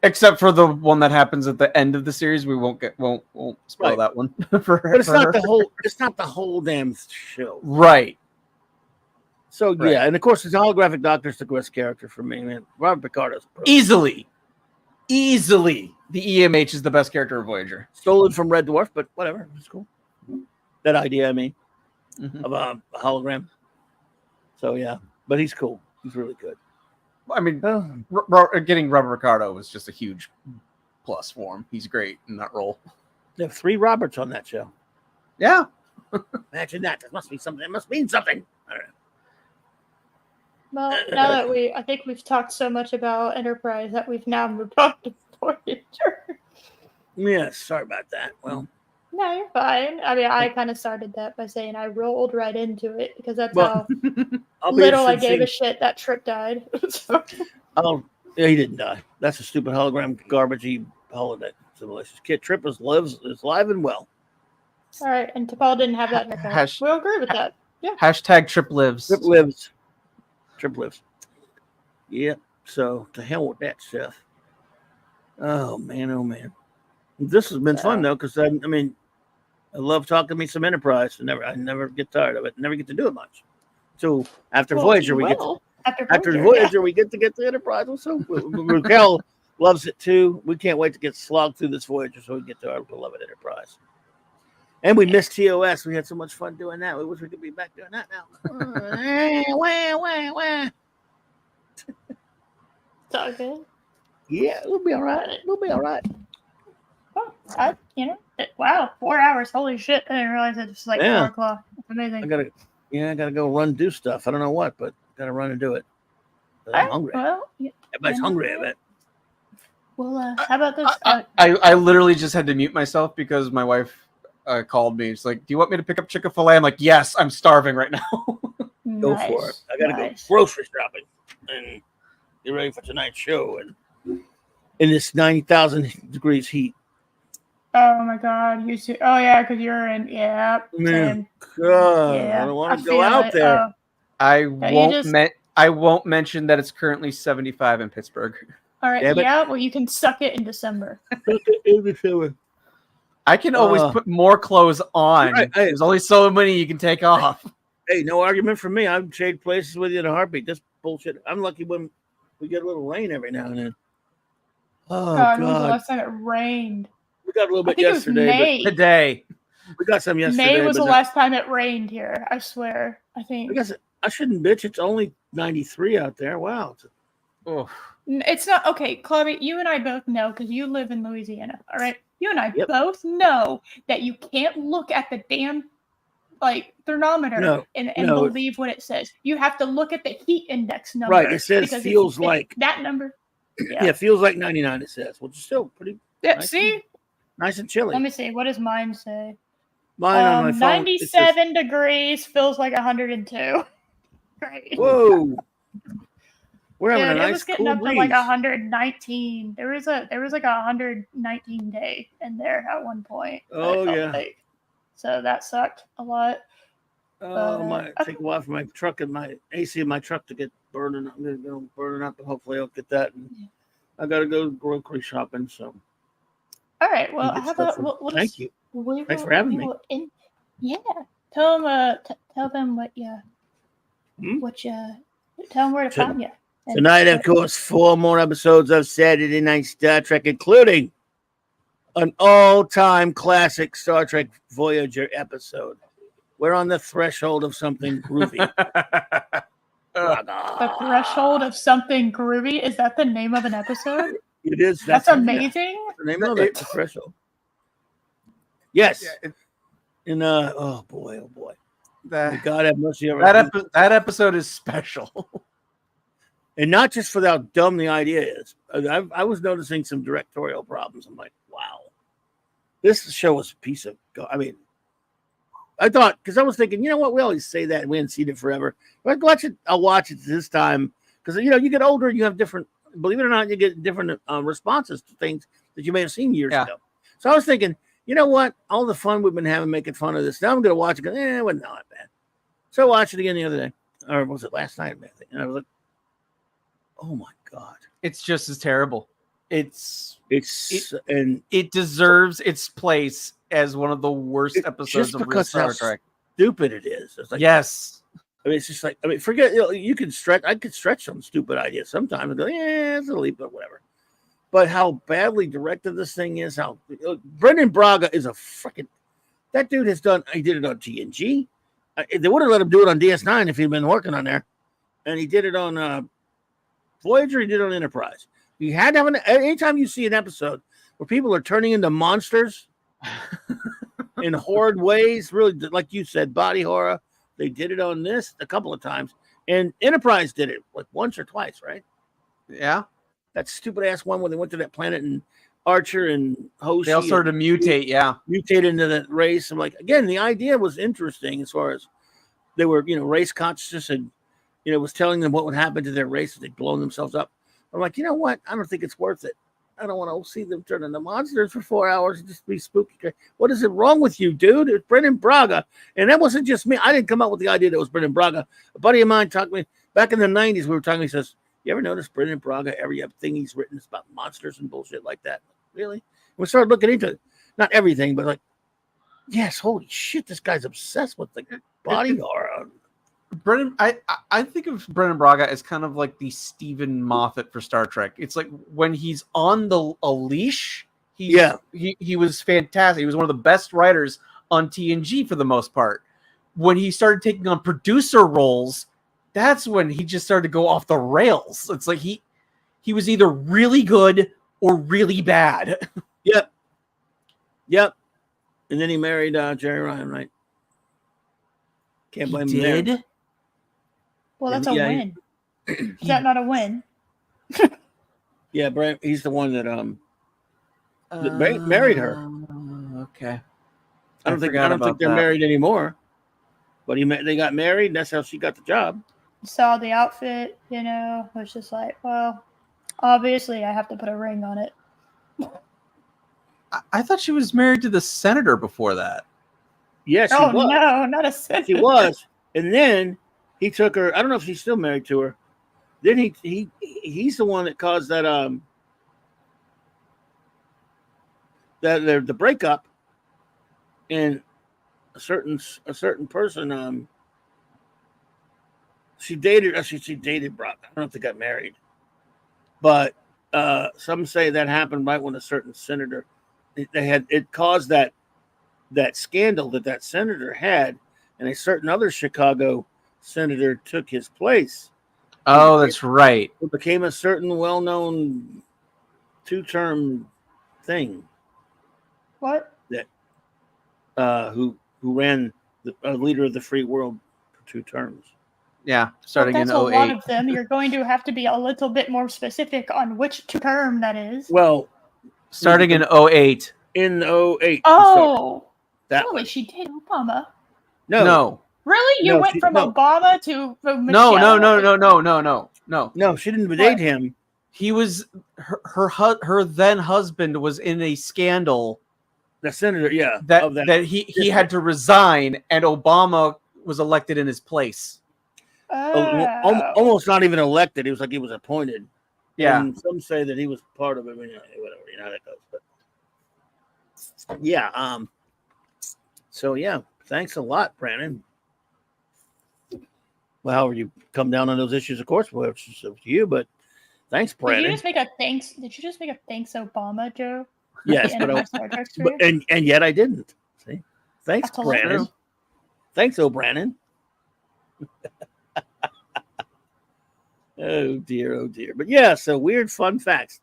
Except for the one that happens at the end of the series, we won't spoil that one. But it's not the whole damn show. Right. So yeah, and of course, the holographic Doctor's the best character for me, man. Robert Picardo's easily the EMH is the best character of Voyager. Stolen from Red Dwarf, but whatever, it's cool. That idea, of a hologram. So yeah, but he's cool. He's really good. I mean, getting Robert Ricardo was just a huge plus for him. He's great in that role. They have 3 Roberts on that show. Yeah. Imagine that. There must be something. It must mean something. I don't know. Well, now that I think we've talked so much about Enterprise that we've now moved on to Voyager. Yeah, sorry about that. Well, no, you're fine. I mean, I kind of started that by saying I rolled right into it because that's how little I gave a shit that Trip died. So. Oh, yeah, he didn't die. That's a stupid hologram, garbagey holodeck civilization. Kid Trip is live and well. All right, and T'Pol didn't have that in her. We'll agree with that. Yeah. Hashtag Trip lives. Trip lives. Trip lives. Yep. So to hell with that stuff. Oh man. This has been fun though, because I love talking to me some Enterprise. I never get tired of it. Never get to do it much. So after Voyager, we get to get to Enterprise. So Raquel loves it too. We can't wait to get slogged through this Voyager so we can get to our beloved Enterprise. And we missed TOS. We had so much fun doing that. We wish we could be back doing that now. It's all good. Yeah, we'll be all right. Well, wow, 4 hours. Holy shit. I didn't realize it was like 4 o'clock. It's amazing. I gotta go run do stuff. I don't know what, but gotta run and do it. I'm hungry. Well, everybody's hungry, I bet. Well, how about this? I literally just had to mute myself because my wife called me. She's like, "Do you want me to pick up Chick-fil-A?" I'm like, "Yes, I'm starving right now." Go for it. I gotta go grocery shopping and get ready for tonight's show and in this 90,000 degrees heat. Oh my God! You see? Oh yeah, because you're in. Yeah. God, I don't want to go out there. I won't mention that it's currently 75 in Pittsburgh. All right. Yeah. Well, you can suck it in December. I can always put more clothes on. Right. There's only so many you can take off. Hey, no argument from me. I'd trade places with you in a heartbeat. This bullshit. I'm lucky when we get a little rain every now and then. Oh God! When was the last time it rained? We got a little bit yesterday. But today. We got some yesterday. May was the last time it rained here. I swear. I think. I guess I shouldn't bitch. It's only 93 out there. Wow. It's not okay, Chloe. You and I both know because you live in Louisiana. All right. You and I both know that you can't look at the damn thermometer and believe what it says. You have to look at the heat index number. Right. It says feels like that number. Yeah, feels like 99. It says, which is still pretty. Yeah. Nice see. Nice and chilly. Let me see. What does mine say? Mine on my phone. 97 degrees feels like 102. Great. Whoa. We're having Dude, a nice it was getting cool up breeze. to like 119. There was like a 119 day in there at one point. Oh yeah. Like. So that sucked a lot. Take a while for my truck and my AC in my truck to get burning. I'm gonna go burning up, and hopefully I'll get that. And I gotta go grocery shopping. So. All right. Well, how about thank you. Thanks for having me. Tell them what you tell them where to find you. Tonight, of course, 4 more episodes of Saturday Night Star Trek, including an all-time classic Star Trek Voyager episode. We're on the threshold of something groovy. The threshold of something groovy? Is that the name of an episode? It is. That's amazing. The name of it, the threshold. Yes. And oh boy. God have mercy. That episode is special. And not just for how dumb the idea is. I was noticing some directorial problems. I'm like, wow. This show was a piece of... I mean, I thought... Because I was thinking, you know what? We always say that. And we hadn't seen it forever. But I'll watch it this time. Because, you get older, you have different... Believe it or not, you get different responses to things that you may have seen years ago. So I was thinking, you know what? All the fun we've been having making fun of this. Now I'm going to watch it. It wasn't that bad. So I watched it again the other day. Or was it last night? And I was like, oh my God. It's just as terrible. It deserves its place as one of the worst episodes of real Star Trek. Stupid it is. It's like, yes. I mean, it's just like, forget, you can stretch, I could stretch some stupid ideas sometimes and go, it's a leap, but whatever. But how badly directed this thing is, Brendan Braga is a freaking, that dude he did it on TNG. They would have let him do it on DS9 if he'd been working on there. And he did it on Voyager, he did it on Enterprise. You had to have anytime you see an episode where people are turning into monsters in horrid ways, really, like you said, body horror. They did it on this a couple of times. And Enterprise did it like once or twice, right? Yeah. That stupid ass one when they went to that planet and Archer and Hoshi. They all started to mutate, Mutate into that race. I'm like, again, the idea was interesting as far as they were, race consciousness and, was telling them what would happen to their race if they'd blown themselves up. I'm like, you know what? I don't think it's worth it. I don't want to see them turn into monsters for 4 hours and just be spooky. What is it wrong with you, dude? It's Brendan Braga. And that wasn't just me. I didn't come up with the idea that it was Brendan Braga. A buddy of mine talked to me back in the 90s. We were talking. He says, you ever notice Brendan Braga, every thing he's written is about monsters and bullshit like that? Really? And we started looking into it. Not everything, but like, yes, holy shit, this guy's obsessed with the body horror. Brendan, I think of Brendan Braga as kind of like the Stephen Moffat for Star Trek. It's like when he's on a leash, he was fantastic. He was one of the best writers on TNG for the most part. When he started taking on producer roles, that's when he just started to go off the rails. It's like he was either really good or really bad. Yep. And then he married Jerry Ryan, right? Can't blame him there. Well, that's a win. Is that not a win? Yeah, Brent, he's the one that married her. Okay. I don't think they're married anymore. But they got married, and that's how she got the job. Saw the outfit, was just like, well, obviously I have to put a ring on it. I thought she was married to the senator before that. Yes, she was. No, not a senator. She was. And then he took her. I don't know if she's still married to her. Then he's the one that caused that the breakup, and a certain person she dated Brock. I don't know if they got married, but some say that happened right when a certain senator it caused that scandal that senator had, and a certain other Chicago senator took his place. Oh, that's right. It became a certain well-known two-term thing. What? That who ran the leader of the free world for 2 terms. Yeah, starting in 08. That's a lot of them. You're going to have to be a little bit more specific on which term that is. Well, starting in 08. In 08. Oh. That Oh, one. wait, she did Obama. No. Really? You No, went she- from no. Obama to No, Michelle? no. No, she didn't date him. He was her then husband was in a scandal The senator, yeah. that he had to resign, and Obama was elected in his place. Almost not even elected. He was appointed. Yeah. And some say that he was part of it. Whatever, you know how that goes. But yeah. So yeah, thanks a lot, Brandon. Well, however you come down on those issues, of course, well, it's up to you. But thanks, Brandon. Did you just make a thanks Obama, Joe? Yes, and yet I didn't. See, thanks, That's Brandon. hilarious. Thanks, O'Brandon. Oh dear. But yeah, so weird fun facts.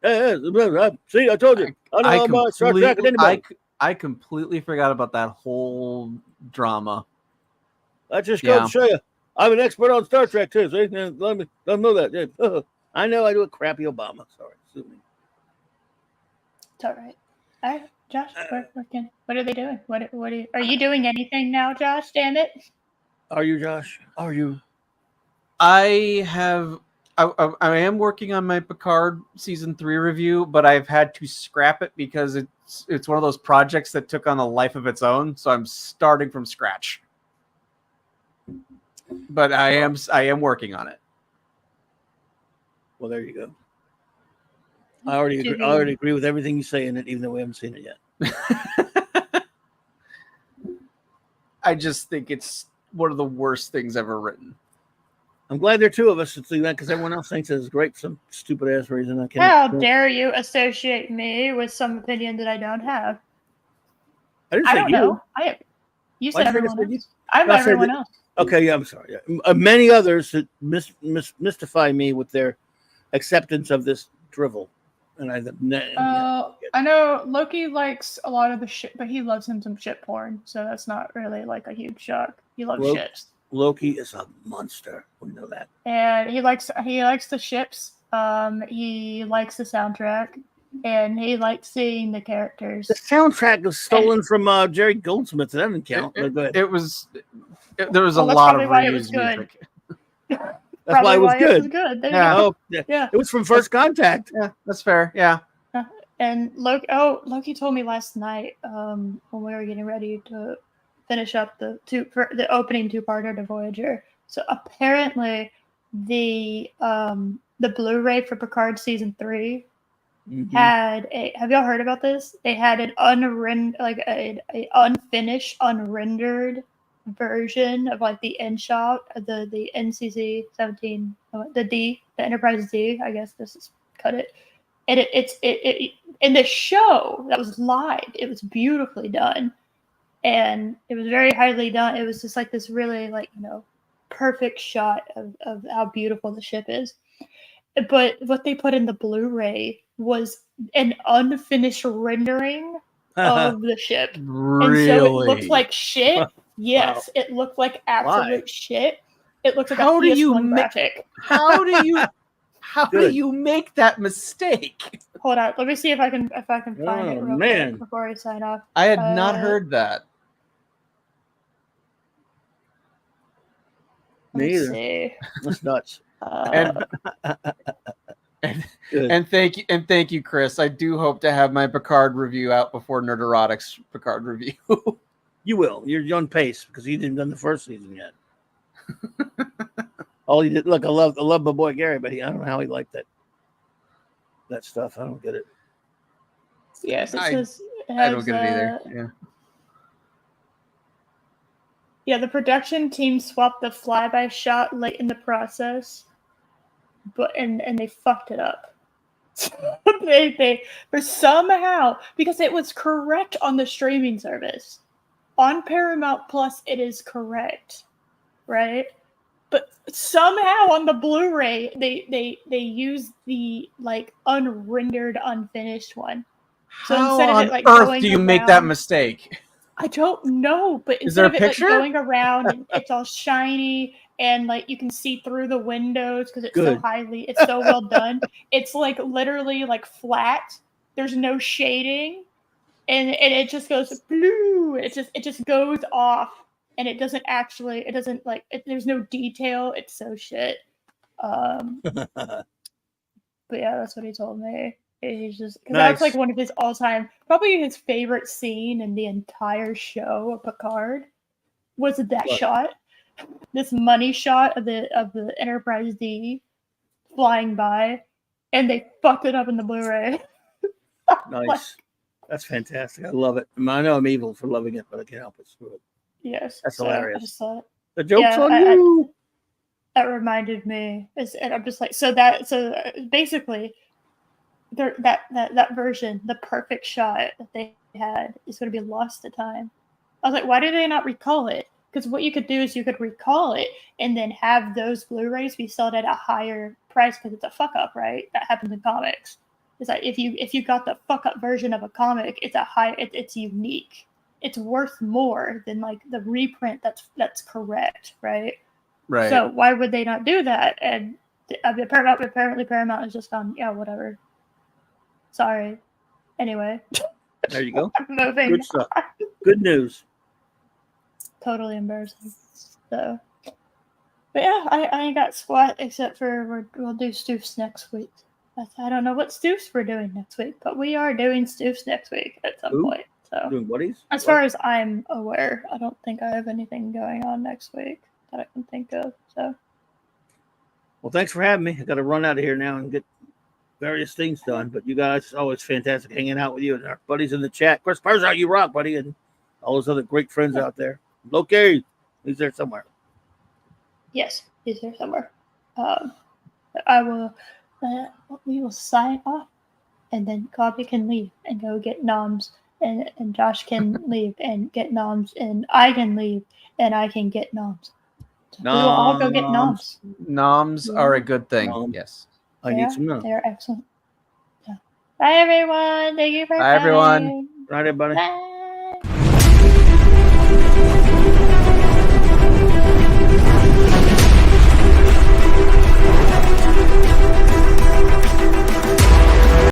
See, I told you. I know about Star Trek and anybody. I completely forgot about that whole drama. I just go to show you. I'm an expert on Star Trek too. See? Let me know that. Yeah. I know I do a crappy Obama. Sorry. Sue me. It's all right. All right, Josh, what are they doing? Are you doing anything now, Josh? Damn it. Are you, Josh? Are you? I am working on my Picard season 3 review, but I've had to scrap it because it's one of those projects that took on a life of its own. So I'm starting from scratch. But I am working on it. Well, there you go. I already agree with everything you say in it, even though we haven't seen it yet. I just think it's one of the worst things ever written. I'm glad there are two of us to do that because everyone else thinks it's great for some stupid ass reason. How dare you associate me with some opinion that I don't have? I don't know. You said everyone else. I'm everyone else. Okay, yeah, I'm sorry. Yeah. Many others that mystify me with their acceptance of this drivel. And I know Loki likes a lot of the shit, but he loves him some shit porn, so that's not really like a huge shock. He loves ships. Loki is a monster. We know that. And he likes the ships. He likes the soundtrack, and he likes seeing the characters. The soundtrack was stolen from Jerry Goldsmith. That didn't count. There was a lot of reused music. That's why it was good. There you go. Yeah. It was from First Contact. Yeah, that's fair. Yeah. And Loki told me last night when we were getting ready to finish up the opening two-parter to Voyager. So apparently the Blu-ray for Picard season 3 had a. Have y'all heard about this? They had an unfinished, unrendered version of like the end shot of the NCC 17, the Enterprise D. I guess this is cut it. And it's in the show that was live. It was beautifully done, and it was very highly done. It was just like this really perfect shot of how beautiful the ship is. But what they put in the Blu-ray was an unfinished rendering of the ship. Really? And so it looks like shit. Yes, wow. It looked like absolute shit. It looks like a PS1 graphic. How do you make that mistake? Hold on, let me see if I can find it real quick before I sign off. I had not heard that. Me either. That's nuts. And thank you, Chris. I do hope to have my Picard review out before Nerderotic's Picard review. You will. You're on pace because he didn't done the first season yet. All he did. Look, I love my boy Gary, but I don't know how he liked that stuff. I don't get it. Yes, I don't get it either. Yeah. Yeah, the production team swapped the flyby shot late in the process, and they fucked it up. they somehow, because it was correct on the streaming service. On Paramount Plus, it is correct, right? But somehow on the Blu-ray, they use the unrendered, unfinished one. So how instead on of it earth do you make that mistake? I don't know, but is there instead a of it picture? going around, and it's all shiny and you can see through the windows because it's it's so well done. It's literally flat. There's no shading. and it just goes blue. It just goes off, and it doesn't like there's no detail. It's so shit. But yeah, that's what he told me. He's just because that's like one of his all-time, probably his favorite scene in the entire show of Picard was that shot, this money shot of the Enterprise D flying by, and they fucked it up in the Blu-ray. Nice. That's fantastic. I love it. I know I'm evil for loving it, but I can't help it. Screw it. Yes, That's so hilarious. The joke's on you. That reminded me, and I'm just like, so basically, that version, the perfect shot that they had, is going to be lost to time. I was like, why do they not recall it? Because what you could do is you could recall it and then have those Blu-rays be sold at a higher price because it's a fuck up, right? That happens in comics. It's like if you got the fuck up version of a comic, it's unique. It's worth more than like the reprint that's correct, right? Right. So why would they not do that? And apparently Paramount has just gone, yeah, whatever. Sorry. Anyway. There you go. Moving. Good stuff. Good news. Totally embarrassing. So, but yeah, I ain't got squat except for we'll do Stoofs next week. I don't know what Stoofs we're doing next week, but we are doing Stoofs next week at some point. So, doing buddies? As far as I'm aware, I don't think I have anything going on next week that I can think of. So, well, thanks for having me. I got to run out of here now and get various things done. But you guys, always fantastic hanging out with you and our buddies in the chat. Chris Perzout, you rock, buddy, and all those other great friends out there. Loki, he's there somewhere. Yes, he's there somewhere. I will. We will sign off, and then Clobby can leave and go get noms, and Josh can leave and get noms, and I can leave and I can get noms. We will all go get noms. Noms are a good thing. Yes. I need some noms. They're excellent. Yeah. Bye, everyone. Thank you for coming. Bye, everyone. Bye, everybody. Bye.